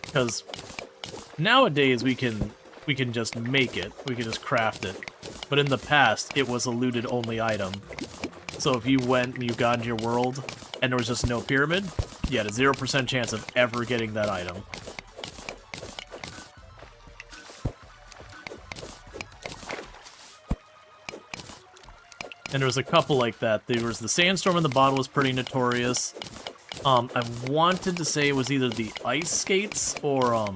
Because nowadays we can just make it, we can just craft it. But in the past, it was a looted only item. So if you went and you got into your world and there was just no pyramid, you had a 0% chance of ever getting that item. And there was a couple like that. There was the sandstorm in the bottle was pretty notorious. I wanted to say it was either the ice skates or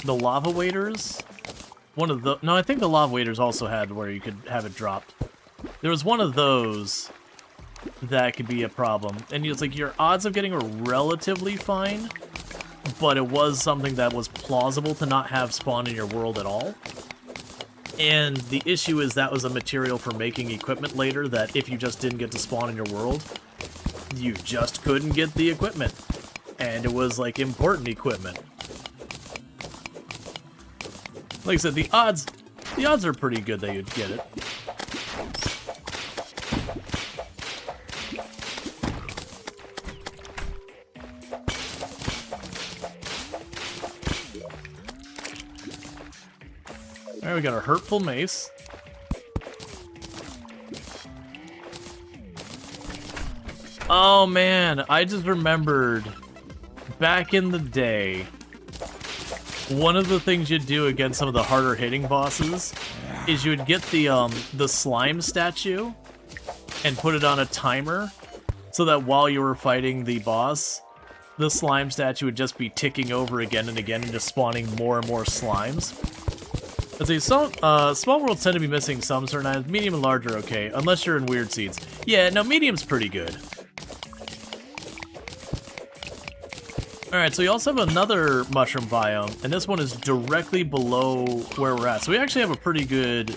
the lava waders. One of the no, I think the lava waders also had where you could have it dropped. There was one of those that could be a problem, and it's like your odds of getting are relatively fine, but it was something that was plausible to not have spawn in your world at all. And the issue is that was a material for making equipment later that if you just didn't get to spawn in your world, you just couldn't get the equipment. And it was like important equipment. Like I said, the odds are pretty good that you'd get it. Alright, we got our hurtful mace. Oh man, I just remembered back in the day, one of the things you'd do against some of the harder hitting bosses is you would get the slime statue and put it on a timer so that while you were fighting the boss, the slime statue would just be ticking over again and again and just spawning more and more slimes. I'd say small worlds tend to be missing some certain items. Medium and large are okay, unless you're in weird seeds. Yeah, no, medium's pretty good. Alright, so we also have another mushroom biome, and this one is directly below where we're at. So we actually have a pretty good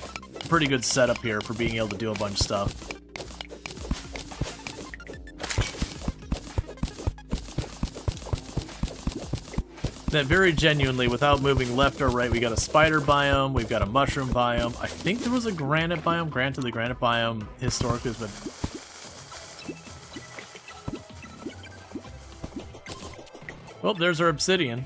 setup here for being able to do a bunch of stuff. That very genuinely, without moving left or right, we got a spider biome, we've got a mushroom biome. I think there was a granite biome. Granted, the granite biome historically has been... Well, there's our obsidian.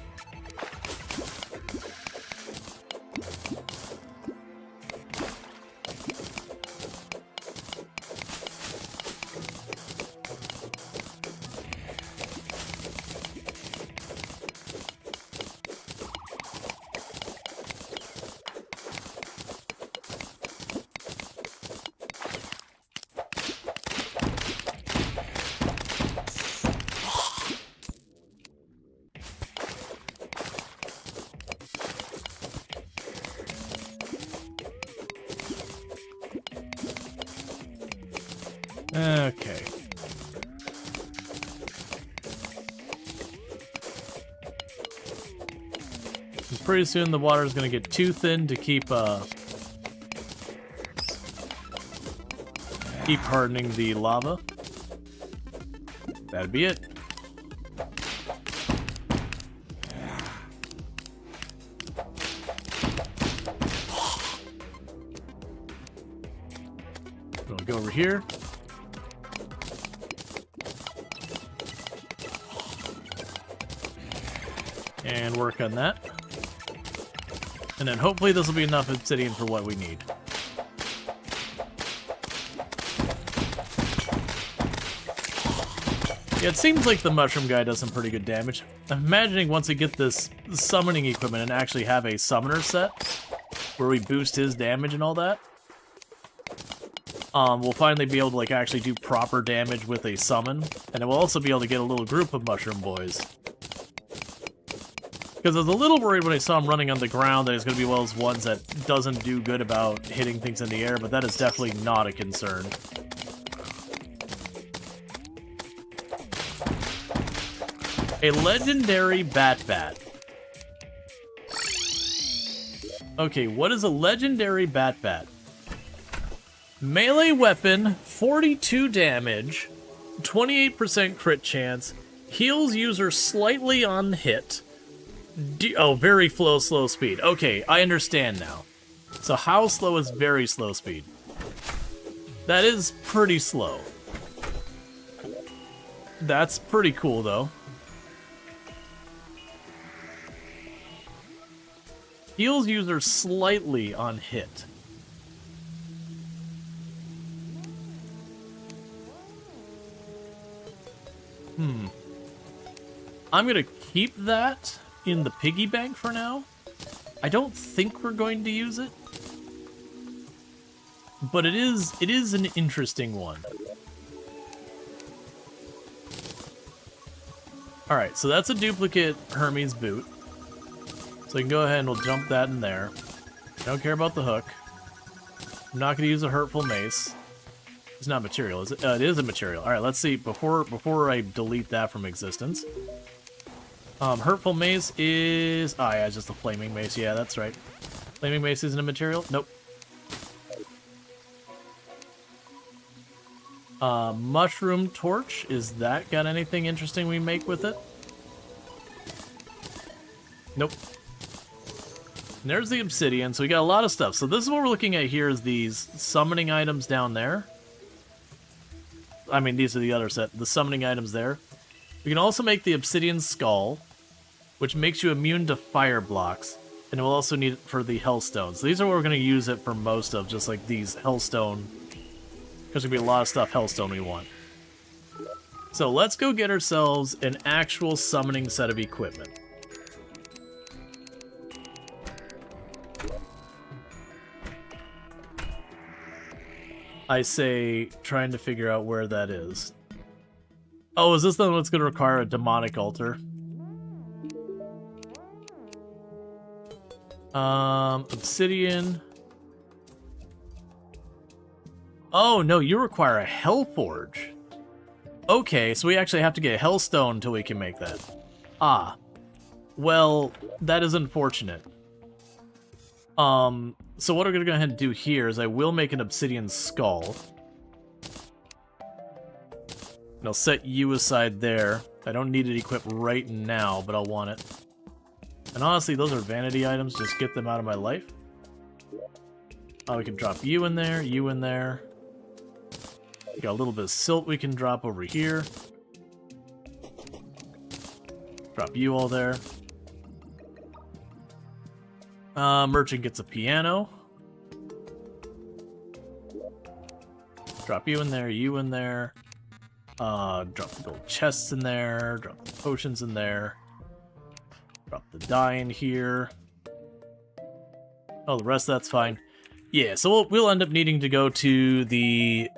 Okay. Pretty soon the water is going to get too thin to keep hardening the lava. That'd be it. We'll go over here. And work on that. And then hopefully this will be enough obsidian for what we need. Yeah, it seems like the mushroom guy does some pretty good damage. I'm imagining once we get this summoning equipment and actually have a summoner set, where we boost his damage and all that, we'll finally be able to like actually do proper damage with a summon, and then we'll also be able to get a little group of mushroom boys. Because I was a little worried when I saw him running on the ground that he's going to be one of those ones that doesn't do good about hitting things in the air, but that is definitely not a concern. A legendary Bat. Okay, what is a legendary Bat? Melee weapon, 42 damage, 28% crit chance, heals user slightly on hit. Oh, very slow speed. Okay, I understand now. So how slow is very slow speed? That is pretty slow. That's pretty cool, though. Heals user slightly on hit. I'm gonna keep that in the piggy bank for now. I don't think we're going to use it, but it is an interesting one. All right, so that's a duplicate Hermes boot. So we can go ahead and we'll jump that in there. Don't care about the hook. I'm not going to use a hurtful mace. It's not material, is it? It is a material. All right, let's see. Before I delete that from existence. Hurtful mace is... Oh, yeah, it's just a flaming mace. Yeah, that's right. Flaming mace isn't a material? Nope. Mushroom torch. Is that got anything interesting we make with it? Nope. And there's the obsidian, so we got a lot of stuff. So this is what we're looking at here is these summoning items down there. I mean, these are the other set. The summoning items there. We can also make the obsidian skull, which makes you immune to fire blocks. And we'll also need it for the hellstone. So these are what we're going to use it for most of, just like these hellstone. There's going to be a lot of stuff hellstone we want. So let's go get ourselves an actual summoning set of equipment. I say, trying to figure out where that is. Oh, is this the one that's going to require a demonic altar? Obsidian. Oh, no, you require a Hellforge. Okay, so we actually have to get a Hellstone until we can make that. Ah. Well, that is unfortunate. So what we're going to go ahead and do here is I will make an obsidian skull. And I'll set you aside there. I don't need it equipped right now, but I'll want it. And honestly, those are vanity items. Just get them out of my life. We can drop you in there, you in there. We got a little bit of silt we can drop over here. Drop you all there. Merchant gets a piano. Drop you in there, you in there. Drop the gold chests in there. Drop the potions in there. Drop the dye in here. Oh, the rest of that's fine. Yeah, so we'll end up needing to go to the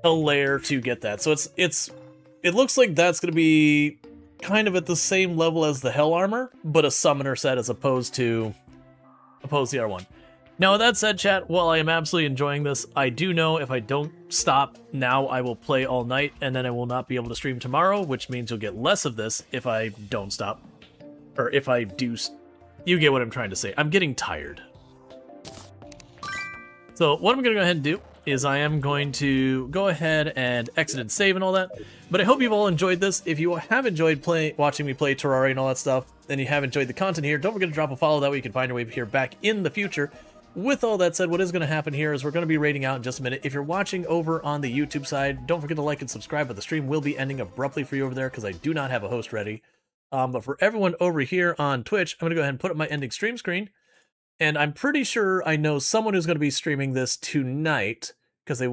Hell Lair to get that. So it looks like that's going to be kind of at the same level as the Hell Armor, but a summoner set as opposed to the R1. Now, with that said, chat, while I am absolutely enjoying this, I do know if I don't stop now, I will play all night, and then I will not be able to stream tomorrow, which means you'll get less of this if I don't stop. Or if I do... You get what I'm trying to say. I'm getting tired. So what I'm going to go ahead and do is I am going to go ahead and exit and save and all that. But I hope you've all enjoyed this. If you have enjoyed watching me play Terraria and all that stuff, and you have enjoyed the content here, don't forget to drop a follow. That way you can find your way here back in the future. With all that said, what is going to happen here is we're going to be raiding out in just a minute. If you're watching over on the YouTube side, don't forget to like and subscribe, but the stream will be ending abruptly for you over there because I do not have a host ready. But for everyone over here on Twitch, I'm going to go ahead and put up my ending stream screen. And I'm pretty sure I know someone who's going to be streaming this tonight because they